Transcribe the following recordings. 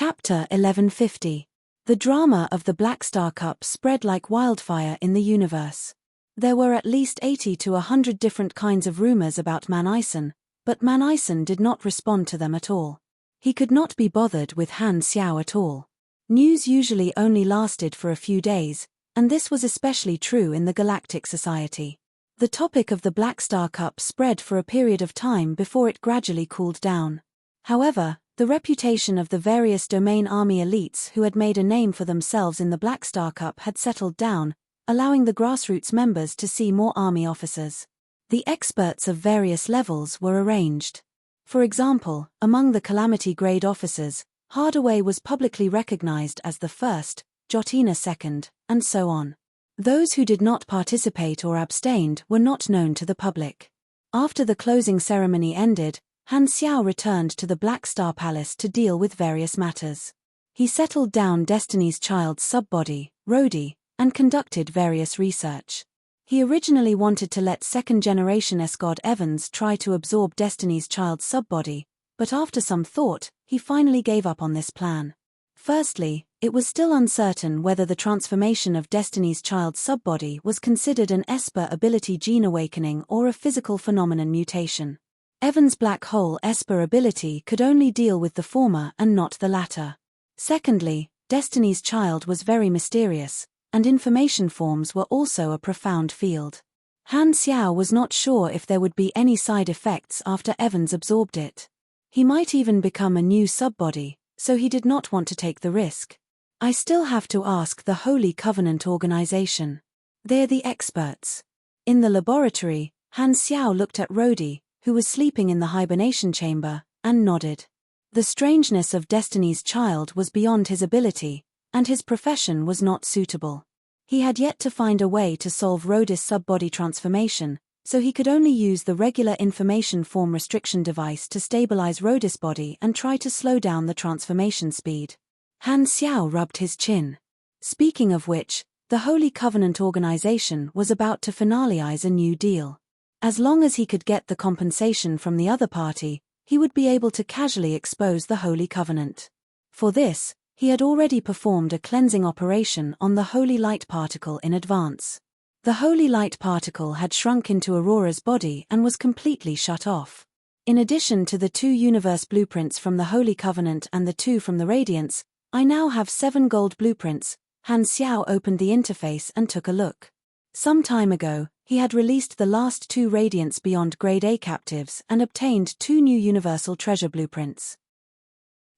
Chapter 1150. The drama of the Black Star Cup spread like wildfire in the universe. There were at least 80 to 100 different kinds of rumors about Manison, but Manison did not respond to them at all. He could not be bothered with Han Xiao at all. News usually only lasted for a few days, and this was especially true in the Galactic Society. The topic of the Black Star Cup spread for a period of time before it gradually cooled down. However, the reputation of the various domain army elites who had made a name for themselves in the Black Star Cup had settled down, allowing the grassroots members to see more army officers. The experts of various levels were arranged. For example, among the Calamity grade officers, Hardaway was publicly recognized as the first, Jotina second, and so on. Those who did not participate or abstained were not known to the public. After the closing ceremony ended, Han Xiao returned to the Black Star Palace to deal with various matters. He settled down Destiny's Child's subbody, Rhodey, and conducted various research. He originally wanted to let second-generation Escod Evans try to absorb Destiny's Child's subbody, but after some thought, he finally gave up on this plan. Firstly, it was still uncertain whether the transformation of Destiny's Child's subbody was considered an Esper ability gene awakening or a physical phenomenon mutation. Evans' black hole Esper ability could only deal with the former and not the latter. Secondly, Destiny's Child was very mysterious, and information forms were also a profound field. Han Xiao was not sure if there would be any side effects after Evans absorbed it. He might even become a new subbody, so he did not want to take the risk. I still have to ask the Holy Covenant organization. They're the experts. In the laboratory, Han Xiao looked at Rhodey, who was sleeping in the hibernation chamber, and nodded. The strangeness of Destiny's Child was beyond his ability, and his profession was not suitable. He had yet to find a way to solve Rhodey's subbody transformation, so he could only use the regular information form restriction device to stabilize Rhodey's body and try to slow down the transformation speed. Han Xiao rubbed his chin. Speaking of which, the Holy Covenant organization was about to finalize a new deal. As long as he could get the compensation from the other party, he would be able to casually expose the Holy Covenant. For this, he had already performed a cleansing operation on the Holy Light Particle in advance. The Holy Light Particle had shrunk into Aurora's body and was completely shut off. In addition to the 2 universe blueprints from the Holy Covenant and the 2 from the Radiance, I now have 7 gold blueprints. Han Xiao opened the interface and took a look. Some time ago, he had released the last 2 Radiance Beyond Grade A captives and obtained 2 new Universal Treasure blueprints.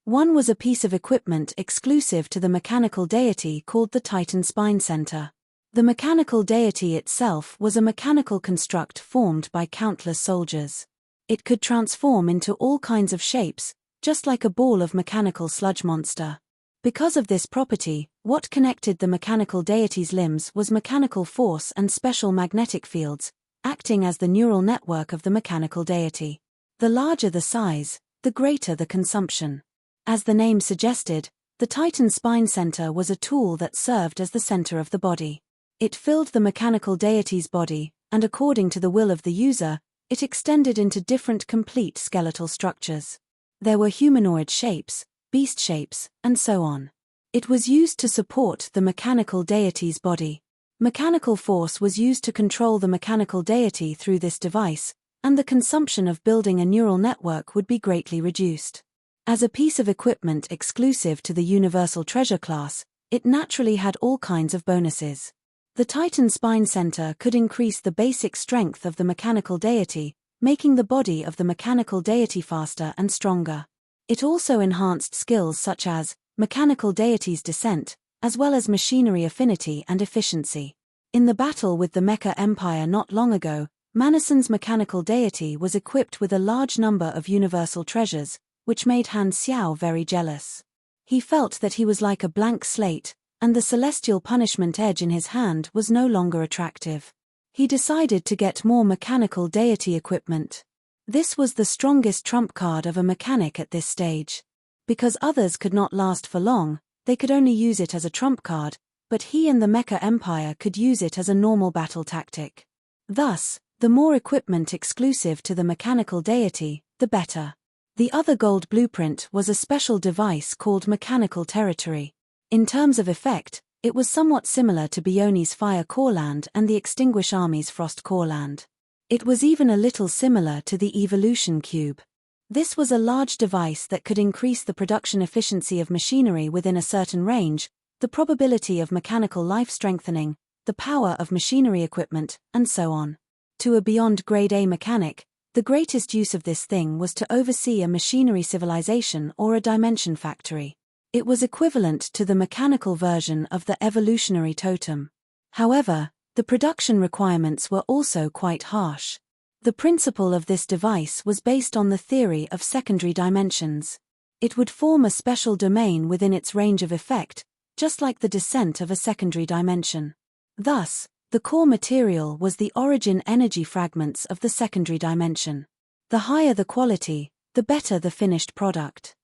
One was a piece of equipment exclusive to the mechanical deity called the Titan Spine Center. The mechanical deity itself was a mechanical construct formed by countless soldiers. It could transform into all kinds of shapes, just like a ball of mechanical sludge monster. Because of this property, what connected the mechanical deity's limbs was mechanical force and special magnetic fields, acting as the neural network of the mechanical deity. The larger the size, the greater the consumption. As the name suggested, the Titan Spine Center was a tool that served as the center of the body. It filled the mechanical deity's body, and according to the will of the user, it extended into different complete skeletal structures. There were humanoid shapes, beast shapes, and so on. It was used to support the mechanical deity's body. Mechanical force was used to control the mechanical deity through this device, and the consumption of building a neural network would be greatly reduced. As a piece of equipment exclusive to the Universal Treasure class, it naturally had all kinds of bonuses. The Titan Spine Center could increase the basic strength of the mechanical deity, making the body of the mechanical deity faster and stronger. It also enhanced skills such as mechanical deity's descent, as well as machinery affinity and efficiency. In the battle with the Mecha Empire not long ago, Manison's mechanical deity was equipped with a large number of universal treasures, which made Han Xiao very jealous. He felt that he was like a blank slate, and the celestial punishment edge in his hand was no longer attractive. He decided to get more mechanical deity equipment. This was the strongest trump card of a mechanic at this stage. Because others could not last for long, they could only use it as a trump card, but he and the Mecha Empire could use it as a normal battle tactic. Thus, the more equipment exclusive to the mechanical deity, the better. The other gold blueprint was a special device called mechanical territory. In terms of effect, it was somewhat similar to Bioni's fire core land and the Extinguish Army's frost core land. It was even a little similar to the evolution cube. This was a large device that could increase the production efficiency of machinery within a certain range, the probability of mechanical life strengthening, the power of machinery equipment, and so on. To a beyond grade A mechanic, the greatest use of this thing was to oversee a machinery civilization or a dimension factory. It was equivalent to the mechanical version of the evolutionary totem. However, the production requirements were also quite harsh. The principle of this device was based on the theory of secondary dimensions. It would form a special domain within its range of effect, just like the descent of a secondary dimension. Thus, the core material was the origin energy fragments of the secondary dimension. The higher the quality, the better the finished product.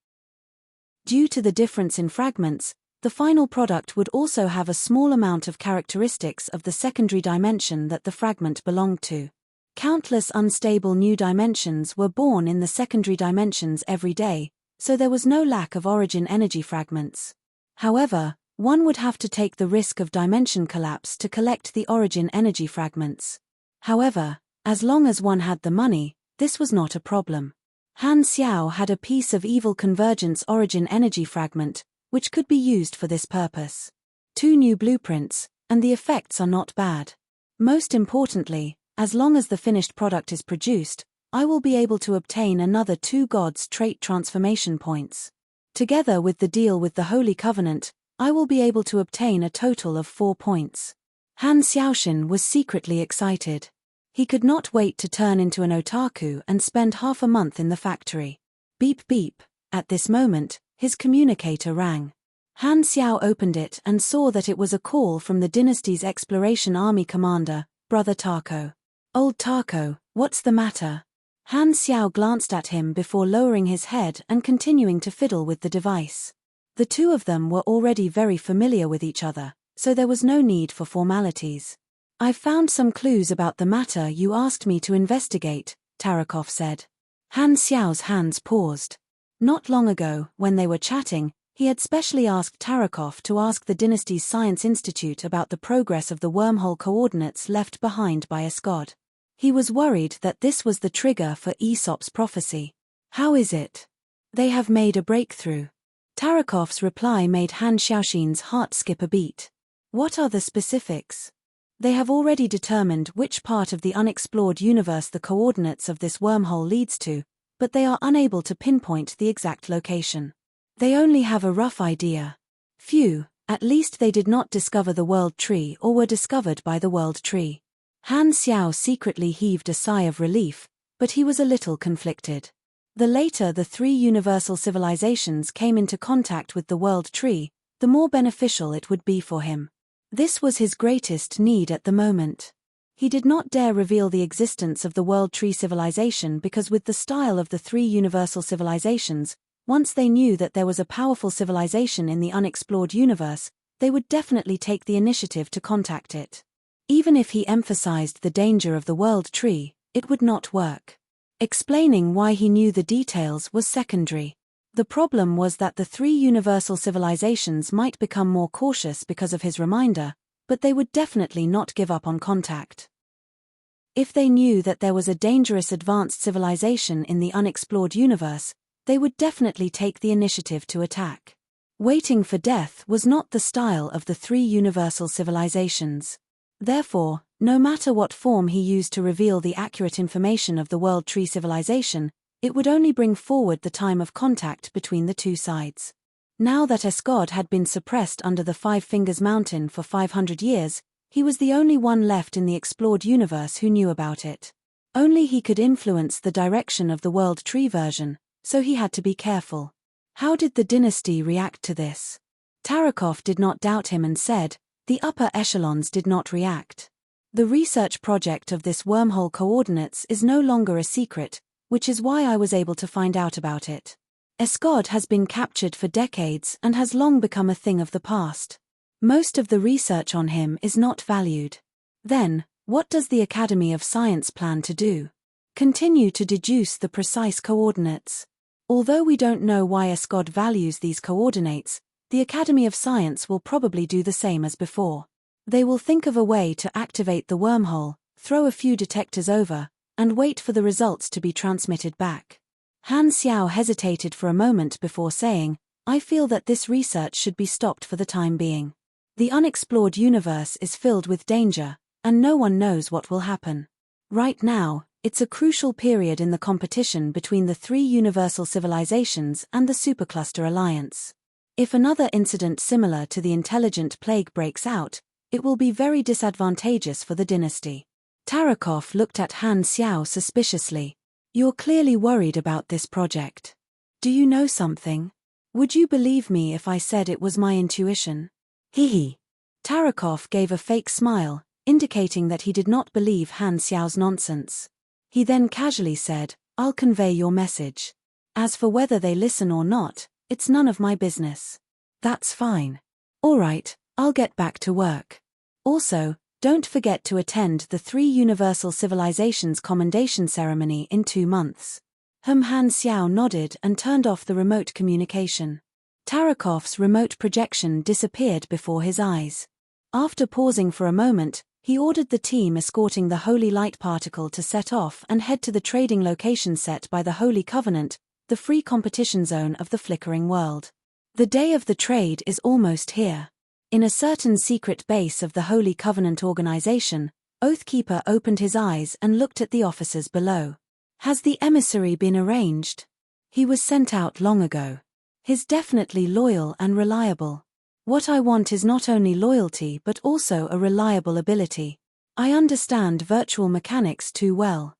Due to the difference in fragments, the final product would also have a small amount of characteristics of the secondary dimension that the fragment belonged to. Countless unstable new dimensions were born in the secondary dimensions every day, so there was no lack of origin energy fragments. However, one would have to take the risk of dimension collapse to collect the origin energy fragments. However, as long as one had the money, this was not a problem. Han Xiao had a piece of evil convergence origin energy fragment, which could be used for this purpose. 2 new blueprints, and the effects are not bad. Most importantly, as long as the finished product is produced, I will be able to obtain another 2 gods trait transformation points. Together with the deal with the Holy Covenant, I will be able to obtain a total of 4 points. Han Xiaoxin was secretly excited. He could not wait to turn into an otaku and spend half a month in the factory. Beep beep. At this moment, his communicator rang. Han Xiao opened it and saw that it was a call from the dynasty's exploration army commander, Brother Taco. Old Taco, what's the matter? Han Xiao glanced at him before lowering his head and continuing to fiddle with the device. The two of them were already very familiar with each other, so there was no need for formalities. I've found some clues about the matter you asked me to investigate, Tarakov said. Han Xiao's hands paused. Not long ago, when they were chatting, he had specially asked Tarakov to ask the dynasty's Science Institute about the progress of the wormhole coordinates left behind by Escod. He was worried that this was the trigger for Aesop's prophecy. How is it? They have made a breakthrough. Tarakov's reply made Han Xiaoxin's heart skip a beat. What are the specifics? They have already determined which part of the unexplored universe the coordinates of this wormhole leads to, but they are unable to pinpoint the exact location. They only have a rough idea. Phew, at least they did not discover the world tree or were discovered by the world tree. Han Xiao secretly heaved a sigh of relief, but he was a little conflicted. The later the 3 universal civilizations came into contact with the world tree, the more beneficial it would be for him. This was his greatest need at the moment. He did not dare reveal the existence of the World Tree civilization because with the style of the 3 universal civilizations, once they knew that there was a powerful civilization in the unexplored universe, they would definitely take the initiative to contact it. Even if he emphasized the danger of the World Tree, it would not work. Explaining why he knew the details was secondary. The problem was that the 3 universal civilizations might become more cautious because of his reminder, but they would definitely not give up on contact. If they knew that there was a dangerous advanced civilization in the unexplored universe, they would definitely take the initiative to attack. Waiting for death was not the style of the 3 universal civilizations. Therefore, no matter what form he used to reveal the accurate information of the World Tree civilization, it would only bring forward the time of contact between the 2 sides. Now that Escod had been suppressed under the 5 Fingers Mountain for 500 years, he was the only one left in the explored universe who knew about it. Only he could influence the direction of the World Tree version, so he had to be careful. How did the dynasty react to this? Tarakov did not doubt him and said, the upper echelons did not react. The research project of this wormhole coordinates is no longer a secret, which is why I was able to find out about it. Escod has been captured for decades and has long become a thing of the past. Most of the research on him is not valued. Then, what does the Academy of Science plan to do? Continue to deduce the precise coordinates. Although we don't know why ESCOD values these coordinates, the Academy of Science will probably do the same as before. They will think of a way to activate the wormhole, throw a few detectors over, and wait for the results to be transmitted back. Han Xiao hesitated for a moment before saying, I feel that this research should be stopped for the time being. The unexplored universe is filled with danger, and no one knows what will happen. Right now, it's a crucial period in the competition between the three universal civilizations and the Supercluster Alliance. If another incident similar to the intelligent plague breaks out, it will be very disadvantageous for the dynasty. Tarakov looked at Han Xiao suspiciously. You're clearly worried about this project. Do you know something? Would you believe me if I said it was my intuition? Hee. Tarakov gave a fake smile, indicating that he did not believe Han Xiao's nonsense. He then casually said, I'll convey your message. As for whether they listen or not, it's none of my business. That's fine. All right, I'll get back to work. Also, don't forget to attend the three universal civilizations commendation ceremony in 2 months. Han Xiao nodded and turned off the remote communication. Tarakov's remote projection disappeared before his eyes. After pausing for a moment, he ordered the team escorting the Holy Light Particle to set off and head to the trading location set by the Holy Covenant, the free competition zone of the flickering world. The day of the trade is almost here. In a certain secret base of the Holy Covenant organization, Oathkeeper opened his eyes and looked at the officers below. Has the emissary been arranged? He was sent out long ago. He's definitely loyal and reliable. What I want is not only loyalty but also a reliable ability. I understand virtual mechanics too well.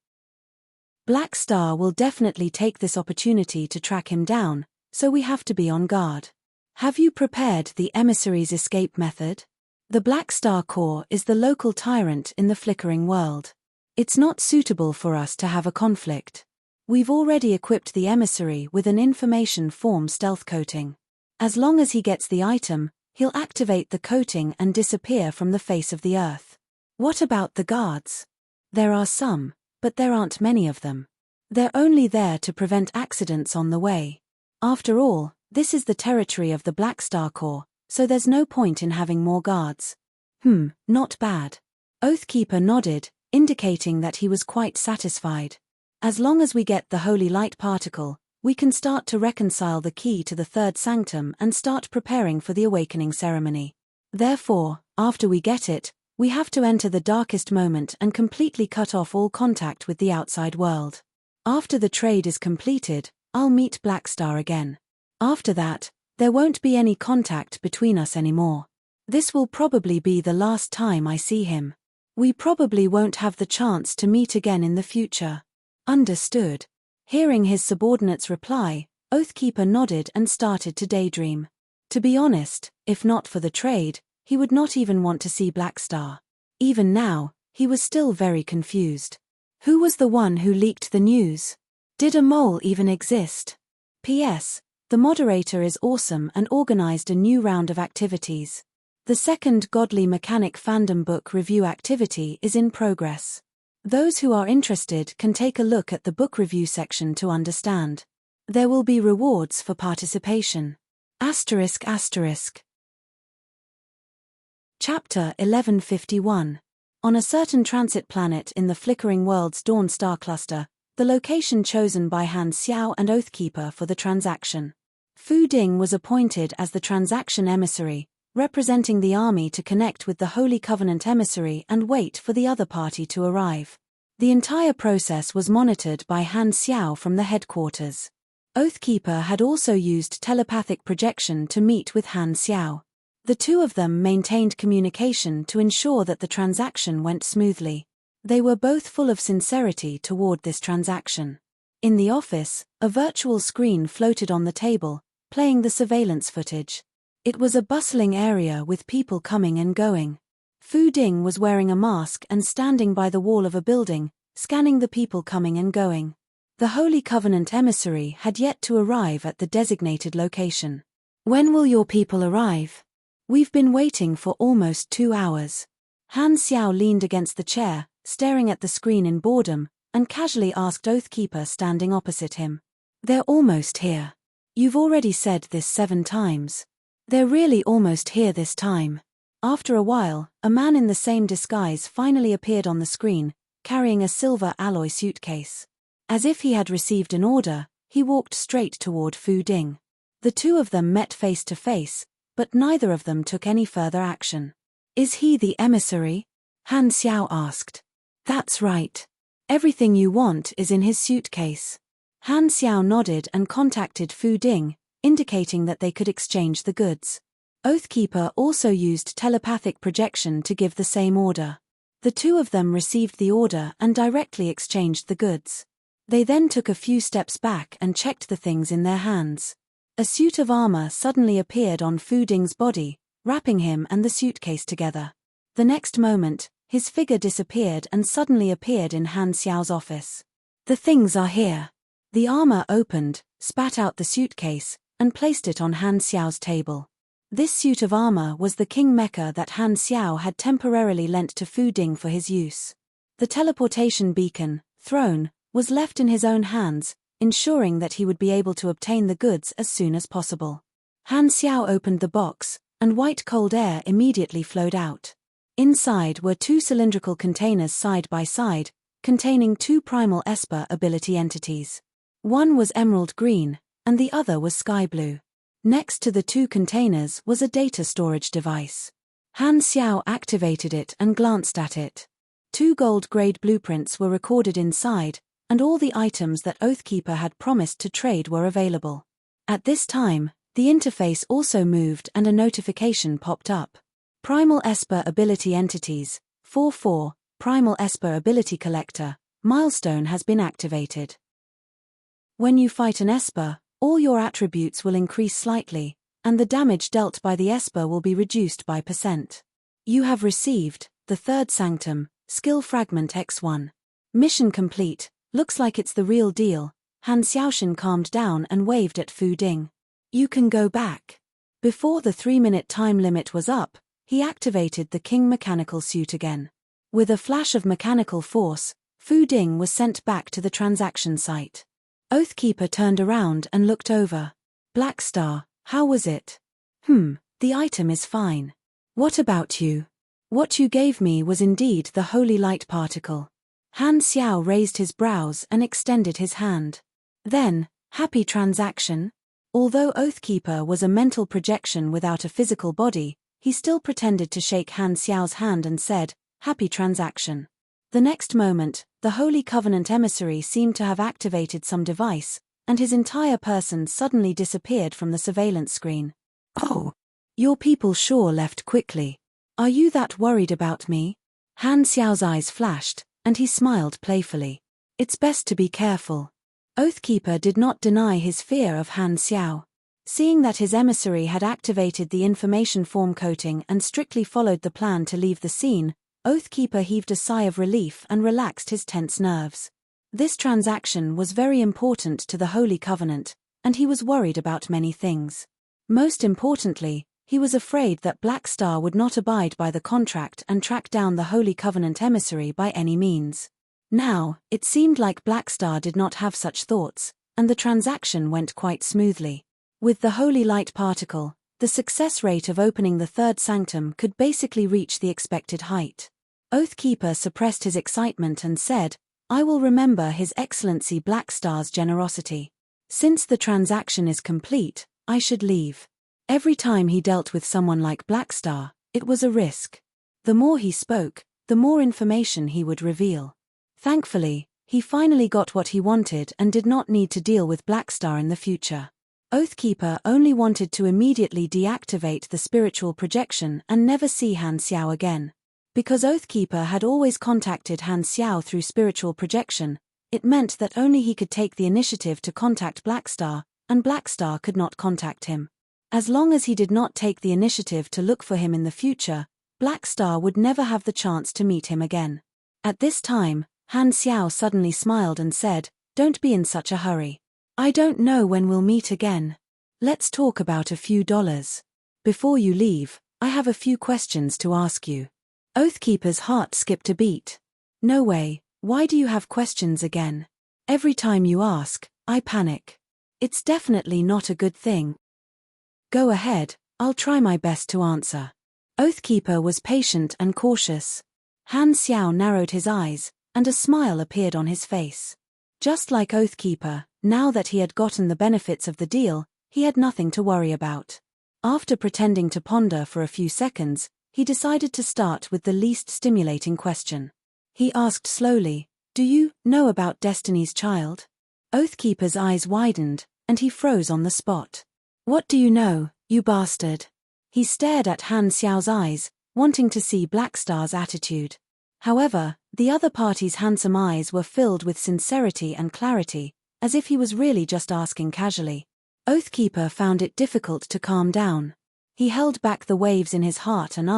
Black Star will definitely take this opportunity to track him down, so we have to be on guard. Have you prepared the emissary's escape method? The Black Star Core is the local tyrant in the flickering world. It's not suitable for us to have a conflict. We've already equipped the emissary with an information form stealth coating. As long as he gets the item, he'll activate the coating and disappear from the face of the earth. What about the guards? There are some, but there aren't many of them. They're only there to prevent accidents on the way. After all, this is the territory of the Black Star Corps, so there's no point in having more guards. Not bad. Oathkeeper nodded, indicating that he was quite satisfied. As long as we get the Holy Light Particle, we can start to reconcile the key to the Third Sanctum and start preparing for the awakening ceremony. Therefore, after we get it, we have to enter the darkest moment and completely cut off all contact with the outside world. After the trade is completed, I'll meet Black Star again. After that, there won't be any contact between us anymore. This will probably be the last time I see him. We probably won't have the chance to meet again in the future. Understood. Hearing his subordinate's reply, Oathkeeper nodded and started to daydream. To be honest, if not for the trade, he would not even want to see Black Star. Even now, he was still very confused. Who was the one who leaked the news? Did a mole even exist? P.S. The moderator is awesome and organized a new round of activities. The second Godly Mechanic fandom book review activity is in progress. Those who are interested can take a look at the book review section to understand. There will be rewards for participation. ****. Chapter 1151. On a certain transit planet in the flickering world's Dawn star cluster, the location chosen by Han Xiao and Oathkeeper for the transaction. Fu Ding was appointed as the transaction emissary, representing the army to connect with the Holy Covenant emissary and wait for the other party to arrive. The entire process was monitored by Han Xiao from the headquarters. Oathkeeper had also used telepathic projection to meet with Han Xiao. The two of them maintained communication to ensure that the transaction went smoothly. They were both full of sincerity toward this transaction. In the office, a virtual screen floated on the table, playing the surveillance footage. It was a bustling area with people coming and going. Fu Ding was wearing a mask and standing by the wall of a building, scanning the people coming and going. The Holy Covenant emissary had yet to arrive at the designated location. "When will your people arrive? We've been waiting for almost 2 hours." Han Xiao leaned against the chair, staring at the screen in boredom, and casually asked Oathkeeper standing opposite him. They're almost here. You've already said this 7 times. They're really almost here this time. After a while, a man in the same disguise finally appeared on the screen, carrying a silver alloy suitcase. As if he had received an order, he walked straight toward Fu Ding. The two of them met face to face, but neither of them took any further action. Is he the emissary? Han Xiao asked. That's right. Everything you want is in his suitcase. Han Xiao nodded and contacted Fu Ding, indicating that they could exchange the goods. Oathkeeper also used telepathic projection to give the same order. The two of them received the order and directly exchanged the goods. They then took a few steps back and checked the things in their hands. A suit of armor suddenly appeared on Fu Ding's body, wrapping him and the suitcase together. The next moment, his figure disappeared and suddenly appeared in Han Xiao's office. The things are here. The armor opened, spat out the suitcase, and placed it on Han Xiao's table. This suit of armor was the king mecha that Han Xiao had temporarily lent to Fu Ding for his use. The teleportation beacon, throne, was left in his own hands, ensuring that he would be able to obtain the goods as soon as possible. Han Xiao opened the box, and white cold air immediately flowed out. Inside were 2 cylindrical containers side by side, containing 2 primal Esper ability entities. One was emerald green, and the other was sky blue. Next to the 2 containers was a data storage device. Han Xiao activated it and glanced at it. 2 gold-grade blueprints were recorded inside, and all the items that Oathkeeper had promised to trade were available. At this time, the interface also moved and a notification popped up. Primal Esper Ability Entities, 4-4, Primal Esper Ability Collector, milestone has been activated. When you fight an Esper, all your attributes will increase slightly, and the damage dealt by the Esper will be reduced by %. You have received the Third Sanctum, Skill Fragment X1. Mission complete, looks like it's the real deal. Han Xiaoshan calmed down and waved at Fu Ding. You can go back. Before the 3-minute time limit was up, he activated the King mechanical suit again. With a flash of mechanical force, Fu Ding was sent back to the transaction site. Oathkeeper turned around and looked over. Black Star, how was it? The item is fine. What about you? What you gave me was indeed the holy light particle. Han Xiao raised his brows and extended his hand. Then, happy transaction? Although Oathkeeper was a mental projection without a physical body, he still pretended to shake Han Xiao's hand and said, happy transaction. The next moment, the Holy Covenant emissary seemed to have activated some device, and his entire person suddenly disappeared from the surveillance screen. Oh, your people sure left quickly. Are you that worried about me? Han Xiao's eyes flashed, and he smiled playfully. It's best to be careful. Oathkeeper did not deny his fear of Han Xiao. Seeing that his emissary had activated the information form coating and strictly followed the plan to leave the scene, Oathkeeper heaved a sigh of relief and relaxed his tense nerves. This transaction was very important to the Holy Covenant, and he was worried about many things. Most importantly, he was afraid that Black Star would not abide by the contract and track down the Holy Covenant emissary by any means. Now, it seemed like Black Star did not have such thoughts, and the transaction went quite smoothly. With the Holy Light Particle, the success rate of opening the Third Sanctum could basically reach the expected height. Oathkeeper suppressed his excitement and said, I will remember His Excellency Black Star's generosity. Since the transaction is complete, I should leave. Every time he dealt with someone like Black Star, it was a risk. The more he spoke, the more information he would reveal. Thankfully, he finally got what he wanted and did not need to deal with Black Star in the future. Oathkeeper only wanted to immediately deactivate the spiritual projection and never see Han Xiao again. Because Oathkeeper had always contacted Han Xiao through spiritual projection, it meant that only he could take the initiative to contact Black Star, and Black Star could not contact him. As long as he did not take the initiative to look for him in the future, Black Star would never have the chance to meet him again. At this time, Han Xiao suddenly smiled and said, Don't be in such a hurry. I don't know when we'll meet again. Let's talk about a few dollars. Before you leave, I have a few questions to ask you. Oathkeeper's heart skipped a beat. No way, why do you have questions again? Every time you ask, I panic. It's definitely not a good thing. Go ahead, I'll try my best to answer. Oathkeeper was patient and cautious. Han Xiao narrowed his eyes, and a smile appeared on his face. Just like Oathkeeper, now that he had gotten the benefits of the deal, he had nothing to worry about. After pretending to ponder for a few seconds, he decided to start with the least stimulating question. He asked slowly, "Do you know about Destiny's Child?" Oathkeeper's eyes widened, and he froze on the spot. "What do you know, you bastard?" He stared at Han Xiao's eyes, wanting to see Blackstar's attitude. However, the other party's handsome eyes were filled with sincerity and clarity, as if he was really just asking casually. Oathkeeper found it difficult to calm down. He held back the waves in his heart and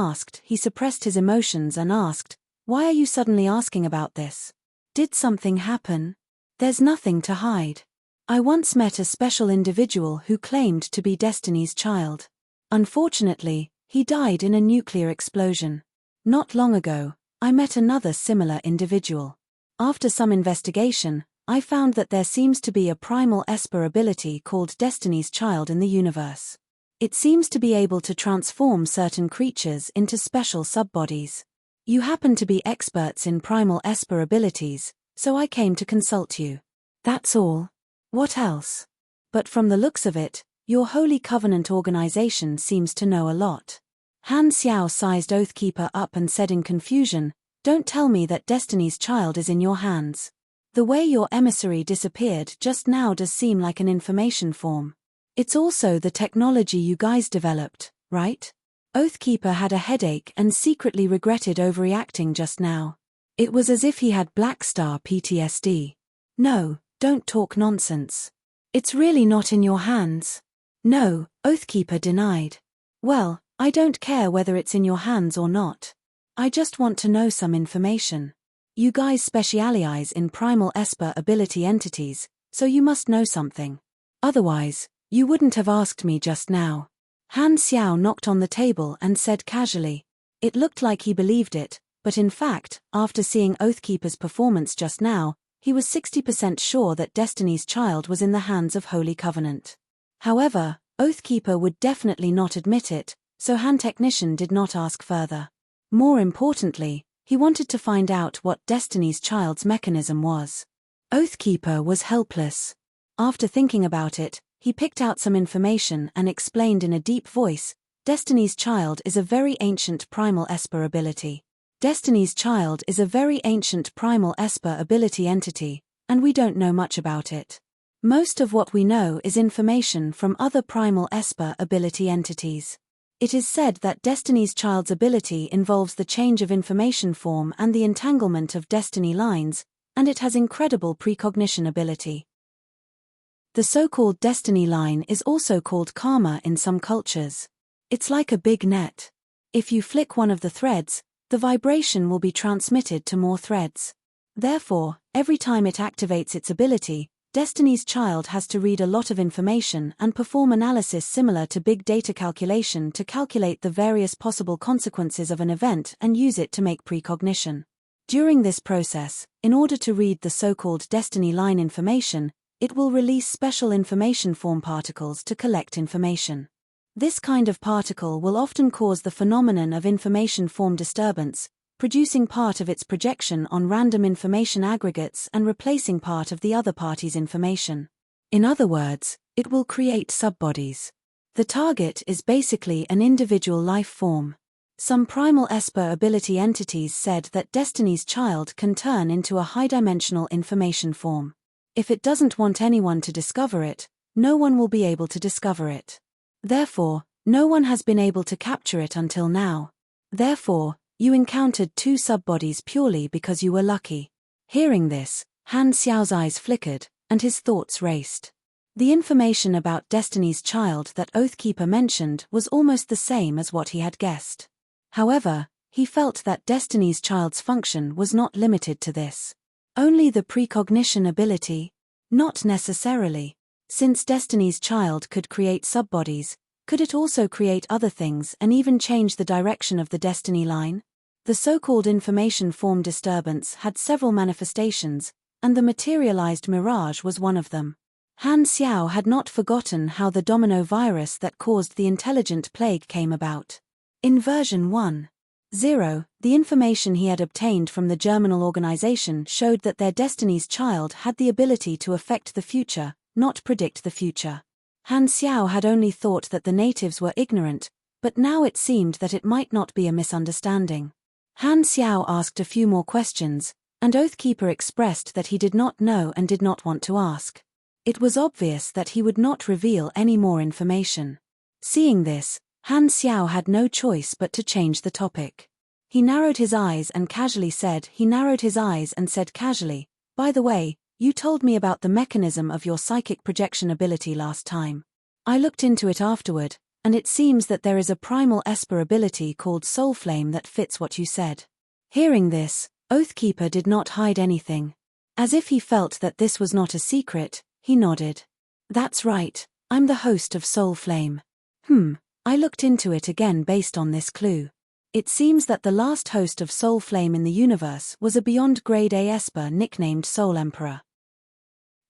he suppressed his emotions and asked, "Why are you suddenly asking about this? Did something happen?" "There's nothing to hide. I once met a special individual who claimed to be Destiny's Child. Unfortunately, he died in a nuclear explosion. Not long ago, I met another similar individual. After some investigation, I found that there seems to be a primal esper ability called Destiny's Child in the universe. It seems to be able to transform certain creatures into special subbodies. You happen to be experts in primal esper abilities, so I came to consult you. That's all. What else? But from the looks of it, your Holy Covenant organization seems to know a lot." Han Xiao sized Oathkeeper up and said in confusion, "Don't tell me that Destiny's Child is in your hands. The way your emissary disappeared just now does seem like an information form. It's also the technology you guys developed, right?" Oathkeeper had a headache and secretly regretted overreacting just now. It was as if he had Blackstar PTSD. "No, don't talk nonsense. It's really not in your hands." "No," Oathkeeper denied. "Well, I don't care whether it's in your hands or not. I just want to know some information. You guys specialize in primal esper ability entities, so you must know something. Otherwise, you wouldn't have asked me just now." Han Xiao knocked on the table and said casually. It looked like he believed it, but in fact, after seeing Oathkeeper's performance just now, he was 60% sure that Destiny's Child was in the hands of Holy Covenant. However, Oathkeeper would definitely not admit it, so Han Technician did not ask further. More importantly, he wanted to find out what Destiny's Child's mechanism was. Oathkeeper was helpless. After thinking about it, he picked out some information and explained in a deep voice, "Destiny's Child is a very ancient primal esper ability. Destiny's Child is a very ancient primal esper ability entity, and we don't know much about it. Most of what we know is information from other primal esper ability entities. It is said that Destiny's Child's ability involves the change of information form and the entanglement of destiny lines, and it has incredible precognition ability. The so-called destiny line is also called karma in some cultures. It's like a big net. If you flick one of the threads, the vibration will be transmitted to more threads. Therefore, every time it activates its ability, Destiny's Child has to read a lot of information and perform analysis similar to big data calculation to calculate the various possible consequences of an event and use it to make precognition. During this process, in order to read the so-called destiny line information, it will release special information form particles to collect information. This kind of particle will often cause the phenomenon of information form disturbance, producing part of its projection on random information aggregates and replacing part of the other party's information. In other words, it will create subbodies. The target is basically an individual life form. Some primal esper ability entities said that Destiny's Child can turn into a high-dimensional information form. If it doesn't want anyone to discover it, no one will be able to discover it. Therefore, no one has been able to capture it until now. Therefore, you encountered two subbodies purely because you were lucky. Hearing this, Han Xiao's eyes flickered, and his thoughts raced. The information about Destiny's Child that Oathkeeper mentioned was almost the same as what he had guessed. However, he felt that Destiny's Child's function was not limited to this. Only the precognition ability? Not necessarily. Since Destiny's Child could create subbodies, could it also create other things and even change the direction of the destiny line? The so-called information form disturbance had several manifestations, and the materialized mirage was one of them. Han Xiao had not forgotten how the domino virus that caused the intelligent plague came about. In version 1.0, the information he had obtained from the germinal organization showed that their Destiny's Child had the ability to affect the future, not predict the future. Han Xiao had only thought that the natives were ignorant, but now it seemed that it might not be a misunderstanding. Han Xiao asked a few more questions, and Oathkeeper expressed that he did not know and did not want to ask. It was obvious that he would not reveal any more information. Seeing this, Han Xiao had no choice but to change the topic. He narrowed his eyes and said casually, "By the way, you told me about the mechanism of your psychic projection ability last time. I looked into it afterward, and it seems that there is a primal esper ability called Soul Flame that fits what you said." Hearing this, Oathkeeper did not hide anything. As if he felt that this was not a secret, he nodded. "That's right, I'm the host of Soul Flame." I looked into it again based on this clue. It seems that the last host of Soul Flame in the universe was a beyond grade A esper nicknamed Soul Emperor.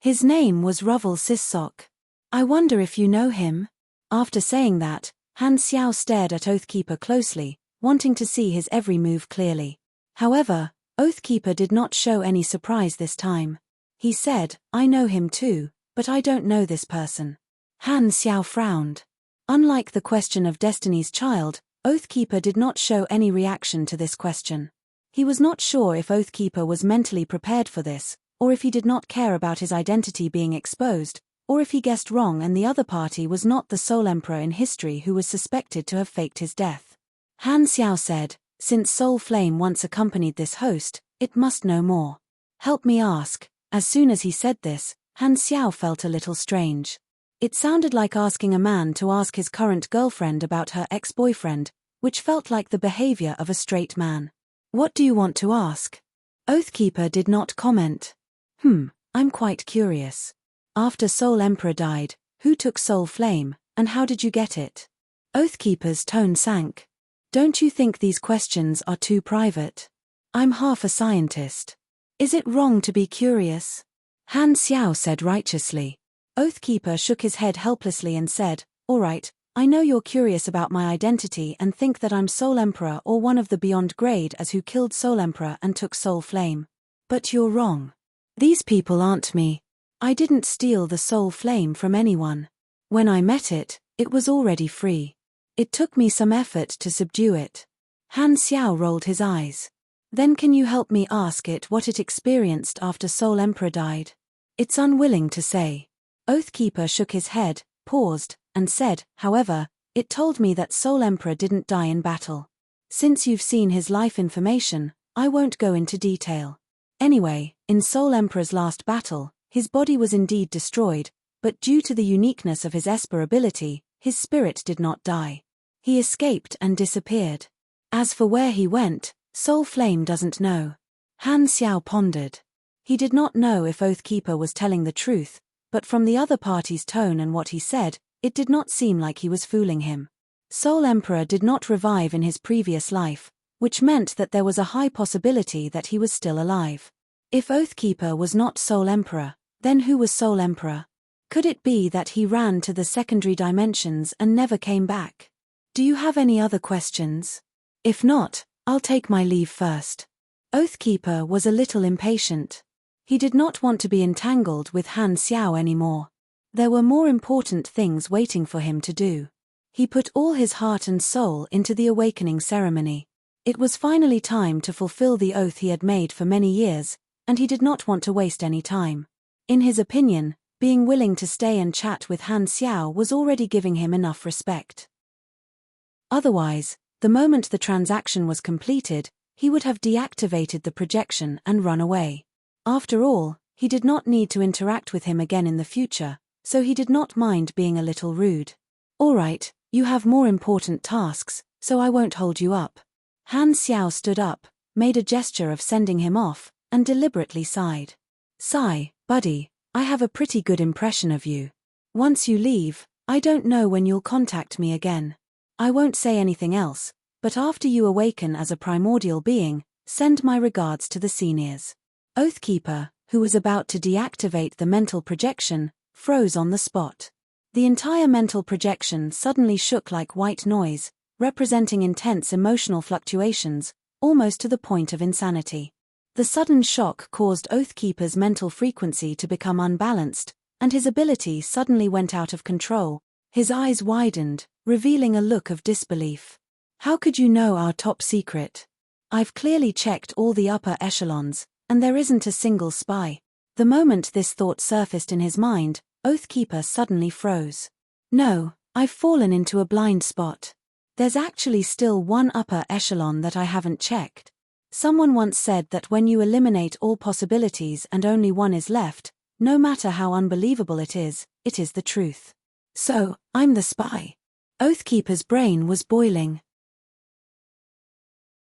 His name was Ruvel Sissok. I wonder if you know him? After saying that, Han Xiao stared at Oathkeeper closely, wanting to see his every move clearly. However, Oathkeeper did not show any surprise this time. He said, "I know him too, but I don't know this person." Han Xiao frowned. Unlike the question of Destiny's Child, Oathkeeper did not show any reaction to this question. He was not sure if Oathkeeper was mentally prepared for this, or if he did not care about his identity being exposed, or if he guessed wrong and the other party was not the Soul Emperor in history who was suspected to have faked his death. Han Xiao said, "Since Soul Flame once accompanied this host, it must know more. Help me ask." As soon as he said this, Han Xiao felt a little strange. It sounded like asking a man to ask his current girlfriend about her ex-boyfriend, which felt like the behavior of a straight man. "What do you want to ask?" Oathkeeper did not comment. I'm quite curious. After Soul Emperor died, who took Soul Flame, and how did you get it?" Oathkeeper's tone sank. "Don't you think these questions are too private? I'm half a scientist. Is it wrong to be curious?" Han Xiao said righteously. Oathkeeper shook his head helplessly and said, "All right, I know you're curious about my identity and think that I'm Soul Emperor or one of the beyond grade as who killed Soul Emperor and took Soul Flame. But you're wrong. These people aren't me. I didn't steal the Soul Flame from anyone. When I met it, it was already free. It took me some effort to subdue it." Han Xiao rolled his eyes. "Then can you help me ask it what it experienced after Soul Emperor died?" "It's unwilling to say." Oathkeeper shook his head, paused, and said, "However, it told me that Soul Emperor didn't die in battle. Since you've seen his life information, I won't go into detail. Anyway, in Soul Emperor's last battle, his body was indeed destroyed, but due to the uniqueness of his esper ability, his spirit did not die. He escaped and disappeared. As for where he went, Soul Flame doesn't know." Han Xiao pondered. He did not know if Oathkeeper was telling the truth, but from the other party's tone and what he said, it did not seem like he was fooling him. Soul Emperor did not revive in his previous life, which meant that there was a high possibility that he was still alive. If Oathkeeper was not Soul Emperor, then who was Soul Emperor? Could it be that he ran to the secondary dimensions and never came back? "Do you have any other questions? If not, I'll take my leave first." Oathkeeper was a little impatient. He did not want to be entangled with Han Xiao anymore. There were more important things waiting for him to do. He put all his heart and soul into the awakening ceremony. It was finally time to fulfill the oath he had made for many years, and he did not want to waste any time. In his opinion, being willing to stay and chat with Han Xiao was already giving him enough respect. Otherwise, the moment the transaction was completed, he would have deactivated the projection and run away. After all, he did not need to interact with him again in the future, so he did not mind being a little rude. "All right, you have more important tasks, so I won't hold you up." Han Xiao stood up, made a gesture of sending him off, and deliberately sighed. "Sigh, buddy, I have a pretty good impression of you. Once you leave, I don't know when you'll contact me again. I won't say anything else, but after you awaken as a primordial being, send my regards to the seniors." Oathkeeper, who was about to deactivate the mental projection, froze on the spot. The entire mental projection suddenly shook like white noise, representing intense emotional fluctuations, almost to the point of insanity. The sudden shock caused Oathkeeper's mental frequency to become unbalanced, and his ability suddenly went out of control. His eyes widened, revealing a look of disbelief. How could you know our top secret? I've clearly checked all the upper echelons, and there isn't a single spy. The moment this thought surfaced in his mind, Oathkeeper suddenly froze. No, I've fallen into a blind spot. There's actually still one upper echelon that I haven't checked. Someone once said that when you eliminate all possibilities and only one is left, no matter how unbelievable it is the truth. So, I'm the spy. Oathkeeper's brain was boiling.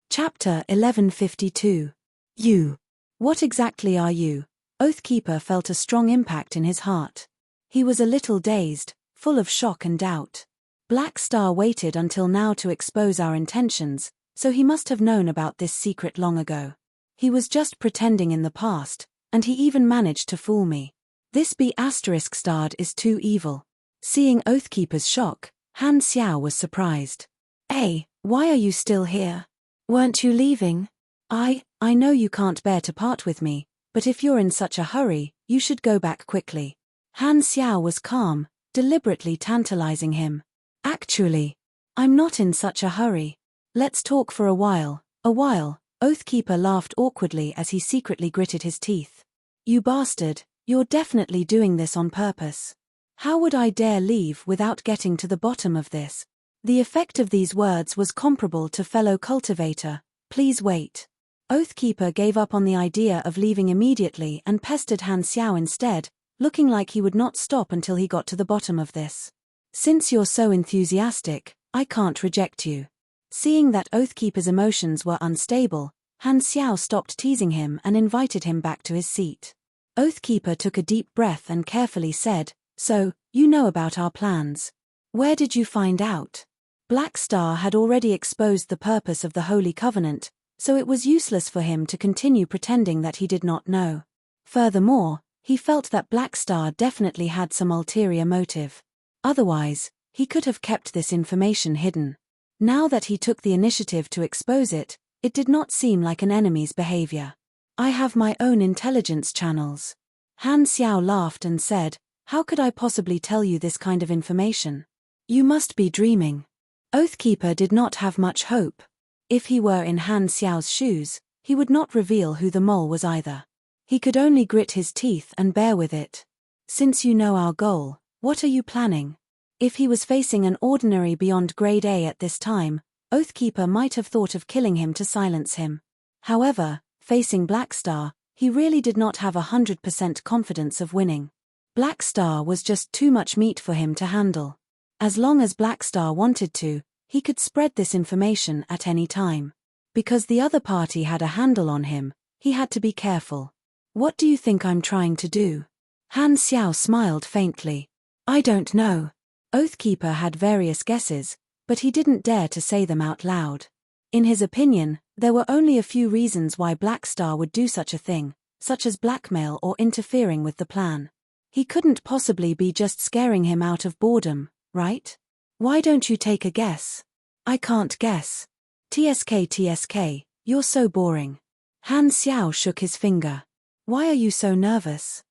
Chapter 1152. You. What exactly are you? Oathkeeper felt a strong impact in his heart. He was a little dazed, full of shock and doubt. Black Star waited until now to expose our intentions, so he must have known about this secret long ago. He was just pretending in the past, and he even managed to fool me. This B***starred is too evil. Seeing Oathkeeper's shock, Han Xiao was surprised. Hey, why are you still here? Weren't you leaving? I know you can't bear to part with me, but if you're in such a hurry, you should go back quickly. Han Xiao was calm, deliberately tantalizing him. Actually, I'm not in such a hurry. Let's talk for a while. Oathkeeper laughed awkwardly as he secretly gritted his teeth. You bastard, you're definitely doing this on purpose. How would I dare leave without getting to the bottom of this? The effect of these words was comparable to fellow cultivator. Please wait. Oathkeeper gave up on the idea of leaving immediately and pestered Han Xiao instead, looking like he would not stop until he got to the bottom of this. Since you're so enthusiastic, I can't reject you. Seeing that Oathkeeper's emotions were unstable, Han Xiao stopped teasing him and invited him back to his seat. Oathkeeper took a deep breath and carefully said, So, you know about our plans. Where did you find out? Black Star had already exposed the purpose of the Holy Covenant, so it was useless for him to continue pretending that he did not know. Furthermore, he felt that Black Star definitely had some ulterior motive. Otherwise, he could have kept this information hidden. Now that he took the initiative to expose it, it did not seem like an enemy's behavior. I have my own intelligence channels. Han Xiao laughed and said, How could I possibly tell you this kind of information? You must be dreaming. Oathkeeper did not have much hope. If he were in Han Xiao's shoes, he would not reveal who the mole was either. He could only grit his teeth and bear with it. Since you know our goal, what are you planning? If he was facing an ordinary beyond grade A at this time, Oathkeeper might have thought of killing him to silence him. However, facing Black Star, he really did not have 100% confidence of winning. Black Star was just too much meat for him to handle. As long as Black Star wanted to, he could spread this information at any time. Because the other party had a handle on him, he had to be careful. What do you think I'm trying to do? Han Xiao smiled faintly. I don't know. Oathkeeper had various guesses, but he didn't dare to say them out loud. In his opinion, there were only a few reasons why Black Star would do such a thing, such as blackmail or interfering with the plan. He couldn't possibly be just scaring him out of boredom, right? Why don't you take a guess? I can't guess. TSK, you're so boring. Han Xiao shook his finger. Why are you so nervous?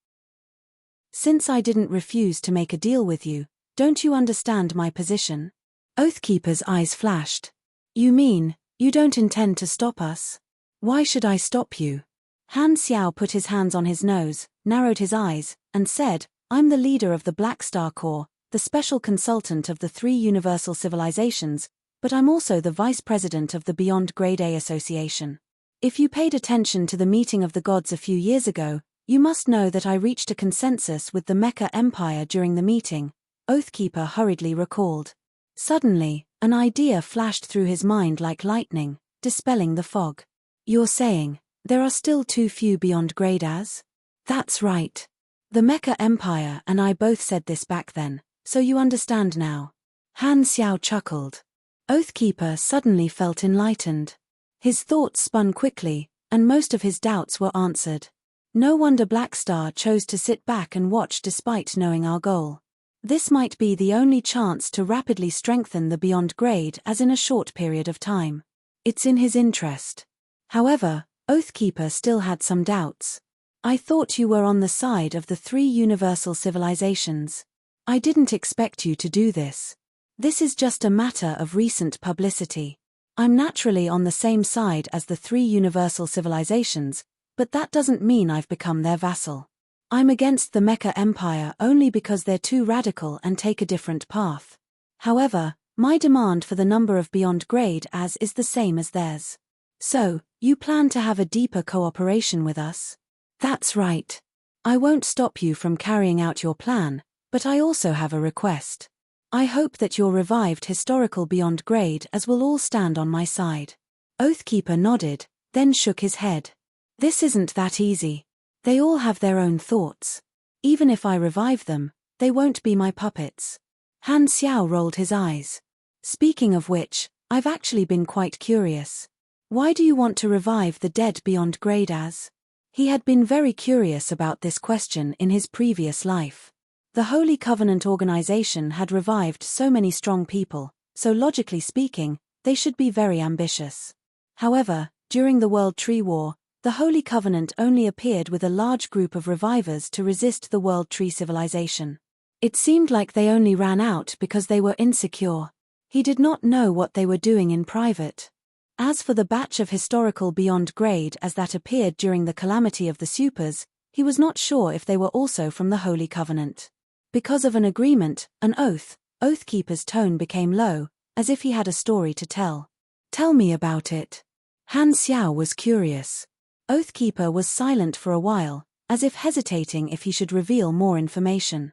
Since I didn't refuse to make a deal with you, don't you understand my position? Oathkeeper's eyes flashed. You mean, you don't intend to stop us? Why should I stop you? Han Xiao put his hands on his nose, narrowed his eyes, and said, I'm the leader of the Black Star Corps, the special consultant of the 3 universal civilizations, but I'm also the vice president of the Beyond Grade A Association. If you paid attention to the meeting of the gods a few years ago, you must know that I reached a consensus with the Mecha Empire during the meeting, Oathkeeper hurriedly recalled. Suddenly, an idea flashed through his mind like lightning, dispelling the fog. You're saying, there are still too few Beyond Grade As? That's right. The Mecha Empire and I both said this back then, so you understand now. Han Xiao chuckled. Oathkeeper suddenly felt enlightened. His thoughts spun quickly, and most of his doubts were answered. No wonder Black Star chose to sit back and watch despite knowing our goal. This might be the only chance to rapidly strengthen the Beyond Grade as in a short period of time. It's in his interest. However, Oathkeeper still had some doubts. I thought you were on the side of the 3 universal civilizations. I didn't expect you to do this. This is just a matter of recent publicity. I'm naturally on the same side as the 3 universal civilizations, but that doesn't mean I've become their vassal. I'm against the Mecha Empire only because they're too radical and take a different path. However, my demand for the number of Beyond Grade as is the same as theirs. So, you plan to have a deeper cooperation with us? That's right. I won't stop you from carrying out your plan, but I also have a request. I hope that your revived historical Beyond Grade as will all stand on my side. Oathkeeper nodded, then shook his head. This isn't that easy. They all have their own thoughts. Even if I revive them, they won't be my puppets. Han Xiao rolled his eyes. Speaking of which, I've actually been quite curious. Why do you want to revive the dead Beyond Grade as? He had been very curious about this question in his previous life. The Holy Covenant organization had revived so many strong people, so logically speaking, they should be very ambitious. However, during the World Tree War, the Holy Covenant only appeared with a large group of revivers to resist the World Tree civilization. It seemed like they only ran out because they were insecure. He did not know what they were doing in private. As for the batch of historical Beyond Grade as that appeared during the calamity of the Supers, he was not sure if they were also from the Holy Covenant. Because of an agreement, an oath, Oathkeeper's tone became low, as if he had a story to tell. Tell me about it. Han Xiao was curious. Oathkeeper was silent for a while, as if hesitating if he should reveal more information.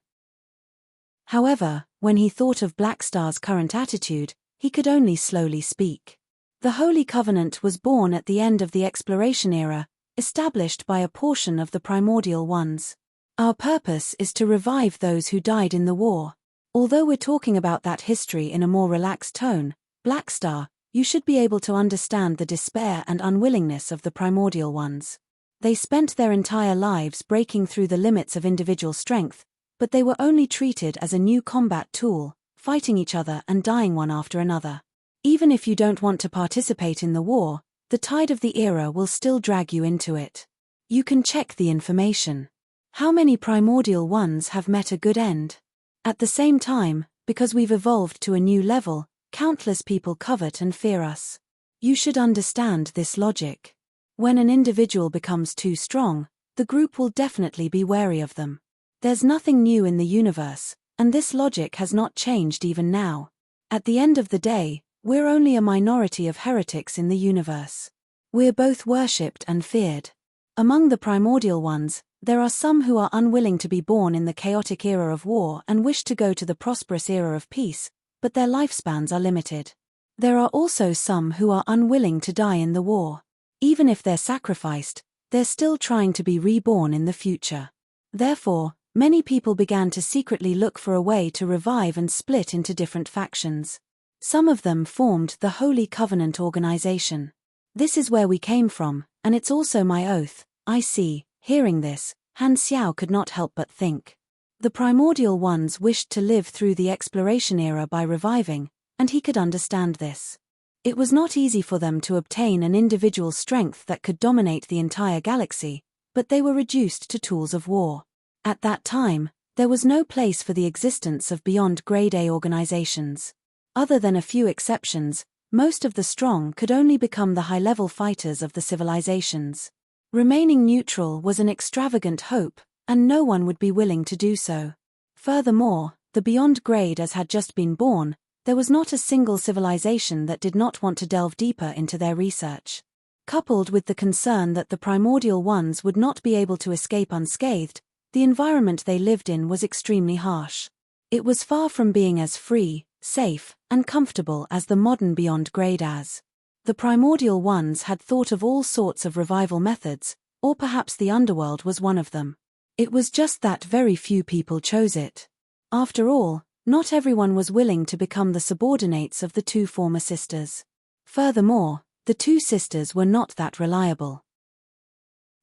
However, when he thought of Black Star's current attitude, he could only slowly speak. The Holy Covenant was born at the end of the Exploration era, established by a portion of the Primordial Ones. Our purpose is to revive those who died in the war. Although we're talking about that history in a more relaxed tone, Black Star, you should be able to understand the despair and unwillingness of the Primordial Ones. They spent their entire lives breaking through the limits of individual strength, but they were only treated as a new combat tool, fighting each other and dying one after another. Even if you don't want to participate in the war, the tide of the era will still drag you into it. You can check the information. How many Primordial Ones have met a good end? At the same time, because we've evolved to a new level, countless people covet and fear us. You should understand this logic. When an individual becomes too strong, the group will definitely be wary of them. There's nothing new in the universe, and this logic has not changed even now. At the end of the day, we're only a minority of heretics in the universe. We're both worshipped and feared. Among the Primordial Ones, there are some who are unwilling to be born in the chaotic era of war and wish to go to the prosperous era of peace, but their lifespans are limited. There are also some who are unwilling to die in the war. Even if they're sacrificed, they're still trying to be reborn in the future. Therefore, many people began to secretly look for a way to revive and split into different factions. Some of them formed the Holy Covenant organization. This is where we came from, and it's also my oath. I see. Hearing this, Han Xiao could not help but think. The Primordial Ones wished to live through the exploration era by reviving, and he could understand this. It was not easy for them to obtain an individual strength that could dominate the entire galaxy, but they were reduced to tools of war. At that time, there was no place for the existence of Beyond Grade A organizations. Other than a few exceptions, most of the strong could only become the high-level fighters of the civilizations. Remaining neutral was an extravagant hope, and no one would be willing to do so. Furthermore, the Beyond Grade as had just been born, there was not a single civilization that did not want to delve deeper into their research. Coupled with the concern that the Primordial Ones would not be able to escape unscathed, the environment they lived in was extremely harsh. It was far from being as free, safe, and comfortable as the modern Beyond Grade as. The Primordial Ones had thought of all sorts of revival methods, or perhaps the underworld was one of them. It was just that very few people chose it. After all, not everyone was willing to become the subordinates of the two former sisters. Furthermore, the two sisters were not that reliable.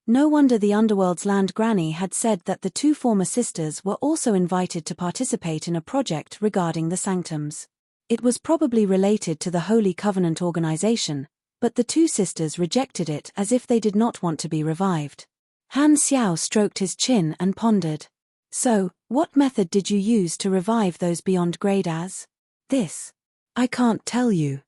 No wonder the Underworld's land granny had said that the two former sisters were also invited to participate in a project regarding the sanctums. It was probably related to the Holy Covenant organization, but the two sisters rejected it as if they did not want to be revived. Han Xiao stroked his chin and pondered. So, what method did you use to revive those beyond grade as? This. I can't tell you.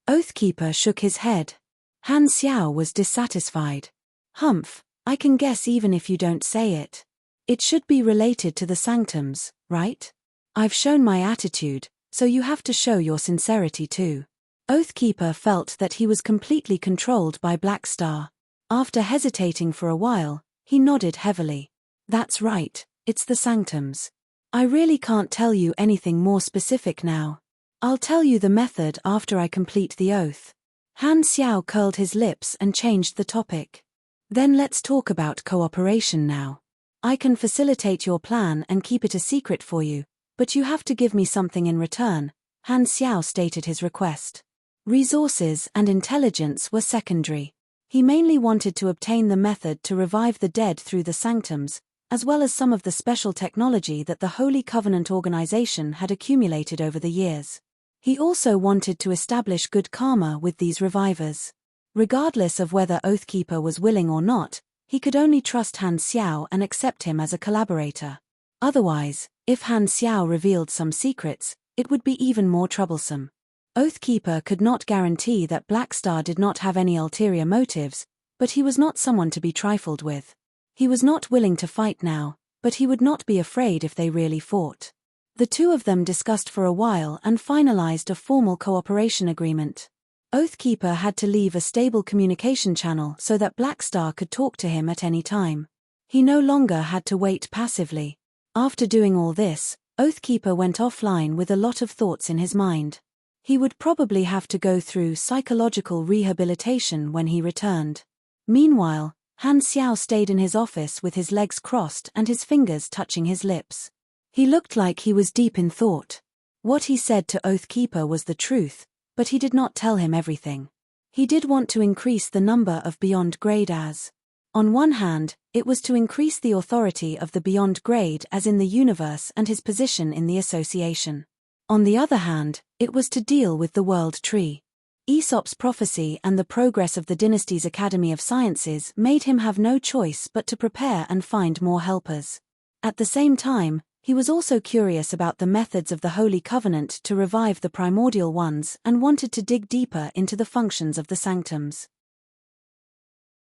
Oathkeeper shook his head. Han Xiao was dissatisfied. Humph, I can guess even if you don't say it. It should be related to the sanctums, right? I've shown my attitude, so you have to show your sincerity too. Oathkeeper felt that he was completely controlled by Black Star. After hesitating for a while, he nodded heavily. That's right, it's the sanctums. I really can't tell you anything more specific now. I'll tell you the method after I complete the oath. Han Xiao curled his lips and changed the topic. Then let's talk about cooperation now. I can facilitate your plan and keep it a secret for you, but you have to give me something in return, Han Xiao stated his request. Resources and intelligence were secondary. He mainly wanted to obtain the method to revive the dead through the sanctums, as well as some of the special technology that the Holy Covenant organization had accumulated over the years. He also wanted to establish good karma with these revivers. Regardless of whether Oathkeeper was willing or not, he could only trust Han Xiao and accept him as a collaborator. Otherwise, if Han Xiao revealed some secrets, it would be even more troublesome. Oathkeeper could not guarantee that Black Star did not have any ulterior motives, but he was not someone to be trifled with. He was not willing to fight now, but he would not be afraid if they really fought. The two of them discussed for a while and finalized a formal cooperation agreement. Oathkeeper had to leave a stable communication channel so that Black Star could talk to him at any time. He no longer had to wait passively. After doing all this, Oathkeeper went offline with a lot of thoughts in his mind. He would probably have to go through psychological rehabilitation when he returned. Meanwhile, Han Xiao stayed in his office with his legs crossed and his fingers touching his lips. He looked like he was deep in thought. What he said to Oathkeeper was the truth, but he did not tell him everything. He did want to increase the number of Beyond Grade as. On one hand, it was to increase the authority of the Beyond Grade as in the universe and his position in the association. On the other hand, it was to deal with the World Tree. Aesop's prophecy and the progress of the dynasty's Academy of Sciences made him have no choice but to prepare and find more helpers. At the same time, he was also curious about the methods of the Holy Covenant to revive the primordial ones and wanted to dig deeper into the functions of the sanctums.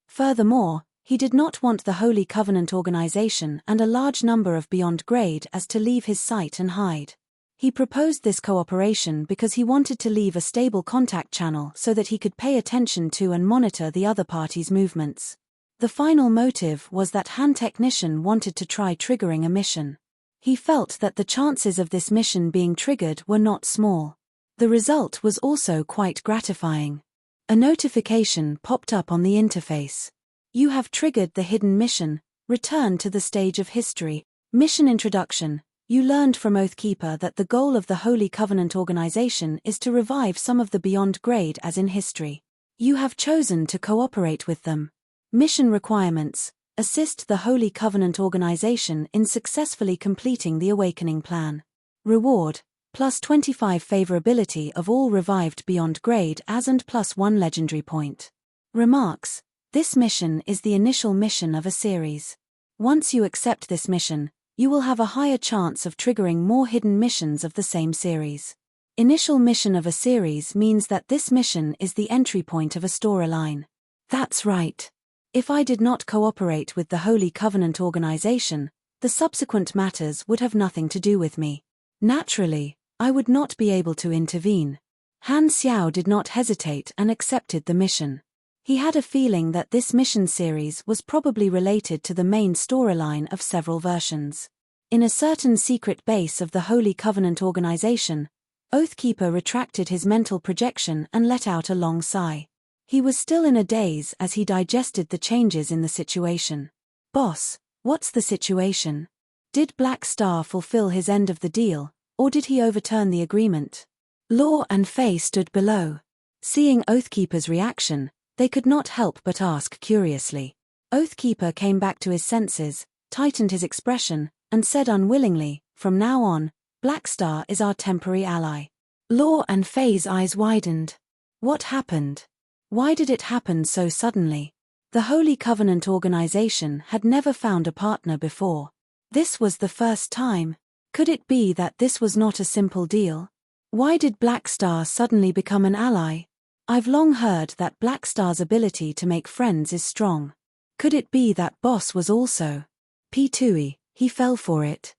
Furthermore, he did not want the Holy Covenant organization and a large number of Beyond Grade as to leave his sight and hide. He proposed this cooperation because he wanted to leave a stable contact channel so that he could pay attention to and monitor the other party's movements. The final motive was that Han Technician wanted to try triggering a mission. He felt that the chances of this mission being triggered were not small. The result was also quite gratifying. A notification popped up on the interface. You have triggered the hidden mission. Return to the stage of history. Mission introduction. You learned from Oathkeeper that the goal of the Holy Covenant organization is to revive some of the Beyond Grade as in history. You have chosen to cooperate with them. Mission requirements. Assist the Holy Covenant organization in successfully completing the Awakening Plan. Reward, plus 25 favorability of all revived Beyond Grade as and plus 1 legendary point. Remarks. This mission is the initial mission of a series. Once you accept this mission, you will have a higher chance of triggering more hidden missions of the same series. Initial mission of a series means that this mission is the entry point of a storyline. That's right. If I did not cooperate with the Holy Covenant organization, the subsequent matters would have nothing to do with me. Naturally, I would not be able to intervene. Han Xiao did not hesitate and accepted the mission. He had a feeling that this mission series was probably related to the main storyline of several versions. In a certain secret base of the Holy Covenant organization, Oathkeeper retracted his mental projection and let out a long sigh. He was still in a daze as he digested the changes in the situation. Boss, what's the situation? Did Black Star fulfill his end of the deal, or did he overturn the agreement? Law and Faye stood below. Seeing Oathkeeper's reaction, they could not help but ask curiously. Oathkeeper came back to his senses, tightened his expression, and said unwillingly, "From now on, Blackstar is our temporary ally." Law and Faye's eyes widened. What happened? Why did it happen so suddenly? The Holy Covenant organization had never found a partner before. This was the first time. Could it be that this was not a simple deal? Why did Blackstar suddenly become an ally? I've long heard that Blackstar's ability to make friends is strong. Could it be that Boss was also? P2E, he fell for it.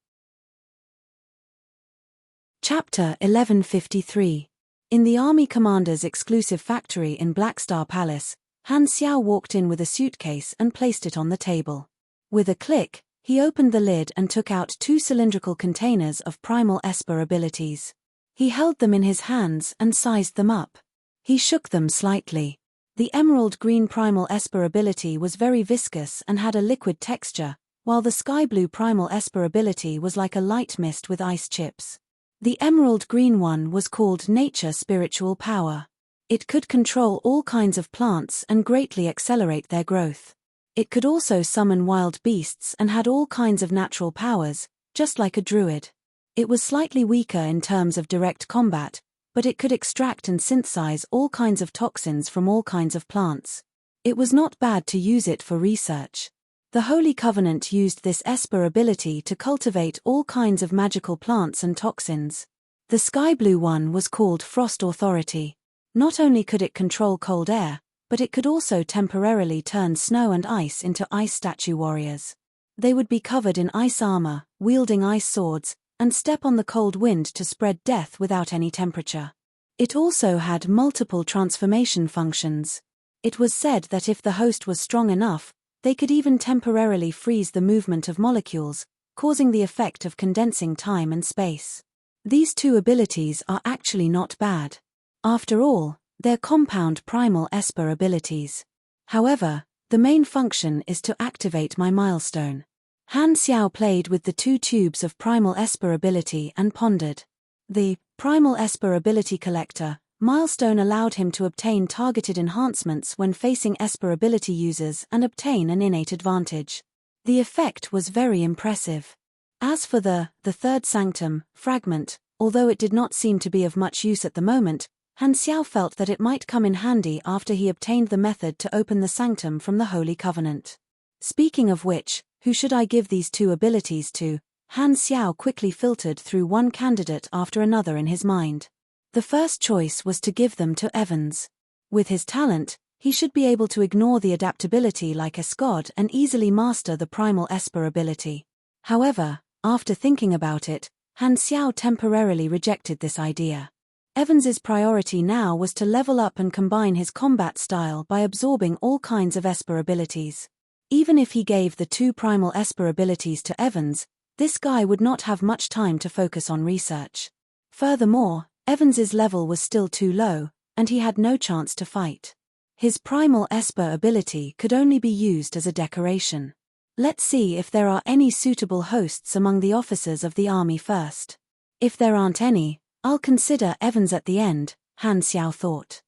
Chapter 1153. In the army commander's exclusive factory in Blackstar Palace, Han Xiao walked in with a suitcase and placed it on the table. With a click, he opened the lid and took out 2 cylindrical containers of primal Esper abilities. He held them in his hands and sized them up. He shook them slightly. The emerald green primal Esper ability was very viscous and had a liquid texture, while the sky blue primal Esper ability was like a light mist with ice chips. The emerald green one was called Nature Spiritual Power. It could control all kinds of plants and greatly accelerate their growth. It could also summon wild beasts and had all kinds of natural powers, just like a druid. It was slightly weaker in terms of direct combat, but it could extract and synthesize all kinds of toxins from all kinds of plants. It was not bad to use it for research. The Holy Covenant used this Esper ability to cultivate all kinds of magical plants and toxins. The sky blue one was called Frost Authority. Not only could it control cold air, but it could also temporarily turn snow and ice into ice statue warriors. They would be covered in ice armor, wielding ice swords, and step on the cold wind to spread death without any temperature. It also had multiple transformation functions. It was said that if the host was strong enough, they could even temporarily freeze the movement of molecules, causing the effect of condensing time and space. These 2 abilities are actually not bad. After all, they're compound primal Esper abilities. However, the main function is to activate my milestone. Han Xiao played with the 2 tubes of primal Esper ability and pondered. The primal Esper ability collector milestone allowed him to obtain targeted enhancements when facing Esper ability users and obtain an innate advantage. The effect was very impressive. As for the 3rd sanctum, fragment, although it did not seem to be of much use at the moment, Han Xiao felt that it might come in handy after he obtained the method to open the sanctum from the Holy Covenant. Speaking of which, who should I give these 2 abilities to? Han Xiao quickly filtered through one candidate after another in his mind. The first choice was to give them to Evans. With his talent, he should be able to ignore the adaptability like a Scod and easily master the primal Esper ability. However, after thinking about it, Han Xiao temporarily rejected this idea. Evans's priority now was to level up and combine his combat style by absorbing all kinds of Esper abilities. Even if he gave the 2 primal Esper abilities to Evans, this guy would not have much time to focus on research. Furthermore, Evans's level was still too low, and he had no chance to fight. His primal Esper ability could only be used as a decoration. Let's see if there are any suitable hosts among the officers of the army first. If there aren't any, I'll consider Evans at the end, Han Xiao thought.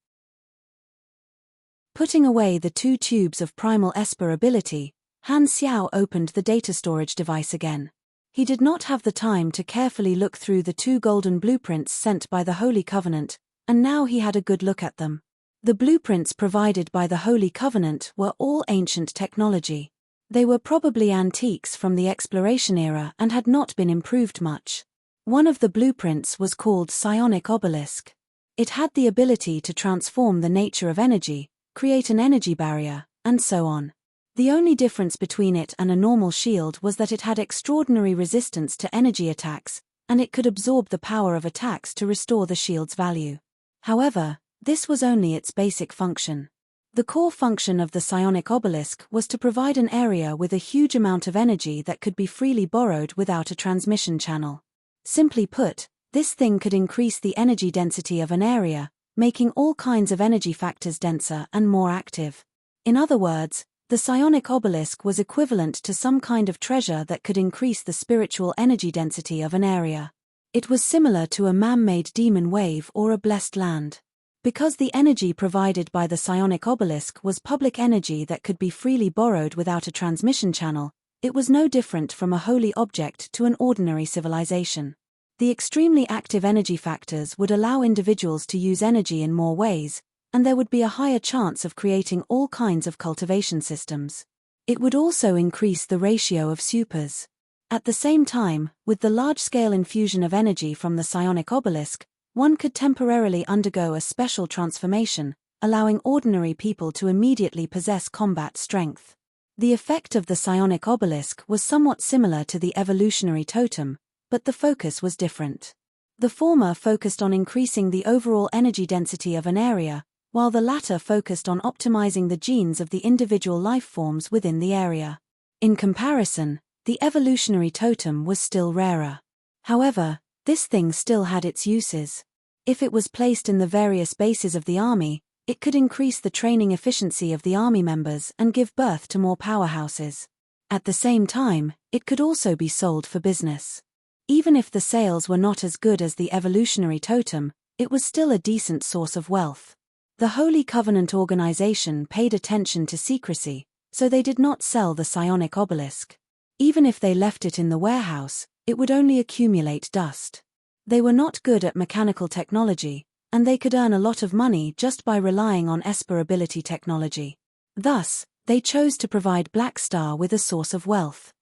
Putting away the 2 tubes of primal Esper ability, Han Xiao opened the data storage device again. He did not have the time to carefully look through the 2 golden blueprints sent by the Holy Covenant, and now he had a good look at them. The blueprints provided by the Holy Covenant were all ancient technology. They were probably antiques from the exploration era and had not been improved much. One of the blueprints was called Psionic Obelisk. It had the ability to transform the nature of energy, create an energy barrier, and so on. The only difference between it and a normal shield was that it had extraordinary resistance to energy attacks, and it could absorb the power of attacks to restore the shield's value. However, this was only its basic function. The core function of the Psionic Obelisk was to provide an area with a huge amount of energy that could be freely borrowed without a transmission channel. Simply put, this thing could increase the energy density of an area, making all kinds of energy factors denser and more active. In other words, the Psionic Obelisk was equivalent to some kind of treasure that could increase the spiritual energy density of an area. It was similar to a man-made demon wave or a blessed land. Because the energy provided by the psionic obelisk was public energy that could be freely borrowed without a transmission channel, it was no different from a holy object to an ordinary civilization. The extremely active energy factors would allow individuals to use energy in more ways, and there would be a higher chance of creating all kinds of cultivation systems. It would also increase the ratio of supers. At the same time, with the large-scale infusion of energy from the psionic obelisk, one could temporarily undergo a special transformation, allowing ordinary people to immediately possess combat strength. The effect of the psionic obelisk was somewhat similar to the evolutionary totem, but the focus was different. The former focused on increasing the overall energy density of an area, while the latter focused on optimizing the genes of the individual life forms within the area. In comparison, the evolutionary totem was still rarer. However, this thing still had its uses. If it was placed in the various bases of the army, it could increase the training efficiency of the army members and give birth to more powerhouses. At the same time, it could also be sold for business. Even if the sales were not as good as the evolutionary totem, it was still a decent source of wealth. The Holy Covenant organization paid attention to secrecy, so they did not sell the psionic obelisk. Even if they left it in the warehouse, it would only accumulate dust. They were not good at mechanical technology, and they could earn a lot of money just by relying on Esper ability technology. Thus, they chose to provide Black Star with a source of wealth.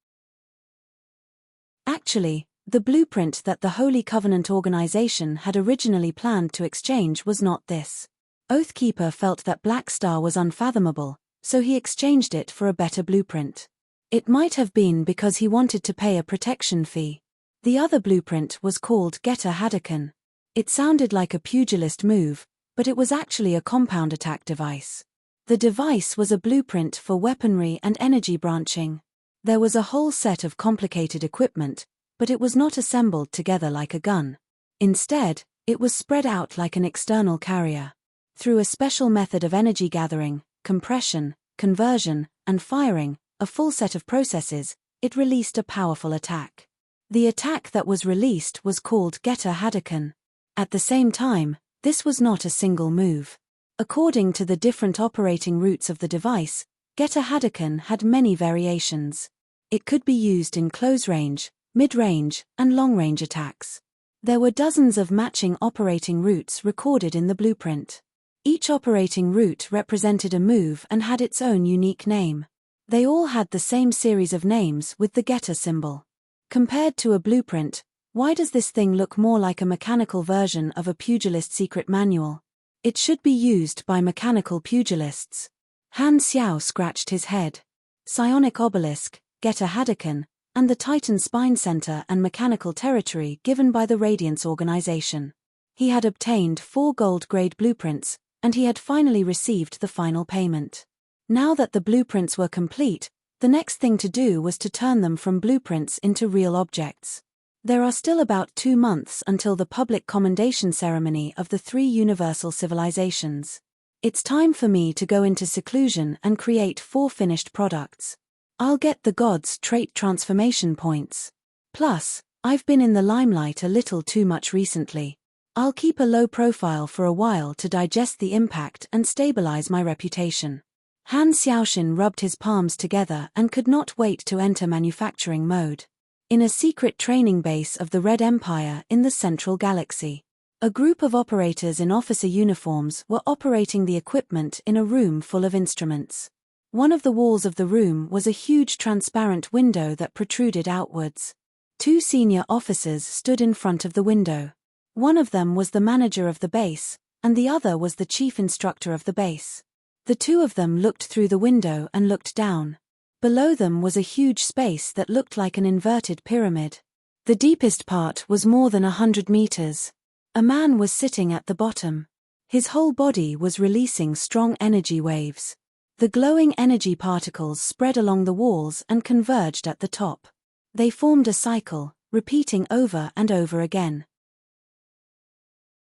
Actually, the blueprint that the Holy Covenant organization had originally planned to exchange was not this. Oathkeeper felt that Black Star was unfathomable, so he exchanged it for a better blueprint. It might have been because he wanted to pay a protection fee. The other blueprint was called Getter Hadouken. It sounded like a pugilist move, but it was actually a compound attack device. The device was a blueprint for weaponry and energy branching. There was a whole set of complicated equipment, but it was not assembled together like a gun. Instead, it was spread out like an external carrier. Through a special method of energy gathering, compression, conversion, and firing, a full set of processes, it released a powerful attack. The attack that was released was called Getter Hadouken. At the same time, this was not a single move. According to the different operating routes of the device, Getter Hadouken had many variations. It could be used in close range, mid-range, and long-range attacks. There were dozens of matching operating routes recorded in the blueprint. Each operating route represented a move and had its own unique name. They all had the same series of names with the getter symbol. Compared to a blueprint, why does this thing look more like a mechanical version of a pugilist secret manual? It should be used by mechanical pugilists. Han Xiao scratched his head. Psionic obelisk, Getter Hadouken, and the Titan Spine Center and mechanical territory given by the Radiance organization. He had obtained 4 gold-grade blueprints, and he had finally received the final payment. Now that the blueprints were complete, the next thing to do was to turn them from blueprints into real objects. There are still about 2 months until the public commendation ceremony of the 3 universal civilizations. It's time for me to go into seclusion and create 4 finished products. I'll get the gods' trait transformation points. Plus, I've been in the limelight a little too much recently. I'll keep a low profile for a while to digest the impact and stabilize my reputation. Han Xiaoxin rubbed his palms together and could not wait to enter manufacturing mode. In a secret training base of the Red Empire in the Central Galaxy, a group of operators in officer uniforms were operating the equipment in a room full of instruments. One of the walls of the room was a huge transparent window that protruded outwards. 2 senior officers stood in front of the window. One of them was the manager of the base, and the other was the chief instructor of the base. The 2 of them looked through the window and looked down. Below them was a huge space that looked like an inverted pyramid. The deepest part was more than 100 meters. A man was sitting at the bottom. His whole body was releasing strong energy waves. The glowing energy particles spread along the walls and converged at the top. They formed a cycle, repeating over and over again.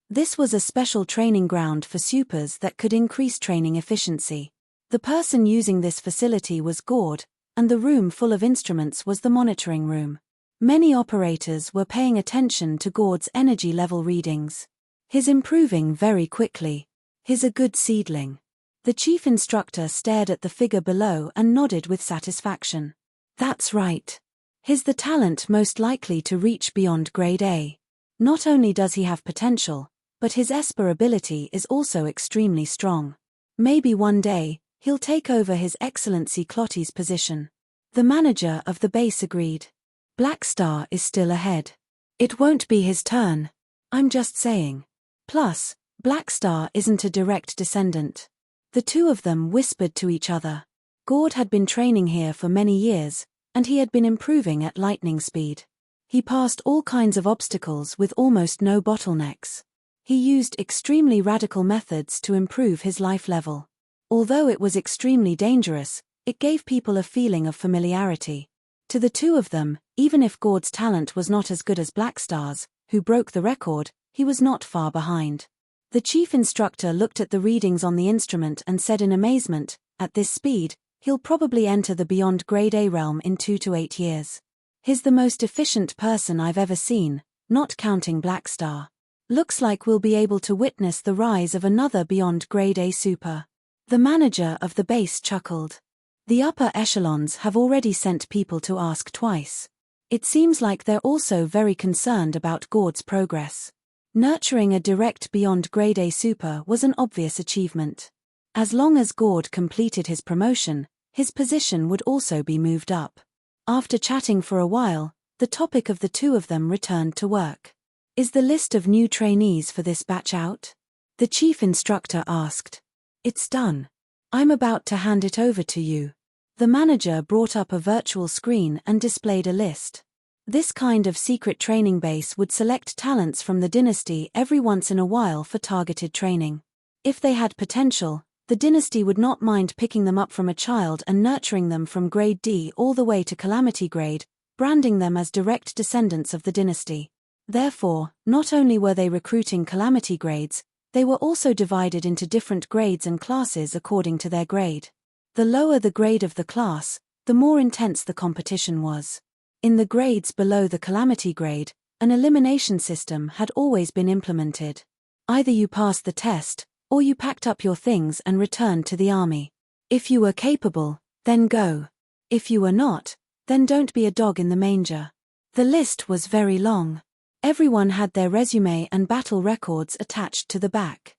This was a special training ground for supers that could increase training efficiency. The person using this facility was Gord, and the room full of instruments was the monitoring room. Many operators were paying attention to Gord's energy level readings. His improving very quickly. He's a good seedling. The chief instructor stared at the figure below and nodded with satisfaction. That's right. He's the talent most likely to reach beyond grade A. Not only does he have potential, but his Esper ability is also extremely strong. Maybe one day, he'll take over His Excellency Clotty's position. The manager of the base agreed. Black Star is still ahead. It won't be his turn. I'm just saying. Plus, Black Star isn't a direct descendant. The two of them whispered to each other. Gord had been training here for many years, and he had been improving at lightning speed. He passed all kinds of obstacles with almost no bottlenecks. He used extremely radical methods to improve his life level. Although it was extremely dangerous, it gave people a feeling of familiarity. To the two of them, even if Gord's talent was not as good as Black Star's, who broke the record, he was not far behind. The chief instructor looked at the readings on the instrument and said in amazement, at this speed, he'll probably enter the beyond grade A realm in 2 to 8 years. He's the most efficient person I've ever seen, not counting Black Star. Looks like we'll be able to witness the rise of another beyond grade A super. The manager of the base chuckled. The upper echelons have already sent people to ask twice. It seems like they're also very concerned about Gord's progress. Nurturing a direct beyond grade A super was an obvious achievement. As long as Gord completed his promotion, his position would also be moved up. After chatting for a while, the topic of the two of them returned to work. Is the list of new trainees for this batch out? The chief instructor asked. It's done. I'm about to hand it over to you. The manager brought up a virtual screen and displayed a list. This kind of secret training base would select talents from the dynasty every once in a while for targeted training. If they had potential, the dynasty would not mind picking them up from a child and nurturing them from grade D all the way to calamity grade, branding them as direct descendants of the dynasty. Therefore, not only were they recruiting calamity grades, they were also divided into different grades and classes according to their grade. The lower the grade of the class, the more intense the competition was. In the grades below the calamity grade, an elimination system had always been implemented. Either you passed the test, or you packed up your things and returned to the army. If you were capable, then go. If you were not, then don't be a dog in the manger. The list was very long. Everyone had their resume and battle records attached to the back.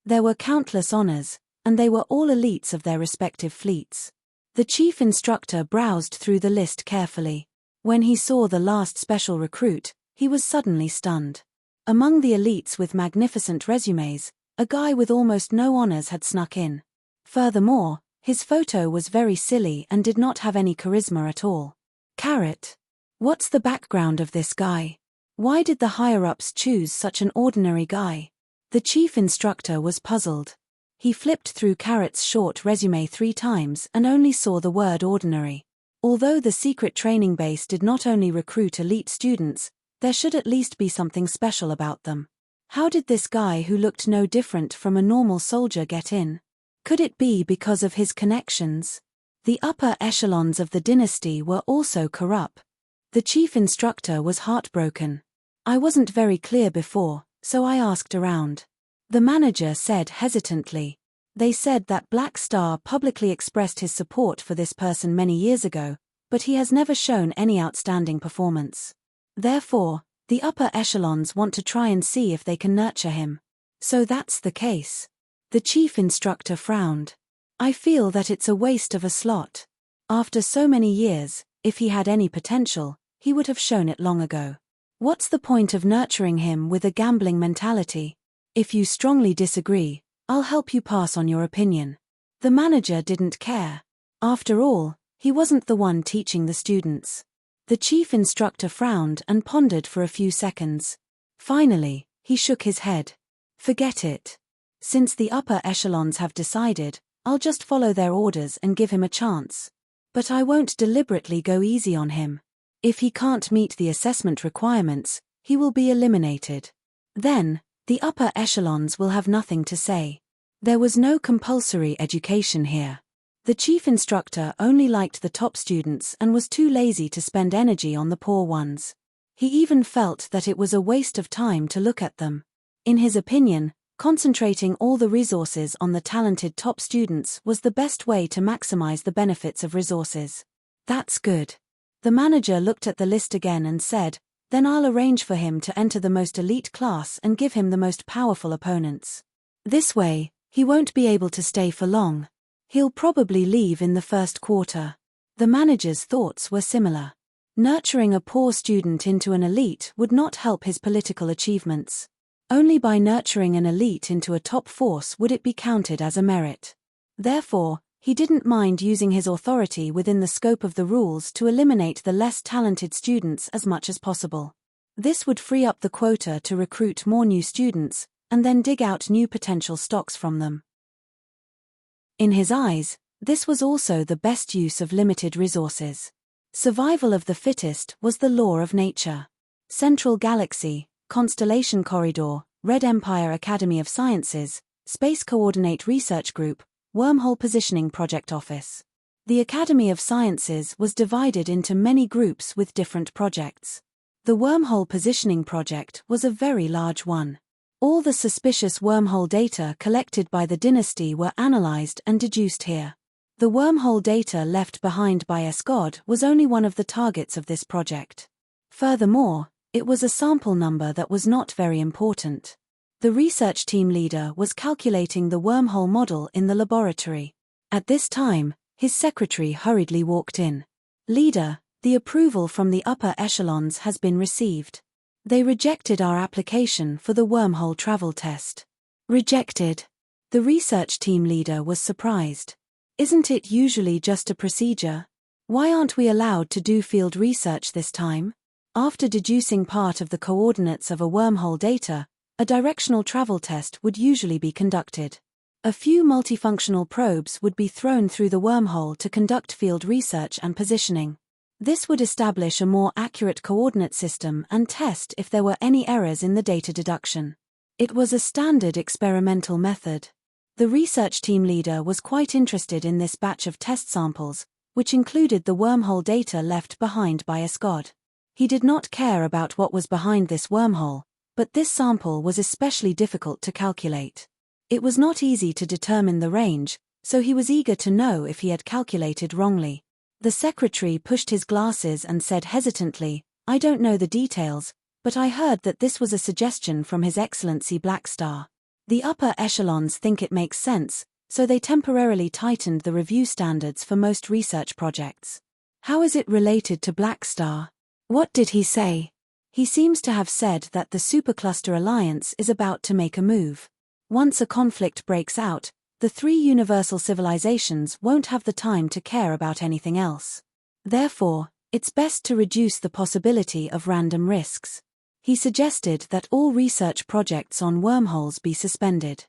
There were countless honors, and they were all elites of their respective fleets. The chief instructor browsed through the list carefully. When he saw the last special recruit, he was suddenly stunned. Among the elites with magnificent resumes, a guy with almost no honors had snuck in. Furthermore, his photo was very silly and did not have any charisma at all. Carrot. What's the background of this guy? Why did the higher-ups choose such an ordinary guy? The chief instructor was puzzled. He flipped through Carrot's short resume 3 times and only saw the word ordinary. Although the secret training base did not only recruit elite students, there should at least be something special about them. How did this guy who looked no different from a normal soldier get in? Could it be because of his connections? The upper echelons of the dynasty were also corrupt. The chief instructor was heartbroken. I wasn't very clear before, so I asked around. The manager said hesitantly. They said that Black Star publicly expressed his support for this person many years ago, but he has never shown any outstanding performance. Therefore, the upper echelons want to try and see if they can nurture him. So that's the case. The chief instructor frowned. I feel that it's a waste of a slot. After so many years, if he had any potential, he would have shown it long ago. What's the point of nurturing him with a gambling mentality? If you strongly disagree, I'll help you pass on your opinion. The manager didn't care. After all, he wasn't the one teaching the students. The chief instructor frowned and pondered for a few seconds. Finally, he shook his head. Forget it. Since the upper echelons have decided, I'll just follow their orders and give him a chance. But I won't deliberately go easy on him. If he can't meet the assessment requirements, he will be eliminated. Then, the upper echelons will have nothing to say. There was no compulsory education here. The chief instructor only liked the top students and was too lazy to spend energy on the poor ones. He even felt that it was a waste of time to look at them. In his opinion, Concentrating all the resources on the talented top students was the best way to maximize the benefits of resources. That's good. The manager looked at the list again and said, then I'll arrange for him to enter the most elite class and give him the most powerful opponents. This way, he won't be able to stay for long. He'll probably leave in the first quarter. The manager's thoughts were similar. Nurturing a poor student into an elite would not help his political achievements. Only by nurturing an elite into a top force would it be counted as a merit. Therefore, he didn't mind using his authority within the scope of the rules to eliminate the less talented students as much as possible. This would free up the quota to recruit more new students, and then dig out new potential stocks from them. In his eyes, this was also the best use of limited resources. Survival of the fittest was the law of nature. Central Galaxy, Constellation Corridor, Red Empire Academy of Sciences, Space Coordinate Research Group, Wormhole Positioning Project Office. The Academy of Sciences was divided into many groups with different projects. The Wormhole Positioning Project was a very large one. All the suspicious wormhole data collected by the dynasty were analyzed and deduced here. The wormhole data left behind by Escod was only one of the targets of this project. Furthermore, it was a sample number that was not very important. The research team leader was calculating the wormhole model in the laboratory. At this time, his secretary hurriedly walked in. Leader, the approval from the upper echelons has been received. They rejected our application for the wormhole travel test. Rejected. The research team leader was surprised. Isn't it usually just a procedure? Why aren't we allowed to do field research this time? After deducing part of the coordinates of a wormhole data, a directional travel test would usually be conducted. A few multifunctional probes would be thrown through the wormhole to conduct field research and positioning. This would establish a more accurate coordinate system and test if there were any errors in the data deduction. It was a standard experimental method. The research team leader was quite interested in this batch of test samples, which included the wormhole data left behind by Escod. He did not care about what was behind this wormhole, but this sample was especially difficult to calculate. It was not easy to determine the range, so he was eager to know if he had calculated wrongly. The secretary pushed his glasses and said hesitantly, I don't know the details, but I heard that this was a suggestion from His Excellency Blackstar. The upper echelons think it makes sense, so they temporarily tightened the review standards for most research projects. How is it related to Blackstar? What did he say? He seems to have said that the Supercluster Alliance is about to make a move. Once a conflict breaks out, the three universal civilizations won't have the time to care about anything else. Therefore, it's best to reduce the possibility of random risks. He suggested that all research projects on wormholes be suspended.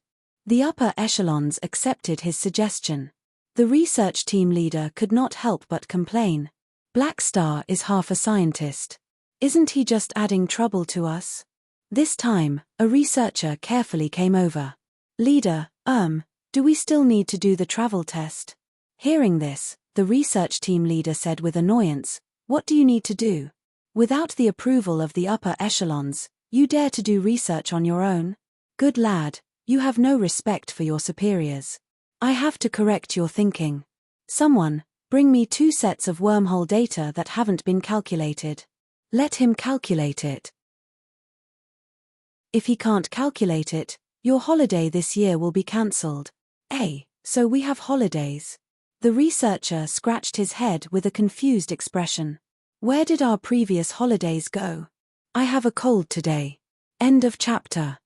The upper echelons accepted his suggestion. The research team leader could not help but complain. Blackstar is half a scientist. Isn't he just adding trouble to us? This time, a researcher carefully came over. Leader, do we still need to do the travel test? Hearing this, the research team leader said with annoyance, what do you need to do? Without the approval of the upper echelons, you dare to do research on your own? Good lad, you have no respect for your superiors. I have to correct your thinking. Someone, bring me 2 sets of wormhole data that haven't been calculated. Let him calculate it. If he can't calculate it, your holiday this year will be cancelled. So we have holidays. The researcher scratched his head with a confused expression. Where did our previous holidays go? I have a cold today. End of chapter.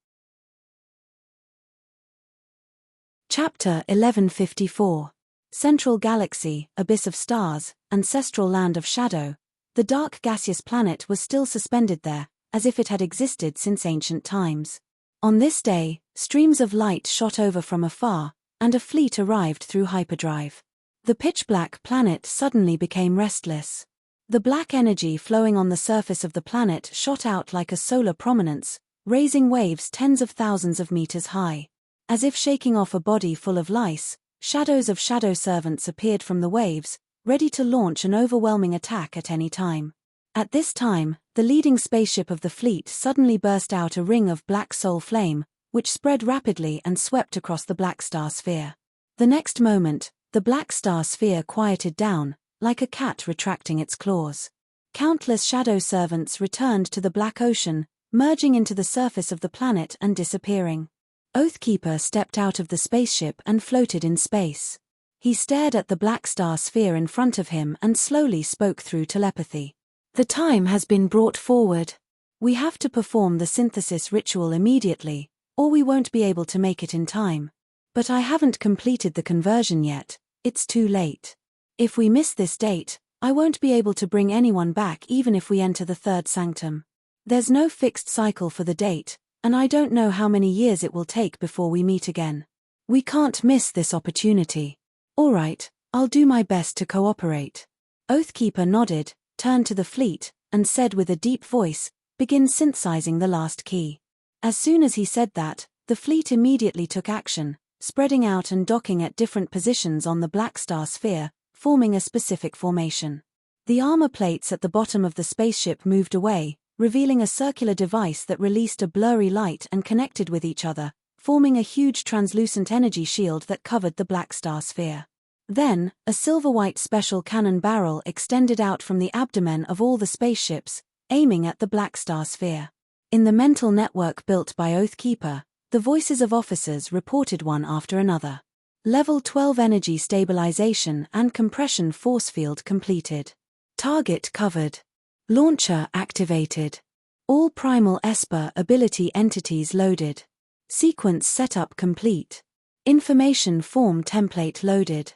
Chapter 1154. Central Galaxy, Abyss of Stars, Ancestral Land of Shadow. The dark gaseous planet was still suspended there, as if it had existed since ancient times. On this day, streams of light shot over from afar, and a fleet arrived through hyperdrive. The pitch-black planet suddenly became restless. The black energy flowing on the surface of the planet shot out like a solar prominence, raising waves tens of thousands of meters high. As if shaking off a body full of lice, shadows of shadow servants appeared from the waves, ready to launch an overwhelming attack at any time. At this time, the leading spaceship of the fleet suddenly burst out a ring of black soul flame, which spread rapidly and swept across the black star sphere. The next moment, the black star sphere quieted down, like a cat retracting its claws. Countless shadow servants returned to the black ocean, merging into the surface of the planet and disappearing. Oathkeeper stepped out of the spaceship and floated in space. He stared at the black star sphere in front of him and slowly spoke through telepathy. The time has been brought forward. We have to perform the synthesis ritual immediately, or we won't be able to make it in time. But I haven't completed the conversion yet, it's too late. If we miss this date, I won't be able to bring anyone back even if we enter the third sanctum. There's no fixed cycle for the date, and I don't know how many years it will take before we meet again. We can't miss this opportunity. All right, I'll do my best to cooperate. Oathkeeper nodded, turned to the fleet, and said with a deep voice, "Begin synthesizing the last key." As soon as he said that, the fleet immediately took action, spreading out and docking at different positions on the black star sphere, forming a specific formation. The armor plates at the bottom of the spaceship moved away, revealing a circular device that released a blurry light and connected with each other, forming a huge translucent energy shield that covered the black star sphere. Then, a silver-white special cannon barrel extended out from the abdomen of all the spaceships, aiming at the black star sphere. In the mental network built by Oathkeeper, the voices of officers reported one after another. Level 12 energy stabilization and compression force field completed. Target covered. Launcher activated. All primal Esper ability entities loaded. Sequence setup complete. Information form template loaded.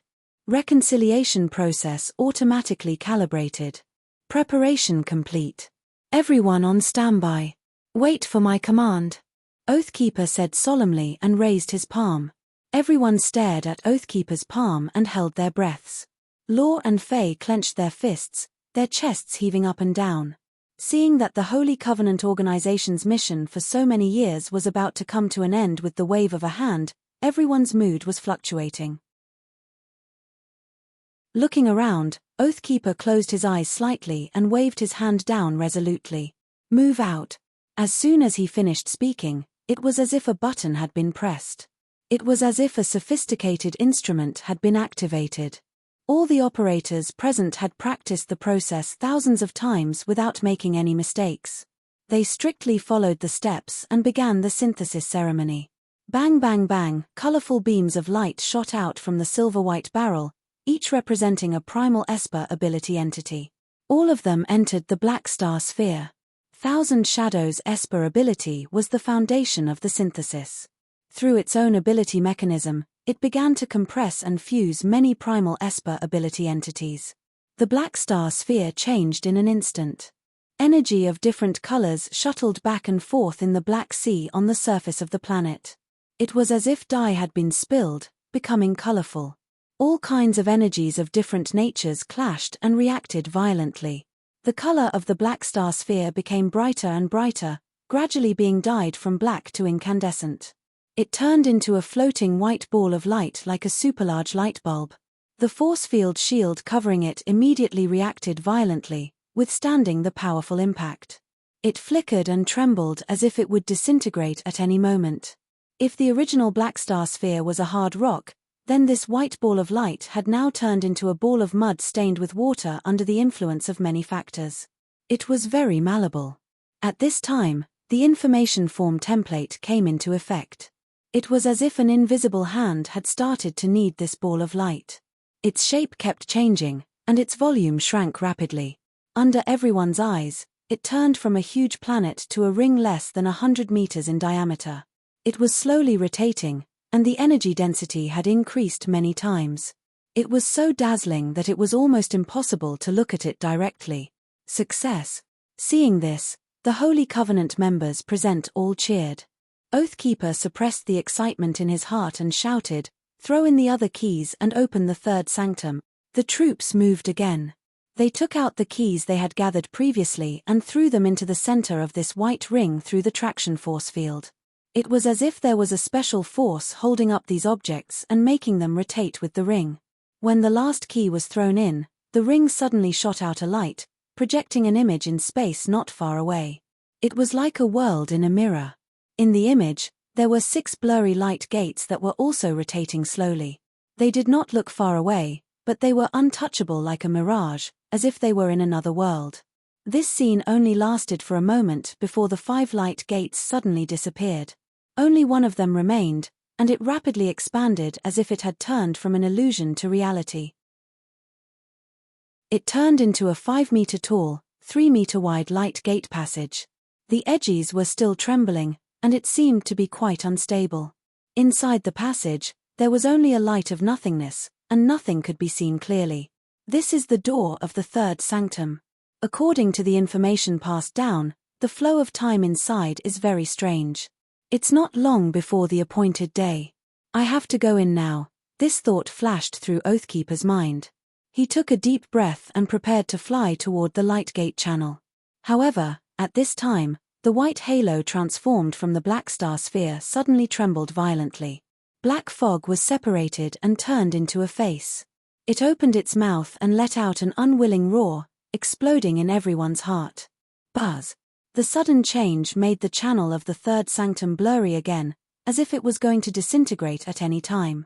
Reconciliation process automatically calibrated. Preparation complete. Everyone on standby. Wait for my command. Oathkeeper said solemnly and raised his palm. Everyone stared at Oathkeeper's palm and held their breaths. Law and Faye clenched their fists, their chests heaving up and down. Seeing that the Holy Covenant organization's mission for so many years was about to come to an end with the wave of a hand, everyone's mood was fluctuating. Looking around, Oathkeeper closed his eyes slightly and waved his hand down resolutely. Move out. As soon as he finished speaking, it was as if a button had been pressed. It was as if a sophisticated instrument had been activated. All the operators present had practiced the process thousands of times without making any mistakes. They strictly followed the steps and began the synthesis ceremony. Bang bang bang, colorful beams of light shot out from the silver-white barrel, each representing a primal Esper ability entity. All of them entered the black star sphere. Thousand Shadows Esper ability was the foundation of the synthesis. Through its own ability mechanism, it began to compress and fuse many primal Esper ability entities. The black star sphere changed in an instant. Energy of different colors shuttled back and forth in the Black Sea on the surface of the planet. It was as if dye had been spilled, becoming colorful. All kinds of energies of different natures clashed and reacted violently. The color of the black star sphere became brighter and brighter, gradually being dyed from black to incandescent. It turned into a floating white ball of light like a superlarge light bulb. The force field shield covering it immediately reacted violently, withstanding the powerful impact. It flickered and trembled as if it would disintegrate at any moment. If the original black star sphere was a hard rock, then this white ball of light had now turned into a ball of mud stained with water under the influence of many factors. It was very malleable. At this time, the information form template came into effect. It was as if an invisible hand had started to knead this ball of light. Its shape kept changing, and its volume shrank rapidly. Under everyone's eyes, it turned from a huge planet to a ring less than 100 meters in diameter. It was slowly rotating, and the energy density had increased many times. It was so dazzling that it was almost impossible to look at it directly. Success. Seeing this, the Holy Covenant members present all cheered. Oathkeeper suppressed the excitement in his heart and shouted, "Throw in the other keys and open the third sanctum." The troops moved again. They took out the keys they had gathered previously and threw them into the center of this white ring through the traction force field. It was as if there was a special force holding up these objects and making them rotate with the ring. When the last key was thrown in, the ring suddenly shot out a light, projecting an image in space not far away. It was like a world in a mirror. In the image, There were 6 blurry light gates that were also rotating slowly. They did not look far away, but they were untouchable like a mirage, as if they were in another world. This scene only lasted for a moment before the 5 light gates suddenly disappeared. Only one of them remained, and it rapidly expanded as if it had turned from an illusion to reality. It turned into a 5-meter-tall, 3-meter-wide light gate passage. The edges were still trembling, and it seemed to be quite unstable. Inside the passage, there was only a light of nothingness, and nothing could be seen clearly. This is the door of the 3rd sanctum. According to the information passed down, the flow of time inside is very strange. It's not long before the appointed day. I have to go in now, this thought flashed through Oathkeeper's mind. He took a deep breath and prepared to fly toward the light gate channel. However, at this time, the white halo transformed from the black star sphere suddenly trembled violently. Black fog was separated and turned into a face. It opened its mouth and let out an unwilling roar, exploding in everyone's heart. Buzz! The sudden change made the channel of the 3rd sanctum blurry again, as if it was going to disintegrate at any time.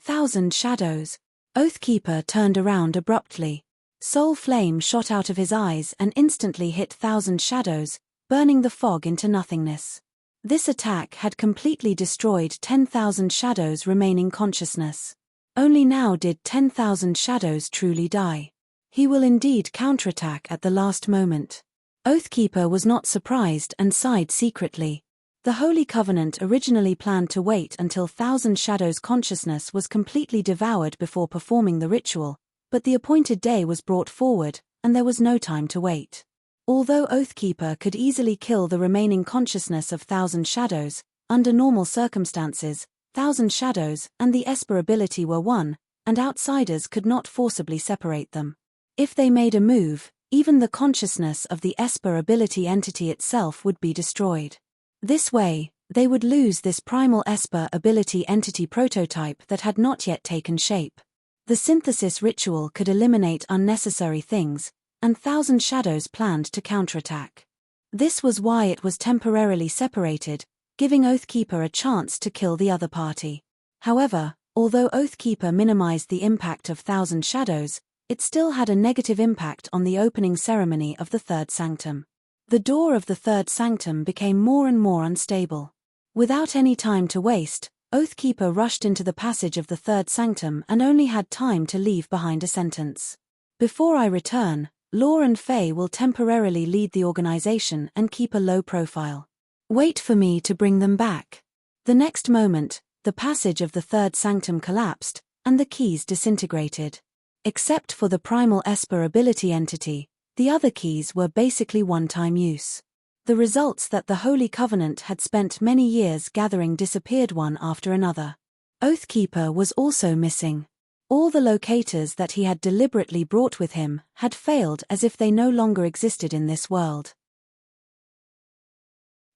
1,000 shadows! Oathkeeper turned around abruptly. Soul flame shot out of his eyes and instantly hit 1,000 shadows, burning the fog into nothingness. This attack had completely destroyed 10,000 shadows remaining consciousness. Only now did 10,000 shadows truly die. He will indeed counterattack at the last moment. Oathkeeper was not surprised and sighed secretly. The Holy Covenant originally planned to wait until 1,000 shadows' consciousness was completely devoured before performing the ritual, but the appointed day was brought forward, and there was no time to wait. Although Oathkeeper could easily kill the remaining consciousness of 1,000 shadows, under normal circumstances, 1,000 shadows and the Esper ability were one, and outsiders could not forcibly separate them. If they made a move, even the consciousness of the Esper ability entity itself would be destroyed. This way, they would lose this primal Esper ability entity prototype that had not yet taken shape. The synthesis ritual could eliminate unnecessary things, and 1,000 shadows planned to counterattack. This was why it was temporarily separated, giving Oathkeeper a chance to kill the other party. However, although Oathkeeper minimized the impact of 1,000 shadows, it still had a negative impact on the opening ceremony of the 3rd sanctum. The door of the 3rd sanctum became more and more unstable. Without any time to waste, Oathkeeper rushed into the passage of the 3rd sanctum and only had time to leave behind a sentence. Before I return, Law and Faye will temporarily lead the organization and keep a low profile. Wait for me to bring them back. The next moment, the passage of the 3rd sanctum collapsed, and the keys disintegrated. Except for the primal Esper ability entity, the other keys were basically one-time use. The results that the Holy Covenant had spent many years gathering disappeared one after another. Oathkeeper was also missing. All the locators that he had deliberately brought with him had failed as if they no longer existed in this world.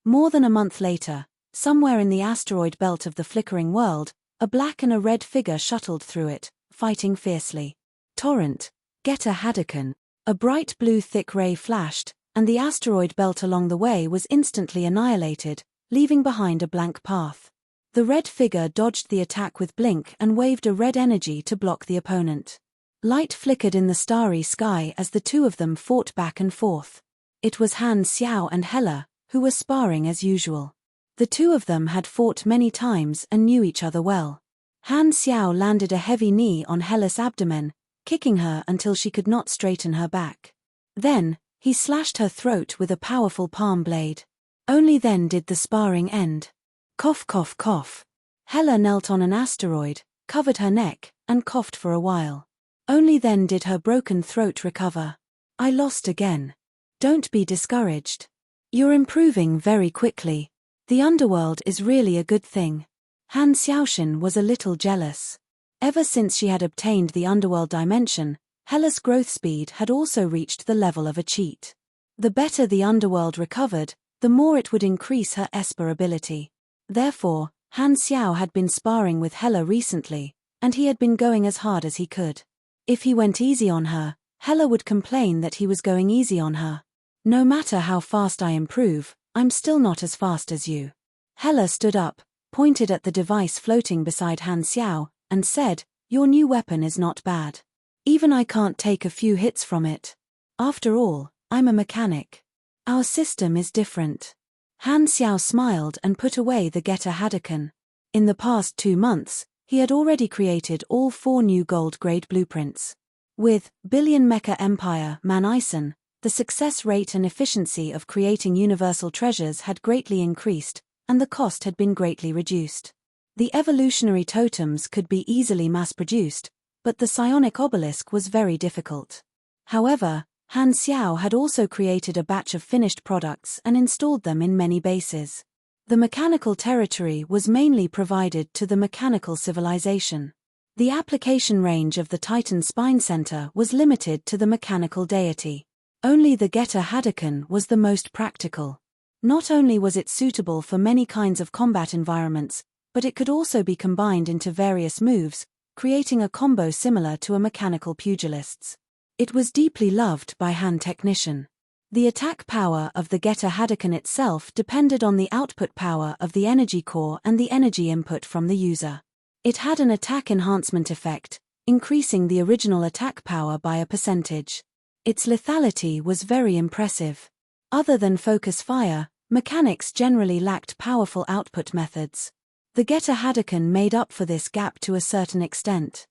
More than a month later, somewhere in the asteroid belt of the flickering world, a black and a red figure shuttled through it, fighting fiercely. Torrent, get a Hadouken. A bright blue thick ray flashed, and the asteroid belt along the way was instantly annihilated, leaving behind a blank path. The red figure dodged the attack with blink and waved a red energy to block the opponent. Light flickered in the starry sky as the two of them fought back and forth. It was Han Xiao and Hela, who were sparring as usual. The two of them had fought many times and knew each other well. Han Xiao landed a heavy knee on Hela's abdomen, kicking her until she could not straighten her back. Then, he slashed her throat with a powerful palm blade. Only then did the sparring end. Cough cough cough. Hela knelt on an asteroid, covered her neck, and coughed for a while. Only then did her broken throat recover. I lost again. Don't be discouraged. You're improving very quickly. The underworld is really a good thing. Han Xiaoshan was a little jealous. Ever since she had obtained the underworld dimension, Hela's growth speed had also reached the level of a cheat. The better the underworld recovered, the more it would increase her Esper ability. Therefore, Han Xiao had been sparring with Hela recently, and he had been going as hard as he could. If he went easy on her, Hela would complain that he was going easy on her. No matter how fast I improve, I'm still not as fast as you. Hela stood up, pointed at the device floating beside Han Xiao, and said, "Your new weapon is not bad. Even I can't take a few hits from it. After all, I'm a mechanic. Our system is different." Han Xiao smiled and put away the Getter Hadouken. In the past 2 months, he had already created all 4 new gold-grade blueprints. With Billion Mecha Empire Manison, the success rate and efficiency of creating universal treasures had greatly increased, and the cost had been greatly reduced. The evolutionary totems could be easily mass-produced, but the psionic obelisk was very difficult. However, Han Xiao had also created a batch of finished products and installed them in many bases. The mechanical territory was mainly provided to the mechanical civilization. The application range of the Titan Spine Center was limited to the mechanical deity. Only the Getter Hadouken was the most practical. Not only was it suitable for many kinds of combat environments, but it could also be combined into various moves, creating a combo similar to a mechanical pugilist's. It was deeply loved by Han technician. The attack power of the Getter Hadouken itself depended on the output power of the energy core and the energy input from the user. It had an attack enhancement effect, increasing the original attack power by a percentage. Its lethality was very impressive. Other than focus fire, mechanics generally lacked powerful output methods. The Getter Hadouken made up for this gap to a certain extent.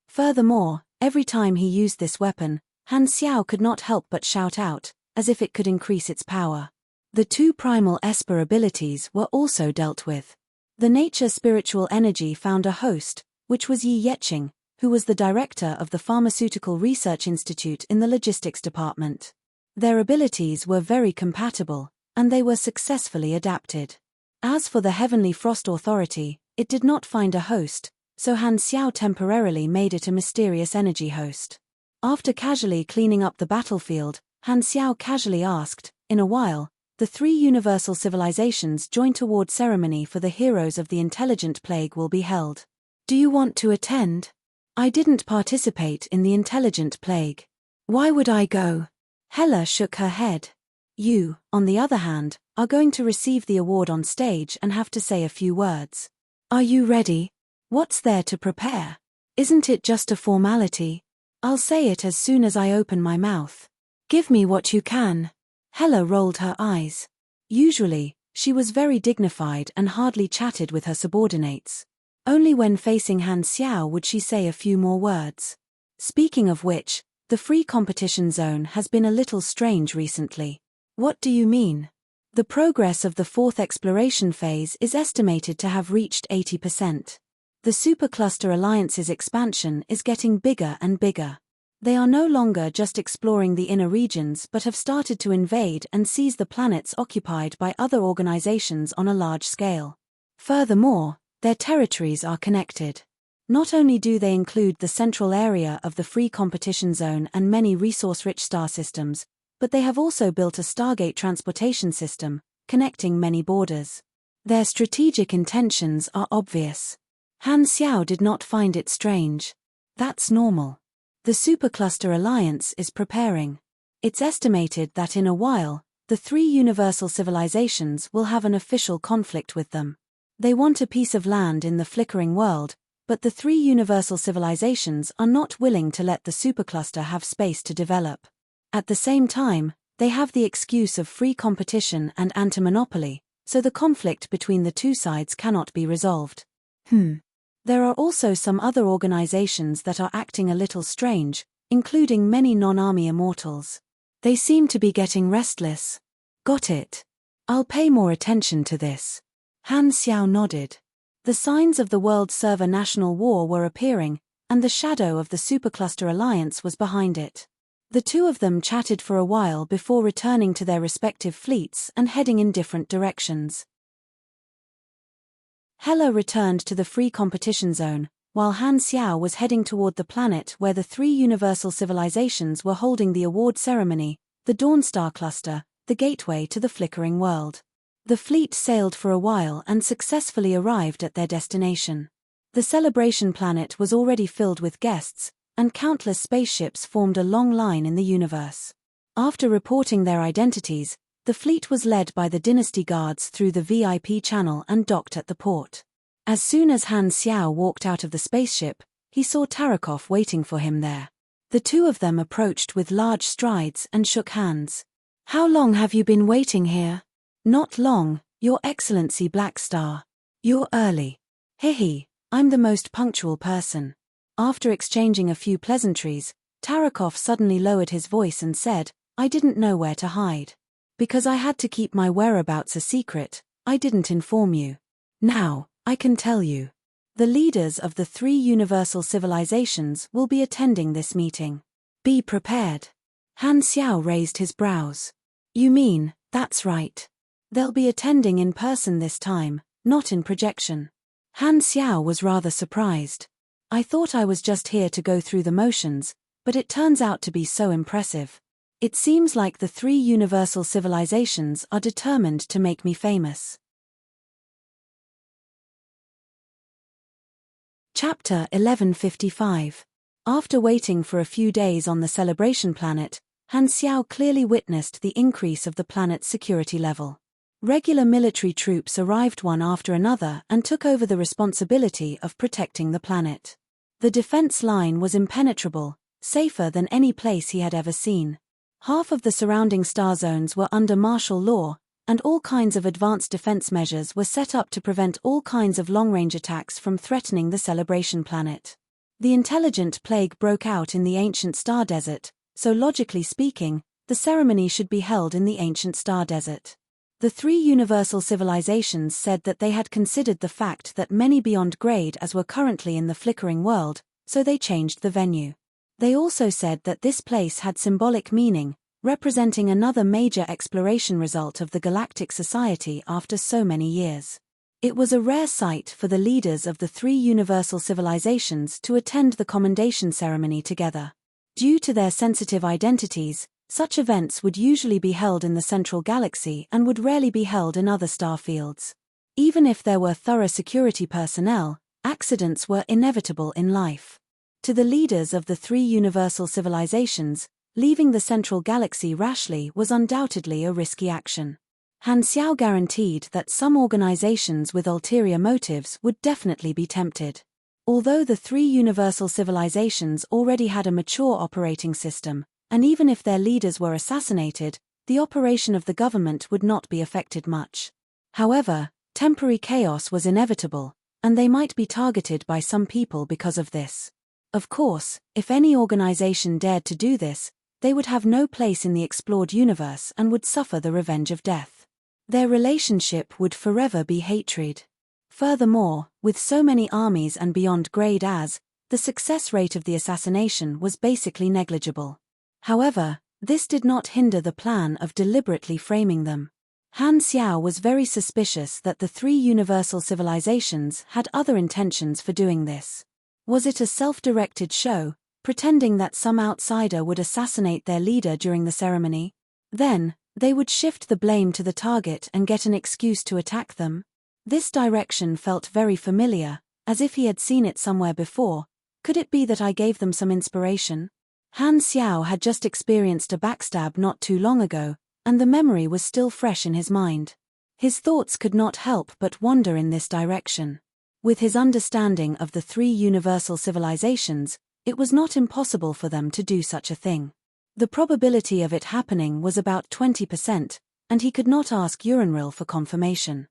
Furthermore, every time he used this weapon, Han Xiao could not help but shout out, as if it could increase its power. The 2 primal Esper abilities were also dealt with. The nature spiritual energy found a host, which was Yi Yeqing, who was the director of the Pharmaceutical Research Institute in the logistics department. Their abilities were very compatible, and they were successfully adapted. As for the Heavenly Frost Authority, it did not find a host, so Han Xiao temporarily made it a mysterious energy host. After casually cleaning up the battlefield, Han Xiao casually asked, "In a while, the 3 universal civilizations' joint award ceremony for the heroes of the intelligent plague will be held. Do you want to attend? I didn't participate in the intelligent plague. Why would I go?" Hela shook her head. "You, on the other hand, are going to receive the award on stage and have to say a few words. Are you ready? What's there to prepare? Isn't it just a formality? I'll say it as soon as I open my mouth. Give me what you can." Hela rolled her eyes. Usually, she was very dignified and hardly chatted with her subordinates. Only when facing Han Xiao would she say a few more words. Speaking of which, the free competition zone has been a little strange recently. What do you mean? The progress of the 4th exploration phase is estimated to have reached 80%. The Supercluster Alliance's expansion is getting bigger and bigger. They are no longer just exploring the inner regions but have started to invade and seize the planets occupied by other organizations on a large scale. Furthermore, their territories are connected. Not only do they include the central area of the free competition zone and many resource-rich star systems, but they have also built a Stargate transportation system, connecting many borders. Their strategic intentions are obvious. Han Xiao did not find it strange. That's normal. The Supercluster Alliance is preparing. It's estimated that in a while, the 3 universal civilizations will have an official conflict with them. They want a piece of land in the flickering world, but the 3 universal civilizations are not willing to let the supercluster have space to develop. At the same time, they have the excuse of free competition and anti-monopoly, so the conflict between the 2 sides cannot be resolved. There are also some other organizations that are acting a little strange, including many non-army immortals. They seem to be getting restless. Got it. I'll pay more attention to this. Han Xiao nodded. The signs of the World Server National War were appearing, and the shadow of the Supercluster Alliance was behind it. The 2 of them chatted for a while before returning to their respective fleets and heading in different directions. Hela returned to the free competition zone, while Han Xiao was heading toward the planet where the 3 universal civilizations were holding the award ceremony, the Dawnstar Cluster, the gateway to the flickering world. The fleet sailed for a while and successfully arrived at their destination. The celebration planet was already filled with guests, and countless spaceships formed a long line in the universe. After reporting their identities, The fleet was led by the dynasty guards through the VIP channel and docked at the port. As soon as Han Xiao walked out of the spaceship, he saw Tarakov waiting for him there. The two of them approached with large strides and shook hands. "How long have you been waiting here?" "Not long, Your Excellency Black Star." "You're early." "Hehe, I'm the most punctual person." After exchanging a few pleasantries, Tarakov suddenly lowered his voice and said, "I didn't know where to hide. Because I had to keep my whereabouts a secret, I didn't inform you. Now, I can tell you. The leaders of the 3 universal civilizations will be attending this meeting. Be prepared." Han Xiao raised his brows. "You mean, that's right. They'll be attending in person this time, not in projection." Han Xiao was rather surprised. "I thought I was just here to go through the motions, but it turns out to be so impressive. It seems like the 3 universal civilizations are determined to make me famous." Chapter 1155. After waiting for a few days on the celebration planet, Han Xiao clearly witnessed the increase of the planet's security level. Regular military troops arrived one after another and took over the responsibility of protecting the planet. The defense line was impenetrable, safer than any place he had ever seen. Half of the surrounding star zones were under martial law, and all kinds of advanced defense measures were set up to prevent all kinds of long-range attacks from threatening the celebration planet. The intelligent plague broke out in the ancient star desert, so logically speaking, the ceremony should be held in the ancient star desert. The 3 universal civilizations said that they had considered the fact that many beyond grade as were currently in the flickering world, so they changed the venue. They also said that this place had symbolic meaning, representing another major exploration result of the Galactic Society after so many years. It was a rare sight for the leaders of the 3 universal civilizations to attend the commendation ceremony together. Due to their sensitive identities, such events would usually be held in the central galaxy and would rarely be held in other star fields. Even if there were thorough security personnel, accidents were inevitable in life. To the leaders of the 3 universal civilizations, leaving the central galaxy rashly was undoubtedly a risky action. Han Xiao guaranteed that some organizations with ulterior motives would definitely be tempted. Although the 3 universal civilizations already had a mature operating system, and even if their leaders were assassinated, the operation of the government would not be affected much. However, temporary chaos was inevitable, and they might be targeted by some people because of this. Of course, if any organization dared to do this, they would have no place in the explored universe and would suffer the revenge of death. Their relationship would forever be hatred. Furthermore, with so many armies and beyond grade as, the success rate of the assassination was basically negligible. However, this did not hinder the plan of deliberately framing them. Han Xiao was very suspicious that the 3 universal civilizations had other intentions for doing this. Was it a self-directed show, pretending that some outsider would assassinate their leader during the ceremony? Then, they would shift the blame to the target and get an excuse to attack them? This direction felt very familiar, as if he had seen it somewhere before. Could it be that I gave them some inspiration? Han Xiao had just experienced a backstab not too long ago, and the memory was still fresh in his mind. His thoughts could not help but wander in this direction. With his understanding of the 3 universal civilizations, it was not impossible for them to do such a thing. The probability of it happening was about 20%, and he could not ask Uranril for confirmation.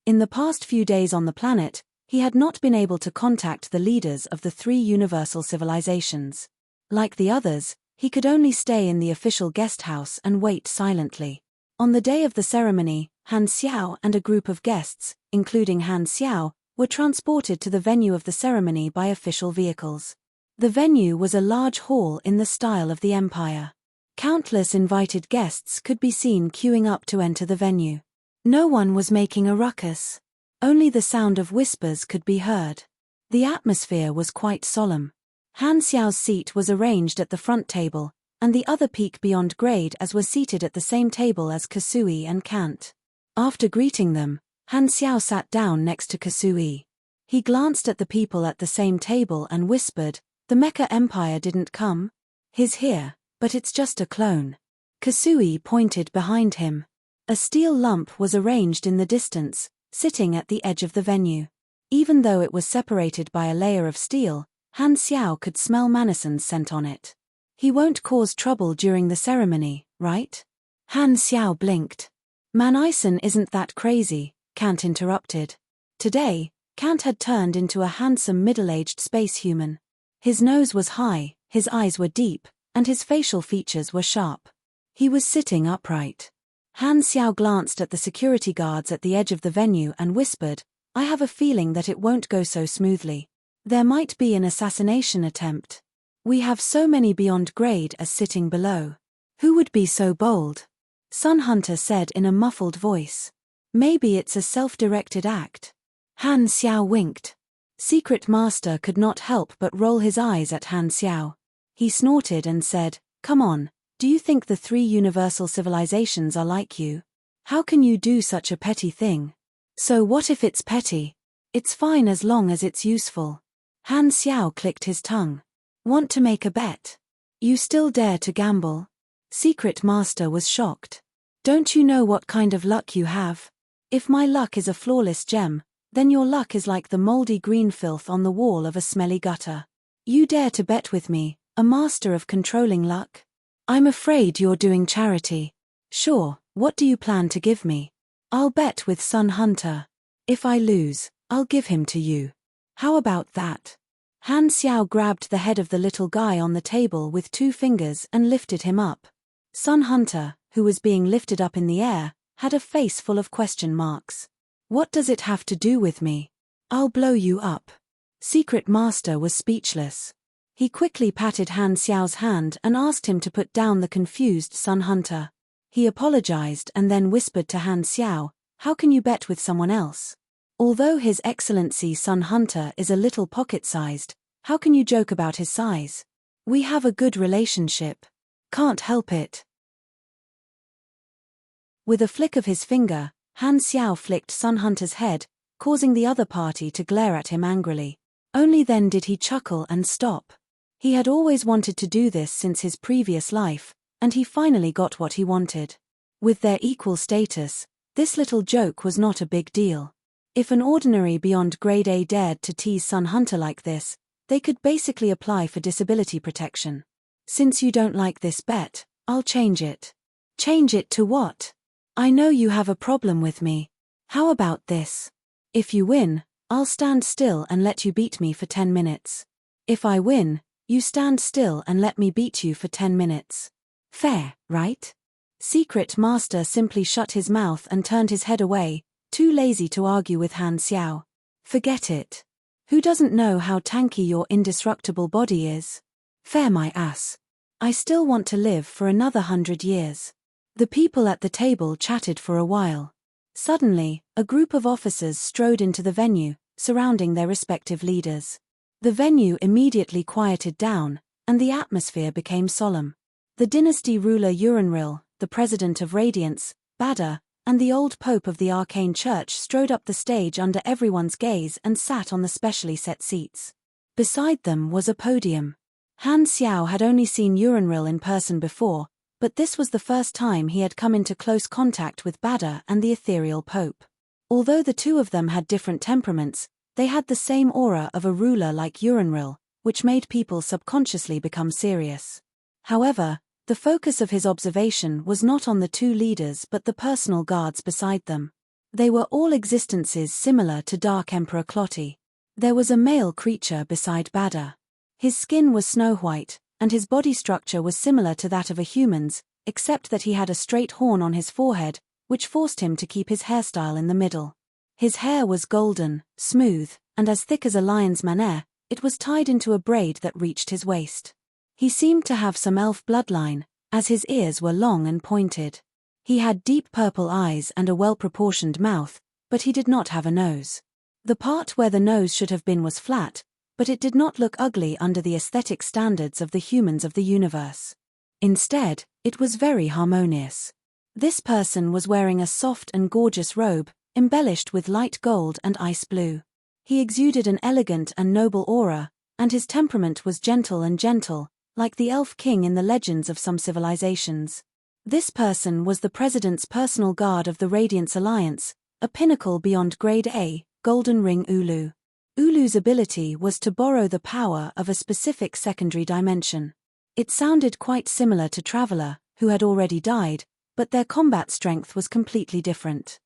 In the past few days on the planet, he had not been able to contact the leaders of the 3 universal civilizations. Like the others, he could only stay in the official guest house and wait silently. On the day of the ceremony, Han Xiao and a group of guests, including Han Xiao, were transported to the venue of the ceremony by official vehicles. The venue was a large hall in the style of the Empire. Countless invited guests could be seen queuing up to enter the venue. No one was making a ruckus. Only the sound of whispers could be heard. The atmosphere was quite solemn. Han Xiao's seat was arranged at the front table, and the other peak beyond grade as were seated at the same table as Kasui and Kant. After greeting them, Han Xiao sat down next to Kasui. He glanced at the people at the same table and whispered, "The Mecha Empire didn't come? He's here, but it's just a clone." Kasui pointed behind him. A steel lump was arranged in the distance, sitting at the edge of the venue. Even though it was separated by a layer of steel, Han Xiao could smell Manasan's scent on it. He won't cause trouble during the ceremony, right? Han Xiao blinked. Manison isn't that crazy, Kant interrupted. Today, Kant had turned into a handsome middle-aged space human. His nose was high, his eyes were deep, and his facial features were sharp. He was sitting upright. Han Xiao glanced at the security guards at the edge of the venue and whispered, "I have a feeling that it won't go so smoothly. There might be an assassination attempt. We have so many beyond grade as sitting below. Who would be so bold?" Sun Hunter said in a muffled voice. "Maybe it's a self-directed act." Han Xiao winked. Secret Master could not help but roll his eyes at Han Xiao. He snorted and said, "Come on, do you think the 3 universal civilizations are like you? How can you do such a petty thing?" "So what if it's petty? It's fine as long as it's useful." Han Xiao clicked his tongue. "Want to make a bet? You still dare to gamble?" Secret Master was shocked. "Don't you know what kind of luck you have? If my luck is a flawless gem, then your luck is like the moldy green filth on the wall of a smelly gutter. You dare to bet with me, a master of controlling luck? I'm afraid you're doing charity." "Sure, what do you plan to give me?" "I'll bet with Sun Hunter. If I lose, I'll give him to you. How about that?" Han Xiao grabbed the head of the little guy on the table with 2 fingers and lifted him up. Sun Hunter, who was being lifted up in the air, had a face full of question marks. "What does it have to do with me? I'll blow you up." Secret Master was speechless. He quickly patted Han Xiao's hand and asked him to put down the confused Sun Hunter. He apologized and then whispered to Han Xiao, "How can you bet with someone else? Although His Excellency Sun Hunter is a little pocket-sized, how can you joke about his size? We have a good relationship. Can't help it." With a flick of his finger, Han Xiao flicked Sun Hunter's head, causing the other party to glare at him angrily. Only then did he chuckle and stop. He had always wanted to do this since his previous life, and he finally got what he wanted. With their equal status, this little joke was not a big deal. If an ordinary beyond grade A dared to tease Sun Hunter like this, they could basically apply for disability protection. "Since you don't like this bet, I'll change it." "Change it to what? I know you have a problem with me. How about this? If you win, I'll stand still and let you beat me for 10 minutes. If I win, you stand still and let me beat you for 10 minutes. Fair, right?" Secret Master simply shut his mouth and turned his head away, too lazy to argue with Han Xiao. "Forget it. Who doesn't know how tanky your indestructible body is? Fair my ass. I still want to live for another 100 years. The people at the table chatted for a while. Suddenly, a group of officers strode into the venue, surrounding their respective leaders. The venue immediately quieted down, and the atmosphere became solemn. The dynasty ruler Uranril, the president of Radiance, Bada, and the old pope of the arcane church strode up the stage under everyone's gaze and sat on the specially set seats. Beside them was a podium. Han Xiao had only seen Uranril in person before, but this was the first time he had come into close contact with Bada and the ethereal pope. Although the two of them had different temperaments, they had the same aura of a ruler like Uranril, which made people subconsciously become serious. However, the focus of his observation was not on the two leaders but the personal guards beside them. They were all existences similar to Dark Emperor Clotty. There was a male creature beside Bada. His skin was snow-white, and his body structure was similar to that of a human's, except that he had a straight horn on his forehead, which forced him to keep his hairstyle in the middle. His hair was golden, smooth, and as thick as a lion's mane. It was tied into a braid that reached his waist. He seemed to have some elf bloodline, as his ears were long and pointed. He had deep purple eyes and a well-proportioned mouth, but he did not have a nose. The part where the nose should have been was flat, but it did not look ugly under the aesthetic standards of the humans of the universe. Instead, it was very harmonious. This person was wearing a soft and gorgeous robe, embellished with light gold and ice blue. He exuded an elegant and noble aura, and his temperament was gentle, like the elf king in the legends of some civilizations. This person was the president's personal guard of the Radiance Alliance, a pinnacle beyond Grade A, Golden Ring Ulu. Ulu's ability was to borrow the power of a specific secondary dimension. It sounded quite similar to Traveler, who had already died, but their combat strength was completely different.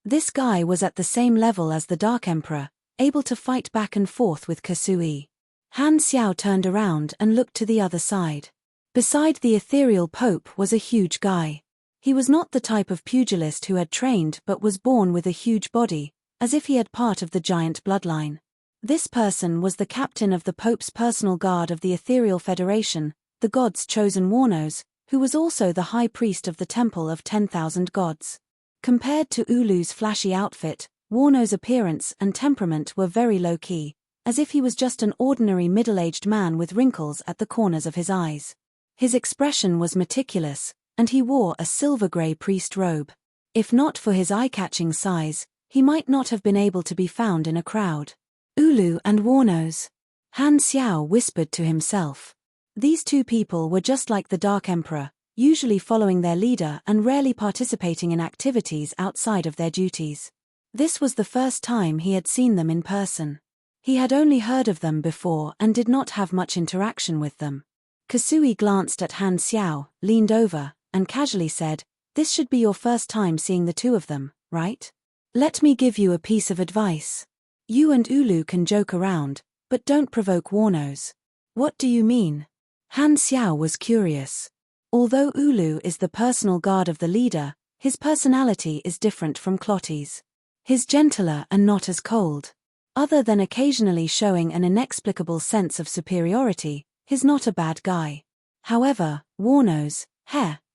This guy was at the same level as the Dark Emperor, able to fight back and forth with Kasui. Han Xiao turned around and looked to the other side. Beside the ethereal Pope was a huge guy. He was not the type of pugilist who had trained but was born with a huge body, as if he had part of the giant bloodline. This person was the captain of the Pope's personal guard of the Ethereal Federation, the God's Chosen Warnos, who was also the high priest of the Temple of 10,000 Gods. Compared to Ulu's flashy outfit, Warno's appearance and temperament were very low-key, as if he was just an ordinary middle-aged man with wrinkles at the corners of his eyes. His expression was meticulous, and he wore a silver-grey priest robe. If not for his eye-catching size, he might not have been able to be found in a crowd. Ulu and Warnos. Han Xiao whispered to himself. These two people were just like the Dark Emperor, usually following their leader and rarely participating in activities outside of their duties. This was the first time he had seen them in person. He had only heard of them before and did not have much interaction with them. Kasui glanced at Han Xiao, leaned over, and casually said, "This should be your first time seeing the two of them, right? Let me give you a piece of advice. You and Ulu can joke around, but don't provoke Warnos." "What do you mean?" Han Xiao was curious. Although Ulu is the personal guard of the leader, his personality is different from Clotty's. He's gentler and not as cold. Other than occasionally showing an inexplicable sense of superiority, he's not a bad guy. However, Warnos,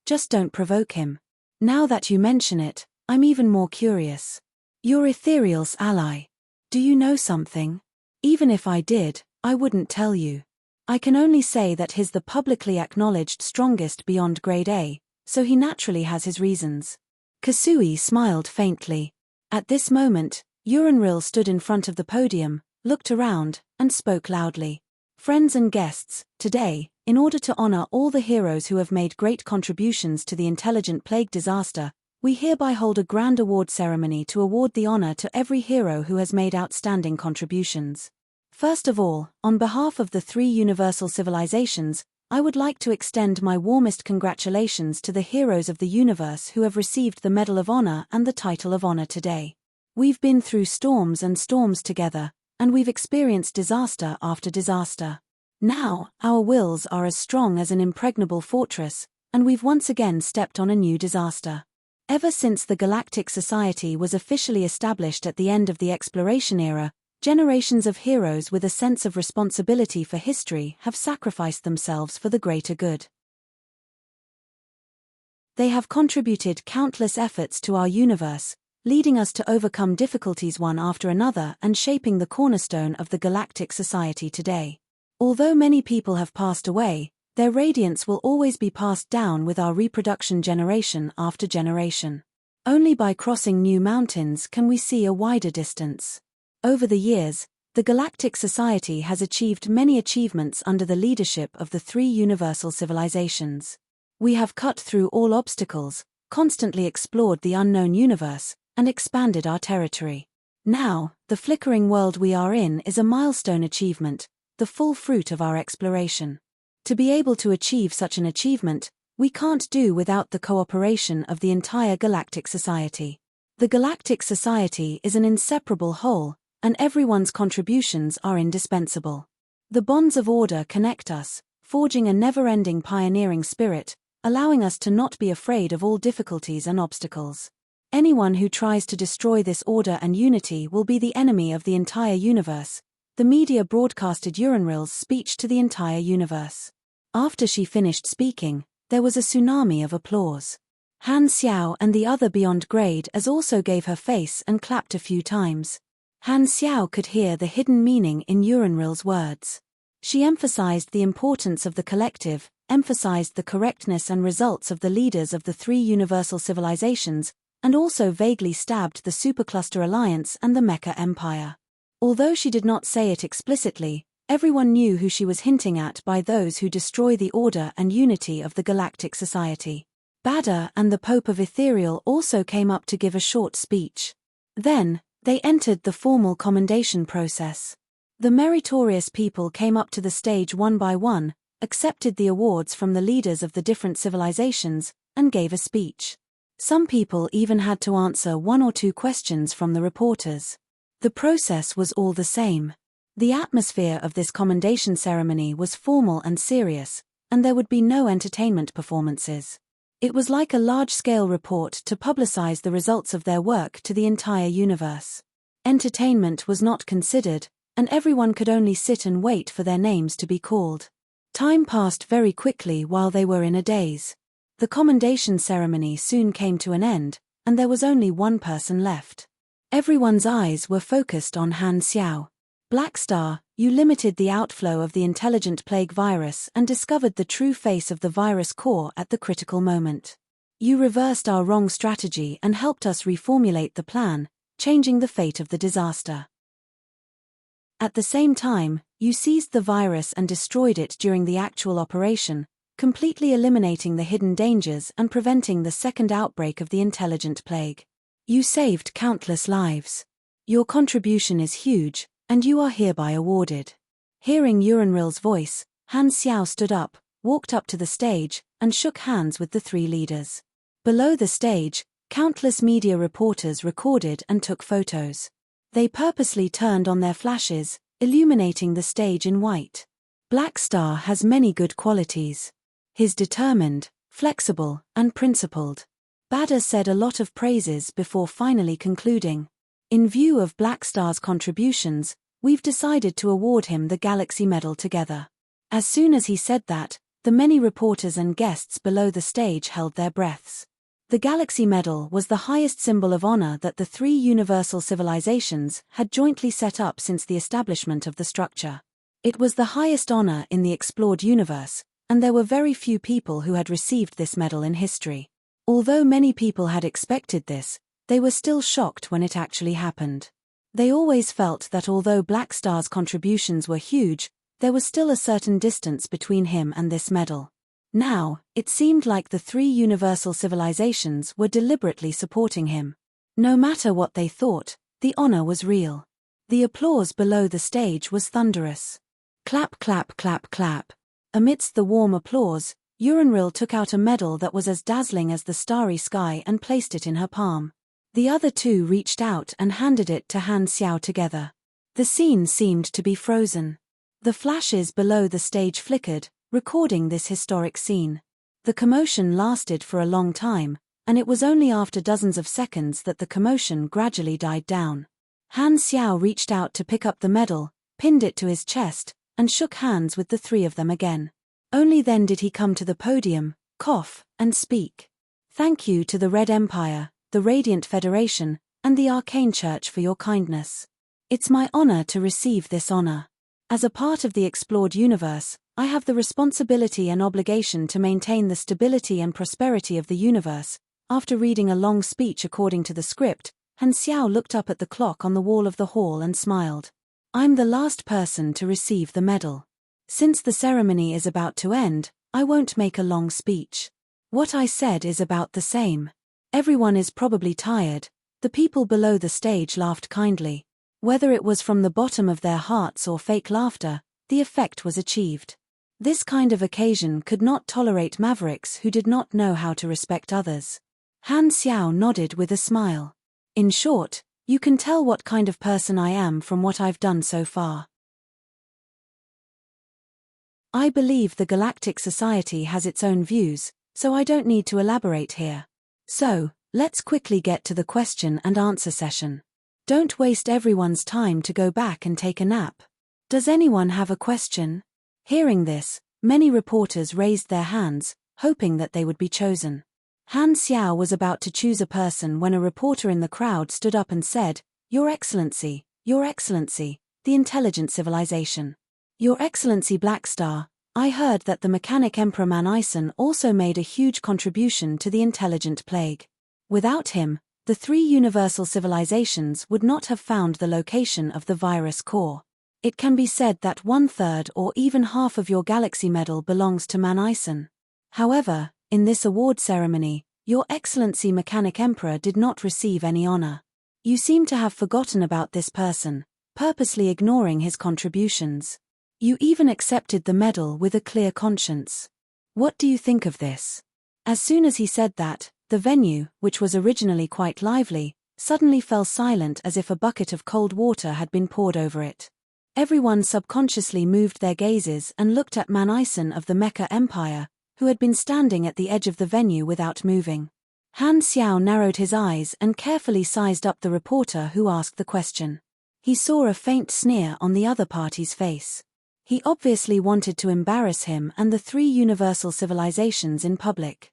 just don't provoke him. Now that you mention it, I'm even more curious. You're Ethereal's ally. Do you know something? Even if I did, I wouldn't tell you. I can only say that he's the publicly acknowledged strongest beyond Grade A, so he naturally has his reasons. Kasui smiled faintly. At this moment, Uranril stood in front of the podium, looked around, and spoke loudly. "Friends and guests, today, in order to honor all the heroes who have made great contributions to the Intelligent Plague disaster, we hereby hold a grand award ceremony to award the honor to every hero who has made outstanding contributions. First of all, on behalf of the 3 universal civilizations, I would like to extend my warmest congratulations to the heroes of the universe who have received the Medal of Honor and the Title of Honor today. We've been through storms and storms together, and we've experienced disaster after disaster. Now, our wills are as strong as an impregnable fortress, and we've once again stepped on a new disaster. Ever since the Galactic Society was officially established at the end of the exploration era, generations of heroes with a sense of responsibility for history have sacrificed themselves for the greater good. They have contributed countless efforts to our universe, leading us to overcome difficulties one after another and shaping the cornerstone of the Galactic Society today. Although many people have passed away, their radiance will always be passed down with our reproduction generation after generation. Only by crossing new mountains can we see a wider distance. Over the years, the Galactic Society has achieved many achievements under the leadership of the 3 universal civilizations. We have cut through all obstacles, constantly explored the unknown universe, and expanded our territory. Now, the flickering world we are in is a milestone achievement, the full fruit of our exploration. To be able to achieve such an achievement, we can't do without the cooperation of the entire Galactic Society. The Galactic Society is an inseparable whole, and everyone's contributions are indispensable. The bonds of order connect us, forging a never-ending pioneering spirit, allowing us to not be afraid of all difficulties and obstacles. Anyone who tries to destroy this order and unity will be the enemy of the entire universe. The media broadcasted Uranril's speech to the entire universe. After she finished speaking, there was a tsunami of applause. Han Xiao and the other beyond grade as also gave her face and clapped a few times. Han Xiao could hear the hidden meaning in Uranril's words. She emphasized the importance of the collective, emphasized the correctness and results of the leaders of the 3 universal civilizations, and also vaguely stabbed the Supercluster Alliance and the Mecha Empire. Although she did not say it explicitly, Everyone knew who she was hinting at by those who destroy the order and unity of the Galactic Society. Bada and the Pope of Ethereal also came up to give a short speech. Then, they entered the formal commendation process. The meritorious people came up to the stage one by one, accepted the awards from the leaders of the different civilizations, and gave a speech. Some people even had to answer one or two questions from the reporters. The process was all the same. The atmosphere of this commendation ceremony was formal and serious, and there would be no entertainment performances. It was like a large-scale report to publicize the results of their work to the entire universe. Entertainment was not considered, and everyone could only sit and wait for their names to be called. Time passed very quickly while they were in a daze. The commendation ceremony soon came to an end, and there was only one person left. Everyone's eyes were focused on Han Xiao. Black Star, you limited the outflow of the intelligent plague virus and discovered the true face of the virus core at the critical moment. You reversed our wrong strategy and helped us reformulate the plan, changing the fate of the disaster. At the same time, you seized the virus and destroyed it during the actual operation, completely eliminating the hidden dangers and preventing the second outbreak of the intelligent plague. You saved countless lives. Your contribution is huge, and you are hereby awarded. Hearing Uranril's voice, Han Xiao stood up, walked up to the stage, and shook hands with the three leaders. Below the stage, countless media reporters recorded and took photos. They purposely turned on their flashes, illuminating the stage in white. Black Star has many good qualities. He's determined, flexible, and principled. Bada said a lot of praises before finally concluding. In view of Black Star's contributions, we've decided to award him the Galaxy Medal together. As soon as he said that, the many reporters and guests below the stage held their breaths. The Galaxy Medal was the highest symbol of honor that the three universal civilizations had jointly set up since the establishment of the structure. It was the highest honor in the explored universe, and there were very few people who had received this medal in history. Although many people had expected this, they were still shocked when it actually happened. They always felt that although Black Star's contributions were huge, there was still a certain distance between him and this medal. Now, it seemed like the three universal civilizations were deliberately supporting him. No matter what they thought, the honor was real. The applause below the stage was thunderous. Clap, clap, clap, clap. Amidst the warm applause, Uranril took out a medal that was as dazzling as the starry sky and placed it in her palm. The other two reached out and handed it to Han Xiao together. The scene seemed to be frozen. The flashes below the stage flickered, recording this historic scene. The commotion lasted for a long time, and it was only after dozens of seconds that the commotion gradually died down. Han Xiao reached out to pick up the medal, pinned it to his chest, and shook hands with the three of them again. Only then did he come to the podium, cough, and speak. Thank you to the Red Empire, the Radiant Federation, and the Arcane Church for your kindness. It's my honor to receive this honor. As a part of the explored universe, I have the responsibility and obligation to maintain the stability and prosperity of the universe. After reading a long speech according to the script, Han Xiao looked up at the clock on the wall of the hall and smiled. I'm the last person to receive the medal. Since the ceremony is about to end, I won't make a long speech. What I said is about the same. Everyone is probably tired. The people below the stage laughed kindly. Whether it was from the bottom of their hearts or fake laughter, the effect was achieved. This kind of occasion could not tolerate mavericks who did not know how to respect others. Han Xiao nodded with a smile. In short, you can tell what kind of person I am from what I've done so far. I believe the Galactic Society has its own views, so I don't need to elaborate here. So, let's quickly get to the question and answer session. Don't waste everyone's time to go back and take a nap. Does anyone have a question? Hearing this, many reporters raised their hands, hoping that they would be chosen. Han Xiao was about to choose a person when a reporter in the crowd stood up and said, Your Excellency, the intelligent civilization. Your Excellency Black Star, I heard that the mechanic Emperor Manison also made a huge contribution to the intelligent plague. Without him, the three universal civilizations would not have found the location of the virus core. It can be said that 1/3 or even half of your Galaxy Medal belongs to Manison. However, in this award ceremony, Your Excellency Mechanic Emperor did not receive any honor. You seem to have forgotten about this person, purposely ignoring his contributions. You even accepted the medal with a clear conscience. What do you think of this? As soon as he said that, the venue, which was originally quite lively, suddenly fell silent as if a bucket of cold water had been poured over it. Everyone subconsciously moved their gazes and looked at Manison of the Mecha Empire, who had been standing at the edge of the venue without moving. Han Xiao narrowed his eyes and carefully sized up the reporter who asked the question. He saw a faint sneer on the other party's face. He obviously wanted to embarrass him and the three universal civilizations in public.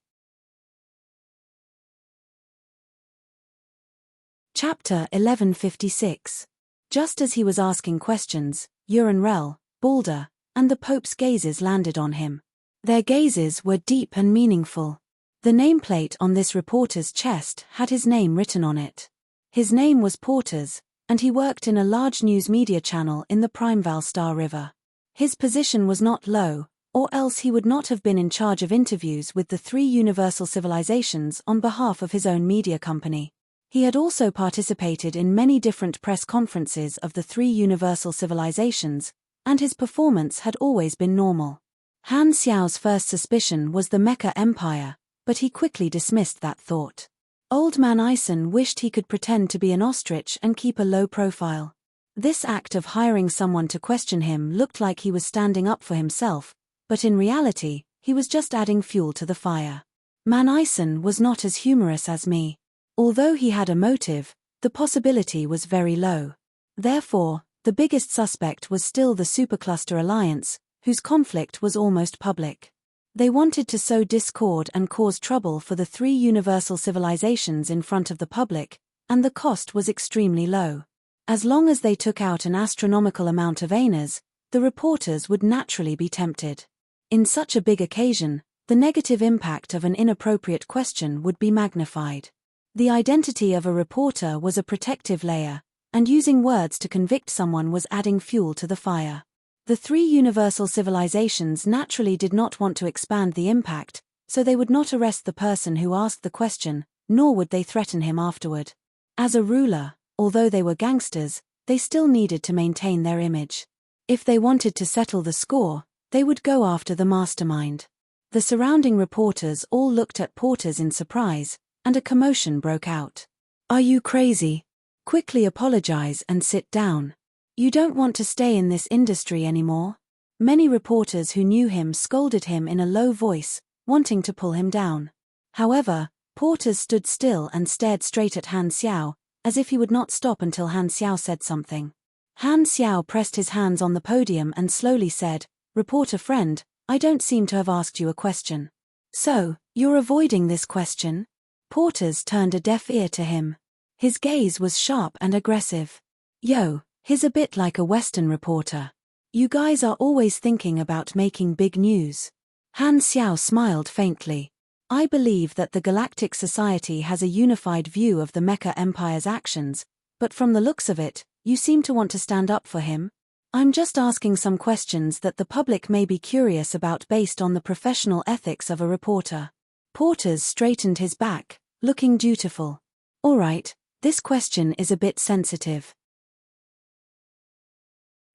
Chapter 1156. Just as he was asking questions, Uranrel, Balder, and the Pope's gazes landed on him. Their gazes were deep and meaningful. The nameplate on this reporter's chest had his name written on it. His name was Porters, and he worked in a large news media channel in the Primeval Star River. His position was not low, or else he would not have been in charge of interviews with the three universal civilizations on behalf of his own media company. He had also participated in many different press conferences of the three universal civilizations, and his performance had always been normal. Han Xiao's first suspicion was the Mecha Empire, but he quickly dismissed that thought. Old Manison wished he could pretend to be an ostrich and keep a low profile. This act of hiring someone to question him looked like he was standing up for himself, but in reality, he was just adding fuel to the fire. Manison was not as humorous as me. Although he had a motive, the possibility was very low. Therefore, the biggest suspect was still the Supercluster Alliance, whose conflict was almost public. They wanted to sow discord and cause trouble for the three universal civilizations in front of the public, and the cost was extremely low. As long as they took out an astronomical amount of aners, the reporters would naturally be tempted. In such a big occasion, the negative impact of an inappropriate question would be magnified. The identity of a reporter was a protective layer, and using words to convict someone was adding fuel to the fire. The three universal civilizations naturally did not want to expand the impact, so they would not arrest the person who asked the question, nor would they threaten him afterward. As a ruler, although they were gangsters, they still needed to maintain their image. If they wanted to settle the score, they would go after the mastermind. The surrounding reporters all looked at Porters in surprise, and a commotion broke out. Are you crazy? Quickly apologize and sit down. You don't want to stay in this industry anymore? Many reporters who knew him scolded him in a low voice, wanting to pull him down. However, Porters stood still and stared straight at Han Xiao, as if he would not stop until Han Xiao said something. Han Xiao pressed his hands on the podium and slowly said, "Reporter friend, I don't seem to have asked you a question." "So, you're avoiding this question?" Porters turned a deaf ear to him. His gaze was sharp and aggressive. "Yo, he's a bit like a Western reporter. You guys are always thinking about making big news." Han Xiao smiled faintly. "I believe that the Galactic Society has a unified view of the Mecha Empire's actions, but from the looks of it, you seem to want to stand up for him. I'm just asking some questions that the public may be curious about based on the professional ethics of a reporter." Porters straightened his back, looking dutiful. "All right, this question is a bit sensitive.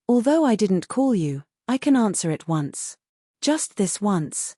Although I didn't call you, I can answer it once. Just this once."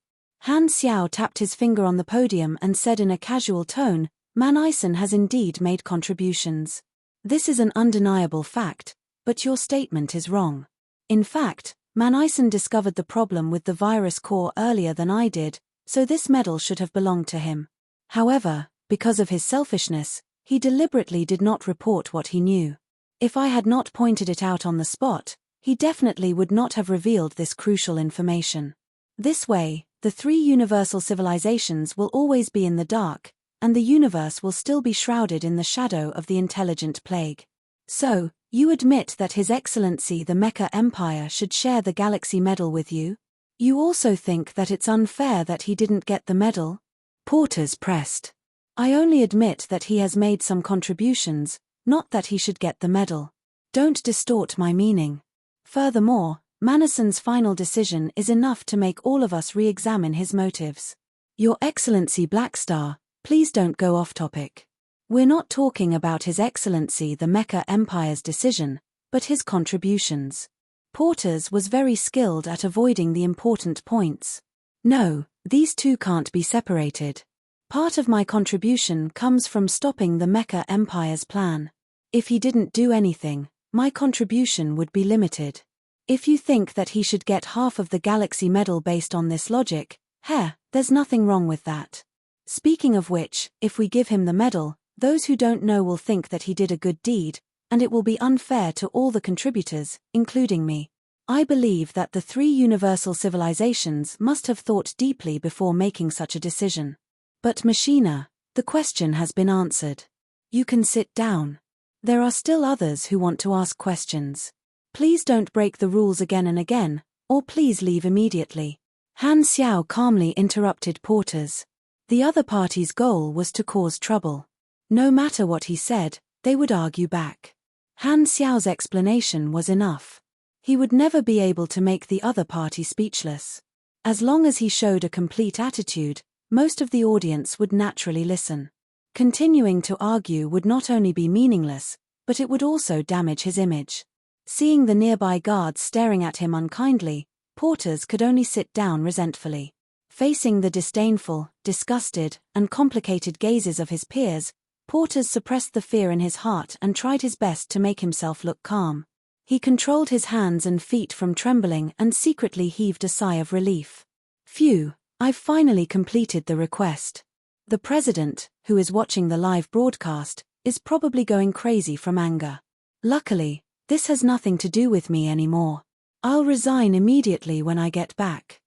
Han Xiao tapped his finger on the podium and said in a casual tone, "Manison has indeed made contributions. This is an undeniable fact, but your statement is wrong. In fact, Manison discovered the problem with the virus core earlier than I did, so this medal should have belonged to him. However, because of his selfishness, he deliberately did not report what he knew. If I had not pointed it out on the spot, he definitely would not have revealed this crucial information. This way, the three universal civilizations will always be in the dark, and the universe will still be shrouded in the shadow of the intelligent plague. So, you admit that His Excellency the Mecha Empire should share the Galaxy Medal with you? You also think that it's unfair that he didn't get the medal?" Porters pressed. "I only admit that he has made some contributions, not that he should get the medal. Don't distort my meaning. Furthermore, Manason's final decision is enough to make all of us re-examine his motives. Your Excellency Blackstar, please don't go off topic. We're not talking about His Excellency the Mecha Empire's decision, but his contributions. Porters was very skilled at avoiding the important points. No, these two can't be separated. Part of my contribution comes from stopping the Mecha Empire's plan. If he didn't do anything, my contribution would be limited. If you think that he should get half of the Galaxy Medal based on this logic, there's nothing wrong with that. Speaking of which, if we give him the medal, those who don't know will think that he did a good deed, and it will be unfair to all the contributors, including me. I believe that the 3 universal civilizations must have thought deeply before making such a decision. But Machina, the question has been answered. You can sit down. There are still others who want to ask questions. Please don't break the rules again and again, or please leave immediately. Han Xiao calmly interrupted Porters. The other party's goal was to cause trouble. No matter what he said, they would argue back. Han Xiao's explanation was enough. He would never be able to make the other party speechless. As long as he showed a complete attitude, most of the audience would naturally listen. Continuing to argue would not only be meaningless, but it would also damage his image. Seeing the nearby guards staring at him unkindly, Porters could only sit down resentfully. Facing the disdainful, disgusted, and complicated gazes of his peers, Porters suppressed the fear in his heart and tried his best to make himself look calm. He controlled his hands and feet from trembling and secretly heaved a sigh of relief. Phew, I've finally completed the request. The president, who is watching the live broadcast, is probably going crazy from anger. Luckily, this has nothing to do with me anymore. I'll resign immediately when I get back.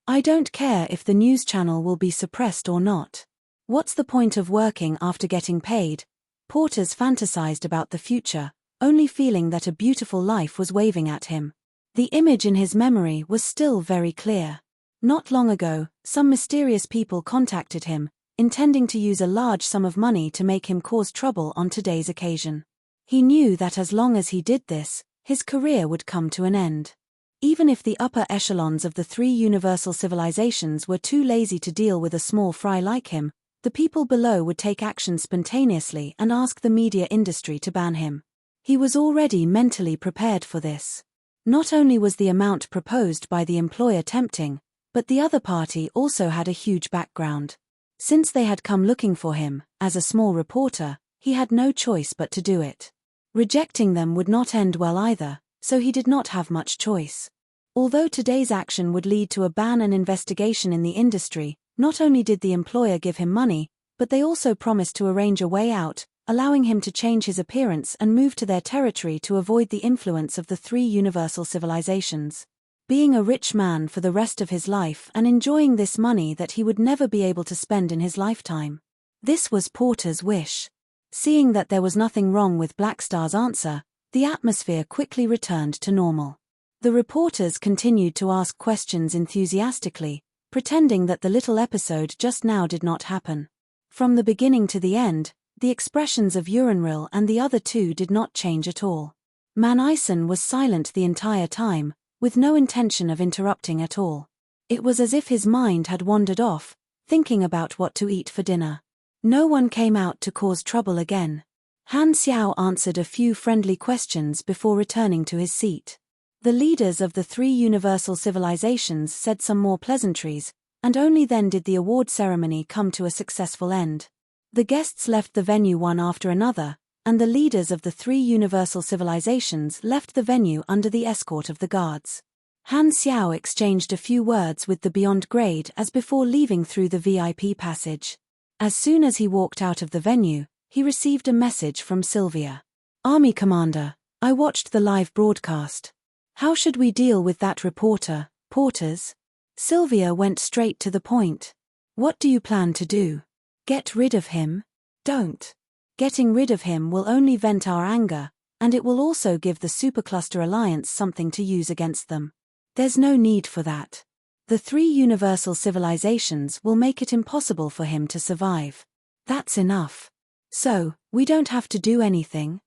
I don't care if the news channel will be suppressed or not. What's the point of working after getting paid? Porters fantasized about the future, only feeling that a beautiful life was waving at him. The image in his memory was still very clear. Not long ago, some mysterious people contacted him, intending to use a large sum of money to make him cause trouble on today's occasion. He knew that as long as he did this, his career would come to an end. Even if the upper echelons of the 3 universal civilizations were too lazy to deal with a small fry like him, the people below would take action spontaneously and ask the media industry to ban him. He was already mentally prepared for this. Not only was the amount proposed by the employer tempting, but the other party also had a huge background. Since they had come looking for him, as a small reporter, he had no choice but to do it. Rejecting them would not end well either, so he did not have much choice. Although today's action would lead to a ban and investigation in the industry, not only did the employer give him money, but they also promised to arrange a way out, allowing him to change his appearance and move to their territory to avoid the influence of the 3 universal civilizations. Being a rich man for the rest of his life and enjoying this money that he would never be able to spend in his lifetime. This was Porter's wish. Seeing that there was nothing wrong with Blackstar's answer, the atmosphere quickly returned to normal. The reporters continued to ask questions enthusiastically, pretending that the little episode just now did not happen. From the beginning to the end, the expressions of Uranril and the other 2 did not change at all. Manison was silent the entire time, with no intention of interrupting at all. It was as if his mind had wandered off, thinking about what to eat for dinner. No one came out to cause trouble again. Han Xiao answered a few friendly questions before returning to his seat. The leaders of the 3 universal civilizations said some more pleasantries, and only then did the award ceremony come to a successful end. The guests left the venue one after another, and the leaders of the 3 universal civilizations left the venue under the escort of the guards. Han Xiao exchanged a few words with the Beyond Grade as before leaving through the VIP passage. As soon as he walked out of the venue, he received a message from Sylvia. Army Commander, I watched the live broadcast. How should we deal with that reporter, Porters? Sylvia went straight to the point. What do you plan to do? Get rid of him? Don't. Getting rid of him will only vent our anger, and it will also give the Supercluster Alliance something to use against them. There's no need for that. The 3 universal civilizations will make it impossible for him to survive. That's enough. So, we don't have to do anything?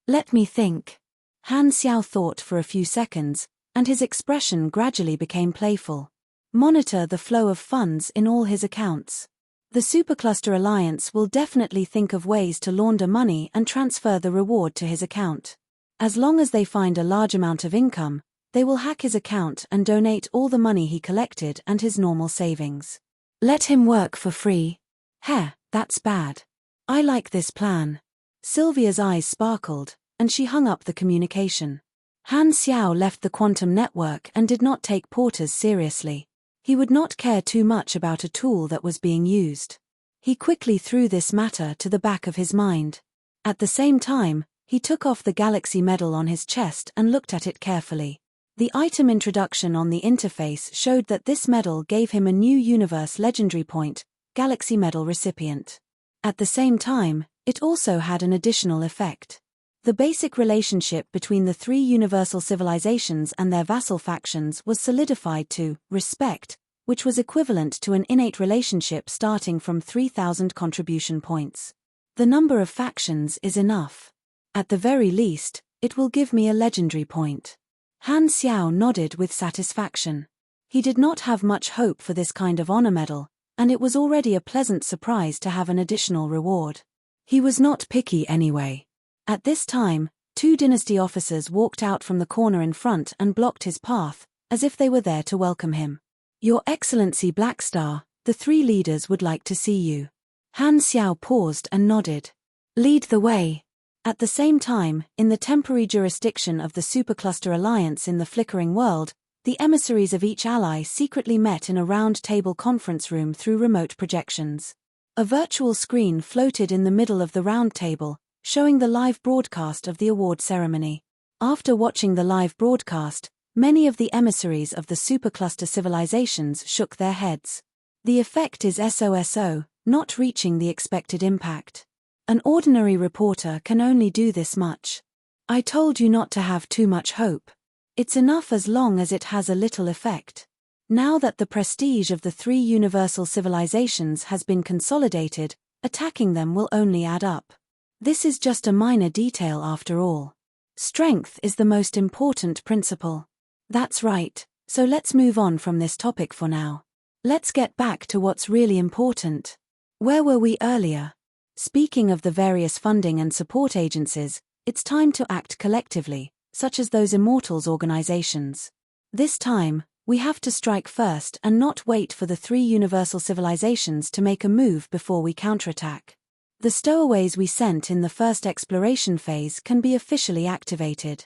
Let me think. Han Xiao thought for a few seconds, and his expression gradually became playful. Monitor the flow of funds in all his accounts. The Supercluster Alliance will definitely think of ways to launder money and transfer the reward to his account. As long as they find a large amount of income, they will hack his account and donate all the money he collected and his normal savings. Let him work for free. Heh, that's bad. I like this plan. Sylvia's eyes sparkled, and she hung up the communication. Han Xiao left the quantum network and did not take porters seriously. He would not care too much about a tool that was being used. He quickly threw this matter to the back of his mind. At the same time, he took off the Galaxy medal on his chest and looked at it carefully. The item introduction on the interface showed that this medal gave him a new universe legendary point, Galaxy medal recipient. At the same time, it also had an additional effect. The basic relationship between the three universal civilizations and their vassal factions was solidified to respect, which was equivalent to an innate relationship starting from 3,000 contribution points. The number of factions is enough. At the very least, it will give me a legendary point. Han Xiao nodded with satisfaction. He did not have much hope for this kind of honor medal, and it was already a pleasant surprise to have an additional reward. He was not picky anyway. At this time, 2 dynasty officers walked out from the corner in front and blocked his path, as if they were there to welcome him. Your Excellency Blackstar, the 3 leaders would like to see you. Han Xiao paused and nodded. Lead the way. At the same time, in the temporary jurisdiction of the Supercluster Alliance in the Flickering World, the emissaries of each ally secretly met in a round-table conference room through remote projections. A virtual screen floated in the middle of the round table, showing the live broadcast of the award ceremony. After watching the live broadcast, many of the emissaries of the supercluster civilizations shook their heads. The effect is SOSO, not reaching the expected impact. An ordinary reporter can only do this much. I told you not to have too much hope. It's enough as long as it has a little effect. Now that the prestige of the 3 universal civilizations has been consolidated, attacking them will only add up. This is just a minor detail after all. Strength is the most important principle. That's right, so let's move on from this topic for now. Let's get back to what's really important. Where were we earlier? Speaking of the various funding and support agencies, it's time to act collectively, such as those Immortals organizations. This time, we have to strike first and not wait for the 3 universal civilizations to make a move before we counterattack. The stowaways we sent in the first exploration phase can be officially activated.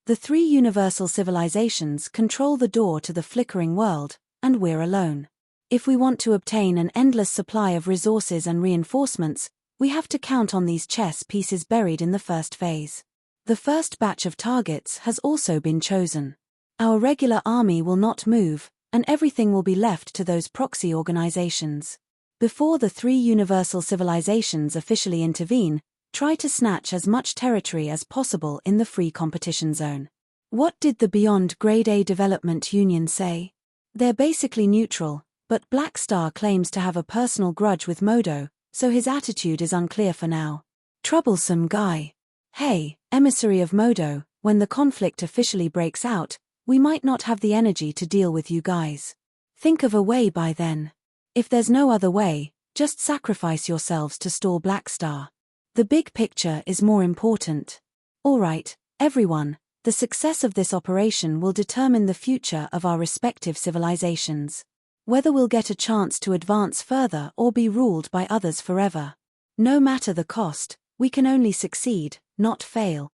The 3 universal civilizations control the door to the Flickering World, and we're alone. If we want to obtain an endless supply of resources and reinforcements, we have to count on these chess pieces buried in the first phase. The first batch of targets has also been chosen. Our regular army will not move, and everything will be left to those proxy organizations. Before the 3 universal civilizations officially intervene, try to snatch as much territory as possible in the free competition zone. What did the Beyond Grade A Development Union say? They're basically neutral, but Blackstar claims to have a personal grudge with Modo, so his attitude is unclear for now. Troublesome guy. Hey, emissary of Modo, when the conflict officially breaks out, we might not have the energy to deal with you guys. Think of a way by then. If there's no other way, just sacrifice yourselves to stall Blackstar. The big picture is more important. Alright, everyone, the success of this operation will determine the future of our respective civilizations. Whether we'll get a chance to advance further or be ruled by others forever. No matter the cost, we can only succeed, not fail.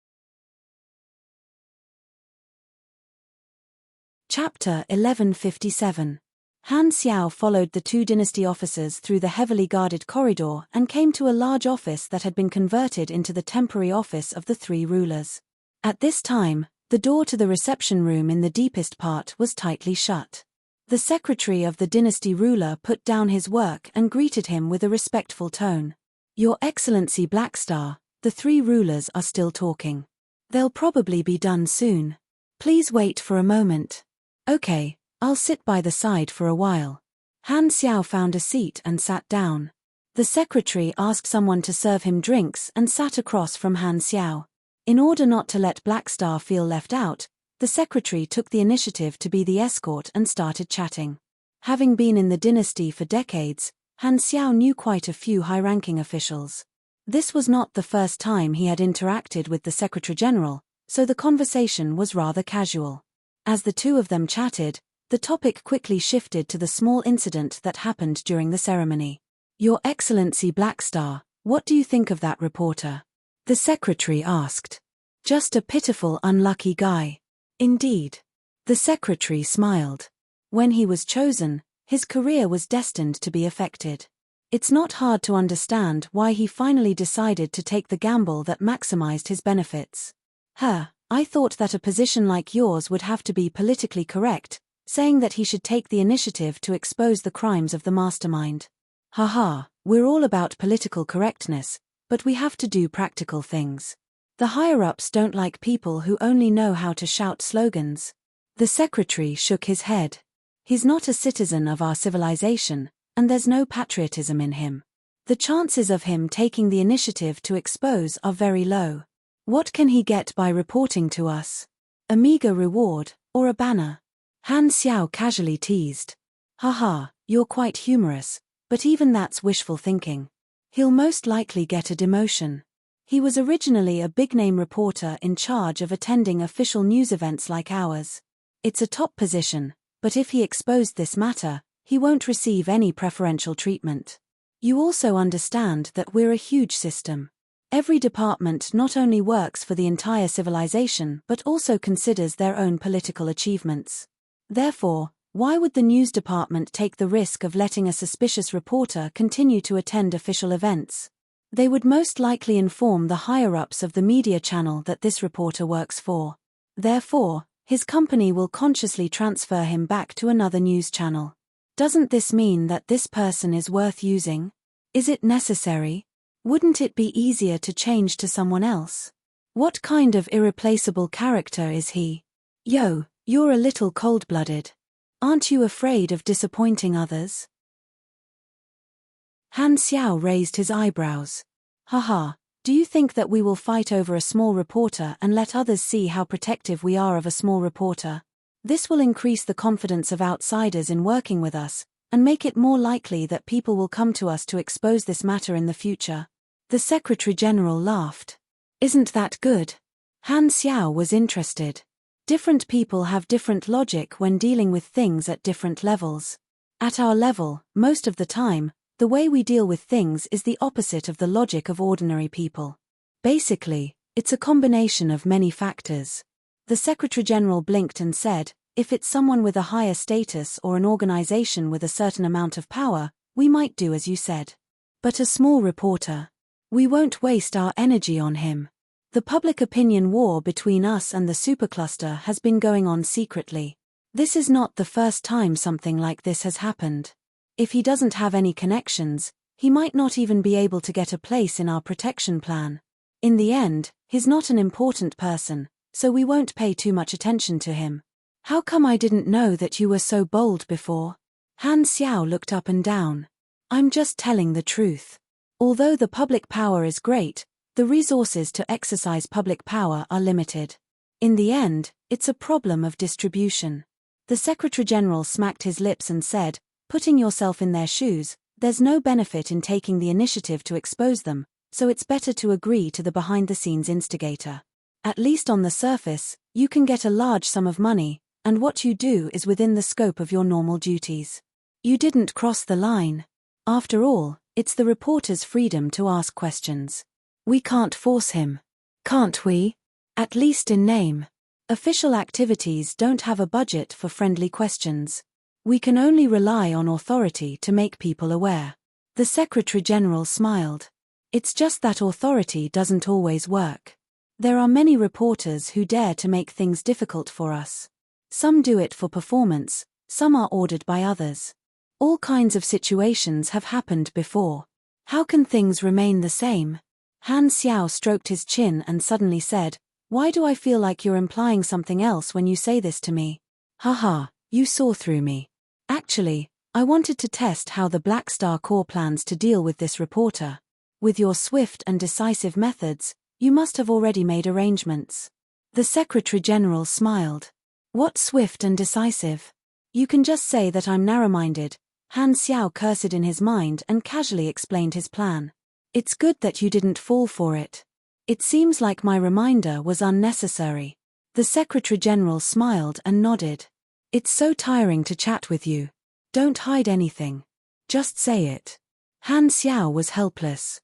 Chapter 1157. Han Xiao followed the 2 dynasty officers through the heavily guarded corridor and came to a large office that had been converted into the temporary office of the 3 rulers. At this time, the door to the reception room in the deepest part was tightly shut. The secretary of the dynasty ruler put down his work and greeted him with a respectful tone. Your Excellency Blackstar, the 3 rulers are still talking. They'll probably be done soon. Please wait for a moment. Okay. I'll sit by the side for a while. Han Xiao found a seat and sat down. The secretary asked someone to serve him drinks and sat across from Han Xiao. In order not to let Blackstar feel left out, the secretary took the initiative to be the escort and started chatting. Having been in the dynasty for decades, Han Xiao knew quite a few high-ranking officials. This was not the first time he had interacted with the Secretary-General, so the conversation was rather casual. As the two of them chatted, the topic quickly shifted to the small incident that happened during the ceremony. "Your Excellency Blackstar, what do you think of that reporter?" the secretary asked. "Just a pitiful, unlucky guy." "Indeed." The secretary smiled. When he was chosen, his career was destined to be affected. It's not hard to understand why he finally decided to take the gamble that maximized his benefits. I thought that a position like yours would have to be politically correct, saying that he should take the initiative to expose the crimes of the mastermind. Haha, we're all about political correctness, but we have to do practical things. The higher-ups don't like people who only know how to shout slogans. The secretary shook his head. He's not a citizen of our civilization, and there's no patriotism in him. The chances of him taking the initiative to expose are very low. What can he get by reporting to us? A meager reward, or a banner? Han Xiao casually teased. Haha, you're quite humorous, but even that's wishful thinking. He'll most likely get a demotion. He was originally a big-name reporter in charge of attending official news events like ours. It's a top position, but if he exposed this matter, he won't receive any preferential treatment. You also understand that we're a huge system. Every department not only works for the entire civilization but also considers their own political achievements. Therefore, why would the news department take the risk of letting a suspicious reporter continue to attend official events? They would most likely inform the higher-ups of the media channel that this reporter works for. Therefore, his company will consciously transfer him back to another news channel. Doesn't this mean that this person is worth using? Is it necessary? Wouldn't it be easier to change to someone else? What kind of irreplaceable character is he? Yo, you're a little cold-blooded. Aren't you afraid of disappointing others? Han Xiao raised his eyebrows. Haha, do you think that we will fight over a small reporter and let others see how protective we are of a small reporter? This will increase the confidence of outsiders in working with us, and make it more likely that people will come to us to expose this matter in the future. The Secretary-General laughed. Isn't that good? Han Xiao was interested. Different people have different logic when dealing with things at different levels. At our level, most of the time, the way we deal with things is the opposite of the logic of ordinary people. Basically, it's a combination of many factors. The Secretary-General blinked and said, if it's someone with a higher status or an organization with a certain amount of power, we might do as you said. But a small reporter. We won't waste our energy on him. The public opinion war between us and the supercluster has been going on secretly. This is not the first time something like this has happened. If he doesn't have any connections, he might not even be able to get a place in our protection plan. In the end, he's not an important person, so we won't pay too much attention to him. How come I didn't know that you were so bold before? Han Xiao looked up and down. I'm just telling the truth. Although the public power is great, the resources to exercise public power are limited. In the end, it's a problem of distribution. The Secretary-General smacked his lips and said, putting yourself in their shoes, there's no benefit in taking the initiative to expose them, so it's better to agree to the behind-the-scenes instigator. At least on the surface, you can get a large sum of money, and what you do is within the scope of your normal duties. You didn't cross the line. After all, it's the reporter's freedom to ask questions. We can't force him. Can't we? At least in name. Official activities don't have a budget for friendly questions. We can only rely on authority to make people aware. The Secretary-General smiled. It's just that authority doesn't always work. There are many reporters who dare to make things difficult for us. Some do it for performance, some are ordered by others. All kinds of situations have happened before. How can things remain the same? Han Xiao stroked his chin and suddenly said, why do I feel like you're implying something else when you say this to me? Haha, you saw through me. Actually, I wanted to test how the Black Star Corps plans to deal with this reporter. With your swift and decisive methods, you must have already made arrangements. The Secretary General smiled. What swift and decisive? You can just say that I'm narrow-minded. Han Xiao cursed in his mind and casually explained his plan. It's good that you didn't fall for it. It seems like my reminder was unnecessary. The Secretary General smiled and nodded. It's so tiring to chat with you. Don't hide anything. Just say it. Han Xiao was helpless.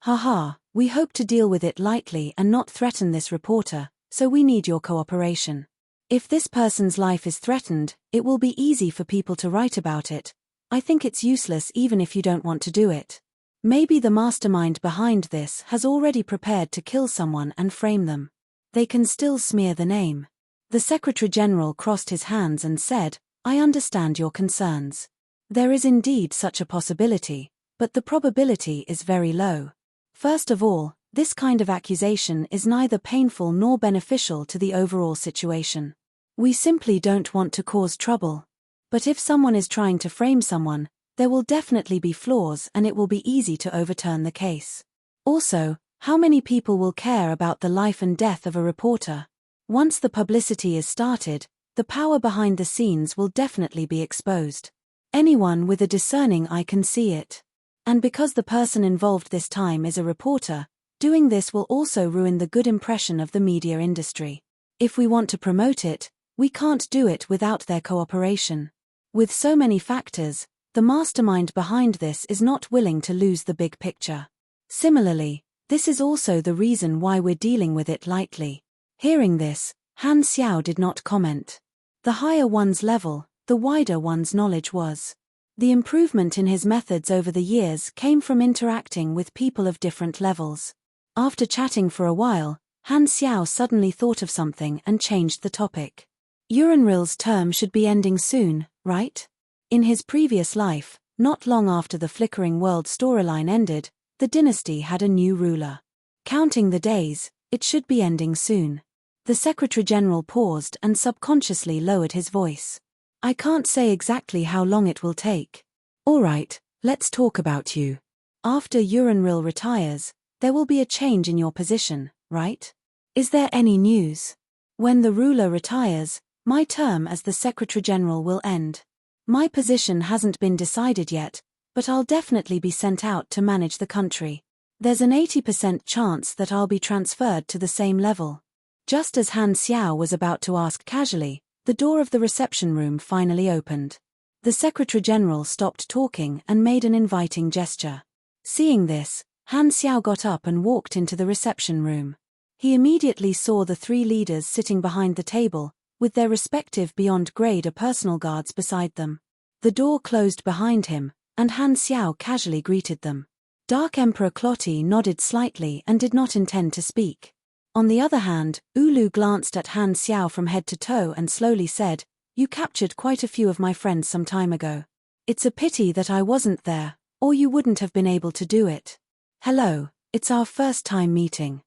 Haha, we hope to deal with it lightly and not threaten this reporter, so we need your cooperation. If this person's life is threatened, it will be easy for people to write about it. I think it's useless even if you don't want to do it. Maybe the mastermind behind this has already prepared to kill someone and frame them. They can still smear the name. The Secretary General crossed his hands and said, I understand your concerns. There is indeed such a possibility, but the probability is very low. First of all, this kind of accusation is neither painful nor beneficial to the overall situation. We simply don't want to cause trouble. But if someone is trying to frame someone, there will definitely be flaws and it will be easy to overturn the case. Also, how many people will care about the life and death of a reporter? Once the publicity is started, the power behind the scenes will definitely be exposed. Anyone with a discerning eye can see it. And because the person involved this time is a reporter, doing this will also ruin the good impression of the media industry. If we want to promote it, we can't do it without their cooperation. With so many factors, the mastermind behind this is not willing to lose the big picture. Similarly, this is also the reason why we're dealing with it lightly. Hearing this, Han Xiao did not comment. The higher one's level, the wider one's knowledge was. The improvement in his methods over the years came from interacting with people of different levels. After chatting for a while, Han Xiao suddenly thought of something and changed the topic. Uranril's term should be ending soon, right? In his previous life, not long after the Flickering World storyline ended, the dynasty had a new ruler. Counting the days, it should be ending soon. The Secretary General paused and subconsciously lowered his voice. I can't say exactly how long it will take. All right, let's talk about you. After Uranril retires, there will be a change in your position, right? Is there any news? When the ruler retires, my term as the Secretary General will end. My position hasn't been decided yet, but I'll definitely be sent out to manage the country. There's an 80% chance that I'll be transferred to the same level. Just as Han Xiao was about to ask casually, the door of the reception room finally opened. The Secretary General stopped talking and made an inviting gesture. Seeing this, Han Xiao got up and walked into the reception room. He immediately saw the three leaders sitting behind the table, with their respective beyond grade or personal guards beside them. The door closed behind him, and Han Xiao casually greeted them. Dark Emperor Clotty nodded slightly and did not intend to speak. On the other hand, Ulu glanced at Han Xiao from head to toe and slowly said, You captured quite a few of my friends some time ago. It's a pity that I wasn't there, or you wouldn't have been able to do it. Hello, it's our first time meeting.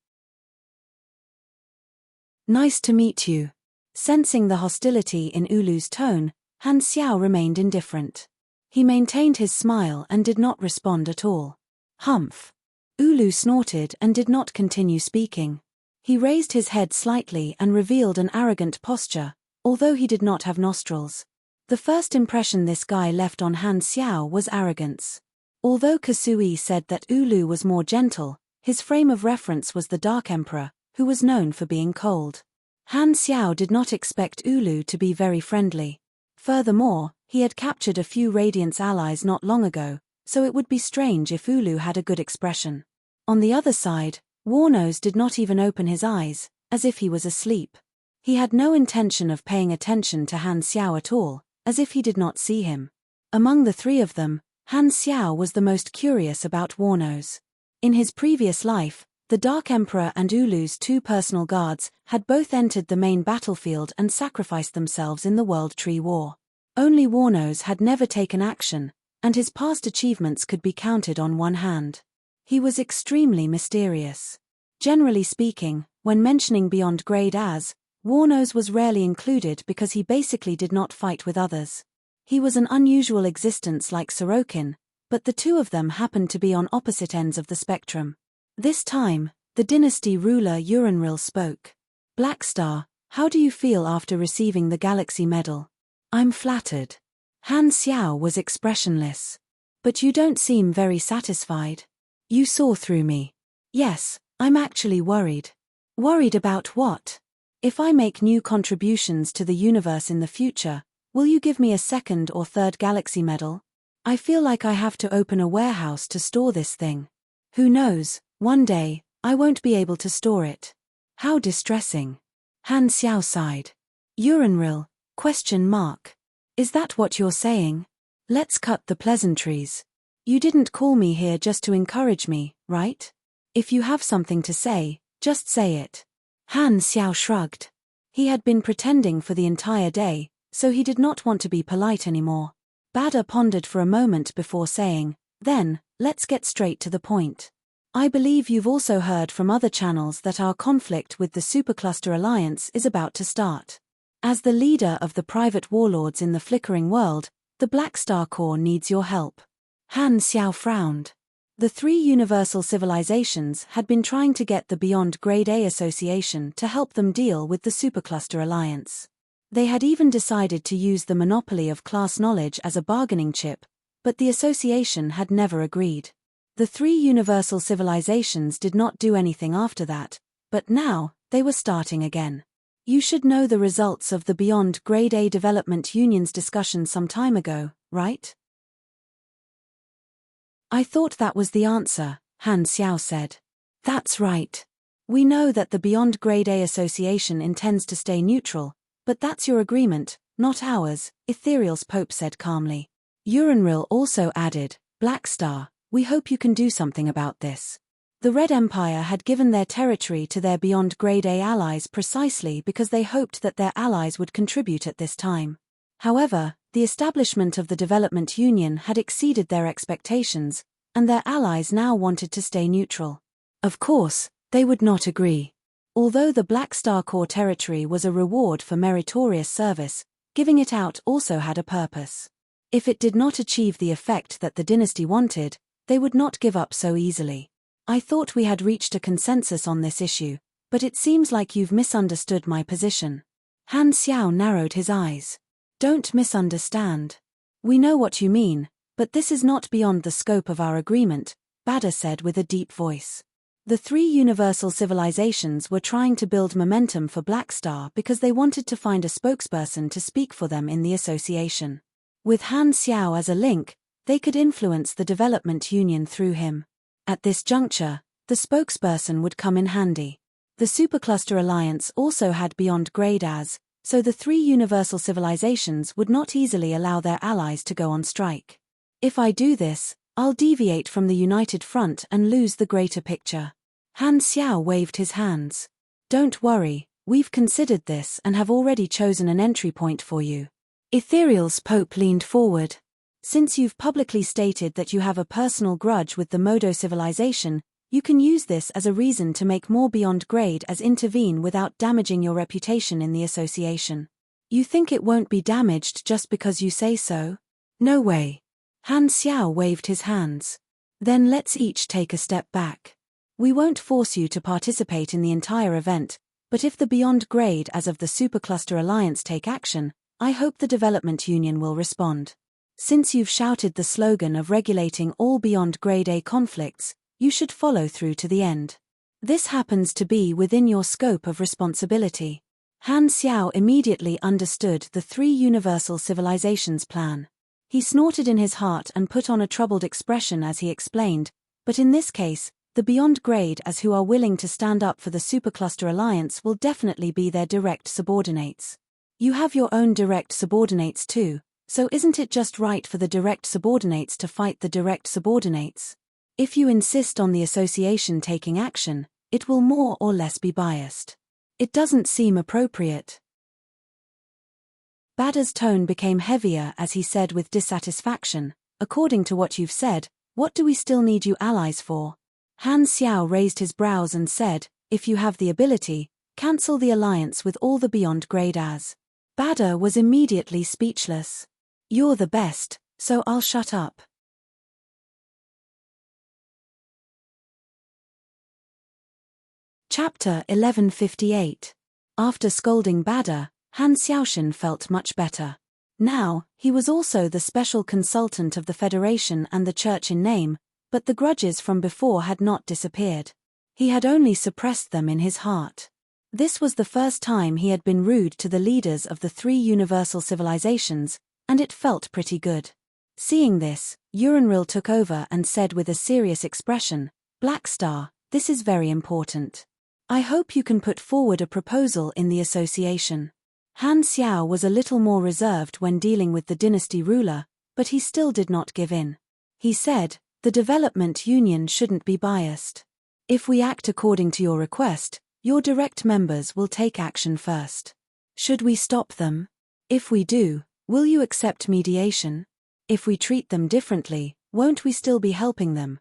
Nice to meet you. Sensing the hostility in Ulu's tone, Han Xiao remained indifferent. He maintained his smile and did not respond at all. Humph. Ulu snorted and did not continue speaking. He raised his head slightly and revealed an arrogant posture, although he did not have nostrils. The first impression this guy left on Han Xiao was arrogance. Although Kasui said that Ulu was more gentle, his frame of reference was the Dark Emperor, who was known for being cold. Han Xiao did not expect Ulu to be very friendly. Furthermore, he had captured a few Radiance allies not long ago, so it would be strange if Ulu had a good expression. On the other side, Warnose did not even open his eyes, as if he was asleep. He had no intention of paying attention to Han Xiao at all, as if he did not see him. Among the three of them, Han Xiao was the most curious about Warnose. In his previous life, the Dark Emperor and Ulu's two personal guards had both entered the main battlefield and sacrificed themselves in the World Tree War. Only Warnose had never taken action, and his past achievements could be counted on one hand. He was extremely mysterious. Generally speaking, when mentioning beyond grade as, Warnos was rarely included because he basically did not fight with others. He was an unusual existence like Sorokin, but the two of them happened to be on opposite ends of the spectrum. This time, the dynasty ruler Uranril spoke. Blackstar, how do you feel after receiving the Galaxy Medal? I'm flattered. Han Xiao was expressionless. But you don't seem very satisfied. You saw through me. Yes, I'm actually worried. Worried about what? If I make new contributions to the universe in the future, will you give me a second or third Galaxy Medal? I feel like I have to open a warehouse to store this thing. Who knows, one day, I won't be able to store it. How distressing. Han Xiao sighed. Uranril, ? Is that what you're saying? Let's cut the pleasantries. You didn't call me here just to encourage me, right? If you have something to say, just say it. Han Xiao shrugged. He had been pretending for the entire day, so he did not want to be polite anymore. Bada pondered for a moment before saying, then, let's get straight to the point. I believe you've also heard from other channels that our conflict with the Supercluster Alliance is about to start. As the leader of the private warlords in the flickering world, the Black Star Corps needs your help. Han Xiao frowned. The three universal civilizations had been trying to get the Beyond Grade A Association to help them deal with the Supercluster Alliance. They had even decided to use the monopoly of class knowledge as a bargaining chip, but the association had never agreed. The three universal civilizations did not do anything after that, but now, they were starting again. You should know the results of the Beyond Grade A Development Union's discussion some time ago, right? I thought that was the answer, Han Xiao said. That's right. We know that the Beyond Grade A Association intends to stay neutral, but that's your agreement, not ours, Ethereal's Pope said calmly. Uranril also added, Blackstar, we hope you can do something about this. The Red Empire had given their territory to their Beyond Grade A allies precisely because they hoped that their allies would contribute at this time. However, the establishment of the Development Union had exceeded their expectations, and their allies now wanted to stay neutral. Of course, they would not agree. Although the Black Star Corps territory was a reward for meritorious service, giving it out also had a purpose. If it did not achieve the effect that the dynasty wanted, they would not give up so easily. I thought we had reached a consensus on this issue, but it seems like you've misunderstood my position. Han Xiao narrowed his eyes. Don't misunderstand. We know what you mean, but this is not beyond the scope of our agreement, Bada said with a deep voice. The three universal civilizations were trying to build momentum for Black Star because they wanted to find a spokesperson to speak for them in the association. With Han Xiao as a link, they could influence the Development Union through him. At this juncture, the spokesperson would come in handy. The Supercluster Alliance also had Beyond Grade As, so the three universal civilizations would not easily allow their allies to go on strike. If I do this, I'll deviate from the united front and lose the greater picture. Han Xiao waved his hands. Don't worry, we've considered this and have already chosen an entry point for you. Ethereal's Pope leaned forward. Since you've publicly stated that you have a personal grudge with the Modo civilization, you can use this as a reason to make more Beyond Grade As intervene without damaging your reputation in the association. You think it won't be damaged just because you say so? No way. Han Xiao waved his hands. Then let's each take a step back. We won't force you to participate in the entire event, but if the Beyond Grade As of the Supercluster Alliance take action, I hope the Development Union will respond. Since you've shouted the slogan of regulating all Beyond Grade A conflicts, you should follow through to the end. This happens to be within your scope of responsibility. Han Xiao immediately understood the three universal civilizations plan. He snorted in his heart and put on a troubled expression as he explained, but in this case, the Beyond Grade As who are willing to stand up for the Supercluster Alliance will definitely be their direct subordinates. You have your own direct subordinates too, so isn't it just right for the direct subordinates to fight the direct subordinates? If you insist on the association taking action, it will more or less be biased. It doesn't seem appropriate. Bada's tone became heavier as he said with dissatisfaction, according to what you've said, what do we still need you allies for? Han Xiao raised his brows and said, if you have the ability, Cancel the alliance with all the beyond grade as. Badder was immediately speechless. You're the best, so I'll shut up. Chapter 1158. After scolding Badder, Han Xiaoshan felt much better. Now, he was also the special consultant of the Federation and the Church in name, but the grudges from before had not disappeared. He had only suppressed them in his heart. This was the first time he had been rude to the leaders of the three universal civilizations, and it felt pretty good. Seeing this, Urenril took over and said with a serious expression, "Black Star, this is very important. I hope you can put forward a proposal in the association." Han Xiao was a little more reserved when dealing with the dynasty ruler, but he still did not give in. He said, "The development union shouldn't be biased. If we act according to your request, your direct members will take action first. Should we stop them? If we do, will you accept mediation? If we treat them differently, won't we still be helping them?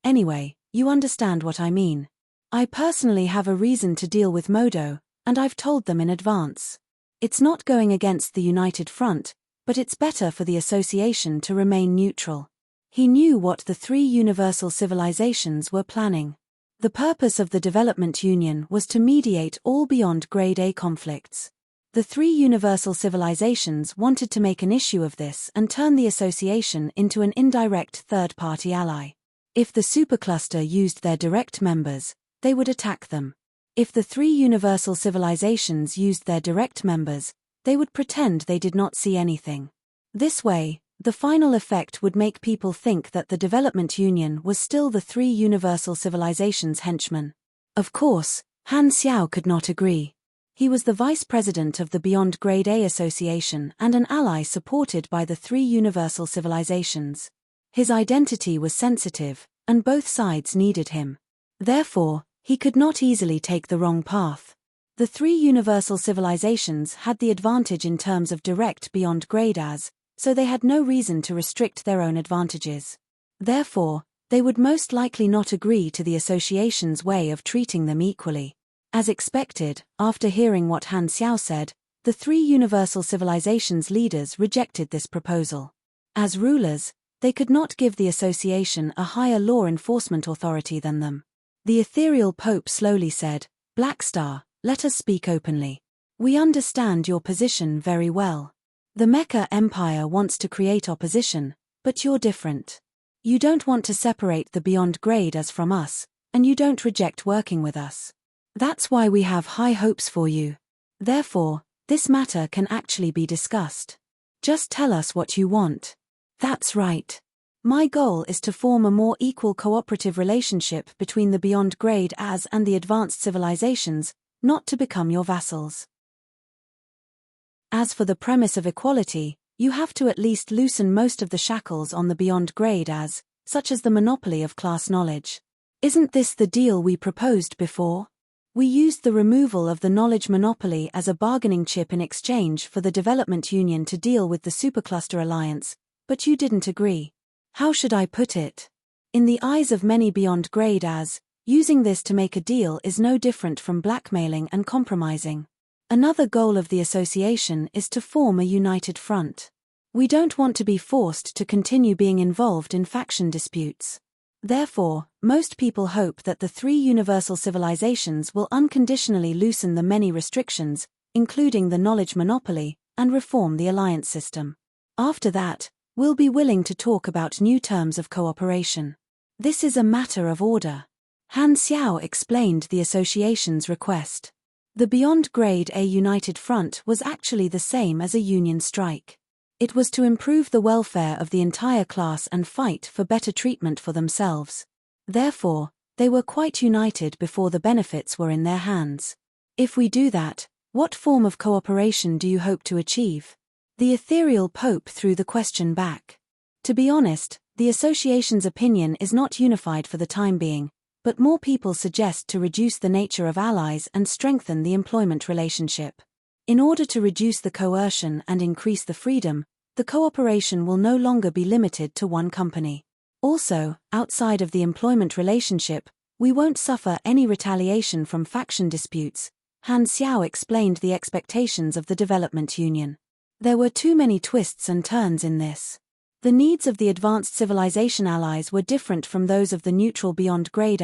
Anyway, you understand what I mean. I personally have a reason to deal with Modo, and I've told them in advance. It's not going against the United Front, but it's better for the association to remain neutral." He knew what the three universal civilizations were planning. The purpose of the Development Union was to mediate all beyond Grade A conflicts. The three universal civilizations wanted to make an issue of this and turn the association into an indirect third-party ally. If the supercluster used their direct members, they would attack them. If the three universal civilizations used their direct members, they would pretend they did not see anything. This way, the final effect would make people think that the Development Union was still the three universal civilizations' henchmen. Of course, Han Xiao could not agree. He was the vice president of the Beyond Grade A Association and an ally supported by the three universal civilizations. His identity was sensitive, and both sides needed him. Therefore, he could not easily take the wrong path. The three universal civilizations had the advantage in terms of direct beyond grade as, so they had no reason to restrict their own advantages. Therefore, they would most likely not agree to the association's way of treating them equally. As expected, after hearing what Han Xiao said, the three universal civilizations' leaders rejected this proposal. As rulers, they could not give the association a higher law enforcement authority than them. The ethereal Pope slowly said, "Black Star, let us speak openly. We understand your position very well. The Mecha Empire wants to create opposition, but you're different. You don't want to separate the beyond grade as from us, and you don't reject working with us. That's why we have high hopes for you. Therefore, this matter can actually be discussed. Just tell us what you want." "That's right. My goal is to form a more equal cooperative relationship between the beyond grade as and the advanced civilizations, not to become your vassals. As for the premise of equality, you have to at least loosen most of the shackles on the beyond grade as, such as the monopoly of class knowledge. Isn't this the deal we proposed before? We used the removal of the knowledge monopoly as a bargaining chip in exchange for the Development Union to deal with the Supercluster Alliance, but you didn't agree. How should I put it? In the eyes of many beyond grade as, using this to make a deal is no different from blackmailing and compromising. Another goal of the association is to form a united front. We don't want to be forced to continue being involved in faction disputes. Therefore, most people hope that the three universal civilizations will unconditionally loosen the many restrictions, including the knowledge monopoly, and reform the alliance system. After that, we'll be willing to talk about new terms of cooperation. This is a matter of order." Han Xiao explained the association's request. The Beyond Grade A United Front was actually the same as a union strike. It was to improve the welfare of the entire class and fight for better treatment for themselves. Therefore, they were quite united before the benefits were in their hands. If we do that, what form of cooperation do you hope to achieve? The ethereal Pope threw the question back. To be honest, the association's opinion is not unified for the time being, but more people suggest to reduce the nature of allies and strengthen the employment relationship. In order to reduce the coercion and increase the freedom, the cooperation will no longer be limited to one company. Also, outside of the employment relationship, We won't suffer any retaliation from faction disputes, Han Xiao explained the expectations of the Development Union. There were too many twists and turns in this. The needs of the advanced civilization allies were different from those of the neutral beyond grade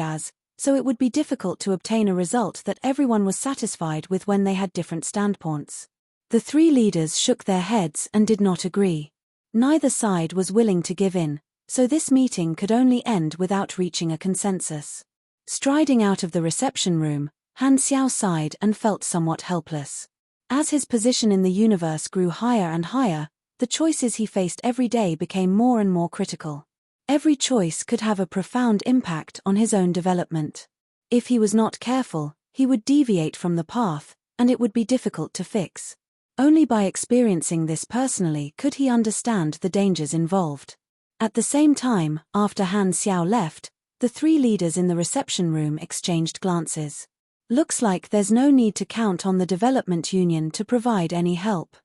so it would be difficult to obtain a result that everyone was satisfied with when they had different standpoints. The three leaders shook their heads and did not agree. Neither side was willing to give in, so this meeting could only end without reaching a consensus. Striding out of the reception room, Han Xiao sighed and felt somewhat helpless. As his position in the universe grew higher and higher, the choices he faced every day became more and more critical. Every choice could have a profound impact on his own development. If he was not careful, he would deviate from the path, and it would be difficult to fix. Only by experiencing this personally could he understand the dangers involved. At the same time, after Han Xiao left, the three leaders in the reception room exchanged glances. Looks like there's no need to count on the Development Union to provide any help.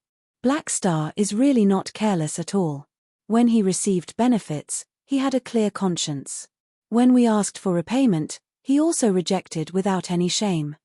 Black Star is really not careless at all. When he received benefits, he had a clear conscience. When we asked for repayment, he also rejected without any shame.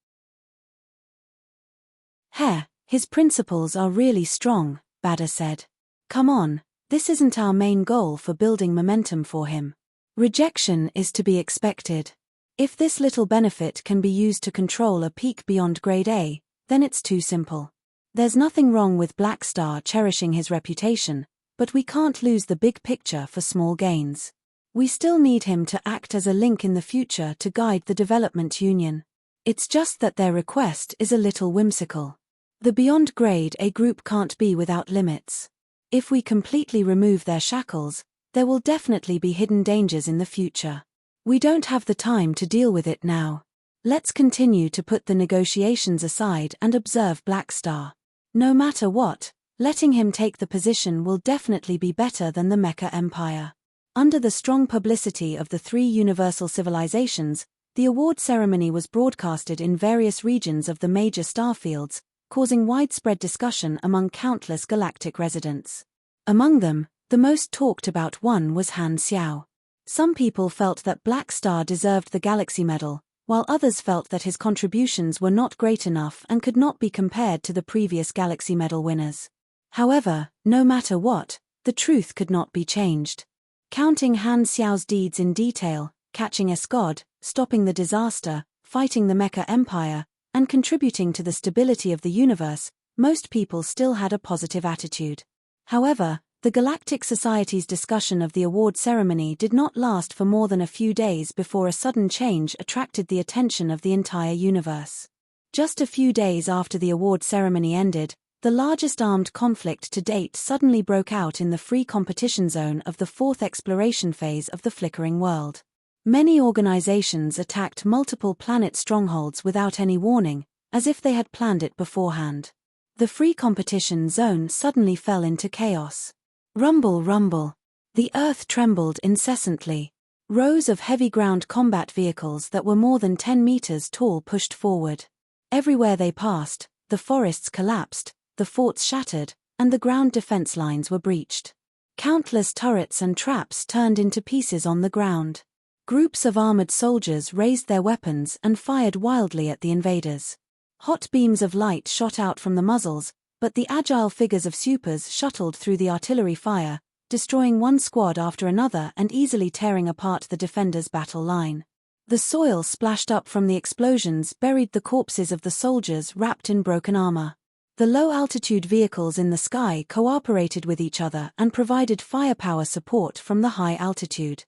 His principles are really strong, Bada said. Come on, this isn't our main goal for building momentum for him. Rejection is to be expected. If this little benefit can be used to control a peak beyond grade A, then it's too simple. There's nothing wrong with Black Star cherishing his reputation, but we can't lose the big picture for small gains. We still need him to act as a link in the future to guide the Development Union. It's just that their request is a little whimsical. The Beyond Grade A group can't be without limits. If we completely remove their shackles, there will definitely be hidden dangers in the future. We don't have the time to deal with it now. Let's continue to put the negotiations aside and observe Black Star. No matter what, letting him take the position will definitely be better than the Mecha Empire. Under the strong publicity of the three universal civilizations, the award ceremony was broadcasted in various regions of the major starfields, causing widespread discussion among countless galactic residents. Among them, the most talked about one was Han Xiao. Some people felt that Black Star deserved the Galaxy Medal, while others felt that his contributions were not great enough and could not be compared to the previous Galaxy Medal winners. However, no matter what, the truth could not be changed. Counting Han Xiao's deeds in detail, catching Escod, stopping the disaster, fighting the Mecha Empire, and contributing to the stability of the universe, most people still had a positive attitude. However, the Galactic Society's discussion of the award ceremony did not last for more than a few days before a sudden change attracted the attention of the entire universe. Just a few days after the award ceremony ended, the largest armed conflict to date suddenly broke out in the free competition zone of the fourth exploration phase of the Flickering World. Many organizations attacked multiple planet strongholds without any warning, as if they had planned it beforehand. The free competition zone suddenly fell into chaos. Rumble, rumble. The earth trembled incessantly. Rows of heavy ground combat vehicles that were more than 10 meters tall pushed forward. Everywhere they passed, the forests collapsed, the forts shattered, and the ground defense lines were breached. Countless turrets and traps turned into pieces on the ground. Groups of armored soldiers raised their weapons and fired wildly at the invaders. Hot beams of light shot out from the muzzles, but the agile figures of supers shuttled through the artillery fire, destroying one squad after another and easily tearing apart the defenders' battle line. The soil splashed up from the explosions buried the corpses of the soldiers wrapped in broken armor. The low-altitude vehicles in the sky cooperated with each other and provided firepower support from the high altitude.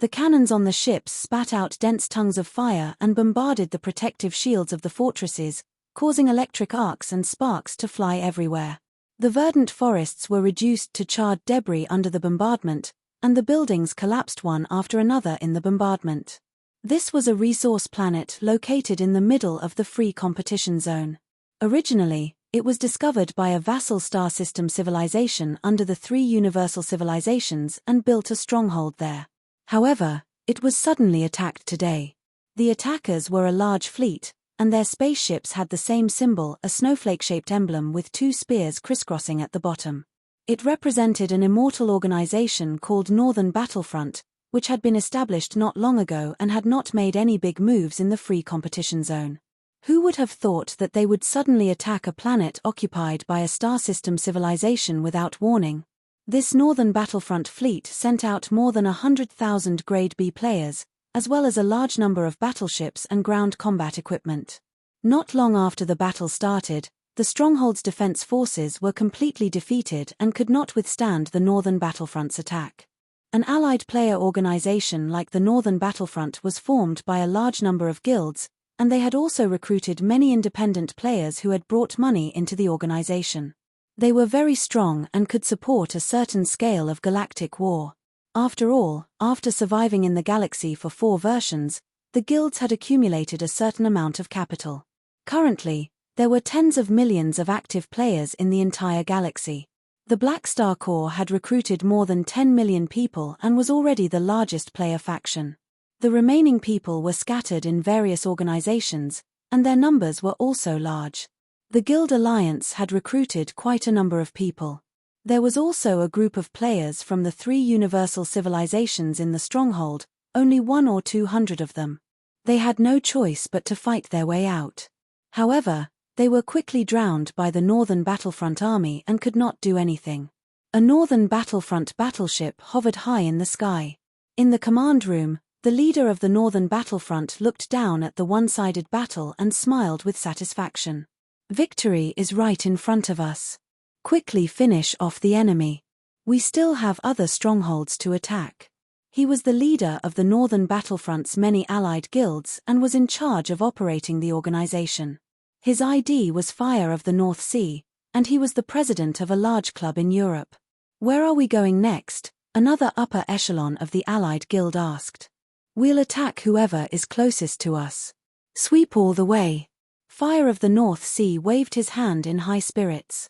The cannons on the ships spat out dense tongues of fire and bombarded the protective shields of the fortresses, causing electric arcs and sparks to fly everywhere. The verdant forests were reduced to charred debris under the bombardment, and the buildings collapsed one after another in the bombardment. This was a resource planet located in the middle of the free competition zone. Originally, it was discovered by a vassal star system civilization under the three universal civilizations and built a stronghold there. However, it was suddenly attacked today. The attackers were a large fleet, and their spaceships had the same symbol, a snowflake-shaped emblem with two spears crisscrossing at the bottom. It represented an immortal organization called Northern Battlefront, which had been established not long ago and had not made any big moves in the free competition zone. Who would have thought that they would suddenly attack a planet occupied by a star system civilization without warning? This Northern Battlefront fleet sent out more than 100,000 Grade B players, as well as a large number of battleships and ground combat equipment. Not long after the battle started, the Stronghold's defense forces were completely defeated and could not withstand the Northern Battlefront's attack. An allied player organization like the Northern Battlefront was formed by a large number of guilds, and they had also recruited many independent players who had brought money into the organization. They were very strong and could support a certain scale of galactic war. After all, after surviving in the galaxy for 4 versions, the guilds had accumulated a certain amount of capital. Currently, there were tens of millions of active players in the entire galaxy. The Black Star Corps had recruited more than 10 million people and was already the largest player faction. The remaining people were scattered in various organizations, and their numbers were also large. The Guild Alliance had recruited quite a number of people. There was also a group of players from the 3 universal civilizations in the Stronghold, only 100 or 200 of them. They had no choice but to fight their way out. However, they were quickly drowned by the Northern Battlefront army and could not do anything. A Northern Battlefront battleship hovered high in the sky. In the command room, the leader of the Northern Battlefront looked down at the one-sided battle and smiled with satisfaction. Victory is right in front of us. Quickly finish off the enemy. We still have other strongholds to attack. He was the leader of the Northern Battlefront's many allied guilds and was in charge of operating the organization. His ID was Fire of the North Sea, and he was the president of a large club in Europe. Where are we going next? Another upper echelon of the allied guild asked. We'll attack whoever is closest to us. Sweep all the way. Fire of the North Sea waved his hand in high spirits.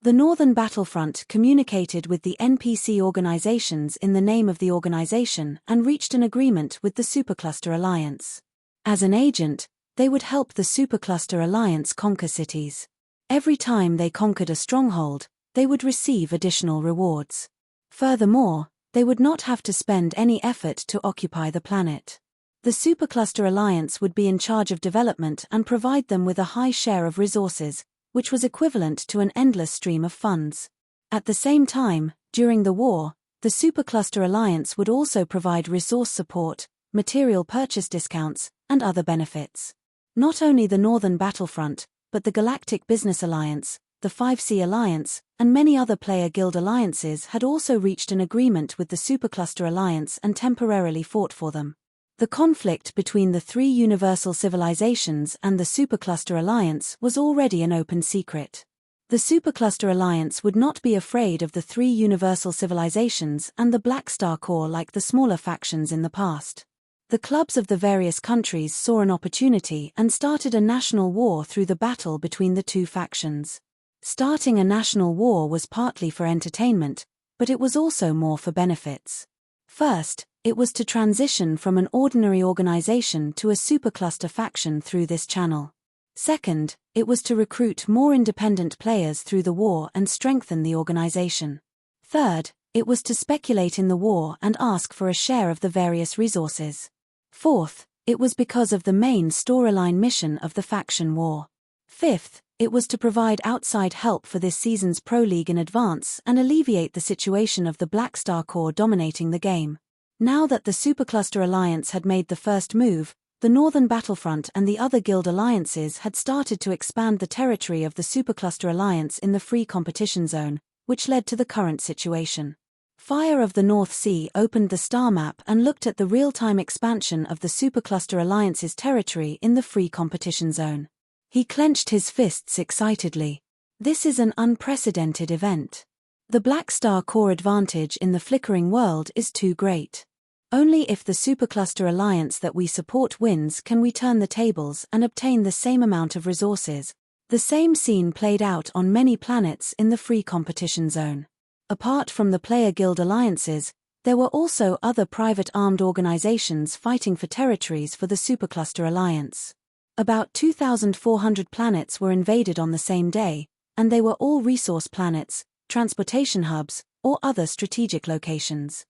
The Northern Battlefront communicated with the NPC organizations in the name of the organization and reached an agreement with the Supercluster Alliance. As an agent, they would help the Supercluster Alliance conquer cities. Every time they conquered a stronghold, they would receive additional rewards. Furthermore, they would not have to spend any effort to occupy the planet. The Supercluster Alliance would be in charge of development and provide them with a high share of resources, which was equivalent to an endless stream of funds. At the same time, during the war, the Supercluster Alliance would also provide resource support, material purchase discounts, and other benefits. Not only the Northern Battlefront, but the Galactic Business Alliance, the 5C Alliance, and many other player guild alliances had also reached an agreement with the Supercluster Alliance and temporarily fought for them. The conflict between the 3 universal civilizations and the Supercluster Alliance was already an open secret. The Supercluster Alliance would not be afraid of the 3 universal civilizations and the Black Star Corps like the smaller factions in the past. The clubs of the various countries saw an opportunity and started a national war through the battle between the 2 factions. Starting a national war was partly for entertainment, but it was also more for benefits. First, it was to transition from an ordinary organization to a supercluster faction through this channel. Second, it was to recruit more independent players through the war and strengthen the organization. Third, it was to speculate in the war and ask for a share of the various resources. Fourth, it was because of the main storyline mission of the faction war. Fifth, it was to provide outside help for this season's Pro League in advance and alleviate the situation of the Black Star Corps dominating the game. Now that the Supercluster Alliance had made the first move, the Northern Battlefront and the other guild alliances had started to expand the territory of the Supercluster Alliance in the free competition zone, which led to the current situation. Fire of the North Sea opened the star map and looked at the real-time expansion of the Supercluster Alliance's territory in the free competition zone. He clenched his fists excitedly. This is an unprecedented event. The Black Star Corps advantage in the flickering world is too great. Only if the Supercluster Alliance that we support wins can we turn the tables and obtain the same amount of resources. The same scene played out on many planets in the free competition zone. Apart from the player guild alliances, there were also other private armed organizations fighting for territories for the Supercluster Alliance. About 2,400 planets were invaded on the same day, and they were all resource planets, transportation hubs, or other strategic locations.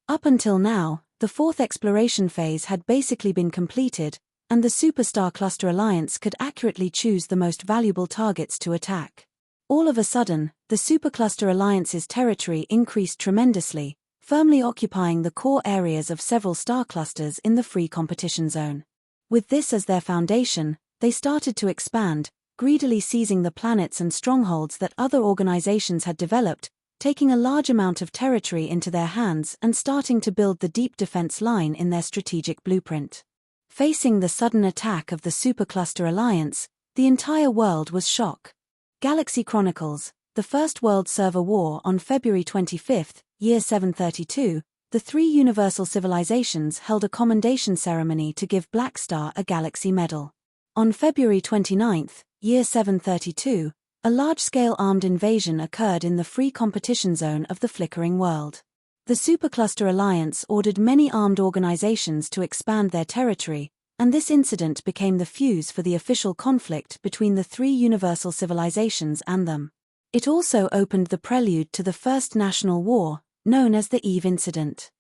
Up until now, the fourth exploration phase had basically been completed, and the Superstar Cluster Alliance could accurately choose the most valuable targets to attack. All of a sudden, the Supercluster Alliance's territory increased tremendously, firmly occupying the core areas of several star clusters in the free competition zone. With this as their foundation, they started to expand, greedily seizing the planets and strongholds that other organizations had developed, taking a large amount of territory into their hands and starting to build the deep defense line in their strategic blueprint. Facing the sudden attack of the Supercluster Alliance, the entire world was shocked. Galaxy Chronicles, the First World Server War on February 25, year 732, the three universal civilizations held a commendation ceremony to give Black Star a Galaxy Medal. On February 29, year 732, a large-scale armed invasion occurred in the free competition zone of the flickering world. The Supercluster Alliance ordered many armed organizations to expand their territory, and this incident became the fuse for the official conflict between the three universal civilizations and them. It also opened the prelude to the First National War, known as the Eve Incident.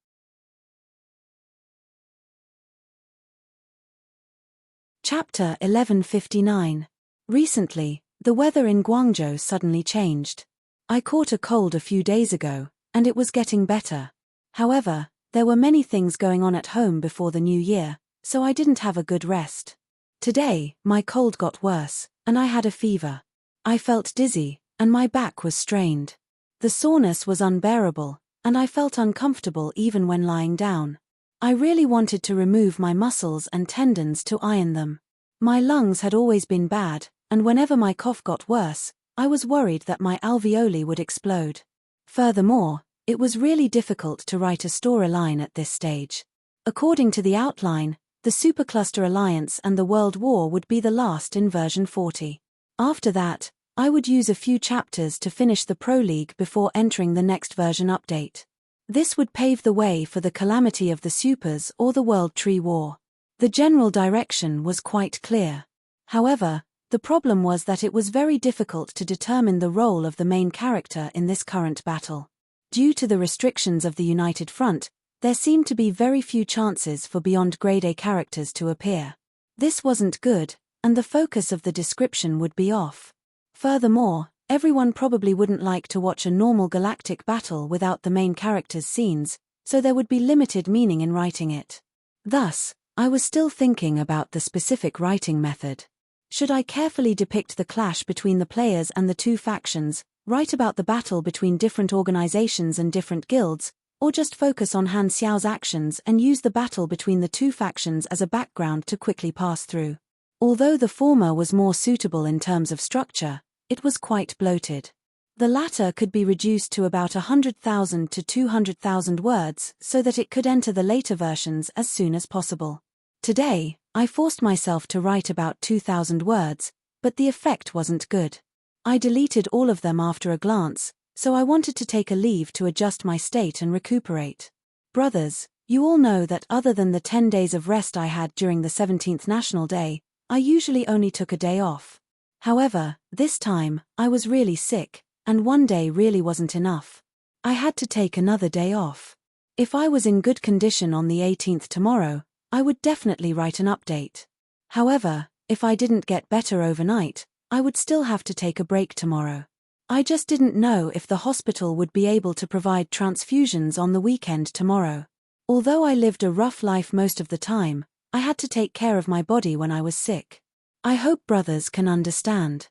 Chapter 1159. Recently, the weather in Guangzhou suddenly changed. I caught a cold a few days ago, and it was getting better. However, there were many things going on at home before the new year, so I didn't have a good rest. Today, my cold got worse, and I had a fever. I felt dizzy, and my back was strained. The soreness was unbearable, and I felt uncomfortable even when lying down. I really wanted to remove my muscles and tendons to iron them. My lungs had always been bad, and whenever my cough got worse, I was worried that my alveoli would explode. Furthermore, it was really difficult to write a storyline at this stage. According to the outline, the Supercluster Alliance and the World War would be the last in version 40. After that, I would use a few chapters to finish the prologue before entering the next version update. This would pave the way for the calamity of the Supers or the World Tree War. The general direction was quite clear. However, the problem was that it was very difficult to determine the role of the main character in this current battle. Due to the restrictions of the United Front, there seemed to be very few chances for beyond grade A characters to appear. This wasn't good, and the focus of the description would be off. Furthermore, everyone probably wouldn't like to watch a normal galactic battle without the main character's scenes, so there would be limited meaning in writing it. Thus, I was still thinking about the specific writing method. Should I carefully depict the clash between the players and the two factions, write about the battle between different organizations and different guilds, or just focus on Han Xiao's actions and use the battle between the two factions as a background to quickly pass through? Although the former was more suitable in terms of structure, it was quite bloated. The latter could be reduced to about 100,000 to 200,000 words so that it could enter the later versions as soon as possible. Today, I forced myself to write about 2,000 words, but the effect wasn't good. I deleted all of them after a glance, so I wanted to take a leave to adjust my state and recuperate. Brothers, you all know that other than the 10 days of rest I had during the 17th National Day, I usually only took a day off. However, this time, I was really sick, and one day really wasn't enough. I had to take another day off. If I was in good condition on the 18th tomorrow, I would definitely write an update. However, if I didn't get better overnight, I would still have to take a break tomorrow. I just didn't know if the hospital would be able to provide transfusions on the weekend tomorrow. Although I lived a rough life most of the time, I had to take care of my body when I was sick. I hope brothers can understand.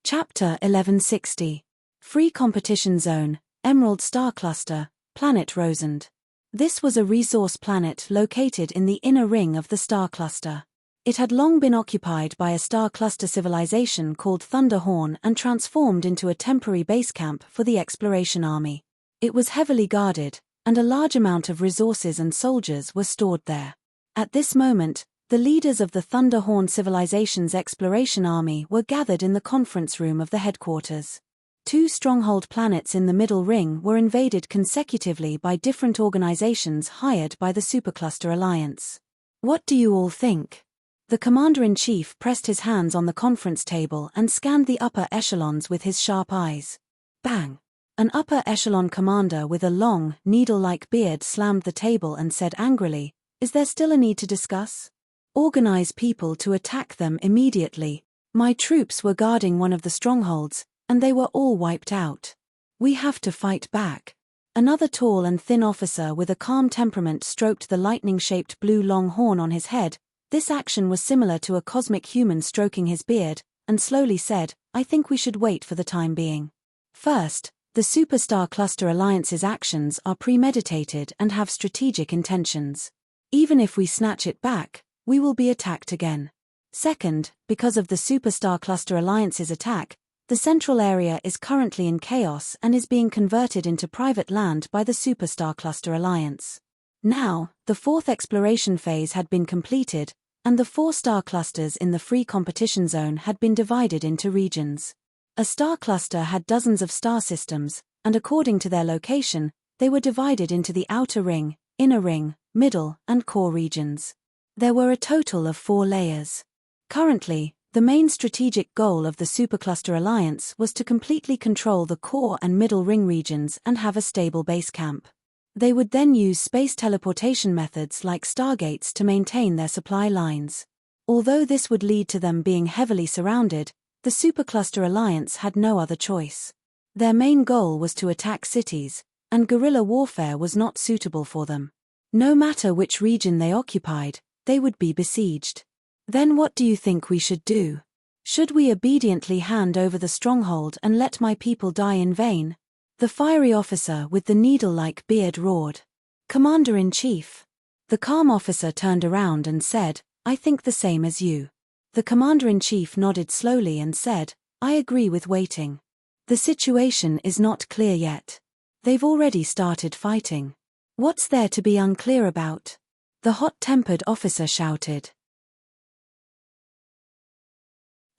Chapter 1160. Free Competition Zone, Emerald Star Cluster, Planet Rosend. This was a resource planet located in the inner ring of the star cluster. It had long been occupied by a star cluster civilization called Thunderhorn and transformed into a temporary base camp for the exploration army. It was heavily guarded, and a large amount of resources and soldiers were stored there. At this moment, the leaders of the Thunderhorn civilization's exploration army were gathered in the conference room of the headquarters. 2 stronghold planets in the middle ring were invaded consecutively by different organizations hired by the Supercluster Alliance. What do you all think? The commander-in-chief pressed his hands on the conference table and scanned the upper echelons with his sharp eyes. Bang! An upper echelon commander with a long, needle-like beard slammed the table and said angrily, "Is there still a need to discuss? Organize people to attack them immediately. My troops were guarding one of the strongholds, and they were all wiped out. We have to fight back." Another tall and thin officer with a calm temperament stroked the lightning-shaped blue long horn on his head. This action was similar to a cosmic human stroking his beard, and slowly said, "I think we should wait for the time being. First, the Superstar Cluster Alliance's actions are premeditated and have strategic intentions. Even if we snatch it back, we will be attacked again. Second, because of the Superstar Cluster Alliance's attack, the central area is currently in chaos and is being converted into private land by the Superstar Cluster Alliance. Now, the fourth exploration phase had been completed, and the 4 star clusters in the free competition zone had been divided into regions. A star cluster had dozens of star systems, and according to their location, they were divided into the outer ring, inner ring, middle, and core regions. There were a total of 4 layers. Currently, the main strategic goal of the Supercluster Alliance was to completely control the core and middle ring regions and have a stable base camp. They would then use space teleportation methods like stargates to maintain their supply lines. Although this would lead to them being heavily surrounded, the Supercluster Alliance had no other choice. Their main goal was to attack cities, and guerrilla warfare was not suitable for them. No matter which region they occupied, they would be besieged. Then what do you think we should do? Should we obediently hand over the stronghold and let my people die in vain? The fiery officer with the needle-like beard roared. "Commander-in-chief." The calm officer turned around and said, "I think the same as you." The commander-in-chief nodded slowly and said, "I agree with waiting. The situation is not clear yet. They've already started fighting. What's there to be unclear about?" The hot-tempered officer shouted.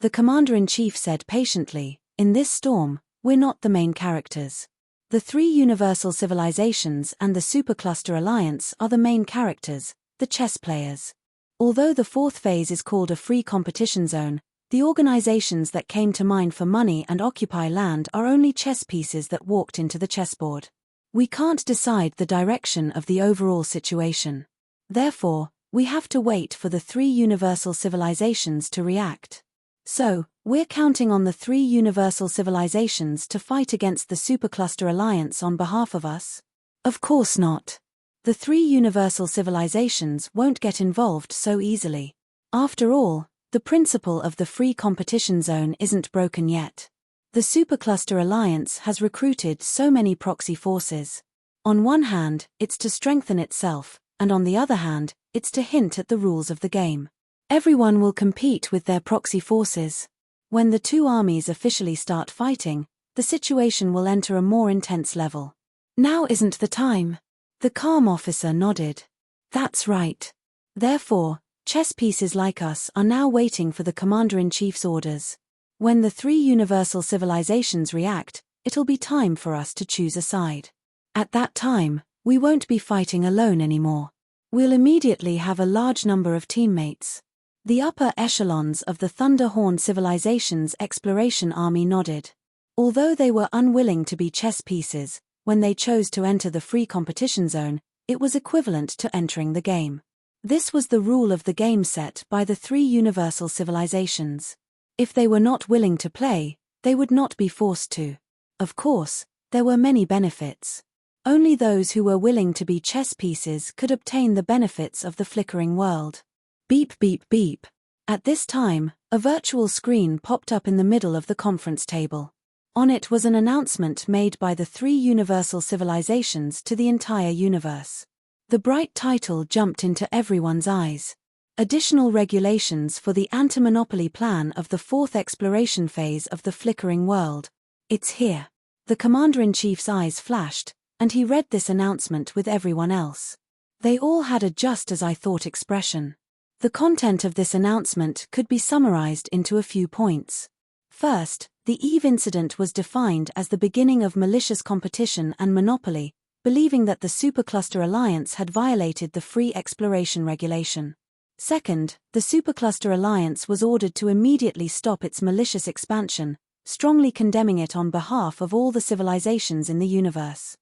The commander-in-chief said patiently, "In this storm, we're not the main characters. The 3 universal civilizations and the Supercluster Alliance are the main characters, the chess players. Although the 4th phase is called a free competition zone, the organizations that came to mine for money and occupy land are only chess pieces that walked into the chessboard. We can't decide the direction of the overall situation. Therefore, we have to wait for the 3 universal civilizations to react. So, we're counting on the 3 universal civilizations to fight against the Supercluster Alliance on behalf of us? Of course not. The 3 universal civilizations won't get involved so easily. After all, the principle of the free competition zone isn't broken yet. The Supercluster Alliance has recruited so many proxy forces. On one hand, it's to strengthen itself, and on the other hand, it's to hint at the rules of the game. Everyone will compete with their proxy forces. When the 2 armies officially start fighting, the situation will enter a more intense level. Now isn't the time. The calm officer nodded. That's right. Therefore, chess pieces like us are now waiting for the commander-in-chief's orders. When the 3 universal civilizations react, it'll be time for us to choose a side. At that time, we won't be fighting alone anymore. We'll immediately have a large number of teammates. The upper echelons of the Thunderhorn civilization's exploration army nodded. Although they were unwilling to be chess pieces, when they chose to enter the free competition zone, it was equivalent to entering the game. This was the rule of the game set by the 3 universal civilizations. If they were not willing to play, they would not be forced to. Of course, there were many benefits. Only those who were willing to be chess pieces could obtain the benefits of the flickering world. Beep beep beep. At this time, a virtual screen popped up in the middle of the conference table. On it was an announcement made by the 3 universal civilizations to the entire universe. The bright title jumped into everyone's eyes. Additional regulations for the anti-monopoly plan of the 4th exploration phase of the flickering world. It's here. The commander-in-chief's eyes flashed, and he read this announcement with everyone else. They all had a just as I thought expression. The content of this announcement could be summarized into a few points. First, the EVE incident was defined as the beginning of malicious competition and monopoly, believing that the Supercluster Alliance had violated the free exploration regulation. Second, the Supercluster Alliance was ordered to immediately stop its malicious expansion, strongly condemning it on behalf of all the civilizations in the universe.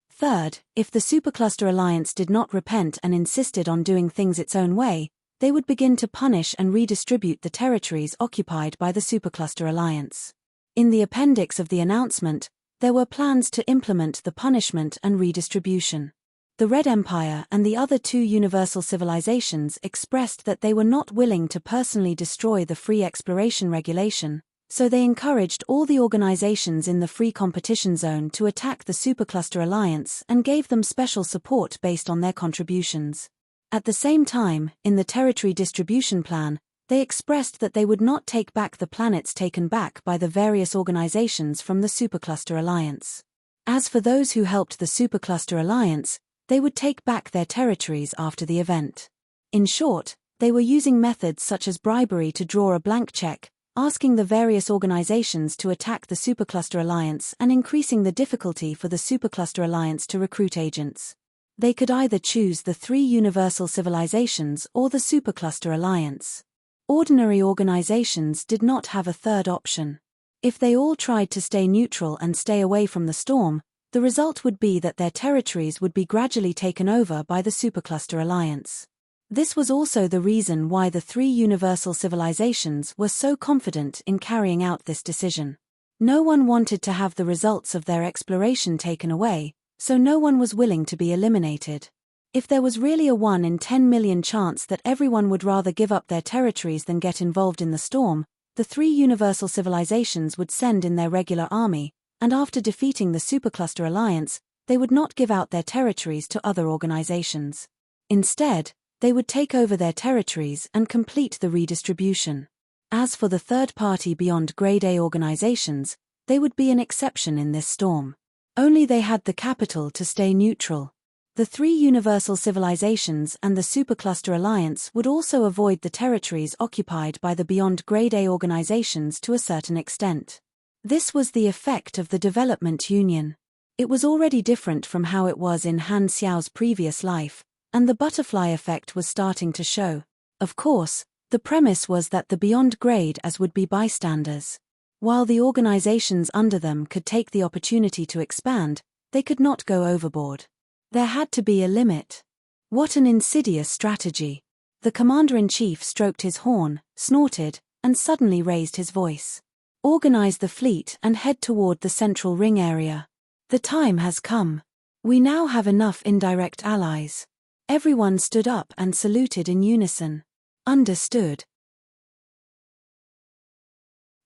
Third, if the Supercluster Alliance did not repent and insisted on doing things its own way, they would begin to punish and redistribute the territories occupied by the Supercluster Alliance. In the appendix of the announcement, there were plans to implement the punishment and redistribution. The Red Empire and the other two universal civilizations expressed that they were not willing to personally destroy the free exploration regulation, so they encouraged all the organizations in the free competition zone to attack the Supercluster Alliance and gave them special support based on their contributions. At the same time, in the territory distribution plan, they expressed that they would not take back the planets taken back by the various organizations from the Supercluster Alliance. As for those who helped the Supercluster Alliance, they would take back their territories after the event. In short, they were using methods such as bribery to draw a blank check, asking the various organizations to attack the Supercluster Alliance and increasing the difficulty for the Supercluster Alliance to recruit agents. They could either choose the three universal civilizations or the Supercluster Alliance. Ordinary organizations did not have a third option. If they all tried to stay neutral and stay away from the storm, the result would be that their territories would be gradually taken over by the Supercluster Alliance. This was also the reason why the three universal civilizations were so confident in carrying out this decision. No one wanted to have the results of their exploration taken away, so no one was willing to be eliminated. If there was really a 1 in 10 million chance that everyone would rather give up their territories than get involved in the storm, the three universal civilizations would send in their regular army, and after defeating the Supercluster Alliance, they would not give out their territories to other organizations. Instead, they would take over their territories and complete the redistribution. As for the third-party beyond Grade A organizations, they would be an exception in this storm. Only they had the capital to stay neutral. The three universal civilizations and the Supercluster Alliance would also avoid the territories occupied by the beyond Grade A organizations to a certain extent. This was the effect of the development union. It was already different from how it was in Han Xiao's previous life, and the butterfly effect was starting to show. Of course, the premise was that the beyond grade as would be bystanders. While the organizations under them could take the opportunity to expand, they could not go overboard. There had to be a limit. What an insidious strategy. The commander-in-chief stroked his horn, snorted, and suddenly raised his voice. Organize the fleet and head toward the central ring area. The time has come. We now have enough indirect allies. Everyone stood up and saluted in unison. Understood.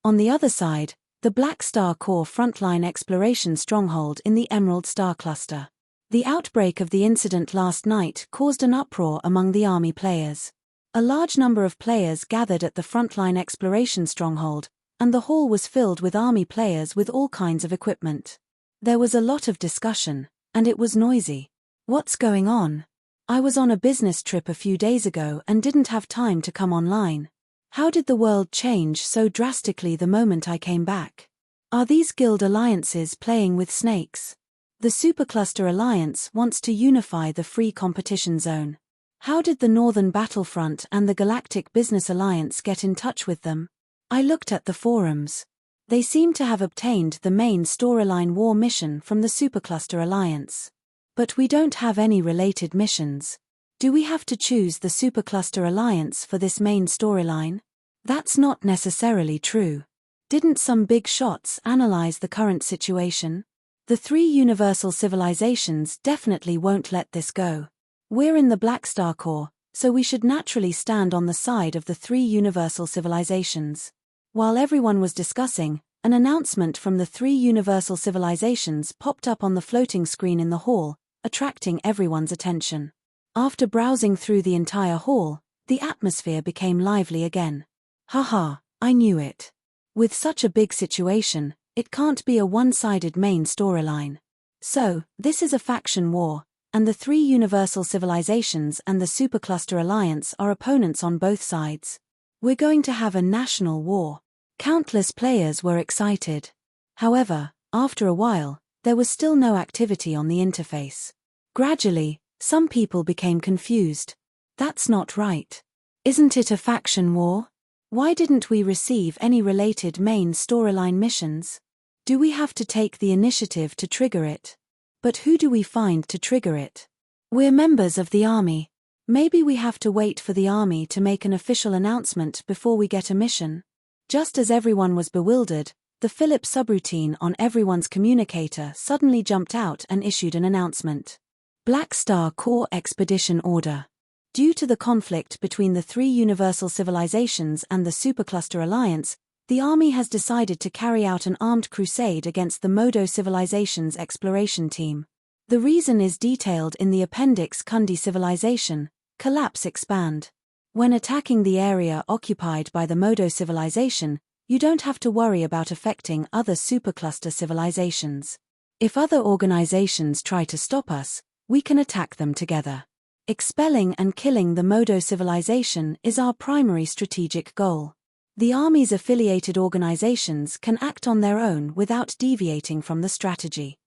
On the other side, the Black Star Core frontline exploration stronghold in the Emerald Star Cluster. The outbreak of the incident last night caused an uproar among the army players. A large number of players gathered at the frontline exploration stronghold, and the hall was filled with army players with all kinds of equipment. There was a lot of discussion, and it was noisy. What's going on? I was on a business trip a few days ago and didn't have time to come online. How did the world change so drastically the moment I came back? Are these guild alliances playing with snakes? The Supercluster Alliance wants to unify the free competition zone. How did the Northern Battlefront and the Galactic Business Alliance get in touch with them? I looked at the forums. They seem to have obtained the main storyline war mission from the Supercluster Alliance. But we don't have any related missions. Do we have to choose the Supercluster Alliance for this main storyline? That's not necessarily true. Didn't some big shots analyze the current situation? The three universal civilizations definitely won't let this go. We're in the Black Star Core, so we should naturally stand on the side of the three universal civilizations. While everyone was discussing, an announcement from the three universal civilizations popped up on the floating screen in the hall, attracting everyone's attention. After browsing through the entire hall, the atmosphere became lively again. Haha, I knew it. With such a big situation, it can't be a one-sided main storyline. So, this is a faction war, and the three universal civilizations and the Supercluster Alliance are opponents on both sides. We're going to have a national war. Countless players were excited. However, after a while, there was still no activity on the interface. Gradually, some people became confused. That's not right. Isn't it a faction war? Why didn't we receive any related main storyline missions? Do we have to take the initiative to trigger it? But who do we find to trigger it? We're members of the army. Maybe we have to wait for the army to make an official announcement before we get a mission? Just as everyone was bewildered, the Philip subroutine on everyone's communicator suddenly jumped out and issued an announcement. Black Star Corps Expedition Order. Due to the conflict between the three universal civilizations and the Supercluster Alliance, the Army has decided to carry out an armed crusade against the Modo Civilization's exploration team. The reason is detailed in the Appendix Kundi Civilization, Collapse Expand. When attacking the area occupied by the Modo Civilization, you don't have to worry about affecting other supercluster civilizations. If other organizations try to stop us, we can attack them together. Expelling and killing the Modo civilization is our primary strategic goal. The Army's affiliated organizations can act on their own without deviating from the strategy.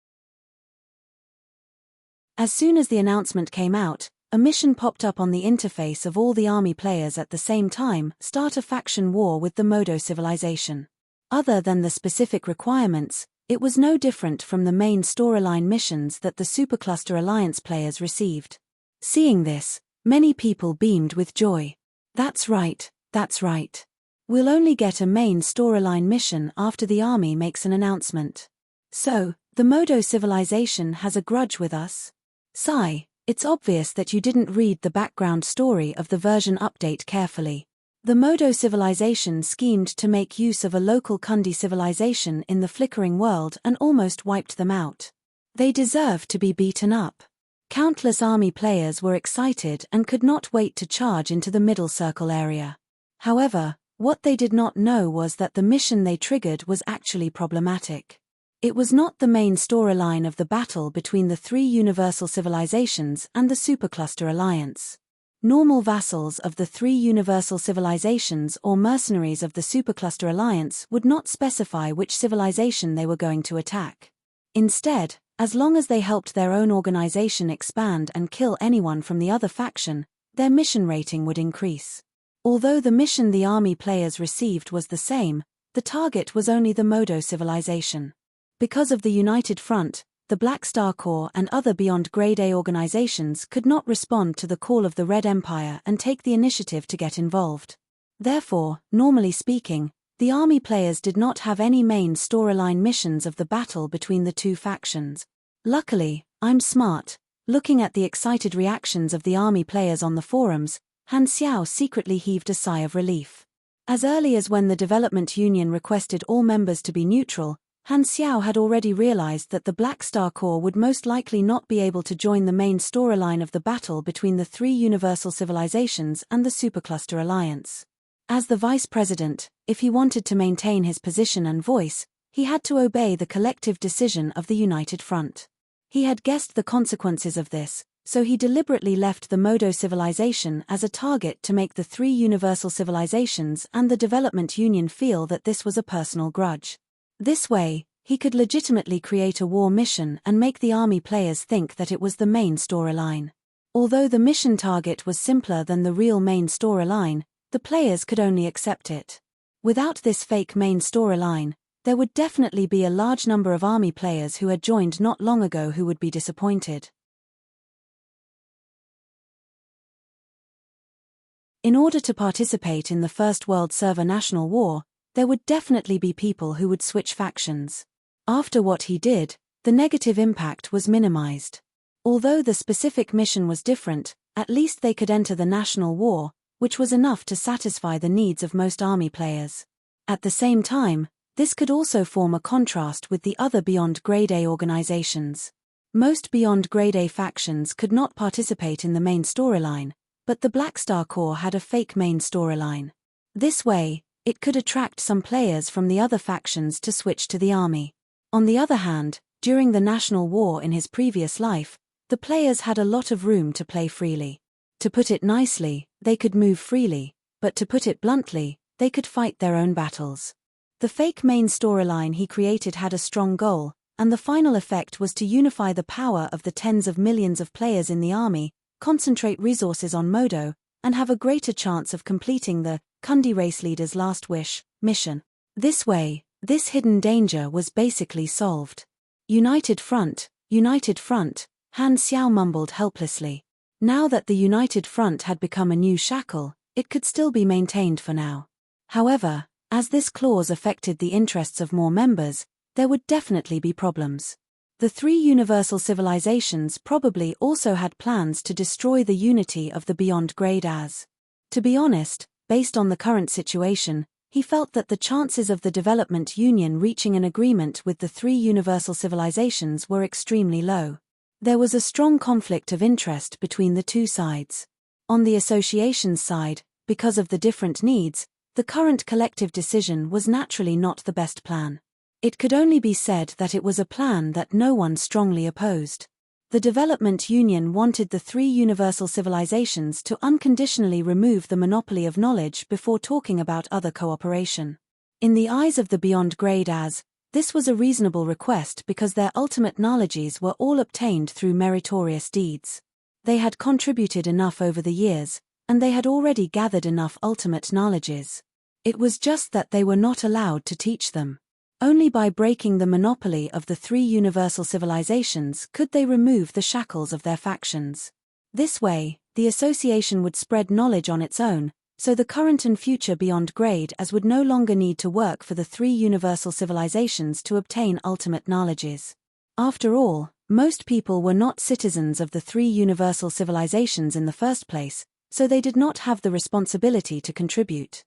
As soon as the announcement came out, a mission popped up on the interface of all the Army players at the same time: start a faction war with the Modo civilization. Other than the specific requirements, it was no different from the main storyline missions that the Supercluster Alliance players received. Seeing this, many people beamed with joy. That's right, that's right. We'll only get a main storyline mission after the Army makes an announcement. So, the Modo civilization has a grudge with us? Sigh. It's obvious that you didn't read the background story of the version update carefully. The Modo civilization schemed to make use of a local Kundi civilization in the flickering world and almost wiped them out. They deserve to be beaten up. Countless Army players were excited and could not wait to charge into the middle circle area. However, what they did not know was that the mission they triggered was actually problematic. It was not the main storyline of the battle between the three universal civilizations and the Supercluster Alliance. Normal vassals of the three universal civilizations or mercenaries of the Supercluster Alliance would not specify which civilization they were going to attack. Instead, as long as they helped their own organization expand and kill anyone from the other faction, their mission rating would increase. Although the mission the Army players received was the same, the target was only the Modo civilization. Because of the United Front, the Black Star Corps and other beyond Grade A organizations could not respond to the call of the Red Empire and take the initiative to get involved. Therefore, normally speaking, the Army players did not have any main storyline missions of the battle between the two factions. Luckily, I'm smart. Looking at the excited reactions of the Army players on the forums, Han Xiao secretly heaved a sigh of relief. As early as when the Development Union requested all members to be neutral, Han Xiao had already realized that the Black Star Corps would most likely not be able to join the main storyline of the battle between the three universal civilizations and the Supercluster Alliance. As the vice president, if he wanted to maintain his position and voice, he had to obey the collective decision of the United Front. He had guessed the consequences of this, so he deliberately left the Modo civilization as a target to make the three universal civilizations and the Development Union feel that this was a personal grudge. This way, he could legitimately create a war mission and make the Army players think that it was the main storyline. Although the mission target was simpler than the real main storyline, the players could only accept it. Without this fake main storyline, there would definitely be a large number of Army players who had joined not long ago who would be disappointed. In order to participate in the First World Server National War, there would definitely be people who would switch factions. After what he did, the negative impact was minimized. Although the specific mission was different, at least they could enter the national war, which was enough to satisfy the needs of most Army players. At the same time, this could also form a contrast with the other Beyond Grade A organizations. Most Beyond Grade A factions could not participate in the main storyline, but the Black Star Corps had a fake main storyline. This way, it could attract some players from the other factions to switch to the Army. On the other hand, during the National War in his previous life, the players had a lot of room to play freely. To put it nicely, they could move freely, but to put it bluntly, they could fight their own battles. The fake main storyline he created had a strong goal, and the final effect was to unify the power of the tens of millions of players in the Army, concentrate resources on Modo, and have a greater chance of completing the Kundi race leader's last wish mission. This way, this hidden danger was basically solved. United Front, Han Xiao mumbled helplessly. Now that the United Front had become a new shackle, it could still be maintained for now. However, as this clause affected the interests of more members, there would definitely be problems. The three universal civilizations probably also had plans to destroy the unity of the Beyond Grade as. To be honest, based on the current situation, he felt that the chances of the Development Union reaching an agreement with the three universal civilizations were extremely low. There was a strong conflict of interest between the two sides. On the association's side, because of the different needs, the current collective decision was naturally not the best plan. It could only be said that it was a plan that no one strongly opposed. The Development Union wanted the three universal civilizations to unconditionally remove the monopoly of knowledge before talking about other cooperation. In the eyes of the Beyond Grade as, this was a reasonable request because their ultimate knowledges were all obtained through meritorious deeds. They had contributed enough over the years, and they had already gathered enough ultimate knowledges. It was just that they were not allowed to teach them. Only by breaking the monopoly of the three universal civilizations could they remove the shackles of their factions. This way, the association would spread knowledge on its own, so the current and future Beyond Grade as would no longer need to work for the three universal civilizations to obtain ultimate knowledges. After all, most people were not citizens of the three universal civilizations in the first place, so they did not have the responsibility to contribute.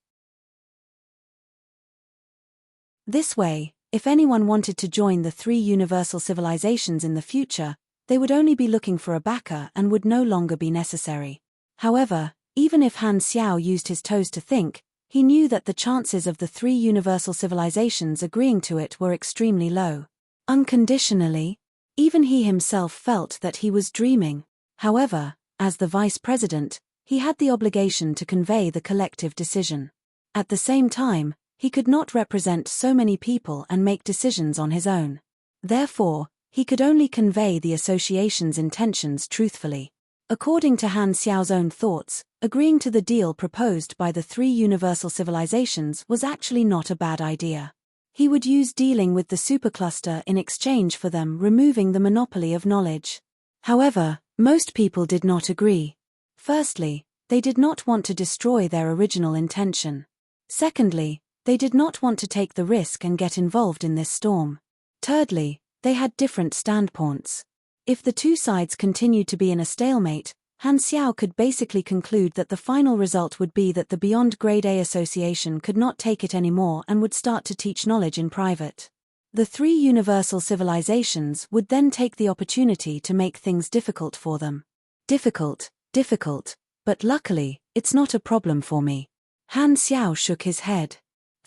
This way, if anyone wanted to join the three universal civilizations in the future, they would only be looking for a backer and would no longer be necessary. However, even if Han Xiao used his toes to think, he knew that the chances of the three universal civilizations agreeing to it were extremely low. Unconditionally, even he himself felt that he was dreaming. However, as the vice president, he had the obligation to convey the collective decision. At the same time, he could not represent so many people and make decisions on his own. Therefore, he could only convey the association's intentions truthfully. According to Han Xiao's own thoughts, agreeing to the deal proposed by the three universal civilizations was actually not a bad idea. He would use dealing with the supercluster in exchange for them removing the monopoly of knowledge. However, most people did not agree. Firstly, they did not want to destroy their original intention. Secondly, they did not want to take the risk and get involved in this storm. Thirdly, they had different standpoints. If the two sides continued to be in a stalemate, Han Xiao could basically conclude that the final result would be that the Beyond Grade A Association could not take it anymore and would start to teach knowledge in private. The three universal civilizations would then take the opportunity to make things difficult for them. Difficult, but luckily, it's not a problem for me. Han Xiao shook his head.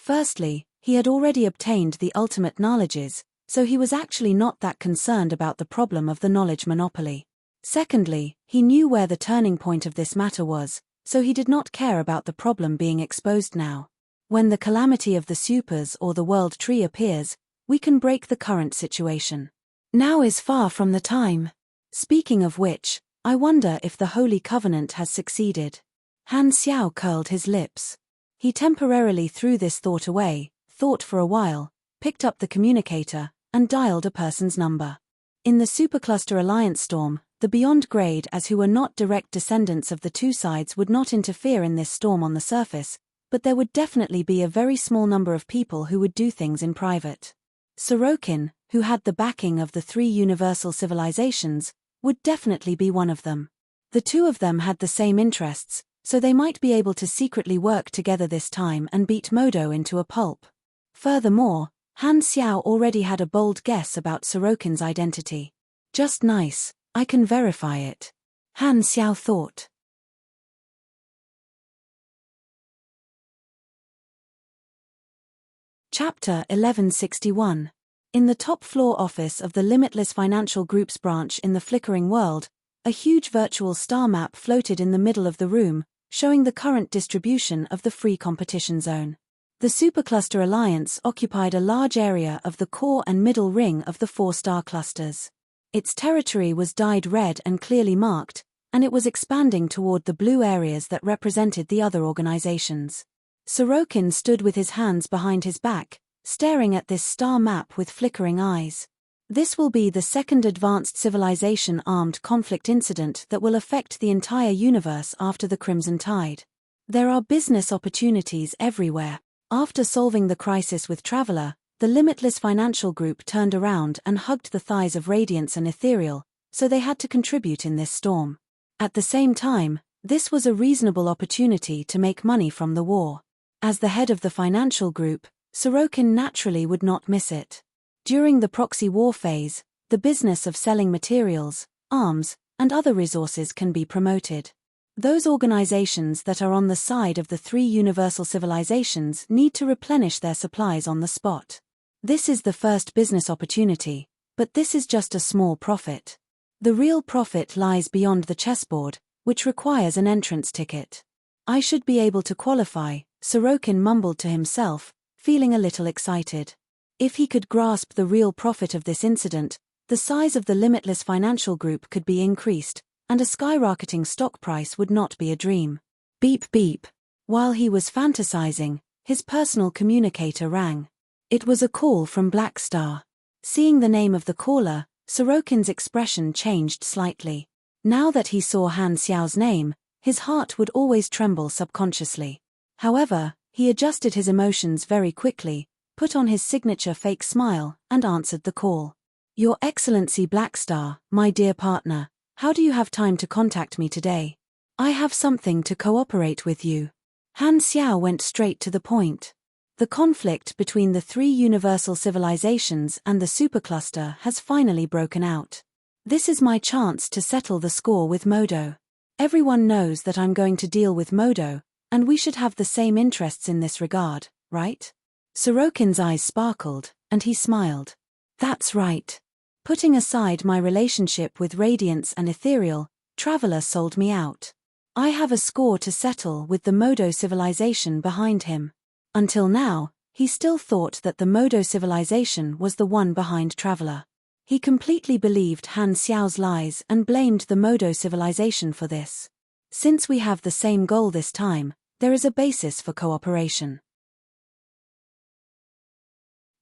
Firstly, he had already obtained the ultimate knowledges, so he was actually not that concerned about the problem of the knowledge monopoly. Secondly, he knew where the turning point of this matter was, so he did not care about the problem being exposed now. When the calamity of the supers or the world tree appears, we can break the current situation. Now is far from the time. Speaking of which, I wonder if the Holy Covenant has succeeded. Han Xiao curled his lips. He temporarily threw this thought away, thought for a while, picked up the communicator, and dialed a person's number. In the Supercluster Alliance storm, the Beyond Grade as who were not direct descendants of the two sides would not interfere in this storm on the surface, but there would definitely be a very small number of people who would do things in private. Sorokin, who had the backing of the three universal civilizations, would definitely be one of them. The two of them had the same interests, so they might be able to secretly work together this time and beat Modo into a pulp. Furthermore, Han Xiao already had a bold guess about Sorokin's identity. Just nice, I can verify it. Han Xiao thought. Chapter 1161. In the top floor office of the Limitless Financial Group's branch in the Flickering World, a huge virtual star map floated in the middle of the room, showing the current distribution of the free competition zone. The Supercluster Alliance occupied a large area of the core and middle ring of the 4-star clusters. Its territory was dyed red and clearly marked, and it was expanding toward the blue areas that represented the other organizations. Sorokin stood with his hands behind his back, staring at this star map with flickering eyes. This will be the second advanced civilization armed conflict incident that will affect the entire universe after the Crimson Tide. There are business opportunities everywhere. After solving the crisis with Traveler, the Limitless Financial Group turned around and hugged the thighs of Radiance and Ethereal, so they had to contribute in this storm. At the same time, this was a reasonable opportunity to make money from the war. As the head of the financial group, Sorokin naturally would not miss it. During the proxy war phase, the business of selling materials, arms, and other resources can be promoted. Those organizations that are on the side of the three universal civilizations need to replenish their supplies on the spot. This is the first business opportunity, but this is just a small profit. The real profit lies beyond the chessboard, which requires an entrance ticket. I should be able to qualify, Sorokin mumbled to himself, feeling a little excited. If he could grasp the real profit of this incident, the size of the Limitless Financial Group could be increased, and a skyrocketing stock price would not be a dream. Beep beep. While he was fantasizing, his personal communicator rang. It was a call from Black Star. Seeing the name of the caller, Sorokin's expression changed slightly. Now that he saw Han Xiao's name, his heart would always tremble subconsciously. However, he adjusted his emotions very quickly, put on his signature fake smile, and answered the call. Your Excellency Black Star, my dear partner, how do you have time to contact me today? I have something to cooperate with you. Han Xiao went straight to the point. The conflict between the three universal civilizations and the supercluster has finally broken out. This is my chance to settle the score with Modo. Everyone knows that I'm going to deal with Modo, and we should have the same interests in this regard, right? Sorokin's eyes sparkled, and he smiled. That's right. Putting aside my relationship with Radiance and Ethereal, Traveler sold me out. I have a score to settle with the Modo civilization behind him. Until now, he still thought that the Modo civilization was the one behind Traveler. He completely believed Han Xiao's lies and blamed the Modo civilization for this. Since we have the same goal this time, there is a basis for cooperation.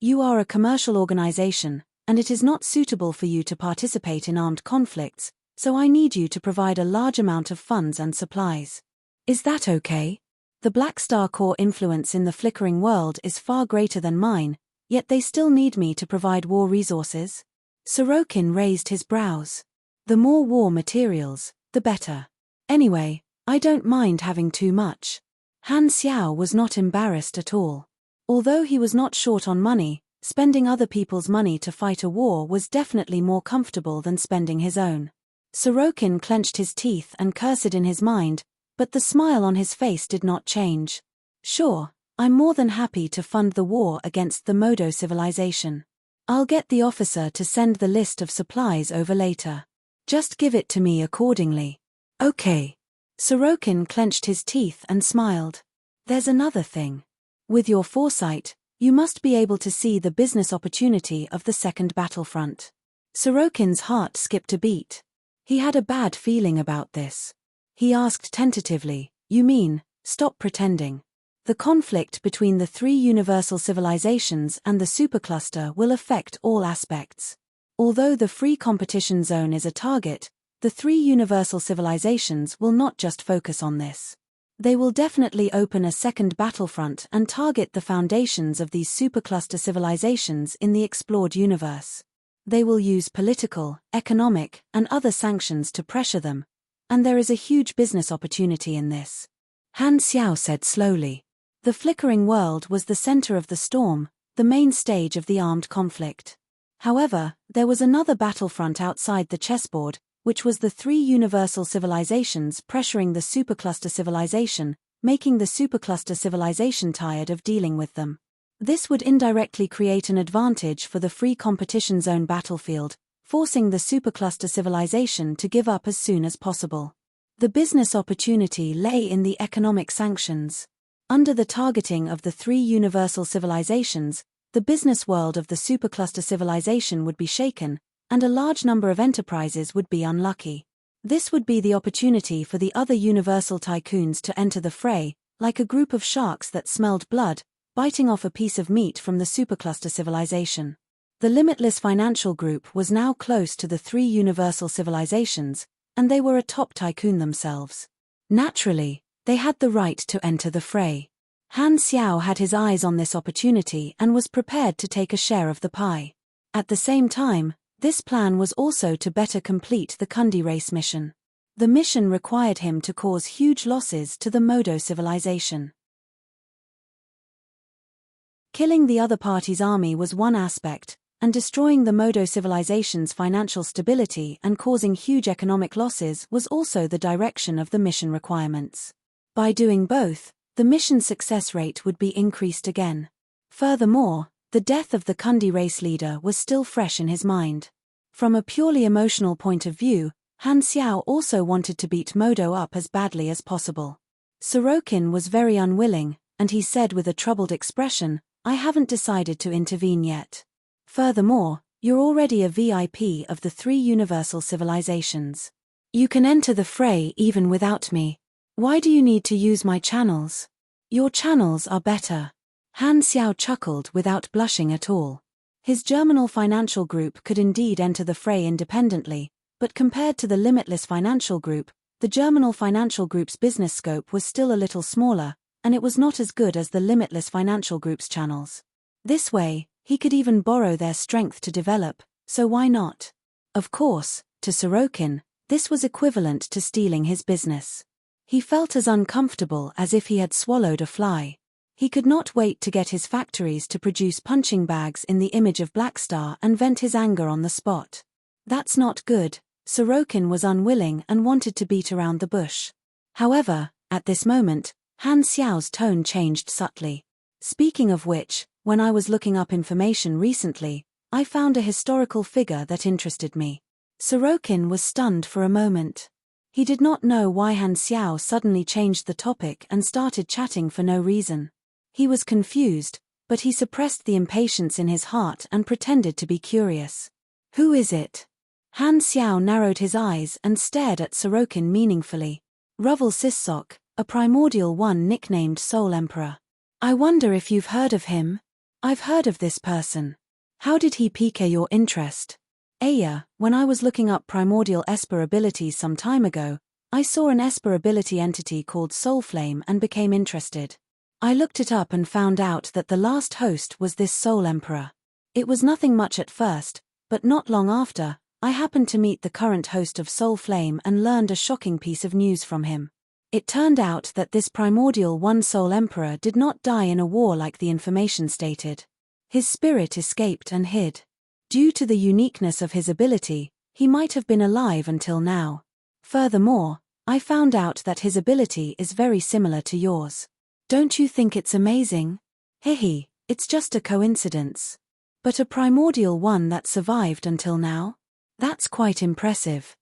You are a commercial organization, and it is not suitable for you to participate in armed conflicts, so I need you to provide a large amount of funds and supplies. Is that okay? The Black Star core influence in the flickering world is far greater than mine, yet they still need me to provide war resources? Sorokin raised his brows. The more war materials, the better. Anyway, I don't mind having too much. Han Xiao was not embarrassed at all. Although he was not short on money, spending other people's money to fight a war was definitely more comfortable than spending his own. Sorokin clenched his teeth and cursed in his mind, but the smile on his face did not change. Sure, I'm more than happy to fund the war against the Modo civilization. I'll get the officer to send the list of supplies over later. Just give it to me accordingly. Okay. Sorokin clenched his teeth and smiled. There's another thing. With your foresight, you must be able to see the business opportunity of the second battlefront. Sorokin's heart skipped a beat. He had a bad feeling about this. He asked tentatively, you mean, stop pretending. The conflict between the three universal civilizations and the supercluster will affect all aspects. Although the free competition zone is a target, the three universal civilizations will not just focus on this. They will definitely open a second battlefront and target the foundations of these supercluster civilizations in the explored universe. They will use political, economic, and other sanctions to pressure them, and there is a huge business opportunity in this. Han Xiao said slowly. The flickering world was the center of the storm, the main stage of the armed conflict. However, there was another battlefront outside the chessboard, which was the three universal civilizations pressuring the supercluster civilization, making the supercluster civilization tired of dealing with them. This would indirectly create an advantage for the free competition zone battlefield, forcing the supercluster civilization to give up as soon as possible. The business opportunity lay in the economic sanctions. Under the targeting of the three universal civilizations, the business world of the supercluster civilization would be shaken, and a large number of enterprises would be unlucky. This would be the opportunity for the other Universal tycoons to enter the fray, like a group of sharks that smelled blood, biting off a piece of meat from the supercluster civilization. The Limitless Financial Group was now close to the three Universal civilizations, and they were a top tycoon themselves. Naturally, they had the right to enter the fray. Han Xiao had his eyes on this opportunity and was prepared to take a share of the pie. At the same time, this plan was also to better complete the Kundi race mission. The mission required him to cause huge losses to the Modo civilization. Killing the other party's army was one aspect, and destroying the Modo civilization's financial stability and causing huge economic losses was also the direction of the mission requirements. By doing both, the mission's success rate would be increased again. Furthermore, the death of the Kundi race leader was still fresh in his mind. From a purely emotional point of view, Han Xiao also wanted to beat Modo up as badly as possible. Sorokin was very unwilling, and he said with a troubled expression, "I haven't decided to intervene yet. Furthermore, you're already a VIP of the three Universal civilizations. You can enter the fray even without me. Why do you need to use my channels? Your channels are better." Han Xiao chuckled without blushing at all. His Germinal Financial Group could indeed enter the fray independently, but compared to the Limitless Financial Group, the Germinal Financial Group's business scope was still a little smaller, and it was not as good as the Limitless Financial Group's channels. This way, he could even borrow their strength to develop, so why not? Of course, to Sorokin, this was equivalent to stealing his business. He felt as uncomfortable as if he had swallowed a fly. He could not wait to get his factories to produce punching bags in the image of Blackstar and vent his anger on the spot. That's not good. Sorokin was unwilling and wanted to beat around the bush. However, at this moment, Han Xiao's tone changed subtly. Speaking of which, when I was looking up information recently, I found a historical figure that interested me. Sorokin was stunned for a moment. He did not know why Han Xiao suddenly changed the topic and started chatting for no reason. He was confused, but he suppressed the impatience in his heart and pretended to be curious. "Who is it?" Han Xiao narrowed his eyes and stared at Sorokin meaningfully. "Ruvel Sissok, a primordial one nicknamed Soul Emperor. I wonder if you've heard of him?" "I've heard of this person. How did he pique your interest?" "Aya, when I was looking up primordial Esper abilities some time ago, I saw an Esper ability entity called Soul Flame and became interested. I looked it up and found out that the last host was this Soul Emperor. It was nothing much at first, but not long after, I happened to meet the current host of Soul Flame and learned a shocking piece of news from him. It turned out that this primordial one Soul Emperor did not die in a war like the information stated. His spirit escaped and hid. Due to the uniqueness of his ability, he might have been alive until now. Furthermore, I found out that his ability is very similar to yours. Don't you think it's amazing? Hehe, it's just a coincidence. But a primordial one that survived until now? That's quite impressive.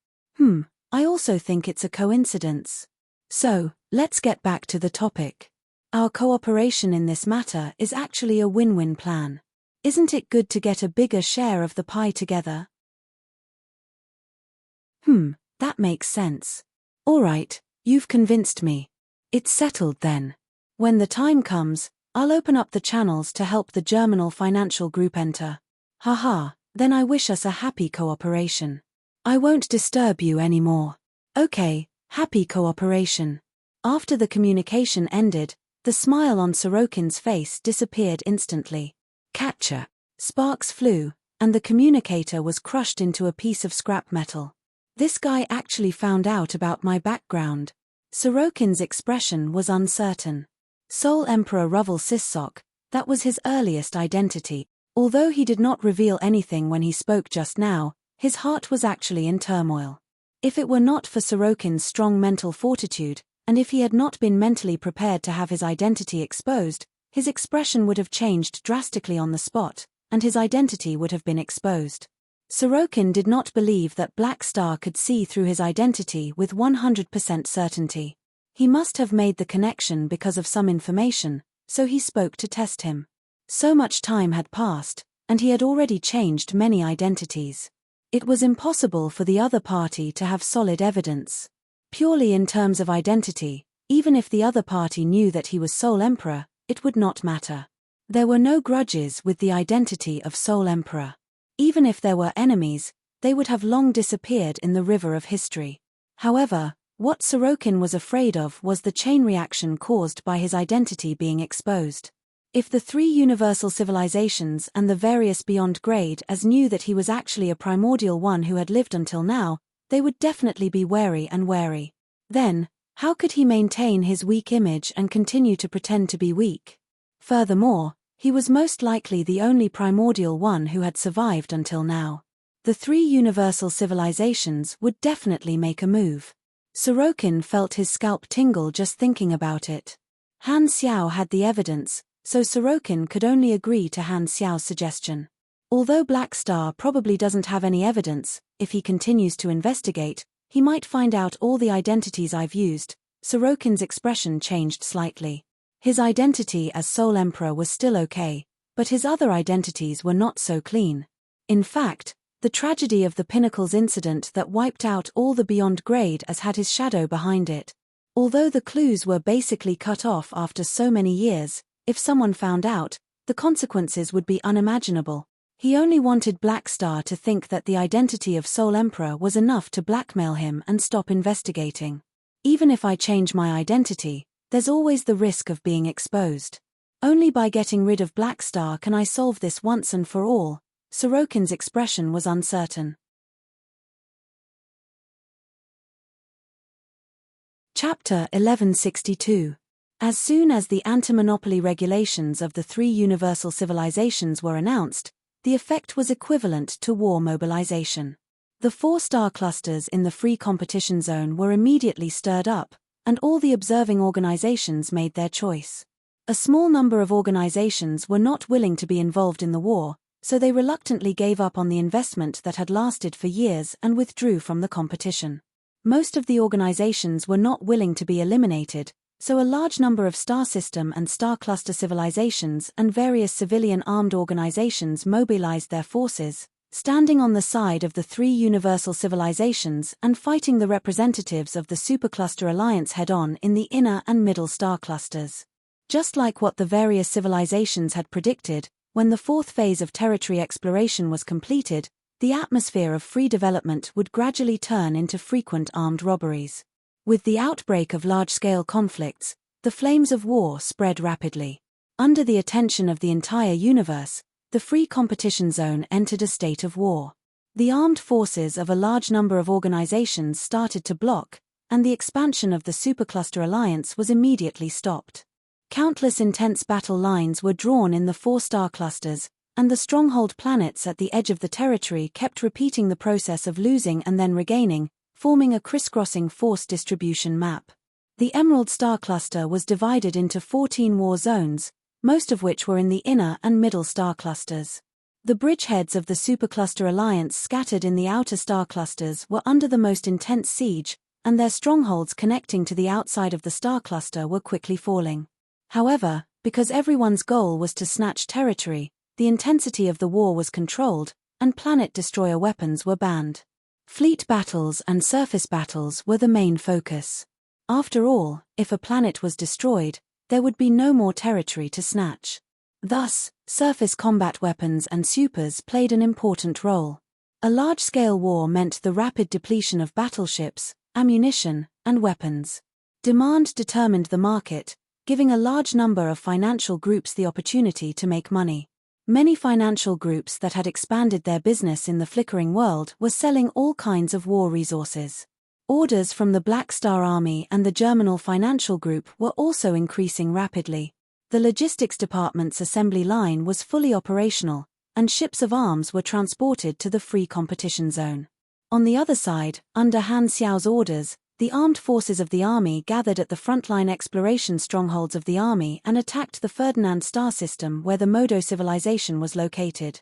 I also think it's a coincidence. So, let's get back to the topic. Our cooperation in this matter is actually a win-win plan. Isn't it good to get a bigger share of the pie together? That makes sense. Alright, you've convinced me. It's settled then. When the time comes, I'll open up the channels to help the Germinal Financial Group enter. Haha, then I wish us a happy cooperation. I won't disturb you anymore. Okay, happy cooperation. After the communication ended, the smile on Sorokin's face disappeared instantly. Catcher. Sparks flew, and the communicator was crushed into a piece of scrap metal. This guy actually found out about my background. Sorokin's expression was uncertain. Soul Emperor Ruvel Sissok, that was his earliest identity. Although he did not reveal anything when he spoke just now, his heart was actually in turmoil. If it were not for Sorokin's strong mental fortitude, and if he had not been mentally prepared to have his identity exposed, his expression would have changed drastically on the spot, and his identity would have been exposed. Sorokin did not believe that Blackstar could see through his identity with 100% certainty. He must have made the connection because of some information, so he spoke to test him. So much time had passed, and he had already changed many identities. It was impossible for the other party to have solid evidence. Purely in terms of identity, even if the other party knew that he was sole emperor, it would not matter. There were no grudges with the identity of sole emperor. Even if there were enemies, they would have long disappeared in the river of history. However, what Sorokin was afraid of was the chain reaction caused by his identity being exposed. If the three universal civilizations and the various beyond grade as knew that he was actually a primordial one who had lived until now, they would definitely be wary and wary. Then, how could he maintain his weak image and continue to pretend to be weak? Furthermore, he was most likely the only primordial one who had survived until now. The three universal civilizations would definitely make a move. Sorokin felt his scalp tingle just thinking about it. Han Xiao had the evidence, so Sorokin could only agree to Han Xiao's suggestion. Although Black Star probably doesn't have any evidence, if he continues to investigate, he might find out all the identities I've used. Sorokin's expression changed slightly. His identity as sole emperor was still okay, but his other identities were not so clean. In fact, the tragedy of the Pinnacles incident that wiped out all the beyond grade as had his shadow behind it. Although the clues were basically cut off after so many years, if someone found out, the consequences would be unimaginable. He only wanted Black Star to think that the identity of sole emperor was enough to blackmail him and stop investigating. Even if I change my identity, there's always the risk of being exposed. Only by getting rid of Black Star can I solve this once and for all. Sorokin's expression was uncertain. Chapter 1162. As soon as the anti-monopoly regulations of the three universal civilizations were announced, the effect was equivalent to war mobilization. The 4 star clusters in the free competition zone were immediately stirred up, and all the observing organizations made their choice. A small number of organizations were not willing to be involved in the war, so they reluctantly gave up on the investment that had lasted for years and withdrew from the competition. Most of the organizations were not willing to be eliminated, so a large number of star system and star cluster civilizations and various civilian armed organizations mobilized their forces, standing on the side of the three universal civilizations and fighting the representatives of the supercluster alliance head-on in the inner and middle star clusters. Just like what the various civilizations had predicted, when the fourth phase of territory exploration was completed, the atmosphere of free development would gradually turn into frequent armed robberies. With the outbreak of large-scale conflicts, the flames of war spread rapidly. Under the attention of the entire universe, the free competition zone entered a state of war. The armed forces of a large number of organizations started to block, and the expansion of the supercluster alliance was immediately stopped. Countless intense battle lines were drawn in the 4 star clusters, and the stronghold planets at the edge of the territory kept repeating the process of losing and then regaining, forming a crisscrossing force distribution map. The Emerald Star Cluster was divided into 14 war zones, most of which were in the inner and middle star clusters. The bridgeheads of the Supercluster Alliance scattered in the outer star clusters were under the most intense siege, and their strongholds connecting to the outside of the star cluster were quickly falling. However, because everyone's goal was to snatch territory, the intensity of the war was controlled, and planet destroyer weapons were banned. Fleet battles and surface battles were the main focus. After all, if a planet was destroyed, there would be no more territory to snatch. Thus, surface combat weapons and supers played an important role. A large-scale war meant the rapid depletion of battleships, ammunition, and weapons. Demand determined the market, giving a large number of financial groups the opportunity to make money. Many financial groups that had expanded their business in the flickering world were selling all kinds of war resources. Orders from the Black Star Army and the Germinal Financial Group were also increasing rapidly. The logistics department's assembly line was fully operational, and ships of arms were transported to the free competition zone. On the other side, under Han Xiao's orders, the armed forces of the army gathered at the frontline exploration strongholds of the army and attacked the Ferdinand star system where the Modo civilization was located.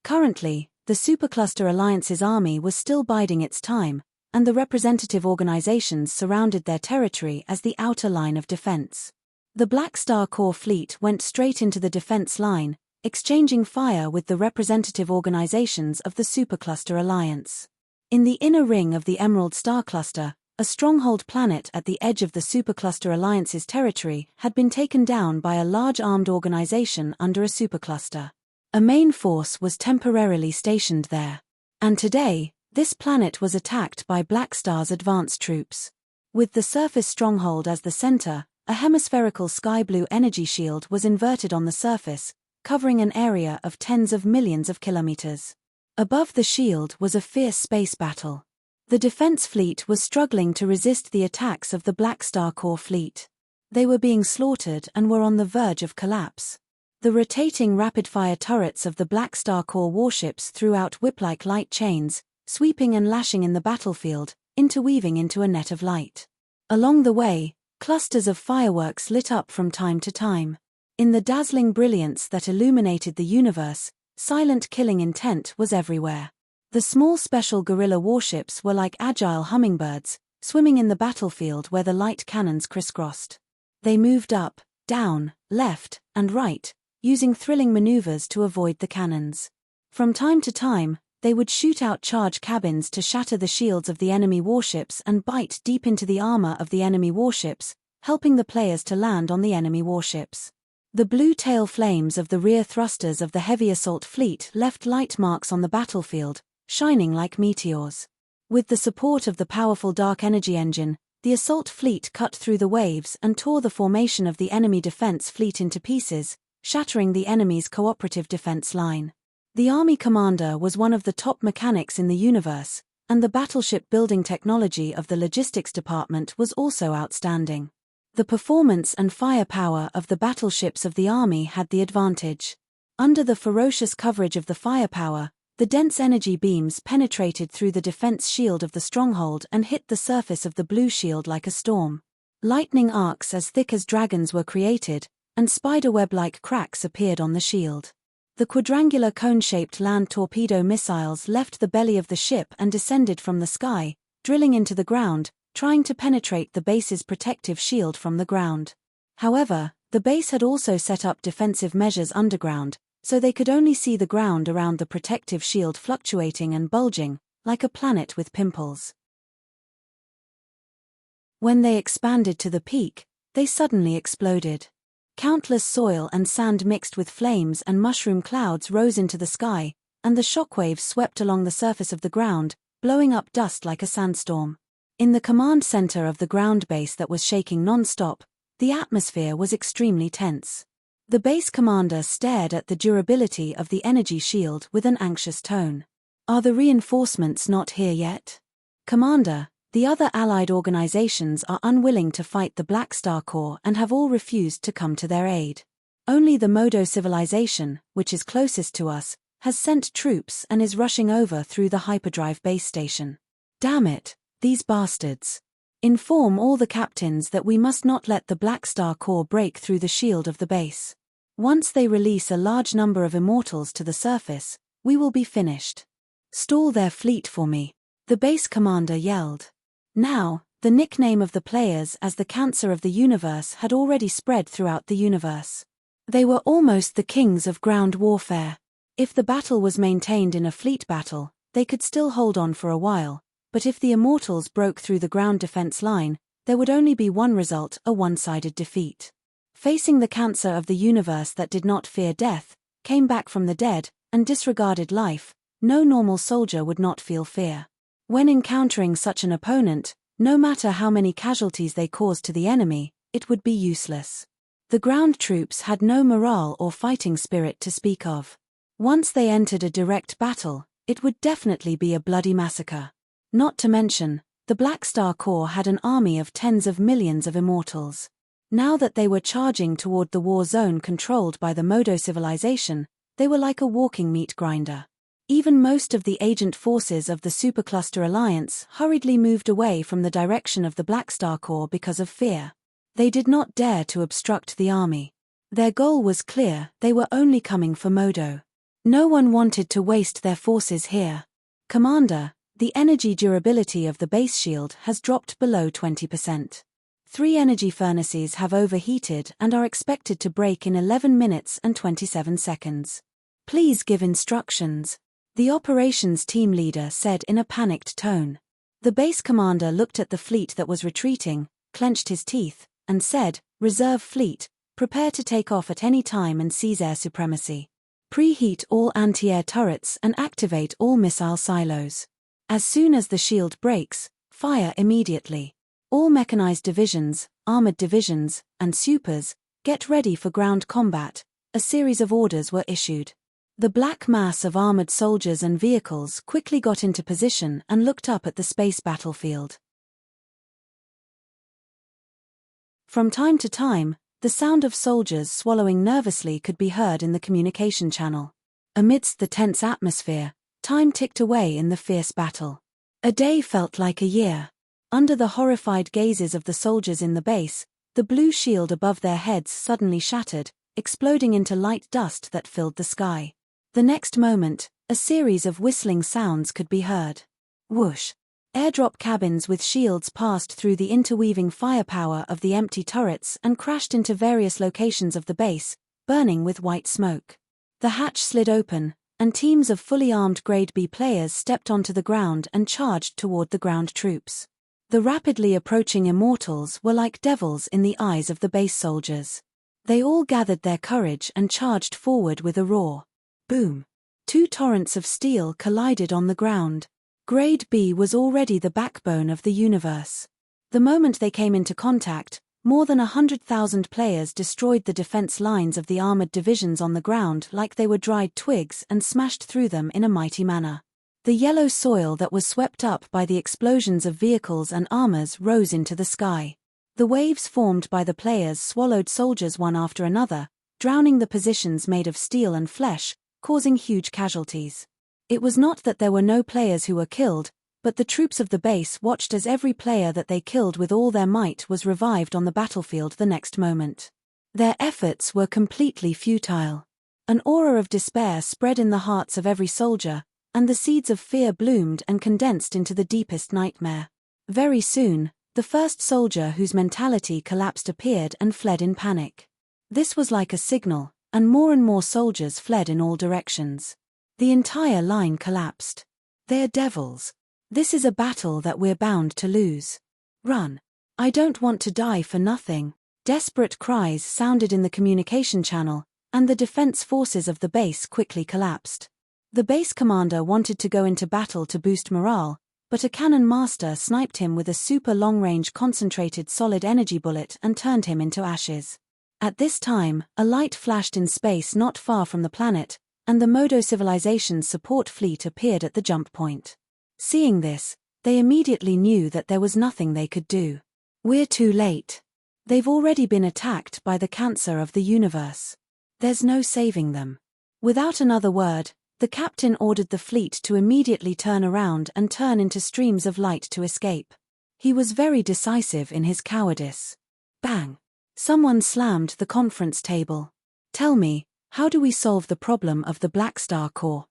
Currently, the Supercluster Alliance's army was still biding its time, and the representative organizations surrounded their territory as the outer line of defense. The Black Star Corps fleet went straight into the defense line, exchanging fire with the representative organizations of the Supercluster Alliance. In the inner ring of the Emerald Star Cluster, a stronghold planet at the edge of the Supercluster Alliance's territory had been taken down by a large armed organization under a supercluster. A main force was temporarily stationed there. And today, this planet was attacked by Black Star's advance troops. With the surface stronghold as the center, a hemispherical sky-blue energy shield was inverted on the surface, covering an area of tens of millions of kilometers. Above the shield was a fierce space battle. The defense fleet was struggling to resist the attacks of the Black Star Corps fleet. They were being slaughtered and were on the verge of collapse. The rotating rapid-fire turrets of the Black Star Corps warships threw out whip-like light chains, sweeping and lashing in the battlefield, interweaving into a net of light. Along the way, clusters of fireworks lit up from time to time. In the dazzling brilliance that illuminated the universe, silent killing intent was everywhere. The small special guerrilla warships were like agile hummingbirds, swimming in the battlefield where the light cannons crisscrossed. They moved up, down, left, and right, using thrilling maneuvers to avoid the cannons. From time to time, they would shoot out charge cabins to shatter the shields of the enemy warships and bite deep into the armor of the enemy warships, helping the players to land on the enemy warships. The blue tail flames of the rear thrusters of the heavy assault fleet left light marks on the battlefield, shining like meteors. With the support of the powerful dark energy engine, the assault fleet cut through the waves and tore the formation of the enemy defense fleet into pieces, shattering the enemy's cooperative defense line. The army commander was one of the top mechanics in the universe, and the battleship building technology of the logistics department was also outstanding. The performance and firepower of the battleships of the army had the advantage. Under the ferocious coverage of the firepower, the dense energy beams penetrated through the defense shield of the stronghold and hit the surface of the blue shield like a storm. Lightning arcs as thick as dragons were created, and spiderweb-like cracks appeared on the shield. The quadrangular cone-shaped land torpedo missiles left the belly of the ship and descended from the sky, drilling into the ground, trying to penetrate the base's protective shield from the ground. However, the base had also set up defensive measures underground, so they could only see the ground around the protective shield fluctuating and bulging, like a planet with pimples. When they expanded to the peak, they suddenly exploded. Countless soil and sand mixed with flames and mushroom clouds rose into the sky, and the shockwaves swept along the surface of the ground, blowing up dust like a sandstorm. In the command center of the ground base that was shaking non-stop, the atmosphere was extremely tense. The base commander stared at the durability of the energy shield with an anxious tone. "Are the reinforcements not here yet?" "Commander, the other allied organizations are unwilling to fight the Black Star Corps and have all refused to come to their aid. Only the Modo civilization, which is closest to us, has sent troops and is rushing over through the hyperdrive base station. Damn it, these bastards. Inform all the captains that we must not let the Black Star Corps break through the shield of the base. Once they release a large number of immortals to the surface, we will be finished. Stall their fleet for me," the base commander yelled. Now, the nickname of the players as the Cancer of the Universe had already spread throughout the universe. They were almost the kings of ground warfare. If the battle was maintained in a fleet battle, they could still hold on for a while, but if the immortals broke through the ground defense line, there would only be one result: a one-sided defeat. Facing the Cancer of the Universe that did not fear death, came back from the dead, and disregarded life, no normal soldier would not feel fear. When encountering such an opponent, no matter how many casualties they caused to the enemy, it would be useless. The ground troops had no morale or fighting spirit to speak of. Once they entered a direct battle, it would definitely be a bloody massacre. Not to mention, the Black Star Corps had an army of tens of millions of immortals. Now that they were charging toward the war zone controlled by the Modo civilization, they were like a walking meat grinder. Even most of the agent forces of the Supercluster Alliance hurriedly moved away from the direction of the Black Star Corps because of fear. They did not dare to obstruct the army. Their goal was clear: they were only coming for Modo. No one wanted to waste their forces here. "Commander, the energy durability of the base shield has dropped below 20%. 3 energy furnaces have overheated and are expected to break in 11 minutes and 27 seconds. Please give instructions, the operations team leader said in a panicked tone. The base commander looked at the fleet that was retreating, clenched his teeth, and said, "Reserve fleet, prepare to take off at any time and seize air supremacy. Preheat all anti-air turrets and activate all missile silos. As soon as the shield breaks, fire immediately. All mechanized divisions, armored divisions, and supers, get ready for ground combat." A series of orders were issued. The black mass of armored soldiers and vehicles quickly got into position and looked up at the space battlefield. From time to time, the sound of soldiers swallowing nervously could be heard in the communication channel. Amidst the tense atmosphere, time ticked away in the fierce battle. A day felt like a year. Under the horrified gazes of the soldiers in the base, the blue shield above their heads suddenly shattered, exploding into light dust that filled the sky. The next moment, a series of whistling sounds could be heard. Whoosh! Airdrop cabins with shields passed through the interweaving firepower of the empty turrets and crashed into various locations of the base, burning with white smoke. The hatch slid open, and teams of fully armed Grade B players stepped onto the ground and charged toward the ground troops. The rapidly approaching immortals were like devils in the eyes of the base soldiers. They all gathered their courage and charged forward with a roar. Boom! 2 torrents of steel collided on the ground. Grade B was already the backbone of the universe. The moment they came into contact, more than 100,000 players destroyed the defense lines of the armored divisions on the ground like they were dried twigs and smashed through them in a mighty manner. The yellow soil that was swept up by the explosions of vehicles and armors rose into the sky. The waves formed by the players swallowed soldiers one after another, drowning the positions made of steel and flesh, causing huge casualties. It was not that there were no players who were killed, but the troops of the base watched as every player that they killed with all their might was revived on the battlefield the next moment. Their efforts were completely futile. An aura of despair spread in the hearts of every soldier, and the seeds of fear bloomed and condensed into the deepest nightmare. Very soon, the first soldier whose mentality collapsed appeared and fled in panic. This was like a signal, and more soldiers fled in all directions. The entire line collapsed. "They're devils. This is a battle that we're bound to lose. Run. I don't want to die for nothing." Desperate cries sounded in the communication channel, and the defense forces of the base quickly collapsed. The base commander wanted to go into battle to boost morale, but a cannon master sniped him with a super long-range concentrated solid energy bullet and turned him into ashes. At this time, a light flashed in space not far from the planet, and the Modo civilization's support fleet appeared at the jump point. Seeing this, they immediately knew that there was nothing they could do. "We're too late. They've already been attacked by the cancer of the universe. There's no saving them." Without another word, the captain ordered the fleet to immediately turn around and turn into streams of light to escape. He was very decisive in his cowardice. Bang! Someone slammed the conference table. "Tell me, how do we solve the problem of the Black Star Corps?"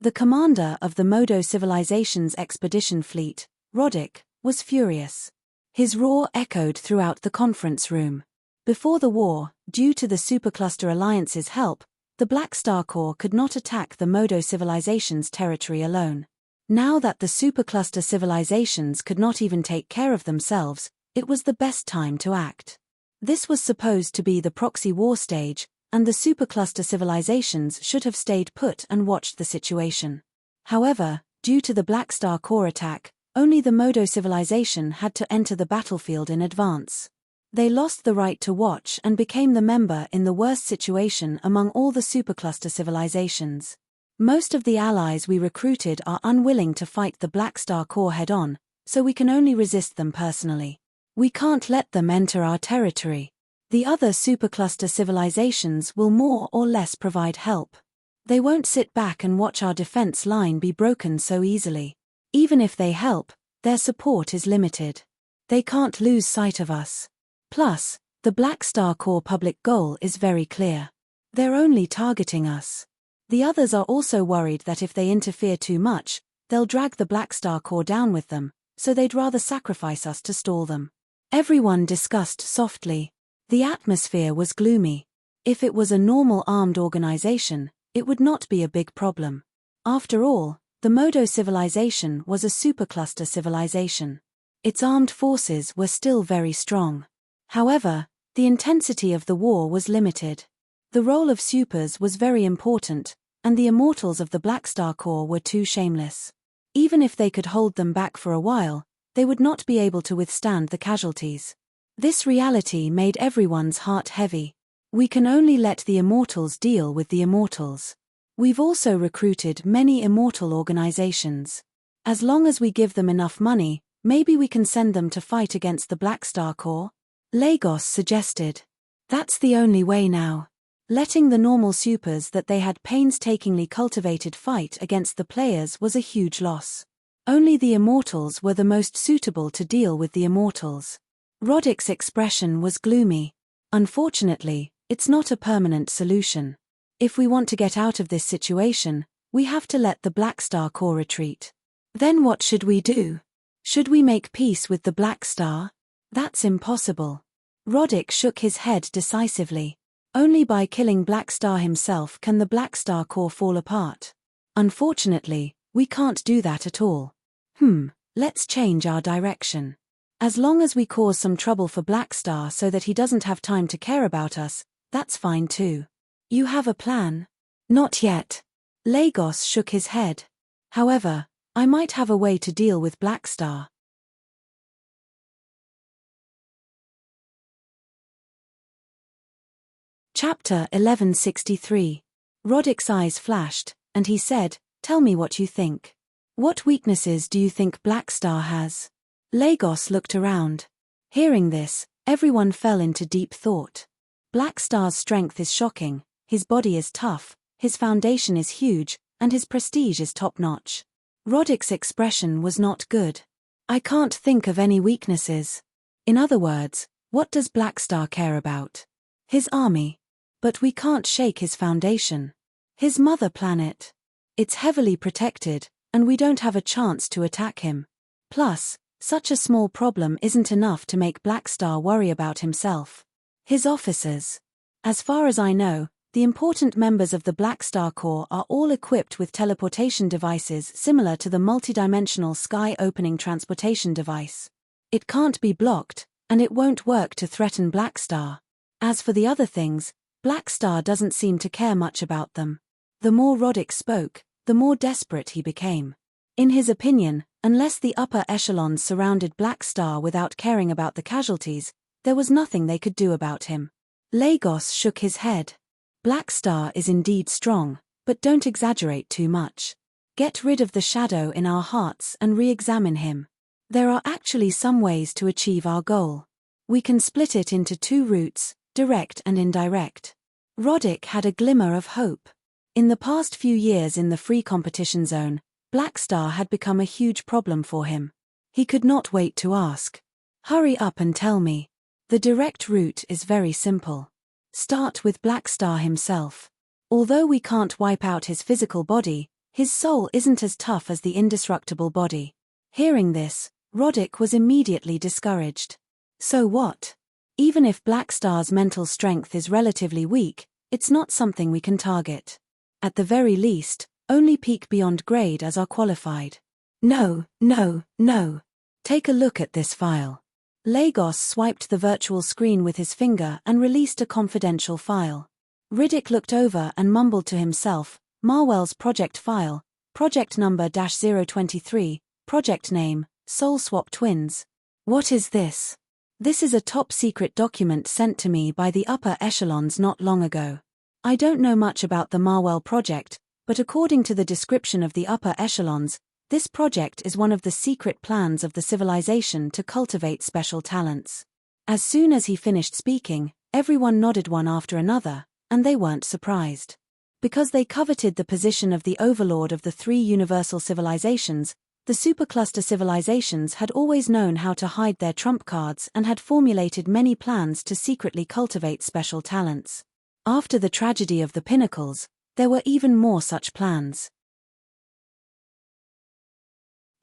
The commander of the Modo civilization's expedition fleet, Roddick, was furious. His roar echoed throughout the conference room. Before the war, due to the Supercluster Alliance's help, the Black Star Corps could not attack the Modo civilization's territory alone. Now that the Supercluster civilizations could not even take care of themselves, it was the best time to act. This was supposed to be the proxy war stage, and the Supercluster civilizations should have stayed put and watched the situation. However, due to the Black Star Corps attack, only the Modo civilization had to enter the battlefield in advance. They lost the right to watch and became the member in the worst situation among all the Supercluster civilizations. "Most of the allies we recruited are unwilling to fight the Black Star Corps head-on, so we can only resist them personally. We can't let them enter our territory. The other Supercluster civilizations will more or less provide help. They won't sit back and watch our defense line be broken so easily. Even if they help, their support is limited. They can't lose sight of us. Plus, the Black Star Corps public goal is very clear. They're only targeting us. The others are also worried that if they interfere too much, they'll drag the Black Star Corps down with them, so they'd rather sacrifice us to stall them. Everyone discussed softly. The atmosphere was gloomy. If it was a normal armed organization, it would not be a big problem. After all, the Modo civilization was a supercluster civilization. Its armed forces were still very strong. However, the intensity of the war was limited. The role of supers was very important, and the immortals of the Black Star Corps were too shameless. Even if they could hold them back for a while, they would not be able to withstand the casualties. This reality made everyone's heart heavy. We can only let the immortals deal with the immortals. We've also recruited many immortal organizations. As long as we give them enough money, maybe we can send them to fight against the Black Star Corps? Lagos suggested. That's the only way now. Letting the normal supers that they had painstakingly cultivated fight against the players was a huge loss. Only the immortals were the most suitable to deal with the immortals. Roddick's expression was gloomy. Unfortunately, it's not a permanent solution. If we want to get out of this situation, we have to let the Black Star Corps retreat. Then what should we do? Should we make peace with the Black Star? That's impossible. Roddick shook his head decisively. Only by killing Black Star himself can the Black Star Corps fall apart. Unfortunately, we can't do that at all. Let's change our direction. As long as we cause some trouble for Black Star so that he doesn't have time to care about us, that's fine too. You have a plan? Not yet. Lagos shook his head. However, I might have a way to deal with Black Star. Chapter 1163. Roddick's eyes flashed, and he said, "Tell me what you think. What weaknesses do you think Black Star has?" Lagos looked around. Hearing this, everyone fell into deep thought. Black Star's strength is shocking, his body is tough, his foundation is huge, and his prestige is top-notch. Roddick's expression was not good. I can't think of any weaknesses. In other words, what does Black Star care about? His army. But we can't shake his foundation. His mother planet. It's heavily protected, and we don't have a chance to attack him. Plus, such a small problem isn't enough to make Black Star worry about himself. His officers. As far as I know, the important members of the Black Star Corps are all equipped with teleportation devices similar to the multidimensional sky-opening transportation device. It can't be blocked, and it won't work to threaten Black Star. As for the other things, Black Star doesn't seem to care much about them. The more Roddick spoke, the more desperate he became. In his opinion, unless the upper echelons surrounded Black Star without caring about the casualties, there was nothing they could do about him. Lagos shook his head. Black Star is indeed strong, but don't exaggerate too much. Get rid of the shadow in our hearts and re-examine him. There are actually some ways to achieve our goal. We can split it into two routes, direct and indirect. Roddick had a glimmer of hope. In the past few years in the free competition zone, Black Star had become a huge problem for him. He could not wait to ask. Hurry up and tell me. The direct route is very simple. Start with Black Star himself. Although we can't wipe out his physical body, his soul isn't as tough as the indestructible body. Hearing this, Roddick was immediately discouraged. So what? Even if Black Star's mental strength is relatively weak, it's not something we can target. At the very least, only peak beyond grade as are qualified. No. Take a look at this file. Lagos swiped the virtual screen with his finger and released a confidential file. Riddick looked over and mumbled to himself, Marwell's project file, project number -023, project name, Soul Swap Twins. What is this? This is a top-secret document sent to me by the upper echelons not long ago. I don't know much about the Marwell project, but according to the description of the upper echelons, this project is one of the secret plans of the civilization to cultivate special talents. As soon as he finished speaking, everyone nodded one after another, and they weren't surprised. Because they coveted the position of the overlord of the three universal civilizations, the supercluster civilizations had always known how to hide their trump cards and had formulated many plans to secretly cultivate special talents. After the tragedy of the Pinnacles, there were even more such plans.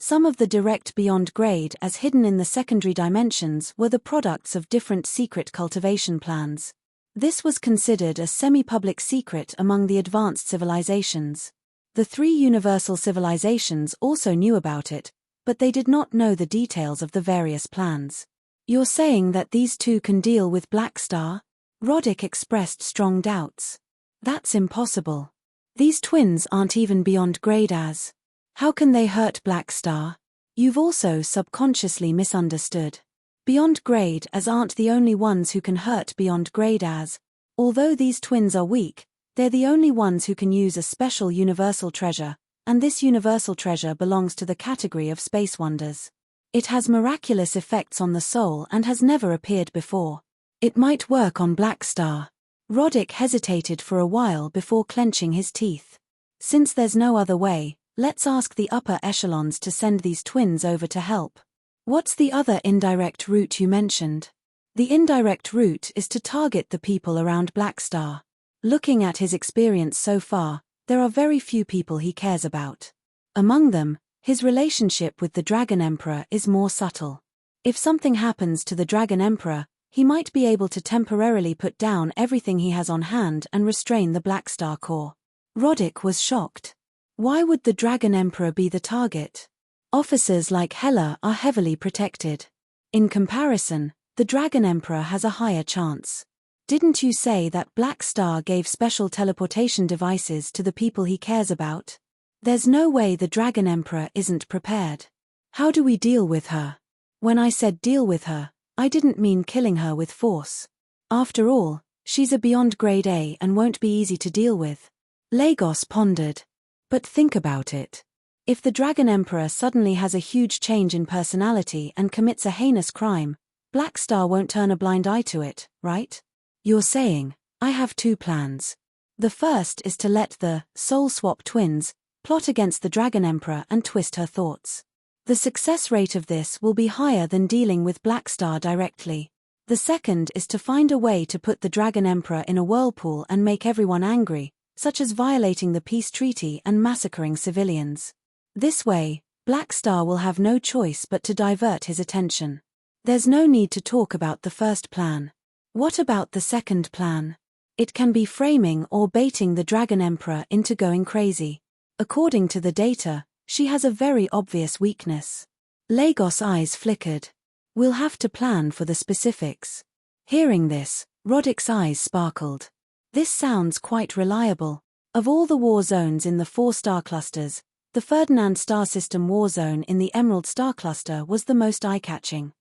Some of the direct beyond grade as hidden in the secondary dimensions were the products of different secret cultivation plans. This was considered a semi-public secret among the advanced civilizations. The three universal civilizations also knew about it, but they did not know the details of the various plans. You're saying that these two can deal with Black Star? Roddick expressed strong doubts. That's impossible. These twins aren't even beyond grade as. How can they hurt Black Star? You've also subconsciously misunderstood. Beyond grade as aren't the only ones who can hurt beyond grade as. Although these twins are weak, they're the only ones who can use a special universal treasure, and this universal treasure belongs to the category of space wonders. It has miraculous effects on the soul and has never appeared before. It might work on Black Star. Roddick hesitated for a while before clenching his teeth. Since there's no other way, let's ask the upper echelons to send these twins over to help. What's the other indirect route you mentioned? The indirect route is to target the people around Black Star. Looking at his experience so far, there are very few people he cares about. Among them, his relationship with the Dragon Emperor is more subtle. If something happens to the Dragon Emperor, he might be able to temporarily put down everything he has on hand and restrain the Black Star Core. Roddick was shocked. Why would the Dragon Emperor be the target? Officers like Hela are heavily protected. In comparison, the Dragon Emperor has a higher chance. Didn't you say that Black Star gave special teleportation devices to the people he cares about? There's no way the Dragon Emperor isn't prepared. How do we deal with her? When I said deal with her, I didn't mean killing her with force. After all, she's a beyond grade A and won't be easy to deal with. Lagos pondered. But think about it. If the Dragon Emperor suddenly has a huge change in personality and commits a heinous crime, Black Star won't turn a blind eye to it, right? You're saying, I have two plans. The first is to let the Soul Swap twins plot against the Dragon Emperor and twist her thoughts. The success rate of this will be higher than dealing with Black Star directly. The second is to find a way to put the Dragon Emperor in a whirlpool and make everyone angry, such as violating the peace treaty and massacring civilians. This way, Black Star will have no choice but to divert his attention. There's no need to talk about the first plan. What about the second plan? It can be framing or baiting the Dragon Emperor into going crazy. According to the data, she has a very obvious weakness. Lagos' eyes flickered. We'll have to plan for the specifics. Hearing this, Roddick's eyes sparkled. This sounds quite reliable. Of all the war zones in the 4 star clusters, the Ferdinand star system war zone in the Emerald star cluster was the most eye-catching.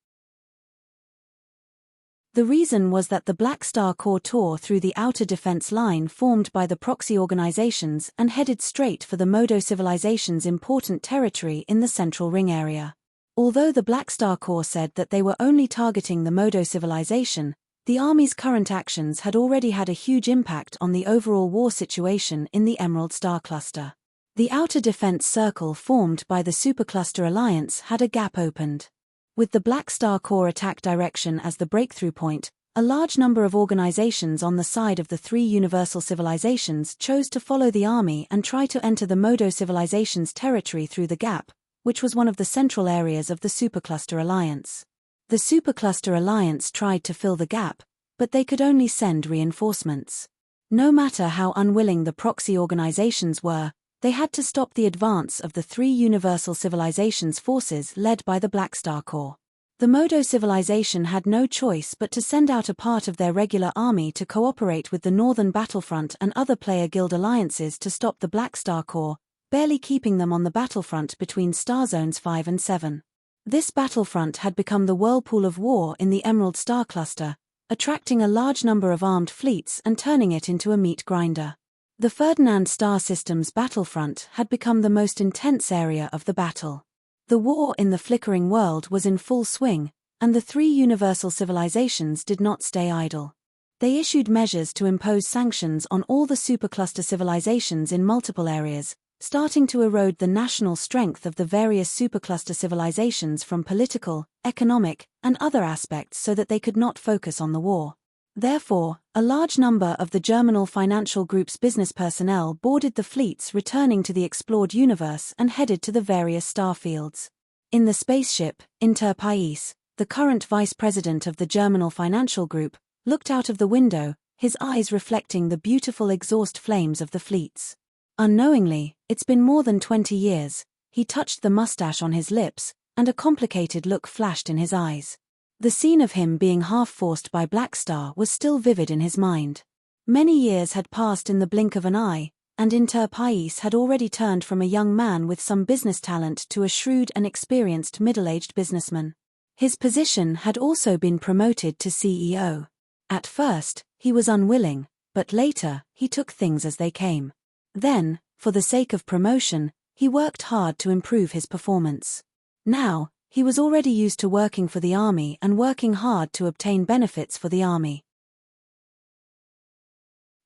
The reason was that the Black Star Core tore through the outer defense line formed by the proxy organizations and headed straight for the Modo civilization's important territory in the Central Ring area. Although the Black Star Core said that they were only targeting the Modo civilization, the Army's current actions had already had a huge impact on the overall war situation in the Emerald Star Cluster. The outer defense circle formed by the Supercluster Alliance had a gap opened. With the Black Star Core attack direction as the breakthrough point, a large number of organizations on the side of the 3 universal civilizations chose to follow the Army and try to enter the Modo civilization's territory through the gap, which was one of the central areas of the Supercluster Alliance. The Supercluster Alliance tried to fill the gap, but they could only send reinforcements. No matter how unwilling the proxy organizations were, they had to stop the advance of the 3 universal civilizations' forces led by the Black Star Core. The Modo civilization had no choice but to send out a part of their regular army to cooperate with the Northern Battlefront and other player guild alliances to stop the Black Star Core, barely keeping them on the battlefront between Star Zones 5 and 7. This battlefront had become the whirlpool of war in the Emerald Star Cluster, attracting a large number of armed fleets and turning it into a meat grinder. The Ferdinand star system's battlefront had become the most intense area of the battle. The war in the flickering world was in full swing, and the 3 universal civilizations did not stay idle. They issued measures to impose sanctions on all the supercluster civilizations in multiple areas, starting to erode the national strength of the various supercluster civilizations from political, economic, and other aspects so that they could not focus on the war. Therefore, a large number of the Germinal Financial Group's business personnel boarded the fleets returning to the explored universe and headed to the various starfields. In the spaceship, Enterprise, the current vice president of the Germinal Financial Group, looked out of the window, his eyes reflecting the beautiful exhaust flames of the fleets. Unknowingly, it's been more than 20 years, he touched the mustache on his lips, and a complicated look flashed in his eyes. The scene of him being half-forced by Blackstar was still vivid in his mind. Many years had passed in the blink of an eye, and Enterprise had already turned from a young man with some business talent to a shrewd and experienced middle-aged businessman. His position had also been promoted to CEO. At first, he was unwilling, but later, he took things as they came. Then, for the sake of promotion, he worked hard to improve his performance. Now, he was already used to working for the army and working hard to obtain benefits for the army.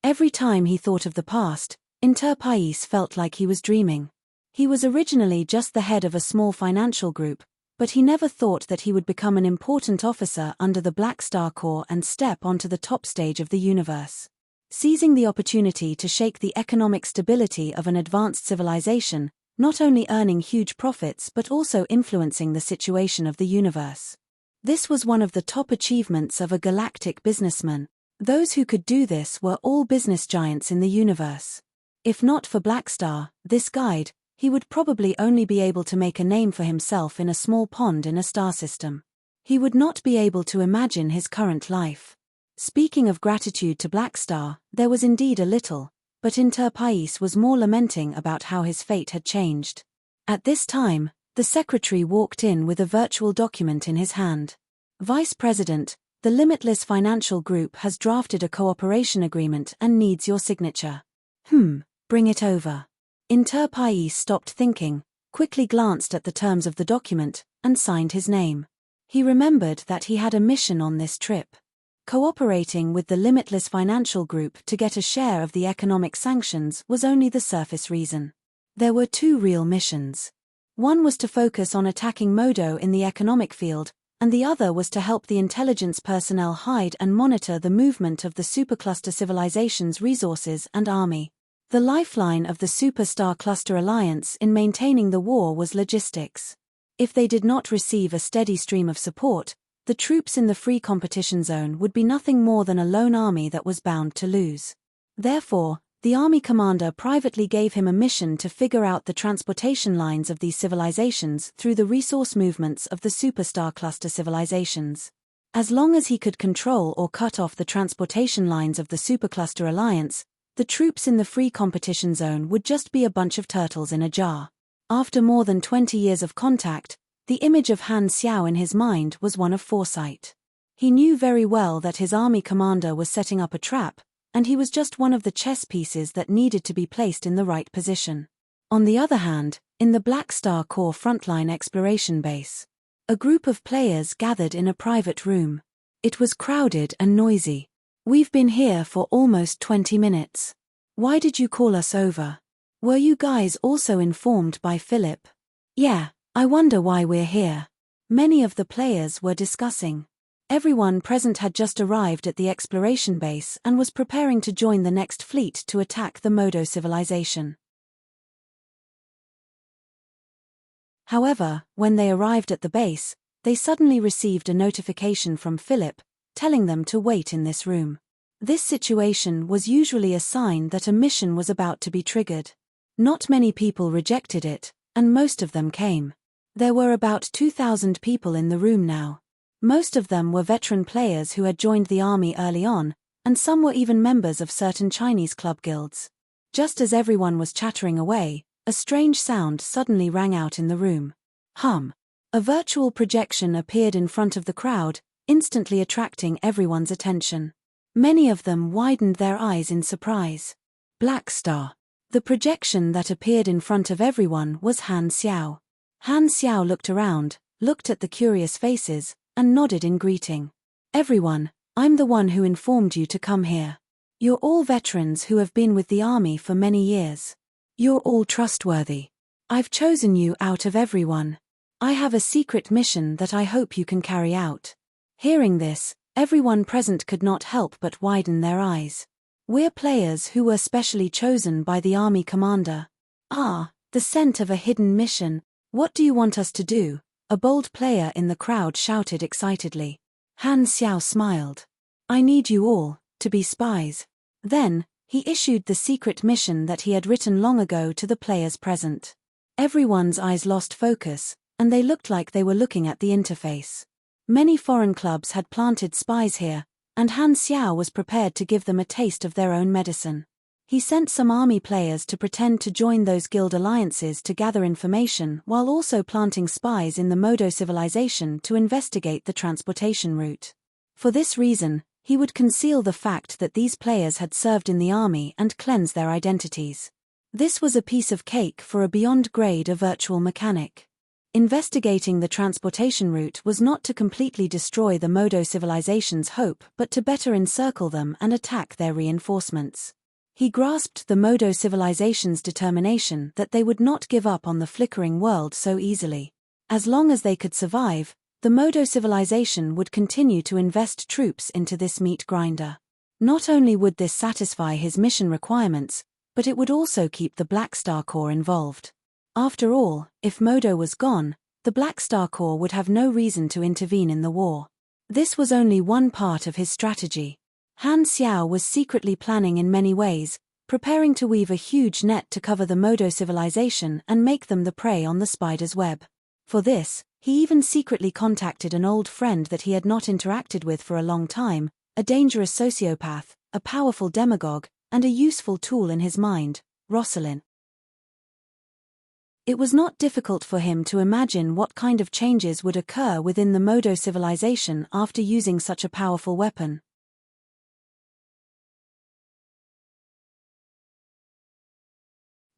Every time he thought of the past, Enterprise felt like he was dreaming. He was originally just the head of a small financial group, but he never thought that he would become an important officer under the Black Star Corps and step onto the top stage of the universe. Seizing the opportunity to shake the economic stability of an advanced civilization, not only earning huge profits but also influencing the situation of the universe. This was one of the top achievements of a galactic businessman. Those who could do this were all business giants in the universe. If not for Blackstar, this guide, he would probably only be able to make a name for himself in a small pond in a star system. He would not be able to imagine his current life. Speaking of gratitude to Blackstar, there was indeed a little, but Enterprise was more lamenting about how his fate had changed. At this time, the secretary walked in with a virtual document in his hand. Vice President, the Limitless Financial Group has drafted a cooperation agreement and needs your signature. Bring it over. Enterprise stopped thinking, quickly glanced at the terms of the document, and signed his name. He remembered that he had a mission on this trip. Cooperating with the Limitless Financial Group to get a share of the economic sanctions was only the surface reason. There were two real missions. One was to focus on attacking Modo in the economic field, and the other was to help the intelligence personnel hide and monitor the movement of the supercluster civilization's resources and army. The lifeline of the Superstar Cluster Alliance in maintaining the war was logistics. If they did not receive a steady stream of support, the troops in the free competition zone would be nothing more than a lone army that was bound to lose. Therefore, the army commander privately gave him a mission to figure out the transportation lines of these civilizations through the resource movements of the superstar cluster civilizations. As long as he could control or cut off the transportation lines of the supercluster alliance, the troops in the free competition zone would just be a bunch of turtles in a jar. After more than 20 years of contact, the image of Han Xiao in his mind was one of foresight. He knew very well that his army commander was setting up a trap, and he was just one of the chess pieces that needed to be placed in the right position. On the other hand, in the Black Star Corps frontline exploration base, a group of players gathered in a private room. It was crowded and noisy. "We've been here for almost 20 minutes. Why did you call us over? Were you guys also informed by Philip?" "Yeah, I wonder why we're here." Many of the players were discussing. Everyone present had just arrived at the exploration base and was preparing to join the next fleet to attack the Modo civilization. However, when they arrived at the base, they suddenly received a notification from Philip, telling them to wait in this room. This situation was usually a sign that a mission was about to be triggered. Not many people rejected it, and most of them came. There were about 2,000 people in the room now. Most of them were veteran players who had joined the army early on, and some were even members of certain Chinese club guilds. Just as everyone was chattering away, a strange sound suddenly rang out in the room. Hum. A virtual projection appeared in front of the crowd, instantly attracting everyone's attention. Many of them widened their eyes in surprise. Black Star. The projection that appeared in front of everyone was Han Xiao. Han Xiao looked around, looked at the curious faces, and nodded in greeting. "Everyone, I'm the one who informed you to come here. You're all veterans who have been with the army for many years. You're all trustworthy. I've chosen you out of everyone. I have a secret mission that I hope you can carry out." Hearing this, Everyone present could not help but widen their eyes. We're players who were specially chosen by the army commander. Ah, the scent of a hidden mission. What do you want us to do? A bold player in the crowd shouted excitedly. Han Xiao smiled. I need you all to be spies. Then, he issued the secret mission that he had written long ago to the players present. Everyone's eyes lost focus, and they looked like they were looking at the interface. Many foreign clubs had planted spies here, and Han Xiao was prepared to give them a taste of their own medicine. He sent some army players to pretend to join those guild alliances to gather information while also planting spies in the Modo civilization to investigate the transportation route. For this reason, he would conceal the fact that these players had served in the army and cleanse their identities. This was a piece of cake for a beyond grade of virtual mechanic. Investigating the transportation route was not to completely destroy the Modo civilization's hope but to better encircle them and attack their reinforcements. He grasped the Modo civilization's determination that they would not give up on the flickering world so easily. As long as they could survive, the Modo civilization would continue to invest troops into this meat grinder. Not only would this satisfy his mission requirements, but it would also keep the Black Star Corps involved. After all, if Modo was gone, the Black Star Corps would have no reason to intervene in the war. This was only one part of his strategy. Han Xiao was secretly planning in many ways, preparing to weave a huge net to cover the Modo civilization and make them the prey on the spider's web. For this, he even secretly contacted an old friend that he had not interacted with for a long time, a dangerous sociopath, a powerful demagogue, and a useful tool in his mind, Rosalind. It was not difficult for him to imagine what kind of changes would occur within the Modo civilization after using such a powerful weapon.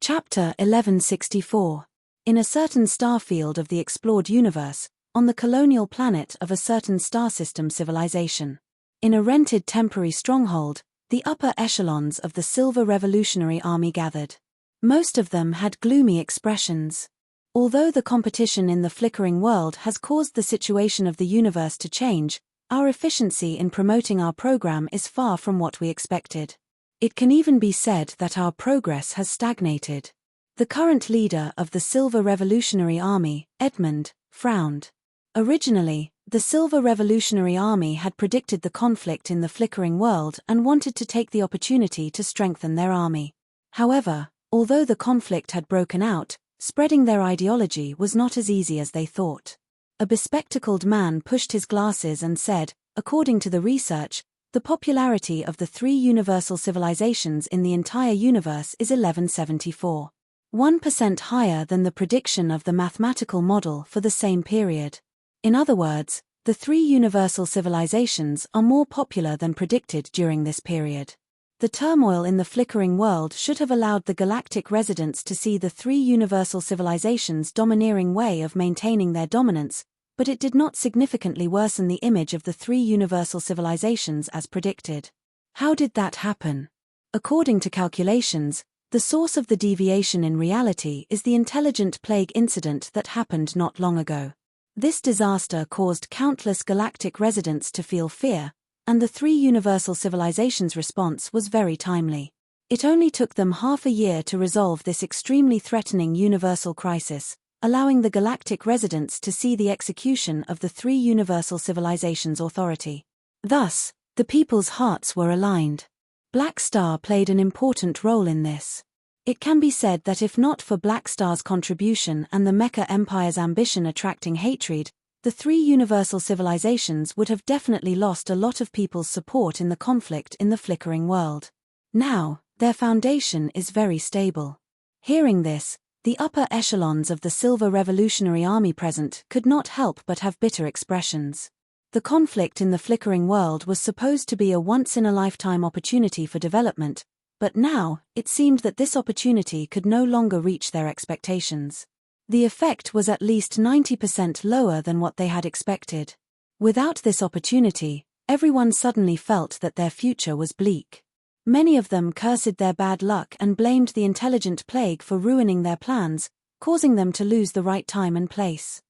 Chapter 1164. In a certain star field of the explored universe, on the colonial planet of a certain star system civilization. In a rented temporary stronghold, the upper echelons of the Silver Revolutionary Army gathered. Most of them had gloomy expressions. Although the competition in the flickering world has caused the situation of the universe to change, our efficiency in promoting our program is far from what we expected. It can even be said that our progress has stagnated. The current leader of the Silver Revolutionary Army, Edmund, frowned. Originally, the Silver Revolutionary Army had predicted the conflict in the flickering world and wanted to take the opportunity to strengthen their army. However, although the conflict had broken out, spreading their ideology was not as easy as they thought. A bespectacled man pushed his glasses and said, according to the research, the popularity of the 3 universal civilizations in the entire universe is 1174. 1% higher than the prediction of the mathematical model for the same period. In other words, the 3 universal civilizations are more popular than predicted during this period. The turmoil in the flickering world should have allowed the galactic residents to see the 3 universal civilizations' domineering way of maintaining their dominance, but it did not significantly worsen the image of the 3 universal civilizations as predicted. How did that happen? According to calculations, the source of the deviation in reality is the intelligent plague incident that happened not long ago. This disaster caused countless galactic residents to feel fear, and the 3 universal civilizations' response was very timely. It only took them half a year to resolve this extremely threatening universal crisis, allowing the galactic residents to see the execution of the 3 universal civilizations' authority. Thus, the people's hearts were aligned. Black Star played an important role in this. It can be said that if not for Black Star's contribution and the Mecha Empire's ambition attracting hatred, the 3 universal civilizations would have definitely lost a lot of people's support in the conflict in the flickering world. Now, their foundation is very stable. Hearing this, the upper echelons of the Silver Revolutionary Army present could not help but have bitter expressions. The conflict in the flickering world was supposed to be a once-in-a-lifetime opportunity for development, but now, it seemed that this opportunity could no longer reach their expectations. The effect was at least 90% lower than what they had expected. Without this opportunity, everyone suddenly felt that their future was bleak. Many of them cursed their bad luck and blamed the intelligent plague for ruining their plans, causing them to lose the right time and place.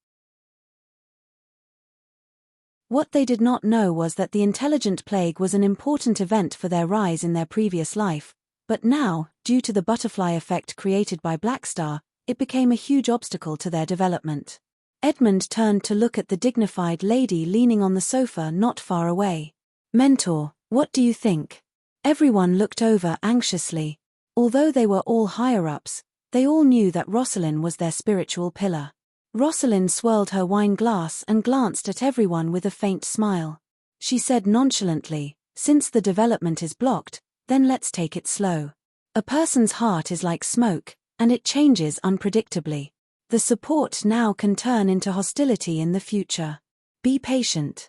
What they did not know was that the intelligent plague was an important event for their rise in their previous life, but now, due to the butterfly effect created by Blackstar, it became a huge obstacle to their development. Edmund turned to look at the dignified lady leaning on the sofa not far away. "Mentor, what do you think?" Everyone looked over anxiously. Although they were all higher-ups, they all knew that Rosalind was their spiritual pillar. Rosalind swirled her wine glass and glanced at everyone with a faint smile. She said nonchalantly, "Since the development is blocked, then let's take it slow. A person's heart is like smoke, and it changes unpredictably. The support now can turn into hostility in the future. Be patient."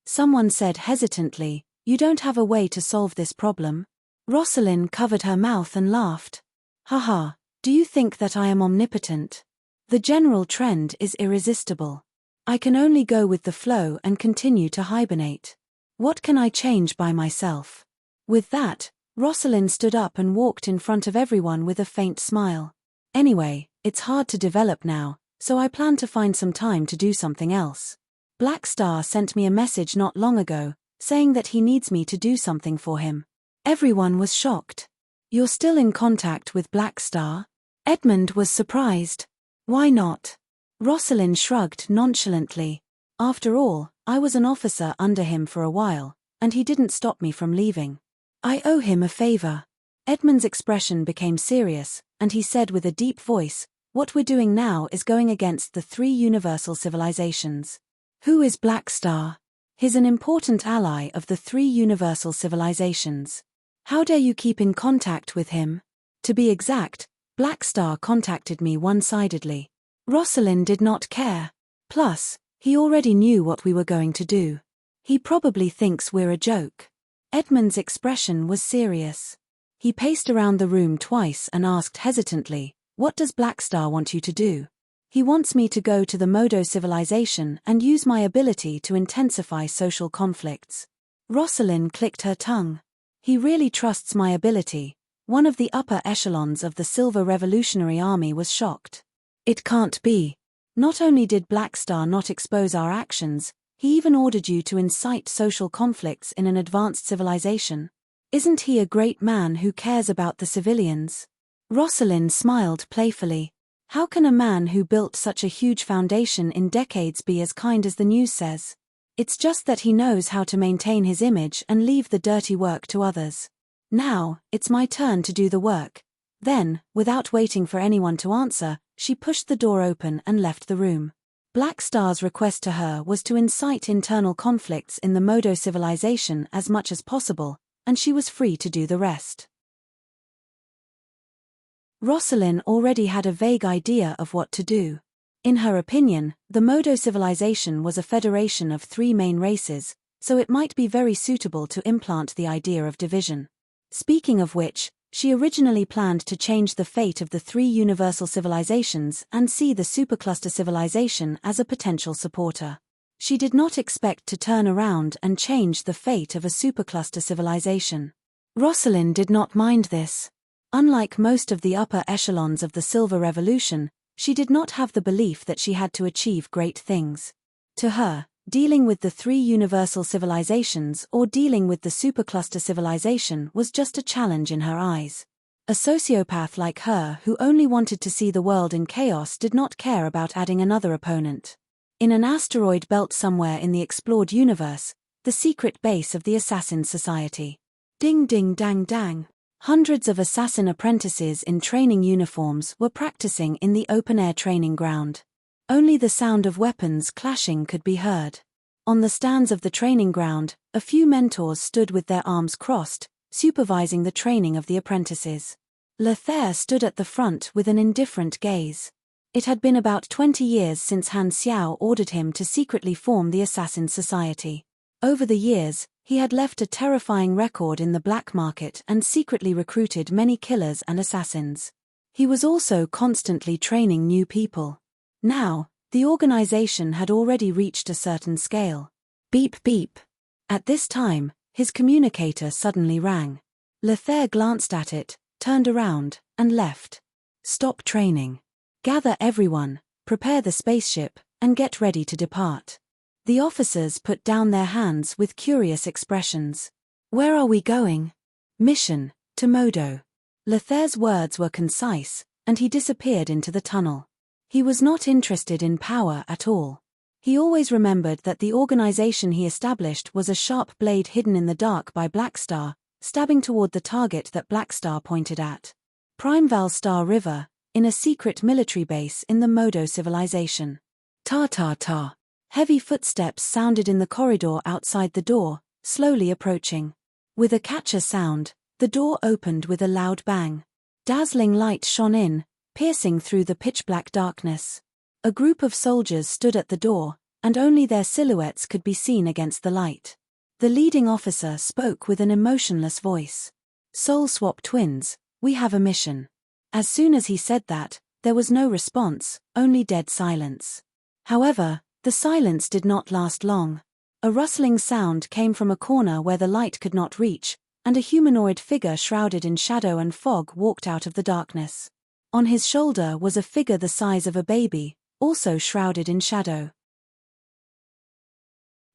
Someone said hesitantly, "You don't have a way to solve this problem?" Rosalind covered her mouth and laughed. "Haha, do you think that I am omnipotent? The general trend is irresistible. I can only go with the flow and continue to hibernate. What can I change by myself?" With that, Rosalind stood up and walked in front of everyone with a faint smile. "Anyway, it's hard to develop now, so I plan to find some time to do something else. Blackstar sent me a message not long ago, saying that he needs me to do something for him." Everyone was shocked. "You're still in contact with Blackstar?" Edmund was surprised. "Why not?" Rosalind shrugged nonchalantly. "After all, I was an officer under him for a while, and he didn't stop me from leaving. I owe him a favor." Edmund's expression became serious, and he said with a deep voice, "What we're doing now is going against the 3 universal civilizations." "Who is Blackstar?" "He's an important ally of the 3 universal civilizations. How dare you keep in contact with him?" "To be exact, Blackstar contacted me one-sidedly." Rosalind did not care. "Plus, he already knew what we were going to do. He probably thinks we're a joke." Edmund's expression was serious. He paced around the room twice and asked hesitantly, "What does Blackstar want you to do?" "He wants me to go to the Modo civilization and use my ability to intensify social conflicts." Rosalind clicked her tongue. "He really trusts my ability." One of the upper echelons of the Silver Revolutionary Army was shocked. "It can't be. Not only did Blackstar not expose our actions, he even ordered you to incite social conflicts in an advanced civilization. Isn't he a great man who cares about the civilians?" Rosalind smiled playfully. "How can a man who built such a huge foundation in decades be as kind as the news says? It's just that he knows how to maintain his image and leave the dirty work to others. Now, it's my turn to do the work." Then, without waiting for anyone to answer, she pushed the door open and left the room. Blackstar's request to her was to incite internal conflicts in the Modo civilization as much as possible, and she was free to do the rest. Rosalind already had a vague idea of what to do. In her opinion, the Modo civilization was a federation of 3 main races, so it might be very suitable to implant the idea of division. Speaking of which, she originally planned to change the fate of the 3 universal civilizations and see the supercluster civilization as a potential supporter. She did not expect to turn around and change the fate of a supercluster civilization. Rosalind did not mind this. Unlike most of the upper echelons of the Silver Revolution, she did not have the belief that she had to achieve great things. To her, dealing with the 3 universal civilizations or dealing with the supercluster civilization was just a challenge in her eyes. A sociopath like her who only wanted to see the world in chaos did not care about adding another opponent. In an asteroid belt somewhere in the explored universe, the secret base of the Assassin Society. Ding ding dang dang. Hundreds of assassin apprentices in training uniforms were practicing in the open-air training ground. Only the sound of weapons clashing could be heard. On the stands of the training ground, a few mentors stood with their arms crossed, supervising the training of the apprentices. Lothair stood at the front with an indifferent gaze. It had been about 20 years since Han Xiao ordered him to secretly form the Assassin Society. Over the years, he had left a terrifying record in the black market and secretly recruited many killers and assassins. He was also constantly training new people. Now, the organization had already reached a certain scale. Beep beep. At this time, his communicator suddenly rang. Lothair glanced at it, turned around, and left. "Stop training. Gather everyone, prepare the spaceship, and get ready to depart." The officers put down their hands with curious expressions. Where are we going? Mission, to Modo. Lethair's words were concise, and he disappeared into the tunnel. He was not interested in power at all. He always remembered that the organization he established was a sharp blade hidden in the dark by Blackstar, stabbing toward the target that Blackstar pointed at. Primeval Star River, in a secret military base in the Modo civilization. Ta-ta-ta. Heavy footsteps sounded in the corridor outside the door, slowly approaching. With a catcher sound, the door opened with a loud bang. Dazzling light shone in, piercing through the pitch-black darkness. A group of soldiers stood at the door, and only their silhouettes could be seen against the light. The leading officer spoke with an emotionless voice. Soul Swap Twins, we have a mission. As soon as he said that, there was no response, only dead silence. However, the silence did not last long. A rustling sound came from a corner where the light could not reach, and a humanoid figure shrouded in shadow and fog walked out of the darkness. On his shoulder was a figure the size of a baby, also shrouded in shadow.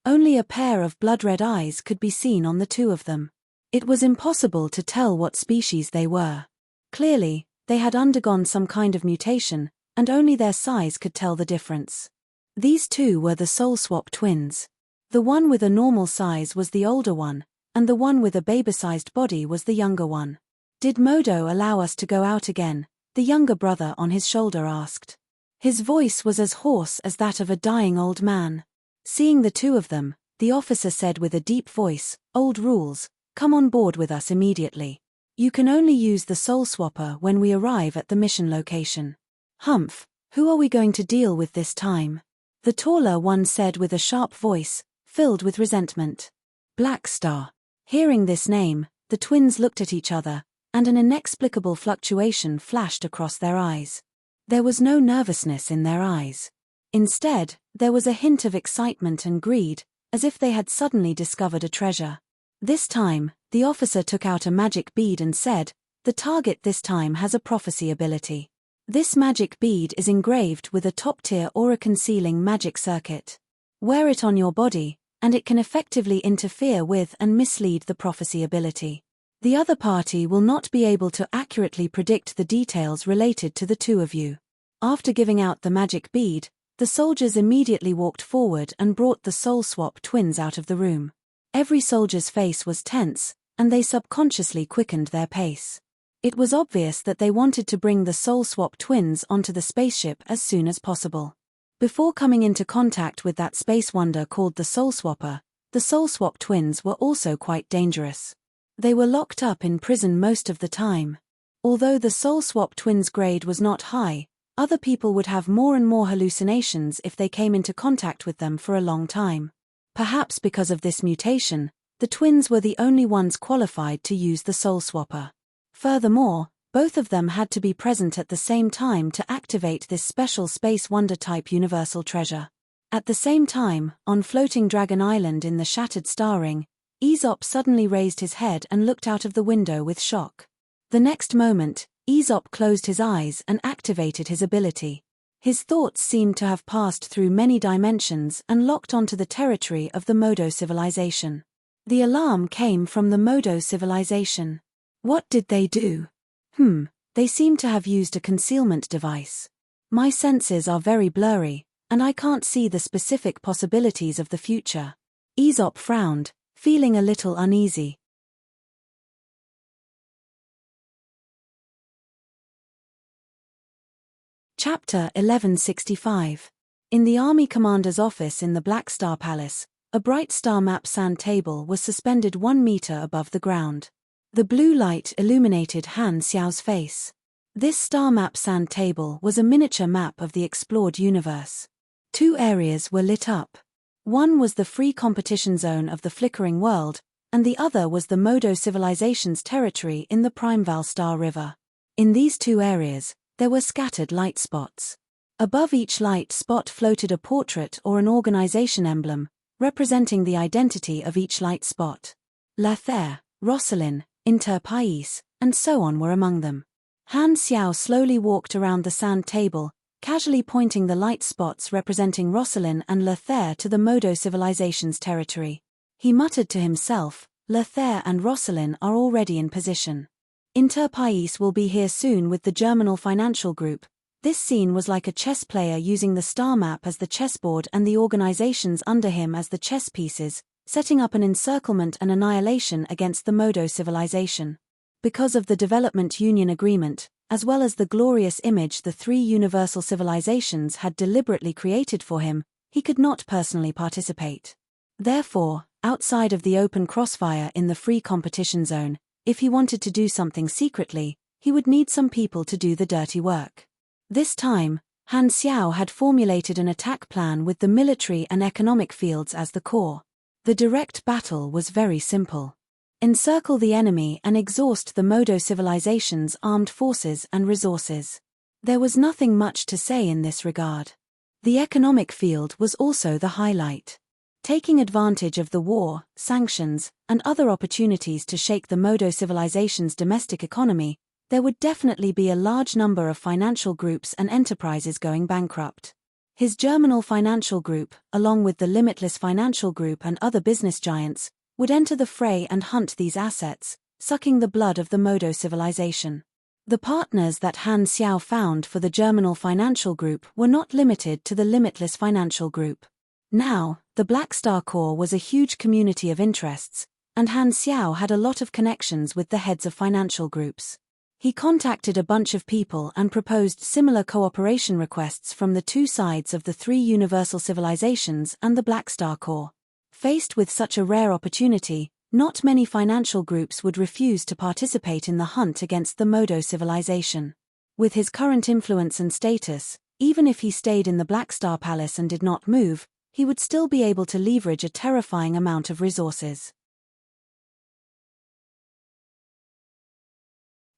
Only a pair of blood-red eyes could be seen on the two of them. It was impossible to tell what species they were. Clearly, they had undergone some kind of mutation, and only their size could tell the difference. These two were the Soul Swap Twins. The one with a normal size was the older one, and the one with a baby-sized body was the younger one. Did Modo allow us to go out again? The younger brother on his shoulder asked. His voice was as hoarse as that of a dying old man. Seeing the two of them, the officer said with a deep voice, "Old rules, come on board with us immediately. You can only use the Soul Swapper when we arrive at the mission location." "Humph, who are we going to deal with this time?" The taller one said with a sharp voice, filled with resentment. Blackstar. Hearing this name, the twins looked at each other, and an inexplicable fluctuation flashed across their eyes. There was no nervousness in their eyes. Instead, there was a hint of excitement and greed, as if they had suddenly discovered a treasure. This time, the officer took out a magic bead and said, "The target this time has a prophecy ability. This magic bead is engraved with a top-tier aura-concealing magic circuit. Wear it on your body, and it can effectively interfere with and mislead the prophecy ability. The other party will not be able to accurately predict the details related to the two of you." After giving out the magic bead, the soldiers immediately walked forward and brought the Soul Swap Twins out of the room. Every soldier's face was tense, and they subconsciously quickened their pace. It was obvious that they wanted to bring the Soul Swap Twins onto the spaceship as soon as possible. Before coming into contact with that space wonder called the Soul Swapper, the Soul Swap Twins were also quite dangerous. They were locked up in prison most of the time. Although the Soul Swap Twins' grade was not high, other people would have more and more hallucinations if they came into contact with them for a long time. Perhaps because of this mutation, the twins were the only ones qualified to use the Soul Swapper. Furthermore, both of them had to be present at the same time to activate this special Space Wonder-type universal treasure. At the same time, on floating Dragon Island in the shattered star ring, Aesop suddenly raised his head and looked out of the window with shock. The next moment, Aesop closed his eyes and activated his ability. His thoughts seemed to have passed through many dimensions and locked onto the territory of the Modo civilization. The alarm came from the Modo civilization. What did they do? They seem to have used a concealment device. My senses are very blurry, and I can't see the specific possibilities of the future. Aesop frowned, feeling a little uneasy. Chapter 1165. In the Army Commander's office in the Black Star Palace, a bright star map sand table was suspended 1 meter above the ground. The blue light illuminated Han Xiao's face. This star map sand table was a miniature map of the explored universe. 2 areas were lit up. One was the free competition zone of the flickering world, and the other was the Modo civilization's territory in the Primeval Star River. In these 2 areas, there were scattered light spots. Above each light spot floated a portrait or an organization emblem, representing the identity of each light spot. Lethair, Rosalind, Interpais, and so on were among them. Han Xiao slowly walked around the sand table, casually pointing the light spots representing Rosalind and Lothair to the Modo civilization's territory. He muttered to himself, "Lothair and Rosalind are already in position. Interpais will be here soon with the Germinal Financial Group." This scene was like a chess player using the star map as the chessboard and the organizations under him as the chess pieces, setting up an encirclement and annihilation against the Modo civilization. Because of the Development Union Agreement, as well as the glorious image the three universal civilizations had deliberately created for him, he could not personally participate. Therefore, outside of the open crossfire in the free competition zone, if he wanted to do something secretly, he would need some people to do the dirty work. This time, Han Xiao had formulated an attack plan with the military and economic fields as the core. The direct battle was very simple. Encircle the enemy and exhaust the Modo civilization's armed forces and resources. There was nothing much to say in this regard. The economic field was also the highlight. Taking advantage of the war, sanctions, and other opportunities to shake the Modo civilization's domestic economy, there would definitely be a large number of financial groups and enterprises going bankrupt. His Germinal Financial Group, along with the Limitless Financial Group and other business giants, would enter the fray and hunt these assets, sucking the blood of the Modo civilization. The partners that Han Xiao found for the Germinal Financial Group were not limited to the Limitless Financial Group. Now, the Black Star Core was a huge community of interests, and Han Xiao had a lot of connections with the heads of financial groups. He contacted a bunch of people and proposed similar cooperation requests from the two sides of the three universal civilizations and the Black Star Core. Faced with such a rare opportunity, not many financial groups would refuse to participate in the hunt against the Modo civilization. With his current influence and status, even if he stayed in the Black Star Palace and did not move, he would still be able to leverage a terrifying amount of resources.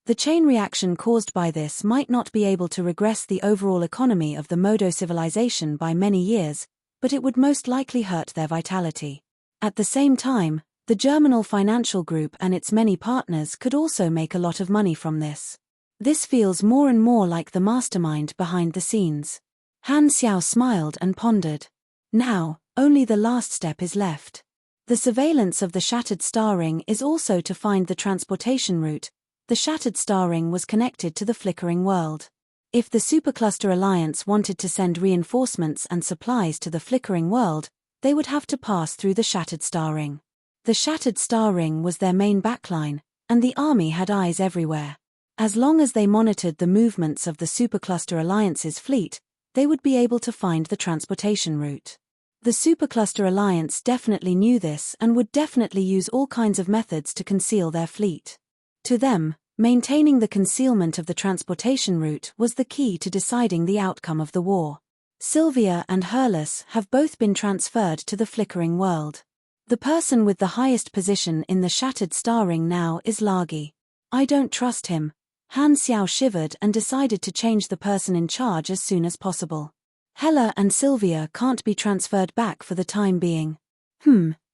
The chain reaction caused by this might not be able to regress the overall economy of the Modo civilization by many years, but it would most likely hurt their vitality. At the same time, the Germinal Financial Group and its many partners could also make a lot of money from this. This feels more and more like the mastermind behind the scenes. Han Xiao smiled and pondered. Now, only the last step is left. The surveillance of the Shattered Star Ring is also to find the transportation route. The Shattered Star Ring was connected to the flickering world. If the Supercluster Alliance wanted to send reinforcements and supplies to the flickering world, they would have to pass through the Shattered Star Ring. The Shattered Star Ring was their main backline, and the army had eyes everywhere. As long as they monitored the movements of the Supercluster Alliance's fleet, they would be able to find the transportation route. The Supercluster Alliance definitely knew this and would definitely use all kinds of methods to conceal their fleet. To them, maintaining the concealment of the transportation route was the key to deciding the outcome of the war. Sylvia and Hurlus have both been transferred to the flickering world. The person with the highest position in the Shattered Star Ring now is Lagi. I don't trust him. Han Xiao shivered and decided to change the person in charge as soon as possible. Hella and Sylvia can't be transferred back for the time being.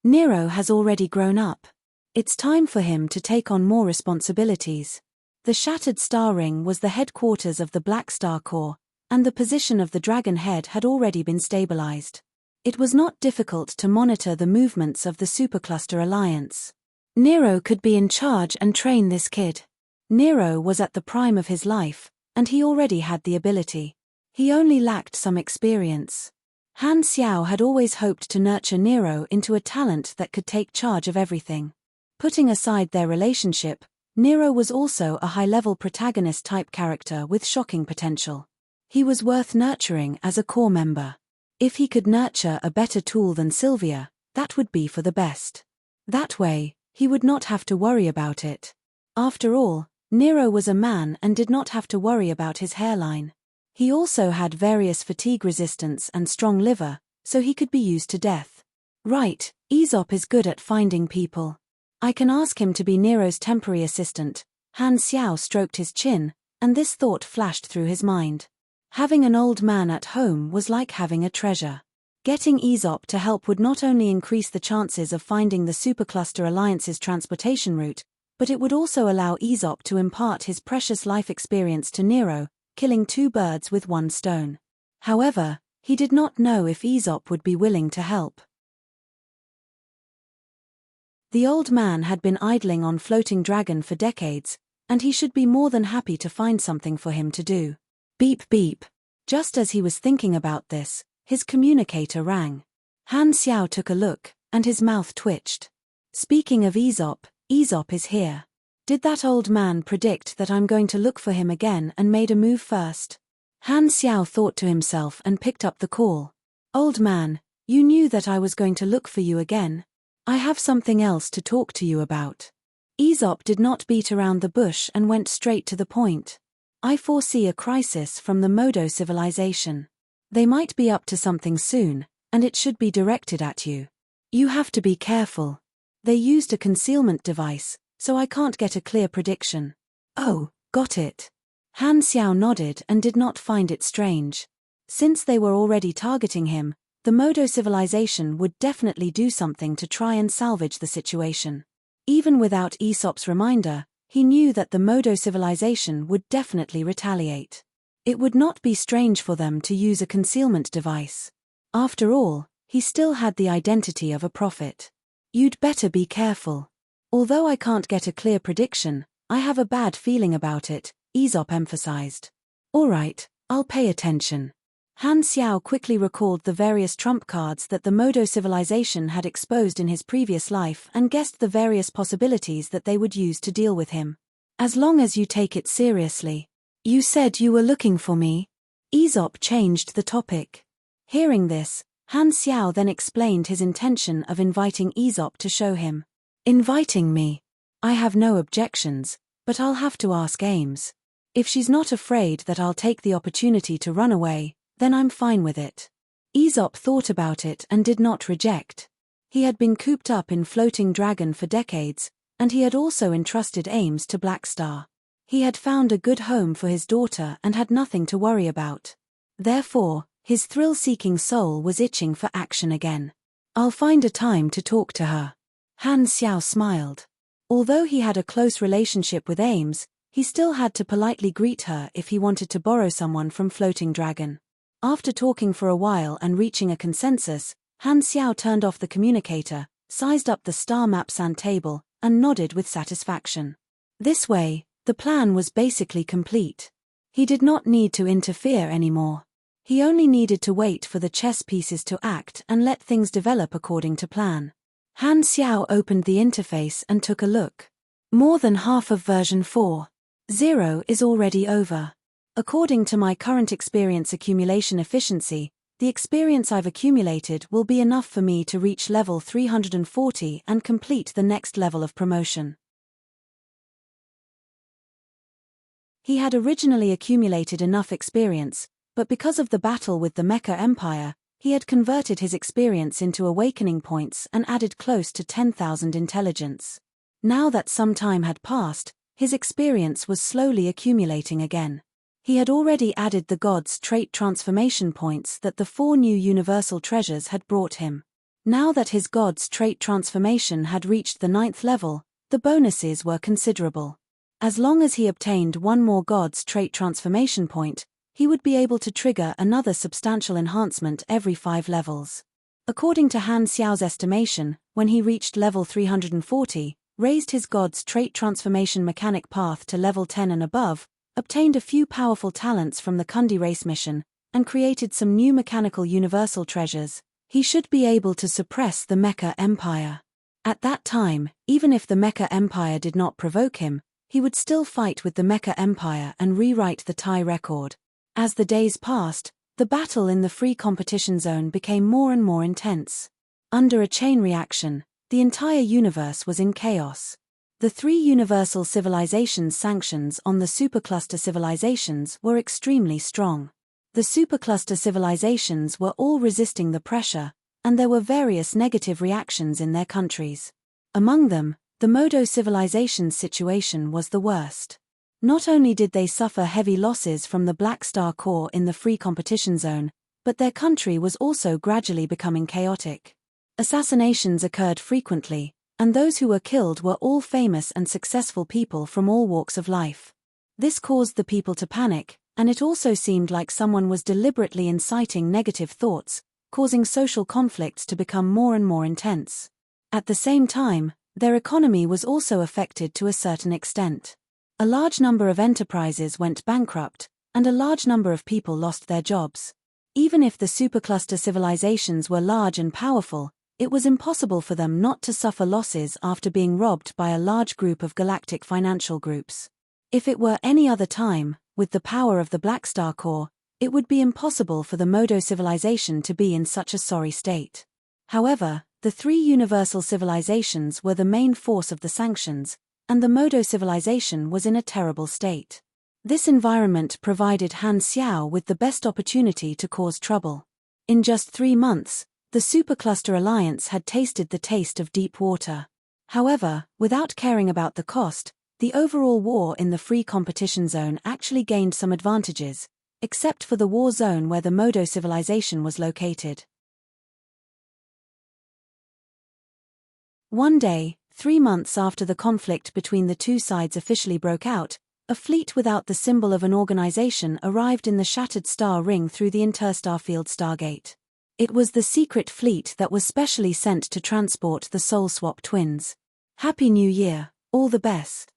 Nero has already grown up. It's time for him to take on more responsibilities. The Shattered Star Ring was the headquarters of the Black Star Corps, and the position of the Dragon Head had already been stabilized. It was not difficult to monitor the movements of the Supercluster Alliance. Nero could be in charge and train this kid. Nero was at the prime of his life, and he already had the ability. He only lacked some experience. Han Xiao had always hoped to nurture Nero into a talent that could take charge of everything. Putting aside their relationship, Nero was also a high-level protagonist-type character with shocking potential. He was worth nurturing as a core member. If he could nurture a better tool than Sylvia, that would be for the best. That way, he would not have to worry about it. After all, Nero was a man and did not have to worry about his hairline. He also had various fatigue resistance and strong liver, so he could be used to death. Right, Aesop is good at finding people. I can ask him to be Nero's temporary assistant. Han Xiao stroked his chin, and this thought flashed through his mind. Having an old man at home was like having a treasure. Getting Aesop to help would not only increase the chances of finding the Supercluster Alliance's transportation route, but it would also allow Aesop to impart his precious life experience to Nero, killing two birds with one stone. However, he did not know if Aesop would be willing to help. The old man had been idling on Floating Dragon for decades, and he should be more than happy to find something for him to do. Beep beep. Just as he was thinking about this, his communicator rang. Han Xiao took a look, and his mouth twitched. Speaking of Aesop, Aesop is here. Did that old man predict that I'm going to look for him again and made a move first? Han Xiao thought to himself and picked up the call. Old man, you knew that I was going to look for you again? I have something else to talk to you about. Aesop did not beat around the bush and went straight to the point. I foresee a crisis from the Modo civilization. They might be up to something soon, and it should be directed at you. You have to be careful. They used a concealment device, so I can't get a clear prediction. Oh, got it. Han Xiao nodded and did not find it strange. Since they were already targeting him, the Modo civilization would definitely do something to try and salvage the situation. Even without Aesop's reminder, he knew that the Modo civilization would definitely retaliate. It would not be strange for them to use a concealment device. After all, he still had the identity of a prophet. You'd better be careful. Although I can't get a clear prediction, I have a bad feeling about it, Aesop emphasized. All right, I'll pay attention. Han Xiao quickly recalled the various trump cards that the Modo civilization had exposed in his previous life and guessed the various possibilities that they would use to deal with him. As long as you take it seriously. You said you were looking for me? Aesop changed the topic. Hearing this, Han Xiao then explained his intention of inviting Aesop to show him. Inviting me? I have no objections, but I'll have to ask Ames. If she's not afraid that I'll take the opportunity to run away, then I'm fine with it. Aesop thought about it and did not reject. He had been cooped up in Floating Dragon for decades, and he had also entrusted Ames to Blackstar. He had found a good home for his daughter and had nothing to worry about. Therefore, his thrill-seeking soul was itching for action again. I'll find a time to talk to her. Han Xiao smiled. Although he had a close relationship with Ames, he still had to politely greet her if he wanted to borrow someone from Floating Dragon. After talking for a while and reaching a consensus, Han Xiao turned off the communicator, sized up the star map sand table, and nodded with satisfaction. This way, the plan was basically complete. He did not need to interfere anymore. He only needed to wait for the chess pieces to act and let things develop according to plan. Han Xiao opened the interface and took a look. More than half of version 4.0 is already over. According to my current experience accumulation efficiency, the experience I've accumulated will be enough for me to reach level 340 and complete the next level of promotion. He had originally accumulated enough experience, but because of the battle with the Mecha Empire, he had converted his experience into awakening points and added close to 10,000 intelligence. Now that some time had passed, his experience was slowly accumulating again. He had already added the God's trait transformation points that the 4 new universal treasures had brought him. Now that his God's trait transformation had reached the 9th level, the bonuses were considerable. As long as he obtained one more God's trait transformation point, he would be able to trigger another substantial enhancement every 5 levels. According to Han Xiao's estimation, when he reached level 340, raised his God's trait transformation mechanic path to level 10 and above, obtained a few powerful talents from the Kundi race mission, and created some new mechanical universal treasures, he should be able to suppress the Mecha Empire. At that time, even if the Mecha Empire did not provoke him, he would still fight with the Mecha Empire and rewrite the tie record. As the days passed, the battle in the free competition zone became more and more intense. Under a chain reaction, the entire universe was in chaos. The 3 universal civilizations' sanctions on the supercluster civilizations were extremely strong. The supercluster civilizations were all resisting the pressure, and there were various negative reactions in their countries. Among them, the Modo civilization's situation was the worst. Not only did they suffer heavy losses from the Black Star Corps in the free competition zone, but their country was also gradually becoming chaotic. Assassinations occurred frequently, and those who were killed were all famous and successful people from all walks of life. This caused the people to panic, and it also seemed like someone was deliberately inciting negative thoughts, causing social conflicts to become more and more intense. At the same time, their economy was also affected to a certain extent. A large number of enterprises went bankrupt, and a large number of people lost their jobs. Even if the supercluster civilizations were large and powerful, it was impossible for them not to suffer losses after being robbed by a large group of galactic financial groups. If it were any other time, with the power of the Black Star Core, it would be impossible for the Modo civilization to be in such a sorry state. However, the three universal civilizations were the main force of the sanctions, and the Modo civilization was in a terrible state. This environment provided Han Xiao with the best opportunity to cause trouble. In just 3 months, the Supercluster Alliance had tasted the taste of deep water. However, without caring about the cost, the overall war in the free competition zone actually gained some advantages, except for the war zone where the Modo civilization was located. One day, 3 months after the conflict between the two sides officially broke out, a fleet without the symbol of an organization arrived in the shattered star ring through the Interstarfield Stargate. It was the secret fleet that was specially sent to transport the Soul Swap twins. Happy New Year, all the best.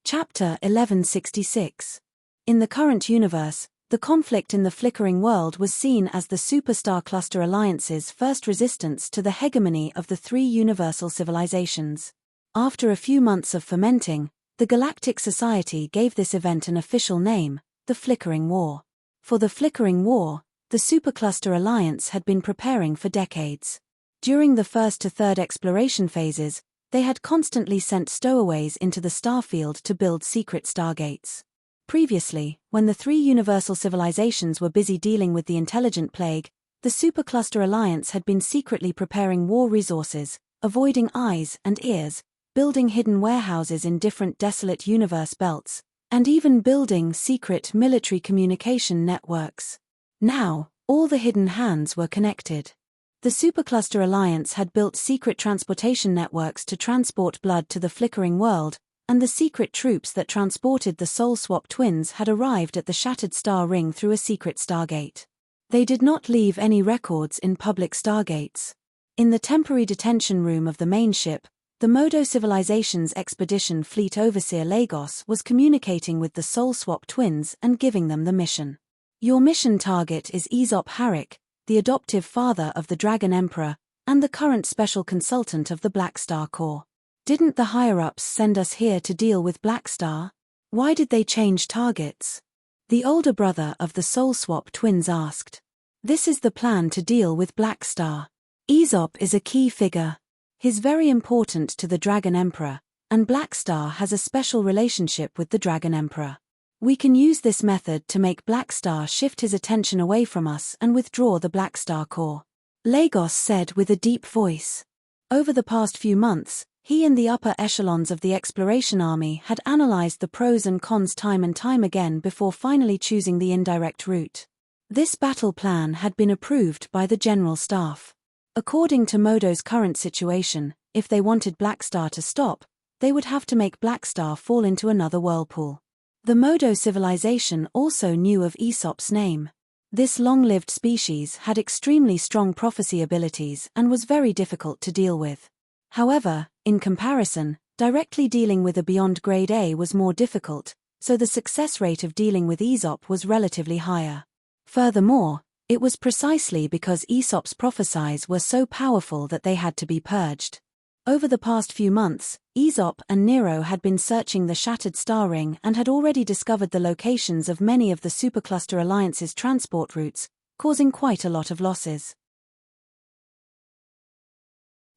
Chapter 1166. In the current universe, the conflict in the flickering world was seen as the Superstar Cluster Alliance's first resistance to the hegemony of the three universal civilizations. After a few months of fermenting, the Galactic Society gave this event an official name, the Flickering War. For the Flickering War, the Supercluster Alliance had been preparing for decades. During the first to third exploration phases, they had constantly sent stowaways into the starfield to build secret stargates. Previously, when the three universal civilizations were busy dealing with the intelligent plague, the Supercluster Alliance had been secretly preparing war resources, avoiding eyes and ears, building hidden warehouses in different desolate universe belts, and even building secret military communication networks. Now, all the hidden hands were connected. The Supercluster Alliance had built secret transportation networks to transport blood to the flickering world, and the secret troops that transported the Soul Swap twins had arrived at the Shattered Star Ring through a secret stargate. They did not leave any records in public stargates. In the temporary detention room of the main ship, the Modo Civilization's expedition fleet overseer Lagos was communicating with the Soul Swap twins and giving them the mission. Your mission target is Aesop Harrick, the adoptive father of the Dragon Emperor, and the current special consultant of the Black Star Corps. Didn't the higher-ups send us here to deal with Black Star? Why did they change targets? The older brother of the Soul Swap twins asked. This is the plan to deal with Black Star. Aesop is a key figure. He's very important to the Dragon Emperor, and Black Star has a special relationship with the Dragon Emperor. We can use this method to make Black Star shift his attention away from us and withdraw the Black Star Corps. Lagos said with a deep voice. Over the past few months, he and the upper echelons of the exploration army had analyzed the pros and cons time and time again before finally choosing the indirect route. This battle plan had been approved by the General Staff. According to Modo's current situation, if they wanted Black Star to stop, they would have to make Black Star fall into another whirlpool. The Modo civilization also knew of Aesop's name. This long-lived species had extremely strong prophecy abilities and was very difficult to deal with. However, in comparison, directly dealing with a beyond grade A was more difficult, so the success rate of dealing with Aesop was relatively higher. Furthermore, it was precisely because Aesop's prophecies were so powerful that they had to be purged. Over the past few months, Aesop and Nero had been searching the Shattered Star Ring and had already discovered the locations of many of the Supercluster Alliance's transport routes, causing quite a lot of losses.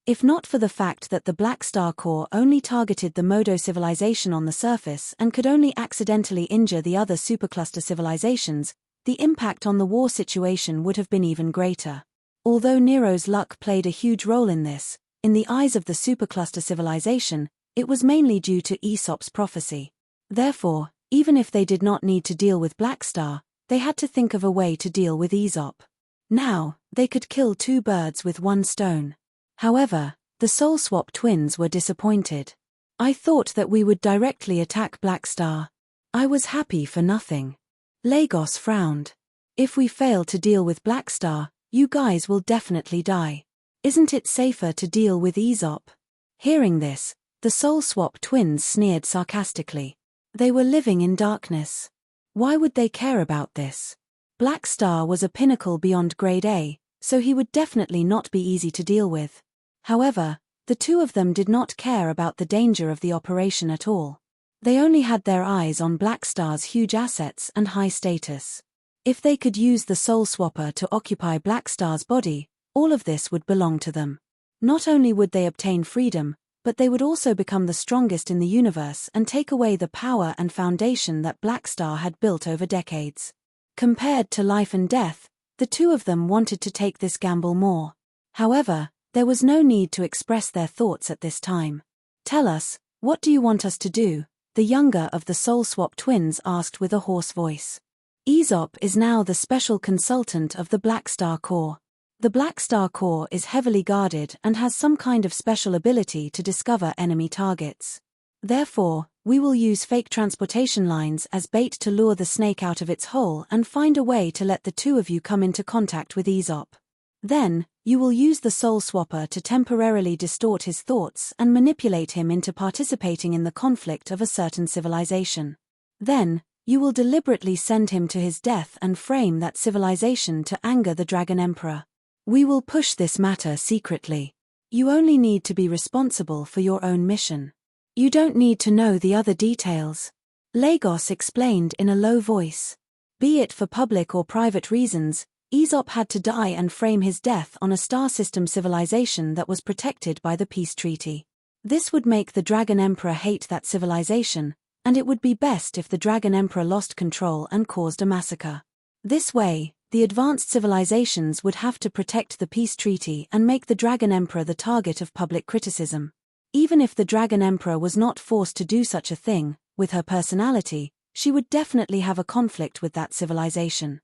If not for the fact that the Black Star Corps only targeted the Modo civilization on the surface and could only accidentally injure the other supercluster civilizations, the impact on the war situation would have been even greater. Although Nero's luck played a huge role in this, in the eyes of the supercluster civilization, it was mainly due to Aesop's prophecy. Therefore, even if they did not need to deal with Black Star, they had to think of a way to deal with Aesop. Now, they could kill two birds with one stone. However, The Soul Swap twins were disappointed. I thought that we would directly attack Black Star. I was happy for nothing. Lagos frowned. If we fail to deal with Black Star, you guys will definitely die. Isn't it safer to deal with Aesop? Hearing this, the Soul Swap twins sneered sarcastically. They were living in darkness. Why would they care about this? Black Star was a pinnacle beyond grade A, so he would definitely not be easy to deal with. However, the two of them did not care about the danger of the operation at all. They only had their eyes on Black Star's huge assets and high status. If they could use the Soul Swapper to occupy Black Star's body, all of this would belong to them. Not only would they obtain freedom, but they would also become the strongest in the universe and take away the power and foundation that Black Star had built over decades. Compared to life and death, the two of them wanted to take this gamble more. However, there was no need to express their thoughts at this time. Tell us, what do you want us to do? The younger of the Soul Swap twins asked with a hoarse voice. Aesop is now the special consultant of the Black Star Corps. The Black Star Corps is heavily guarded and has some kind of special ability to discover enemy targets. Therefore, we will use fake transportation lines as bait to lure the snake out of its hole and find a way to let the two of you come into contact with Aesop. Then, you will use the Soul Swapper to temporarily distort his thoughts and manipulate him into participating in the conflict of a certain civilization. Then, you will deliberately send him to his death and frame that civilization to anger the Dragon Emperor. We will push this matter secretly. You only need to be responsible for your own mission. You don't need to know the other details. Lagos explained in a low voice. Be it for public or private reasons, Aesop had to die and frame his death on a star system civilization that was protected by the peace treaty. This would make the Dragon Emperor hate that civilization, and it would be best if the Dragon Emperor lost control and caused a massacre. This way, the advanced civilizations would have to protect the peace treaty and make the Dragon Emperor the target of public criticism. Even if the Dragon Emperor was not forced to do such a thing, with her personality, she would definitely have a conflict with that civilization.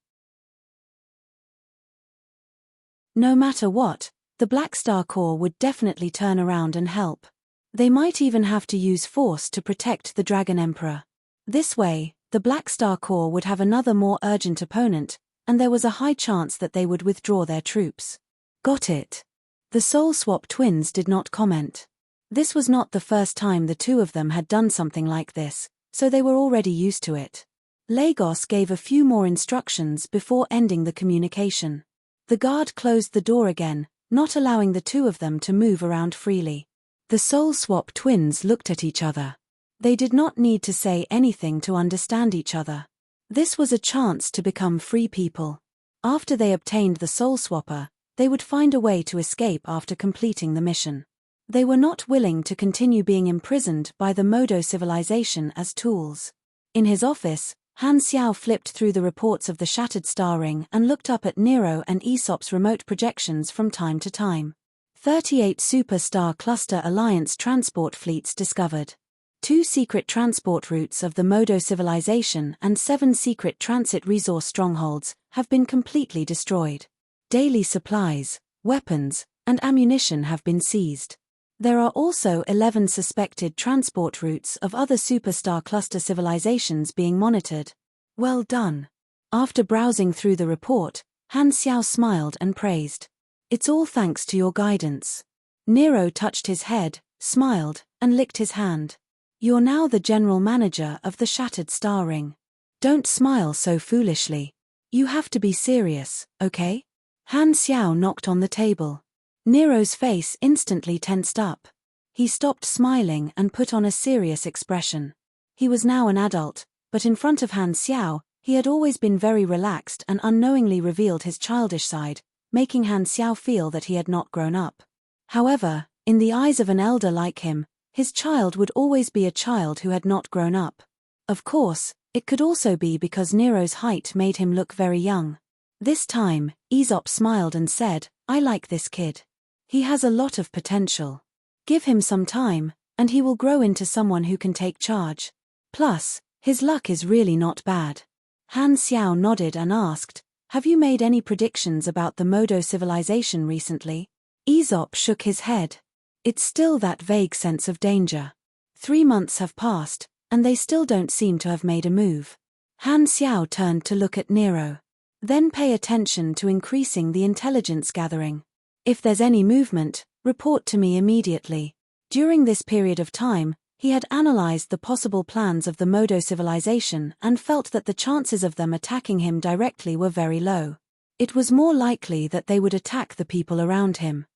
No matter what, the Black Star Corps would definitely turn around and help. They might even have to use force to protect the Dragon Emperor. This way, the Black Star Corps would have another more urgent opponent, and there was a high chance that they would withdraw their troops. Got it. The Soul Swap twins did not comment. This was not the first time the two of them had done something like this, so they were already used to it. Lagos gave a few more instructions before ending the communication. The guard closed the door again, not allowing the two of them to move around freely. The Soul Swap twins looked at each other. They did not need to say anything to understand each other. This was a chance to become free people. After they obtained the Soul Swapper, they would find a way to escape after completing the mission. They were not willing to continue being imprisoned by the Modo civilization as tools. In his office, Han Xiao flipped through the reports of the Shattered Star Ring and looked up at Nero and Aesop's remote projections from time to time. 38 Super-Star Cluster Alliance transport fleets discovered. 2 secret transport routes of the Modo civilization and 7 secret transit resource strongholds have been completely destroyed. Daily supplies, weapons, and ammunition have been seized. There are also 11 suspected transport routes of other superstar cluster civilizations being monitored. Well done. After browsing through the report, Han Xiao smiled and praised. It's all thanks to your guidance. Nero touched his head, smiled, and licked his hand. You're now the general manager of the Shattered Star Ring. Don't smile so foolishly. You have to be serious, okay? Han Xiao knocked on the table. Nero's face instantly tensed up. He stopped smiling and put on a serious expression. He was now an adult, but in front of Han Xiao, he had always been very relaxed and unknowingly revealed his childish side, making Han Xiao feel that he had not grown up. However, in the eyes of an elder like him, his child would always be a child who had not grown up. Of course, it could also be because Nero's height made him look very young. This time, Aesop smiled and said, I like this kid. He has a lot of potential. Give him some time, and he will grow into someone who can take charge. Plus, his luck is really not bad. Han Xiao nodded and asked, have you made any predictions about the Modo civilization recently? Aesop shook his head. It's still that vague sense of danger. 3 months have passed, and they still don't seem to have made a move. Han Xiao turned to look at Nero. Then pay attention to increasing the intelligence gathering. If there's any movement, report to me immediately. During this period of time, he had analyzed the possible plans of the Modo civilization and felt that the chances of them attacking him directly were very low. It was more likely that they would attack the people around him.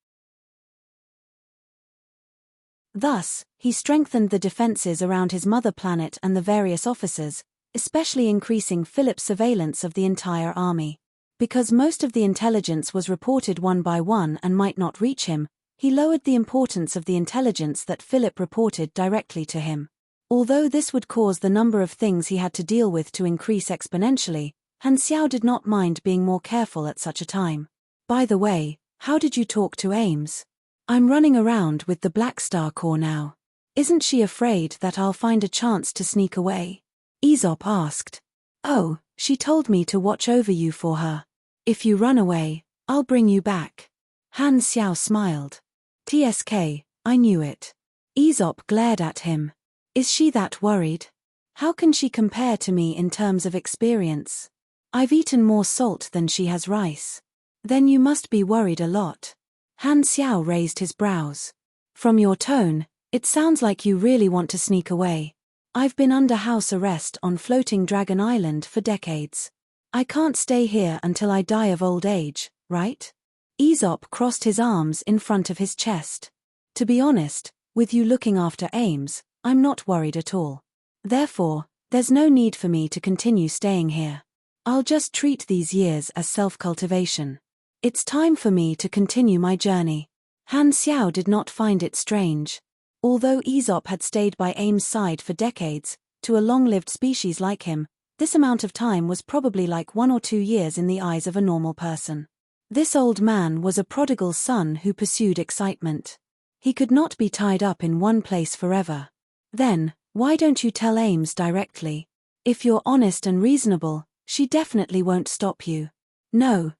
Thus, he strengthened the defenses around his mother planet and the various officers, especially increasing Philip's surveillance of the entire army. Because most of the intelligence was reported one by one and might not reach him, he lowered the importance of the intelligence that Philip reported directly to him. Although this would cause the number of things he had to deal with to increase exponentially, Han Xiao did not mind being more careful at such a time. By the way, how did you talk to Ames? I'm running around with the Black Star Corps now. Isn't she afraid that I'll find a chance to sneak away? Aesop asked. Oh, she told me to watch over you for her. If you run away, I'll bring you back. Han Xiao smiled. TSK, I knew it. Aesop glared at him. Is she that worried? How can she compare to me in terms of experience? I've eaten more salt than she has rice. Then you must be worried a lot. Han Xiao raised his brows. From your tone, it sounds like you really want to sneak away. I've been under house arrest on Floating Dragon Island for decades. I can't stay here until I die of old age, right? Aesop crossed his arms in front of his chest. To be honest, with you looking after Ames, I'm not worried at all. Therefore, there's no need for me to continue staying here. I'll just treat these years as self-cultivation. It's time for me to continue my journey. Han Xiao did not find it strange. Although Aesop had stayed by Ames' side for decades, to a long-lived species like him, this amount of time was probably like 1 or 2 years in the eyes of a normal person. This old man was a prodigal son who pursued excitement. He could not be tied up in one place forever. Then, why don't you tell Ames directly? If you're honest and reasonable, she definitely won't stop you. No,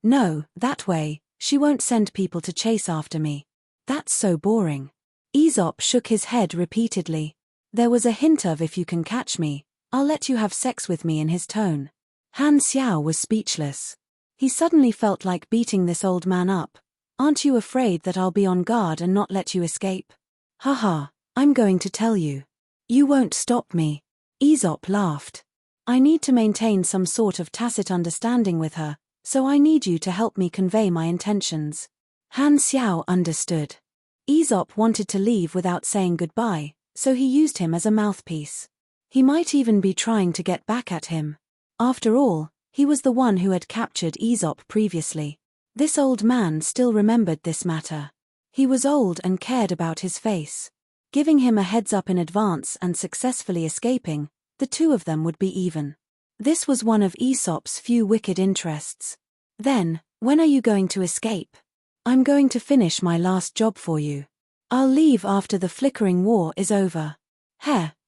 that way, she won't send people to chase after me. That's so boring. Aesop shook his head repeatedly. There was a hint of if you can catch me, I'll let you have sex with me in his tone. Han Xiao was speechless. He suddenly felt like beating this old man up. Aren't you afraid that I'll be on guard and not let you escape? Haha, I'm going to tell you. You won't stop me. Aesop laughed. I need to maintain some sort of tacit understanding with her, so I need you to help me convey my intentions. Han Xiao understood. Aesop wanted to leave without saying goodbye, so he used him as a mouthpiece. He might even be trying to get back at him. After all, he was the one who had captured Aesop previously. This old man still remembered this matter. He was old and cared about his face. Giving him a heads up in advance and successfully escaping, the two of them would be even. This was one of Aesop's few wicked interests. Then, when are you going to escape? I'm going to finish my last job for you. I'll leave after the flickering war is over.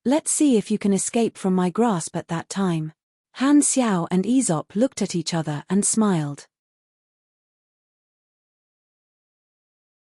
Let's see if you can escape from my grasp at that time. Han Xiao and Aesop looked at each other and smiled.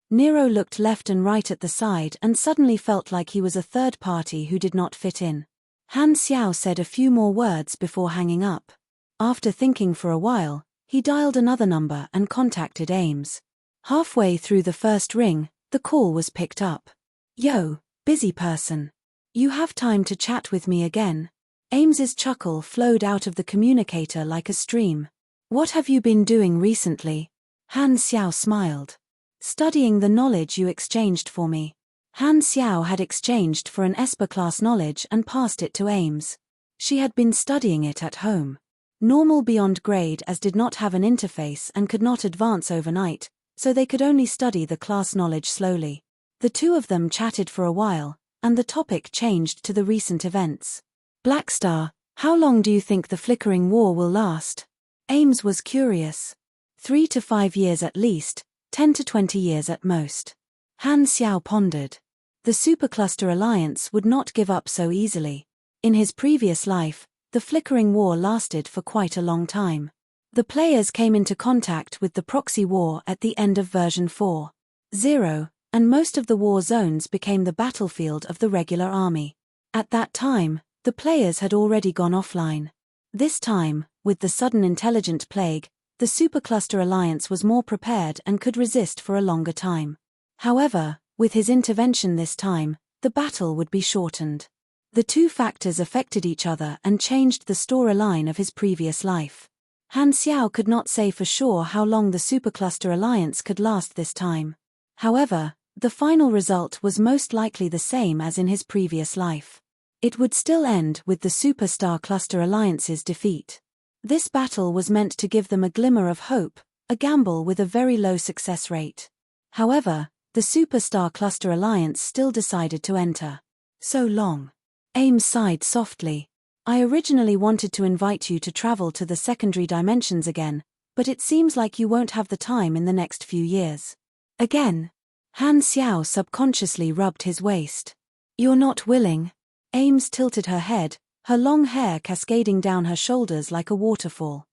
Nero looked left and right at the side and suddenly felt like he was a third party who did not fit in. Han Xiao said a few more words before hanging up. After thinking for a while, he dialed another number and contacted Ames. Halfway through the first ring, the call was picked up. Yo, busy person. You have time to chat with me again? Ames's chuckle flowed out of the communicator like a stream. What have you been doing recently? Han Xiao smiled. Studying the knowledge you exchanged for me. Han Xiao had exchanged for an Esper-class knowledge and passed it to Ames. She had been studying it at home. Normal beyond grade as did not have an interface and could not advance overnight, so they could only study the class knowledge slowly. The two of them chatted for a while, and the topic changed to the recent events. Blackstar, how long do you think the flickering war will last? Ames was curious. 3 to 5 years at least, 10 to 20 years at most. Han Xiao pondered. The Supercluster Alliance would not give up so easily. In his previous life, the flickering war lasted for quite a long time. The players came into contact with the proxy war at the end of version 4.0, and most of the war zones became the battlefield of the regular army. At that time, the players had already gone offline. This time, with the sudden intelligent plague, the Supercluster Alliance was more prepared and could resist for a longer time. However, with his intervention this time, the battle would be shortened. The two factors affected each other and changed the storyline of his previous life. Han Xiao could not say for sure how long the Supercluster Alliance could last this time. However, the final result was most likely the same as in his previous life. It would still end with the Superstar Cluster Alliance's defeat. This battle was meant to give them a glimmer of hope, a gamble with a very low success rate. However, the Superstar Cluster Alliance still decided to enter. So long. Ames sighed softly. I originally wanted to invite you to travel to the secondary dimensions again, but it seems like you won't have the time in the next few years. Again. Han Xiao subconsciously rubbed his waist. You're not willing? Ames tilted her head, her long hair cascading down her shoulders like a waterfall.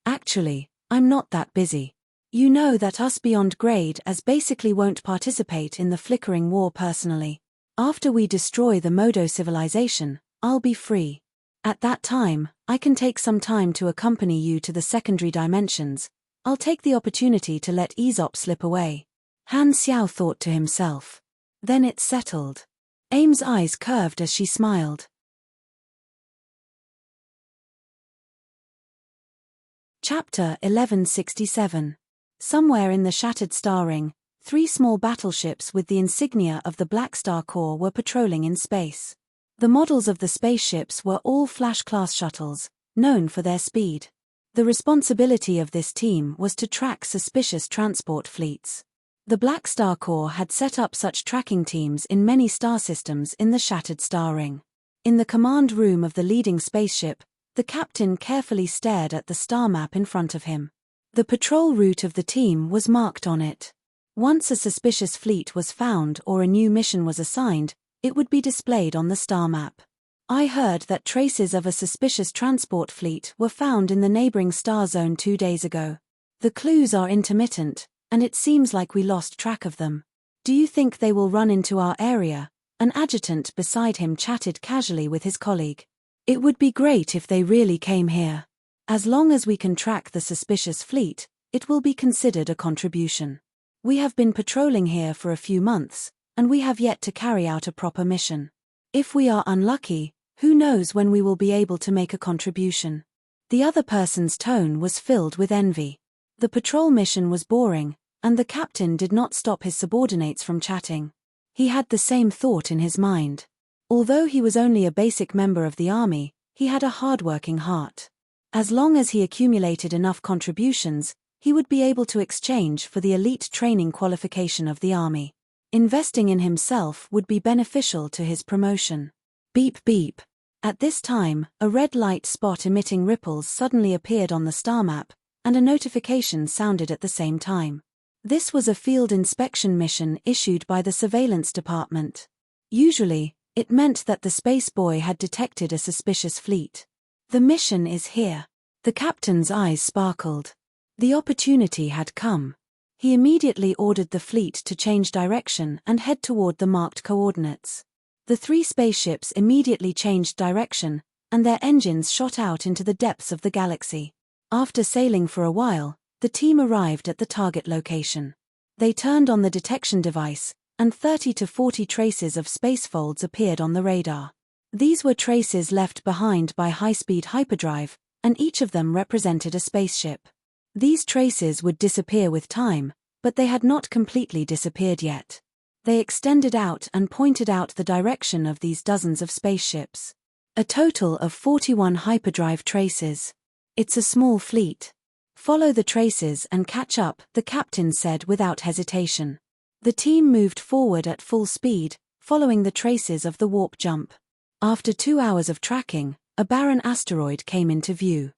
Actually, I'm not that busy. You know that us beyond grade as basically won't participate in the flickering war personally. After we destroy the Modo civilization, I'll be free. At that time, I can take some time to accompany you to the secondary dimensions. I'll take the opportunity to let Aesop slip away. Han Xiao thought to himself. Then it's settled. Ames' eyes curved as she smiled. Chapter 1167. Somewhere in the shattered star ring, 3 small battleships with the insignia of the Black Star Corps were patrolling in space. The models of the spaceships were all Flash-class shuttles, known for their speed. The responsibility of this team was to track suspicious transport fleets. The Black Star Corps had set up such tracking teams in many star systems in the shattered star ring. In the command room of the leading spaceship, the captain carefully stared at the star map in front of him. The patrol route of the team was marked on it. Once a suspicious fleet was found or a new mission was assigned, it would be displayed on the star map. I heard that traces of a suspicious transport fleet were found in the neighboring star zone 2 days ago. The clues are intermittent, and it seems like we lost track of them. Do you think they will run into our area? An adjutant beside him chatted casually with his colleague. It would be great if they really came here. As long as we can track the suspicious fleet, it will be considered a contribution. We have been patrolling here for a few months, and we have yet to carry out a proper mission. If we are unlucky, who knows when we will be able to make a contribution. The other person's tone was filled with envy. The patrol mission was boring, and the captain did not stop his subordinates from chatting. He had the same thought in his mind. Although he was only a basic member of the army, he had a hard-working heart. As long as he accumulated enough contributions, he would be able to exchange for the elite training qualification of the army. Investing in himself would be beneficial to his promotion. Beep beep. At this time, a red light spot emitting ripples suddenly appeared on the star map, and a notification sounded at the same time. This was a field inspection mission issued by the surveillance department. Usually, it meant that the space boy had detected a suspicious fleet. The mission is here. The captain's eyes sparkled. The opportunity had come. He immediately ordered the fleet to change direction and head toward the marked coordinates. The 3 spaceships immediately changed direction, and their engines shot out into the depths of the galaxy. After sailing for a while, the team arrived at the target location. They turned on the detection device, and 30 to 40 traces of space folds appeared on the radar. These were traces left behind by high-speed hyperdrive, and each of them represented a spaceship. These traces would disappear with time, but they had not completely disappeared yet. They extended out and pointed out the direction of these dozens of spaceships. A total of 41 hyperdrive traces. It's a small fleet. Follow the traces and catch up, the captain said without hesitation. The team moved forward at full speed, following the traces of the warp jump. After 2 hours of tracking, a barren asteroid came into view.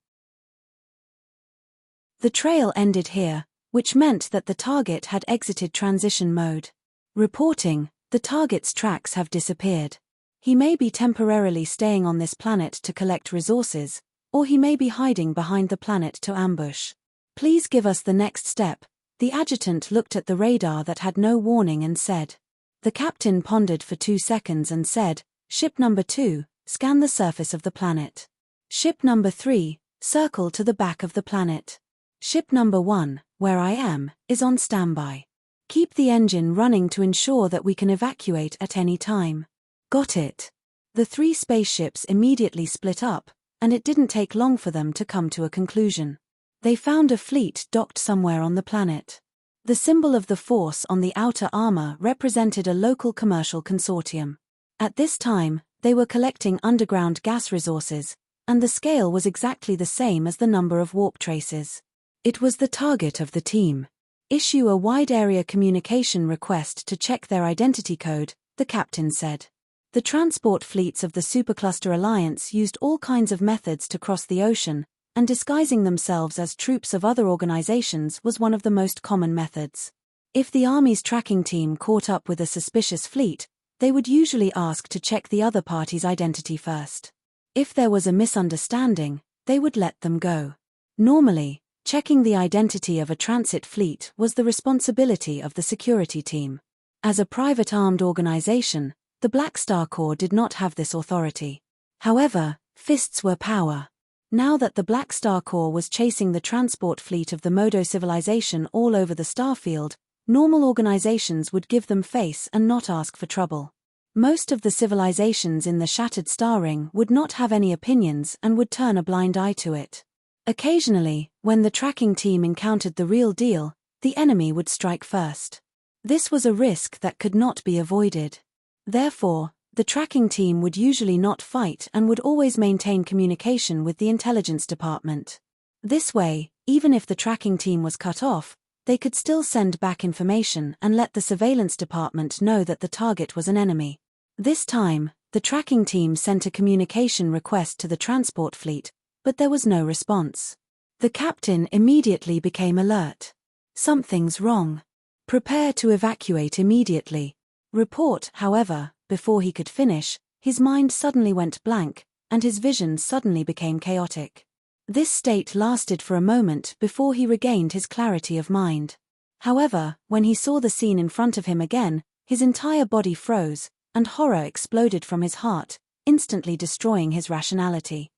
The trail ended here, which meant that the target had exited transition mode. Reporting, the target's tracks have disappeared. He may be temporarily staying on this planet to collect resources, or he may be hiding behind the planet to ambush. Please give us the next step, The adjutant looked at the radar that had no warning and said. The captain pondered for 2 seconds and said, "Ship number 2, scan the surface of the planet. Ship number 3, circle to the back of the planet. Ship number 1, where I am, is on standby. Keep the engine running to ensure that we can evacuate at any time." Got it. The 3 spaceships immediately split up, and it didn't take long for them to come to a conclusion. They found a fleet docked somewhere on the planet. The symbol of the force on the outer armor represented a local commercial consortium. At this time, they were collecting underground gas resources, and the scale was exactly the same as the number of warp traces. It was the target of the team. Issue a wide-area communication request to check their identity code, the captain said. The transport fleets of the Supercluster Alliance used all kinds of methods to cross the ocean, and disguising themselves as troops of other organizations was one of the most common methods. If the Army's tracking team caught up with a suspicious fleet, they would usually ask to check the other party's identity first. If there was a misunderstanding, they would let them go. Normally, checking the identity of a transit fleet was the responsibility of the security team. As a private armed organization, the Black Star Corps did not have this authority. However, fists were power. Now that the Black Star Corps was chasing the transport fleet of the Modo civilization all over the starfield, normal organizations would give them face and not ask for trouble. Most of the civilizations in the Shattered Star Ring would not have any opinions and would turn a blind eye to it. Occasionally, when the tracking team encountered the real deal, the enemy would strike first. This was a risk that could not be avoided. Therefore, the tracking team would usually not fight and would always maintain communication with the intelligence department. This way, even if the tracking team was cut off, they could still send back information and let the surveillance department know that the target was an enemy. This time, the tracking team sent a communication request to the transport fleet, but there was no response. The captain immediately became alert. Something's wrong. Prepare to evacuate immediately. Report, however, before he could finish, his mind suddenly went blank, and his vision suddenly became chaotic. This state lasted for a moment before he regained his clarity of mind. However, when he saw the scene in front of him again, his entire body froze, and horror exploded from his heart, instantly destroying his rationality.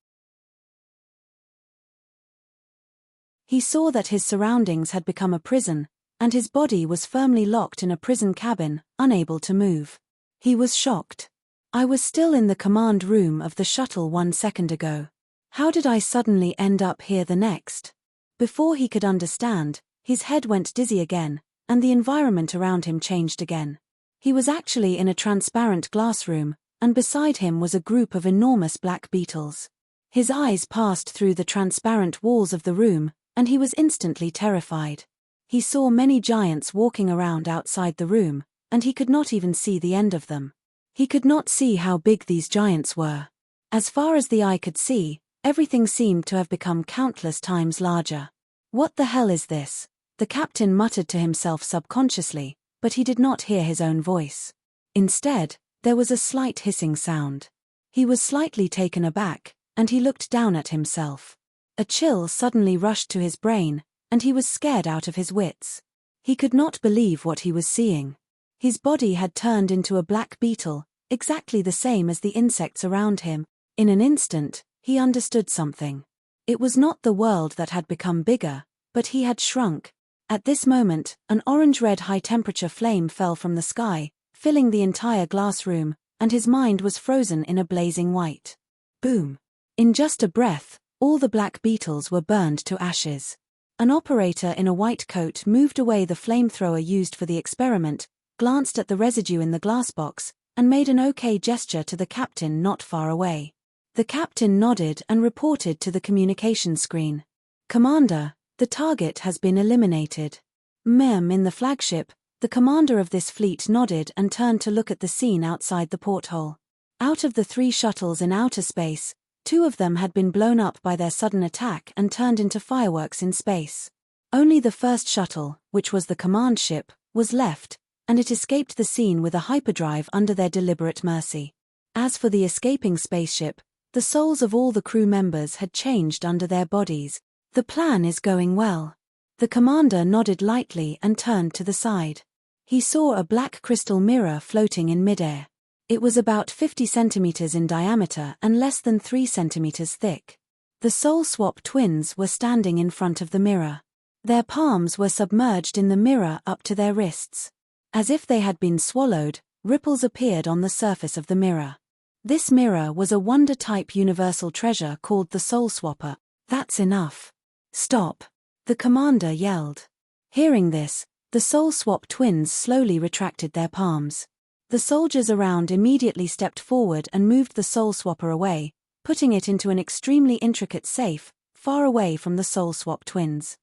He saw that his surroundings had become a prison, and his body was firmly locked in a prison cabin, unable to move. He was shocked. I was still in the command room of the shuttle 1 second ago. How did I suddenly end up here the next? Before he could understand, his head went dizzy again, and the environment around him changed again. He was actually in a transparent glass room, and beside him was a group of enormous black beetles. His eyes passed through the transparent walls of the room, and he was instantly terrified. He saw many giants walking around outside the room, and he could not even see the end of them. He could not see how big these giants were. As far as the eye could see, everything seemed to have become countless times larger. What the hell is this? The captain muttered to himself subconsciously, but he did not hear his own voice. Instead, there was a slight hissing sound. He was slightly taken aback, and he looked down at himself. A chill suddenly rushed to his brain, and he was scared out of his wits. He could not believe what he was seeing. His body had turned into a black beetle, exactly the same as the insects around him. In an instant, he understood something. It was not the world that had become bigger, but he had shrunk. At this moment, an orange-red high-temperature flame fell from the sky, filling the entire glass room, and his mind was frozen in a blazing white. Boom! In just a breath, all the black beetles were burned to ashes. An operator in a white coat moved away the flamethrower used for the experiment, glanced at the residue in the glass box, and made an OK gesture to the captain not far away. The captain nodded and reported to the communication screen. "Commander, the target has been eliminated." In the flagship, the commander of this fleet nodded and turned to look at the scene outside the porthole. Out of the 3 shuttles in outer space, 2 of them had been blown up by their sudden attack and turned into fireworks in space. Only the first shuttle, which was the command ship, was left, and it escaped the scene with a hyperdrive under their deliberate mercy. As for the escaping spaceship, the souls of all the crew members had changed under their bodies. "The plan is going well. The commander nodded lightly and turned to the side. He saw a black crystal mirror floating in midair. It was about 50 centimeters in diameter and less than 3 centimeters thick. The Soul Swap twins were standing in front of the mirror. Their palms were submerged in the mirror up to their wrists. As if they had been swallowed, ripples appeared on the surface of the mirror. This mirror was a wonder-type universal treasure called the Soul Swapper. "That's enough. Stop," the commander yelled. Hearing this, the Soul Swap twins slowly retracted their palms. The soldiers around immediately stepped forward and moved the Soul Swapper away, putting it into an extremely intricate safe, far away from the Soul Swap twins.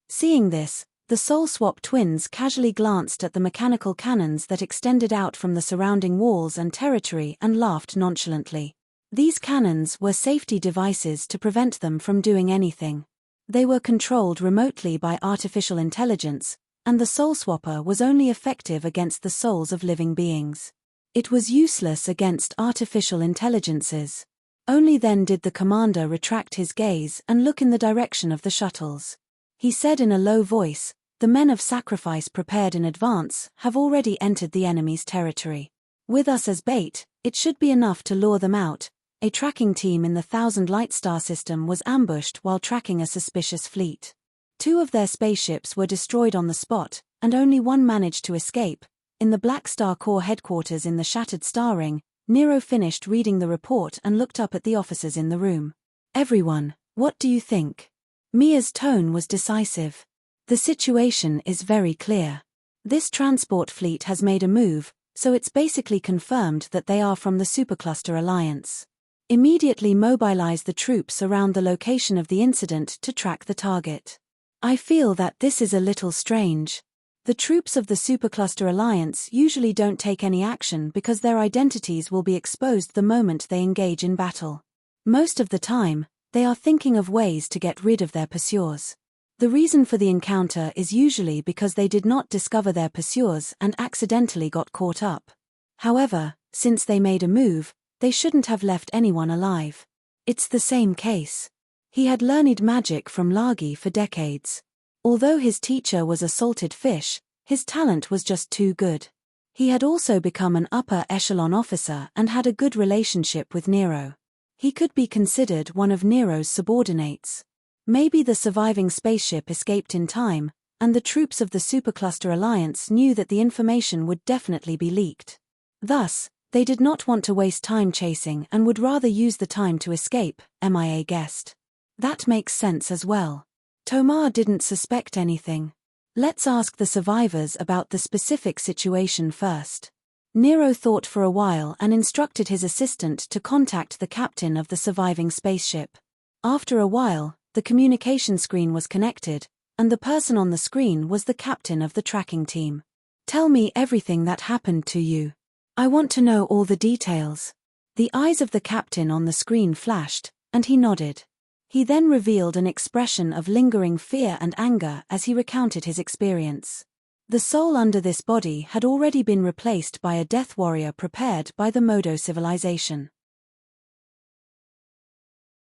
Seeing this, the Soul Swap twins casually glanced at the mechanical cannons that extended out from the surrounding walls and territory and laughed nonchalantly. These cannons were safety devices to prevent them from doing anything. They were controlled remotely by artificial intelligence, and the Soul Swapper was only effective against the souls of living beings. It was useless against artificial intelligences. Only then did the commander retract his gaze and look in the direction of the shuttles. He said in a low voice, "The men of sacrifice prepared in advance have already entered the enemy's territory. With us as bait, it should be enough to lure them out." A tracking team in the 1000 Lightstar system was ambushed while tracking a suspicious fleet. 2 of their spaceships were destroyed on the spot, and only one managed to escape. In the Black Star Corps headquarters in the Shattered Star Ring, Nero finished reading the report and looked up at the officers in the room. "Everyone, what do you think?" Mia's tone was decisive. "The situation is very clear. This transport fleet has made a move, so it's basically confirmed that they are from the Supercluster Alliance. Immediately mobilize the troops around the location of the incident to track the target." "I feel that this is a little strange. The troops of the Supercluster Alliance usually don't take any action because their identities will be exposed the moment they engage in battle. Most of the time, they are thinking of ways to get rid of their pursuers. The reason for the encounter is usually because they did not discover their pursuers and accidentally got caught up. However, since they made a move, they shouldn't have left anyone alive. It's the same case." He had learned magic from Lagi for decades. Although his teacher was a salted fish, his talent was just too good. He had also become an upper echelon officer and had a good relationship with Nero. He could be considered one of Nero's subordinates. Maybe the surviving spaceship escaped in time, and the troops of the Supercluster Alliance knew that the information would definitely be leaked. Thus, they did not want to waste time chasing and would rather use the time to escape, MIA guessed. That makes sense as well. Tomar didn't suspect anything. "Let's ask the survivors about the specific situation first." Nero thought for a while and instructed his assistant to contact the captain of the surviving spaceship. After a while, the communication screen was connected, and the person on the screen was the captain of the tracking team. "Tell me everything that happened to you. I want to know all the details." The eyes of the captain on the screen flashed, and he nodded. He then revealed an expression of lingering fear and anger as he recounted his experience. The soul under this body had already been replaced by a death warrior prepared by the Modo civilization.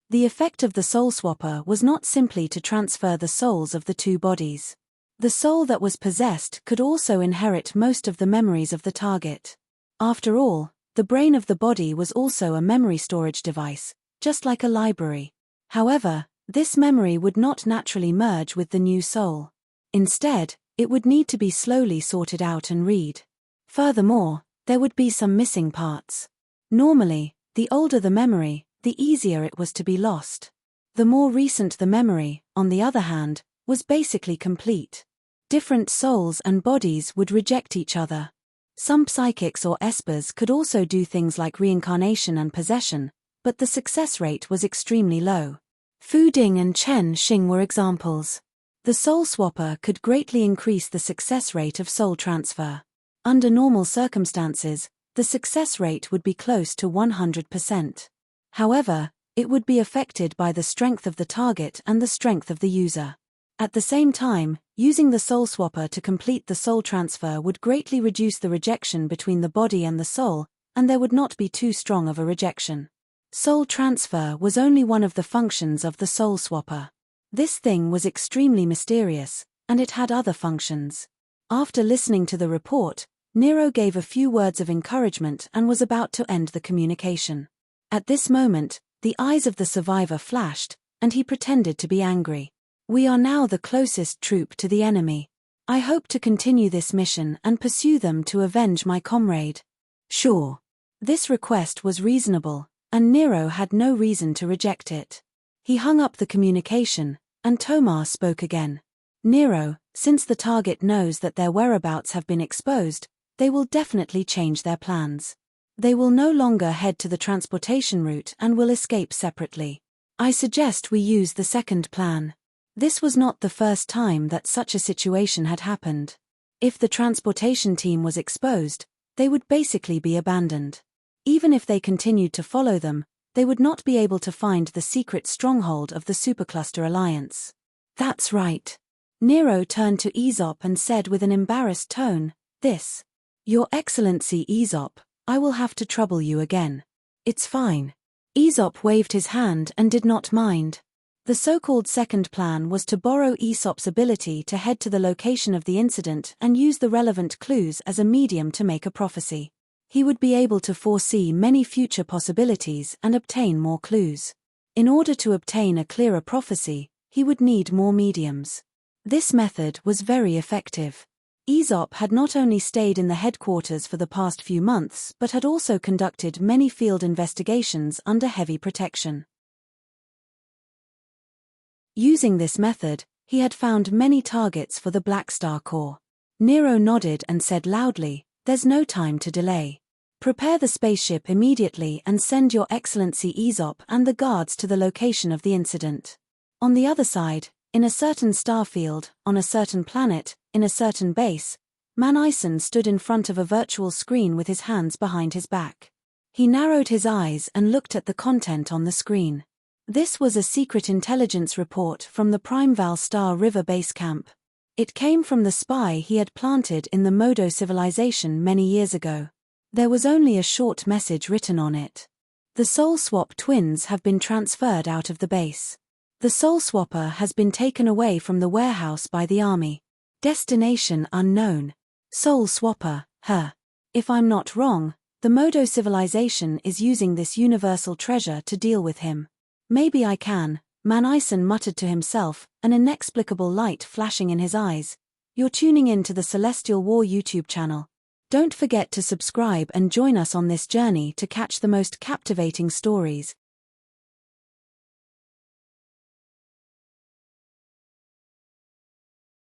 The effect of the Soul Swapper was not simply to transfer the souls of the 2 bodies. The soul that was possessed could also inherit most of the memories of the target. After all, the brain of the body was also a memory storage device, just like a library. However, this memory would not naturally merge with the new soul. Instead, it would need to be slowly sorted out and read. Furthermore, there would be some missing parts. Normally, the older the memory, the easier it was to be lost. The more recent the memory, on the other hand, was basically complete. Different souls and bodies would reject each other. Some psychics or espers could also do things like reincarnation and possession, but the success rate was extremely low. Fu Ding and Chen Xing were examples. The Soul Swapper could greatly increase the success rate of soul transfer. Under normal circumstances, the success rate would be close to 100%. However, it would be affected by the strength of the target and the strength of the user. At the same time, using the Soul Swapper to complete the soul transfer would greatly reduce the rejection between the body and the soul, and there would not be too strong of a rejection. Soul transfer was only one of the functions of the soul swapper. This thing was extremely mysterious, and it had other functions. After listening to the report, Nero gave a few words of encouragement and was about to end the communication. At this moment, the eyes of the survivor flashed, and he pretended to be angry. "We are now the closest troop to the enemy. I hope to continue this mission and pursue them to avenge my comrade." Sure. This request was reasonable, and Nero had no reason to reject it. He hung up the communication, and Tomar spoke again. "Nero, since the target knows that their whereabouts have been exposed, they will definitely change their plans. They will no longer head to the transportation route and will escape separately. I suggest we use the second plan." This was not the first time that such a situation had happened. If the transportation team was exposed, they would basically be abandoned. Even if they continued to follow them, they would not be able to find the secret stronghold of the Supercluster Alliance. "That's right." Nero turned to Aesop and said with an embarrassed tone, "This. Your Excellency Aesop, I will have to trouble you again." "It's fine." Aesop waved his hand and did not mind. The so-called second plan was to borrow Aesop's ability to head to the location of the incident and use the relevant clues as a medium to make a prophecy. He would be able to foresee many future possibilities and obtain more clues. In order to obtain a clearer prophecy, he would need more mediums. This method was very effective. Aesop had not only stayed in the headquarters for the past few months but had also conducted many field investigations under heavy protection. Using this method, he had found many targets for the Black Star Corps. Nero nodded and said loudly, "There's no time to delay. Prepare the spaceship immediately and send Your Excellency Aesop and the guards to the location of the incident." On the other side, in a certain star field, on a certain planet, in a certain base, Manison stood in front of a virtual screen with his hands behind his back. He narrowed his eyes and looked at the content on the screen. This was a secret intelligence report from the Primeval Star River base camp. It came from the spy he had planted in the Modo civilization many years ago. There was only a short message written on it. "The Soul Swap twins have been transferred out of the base. The Soul Swapper has been taken away from the warehouse by the army. Destination unknown. Soul Swapper, If I'm not wrong, the Modo civilization is using this universal treasure to deal with him. Maybe I can," Manison muttered to himself, an inexplicable light flashing in his eyes. "You're tuning in to the Celestial War YouTube channel. Don't forget to subscribe and join us on this journey to catch the most captivating stories.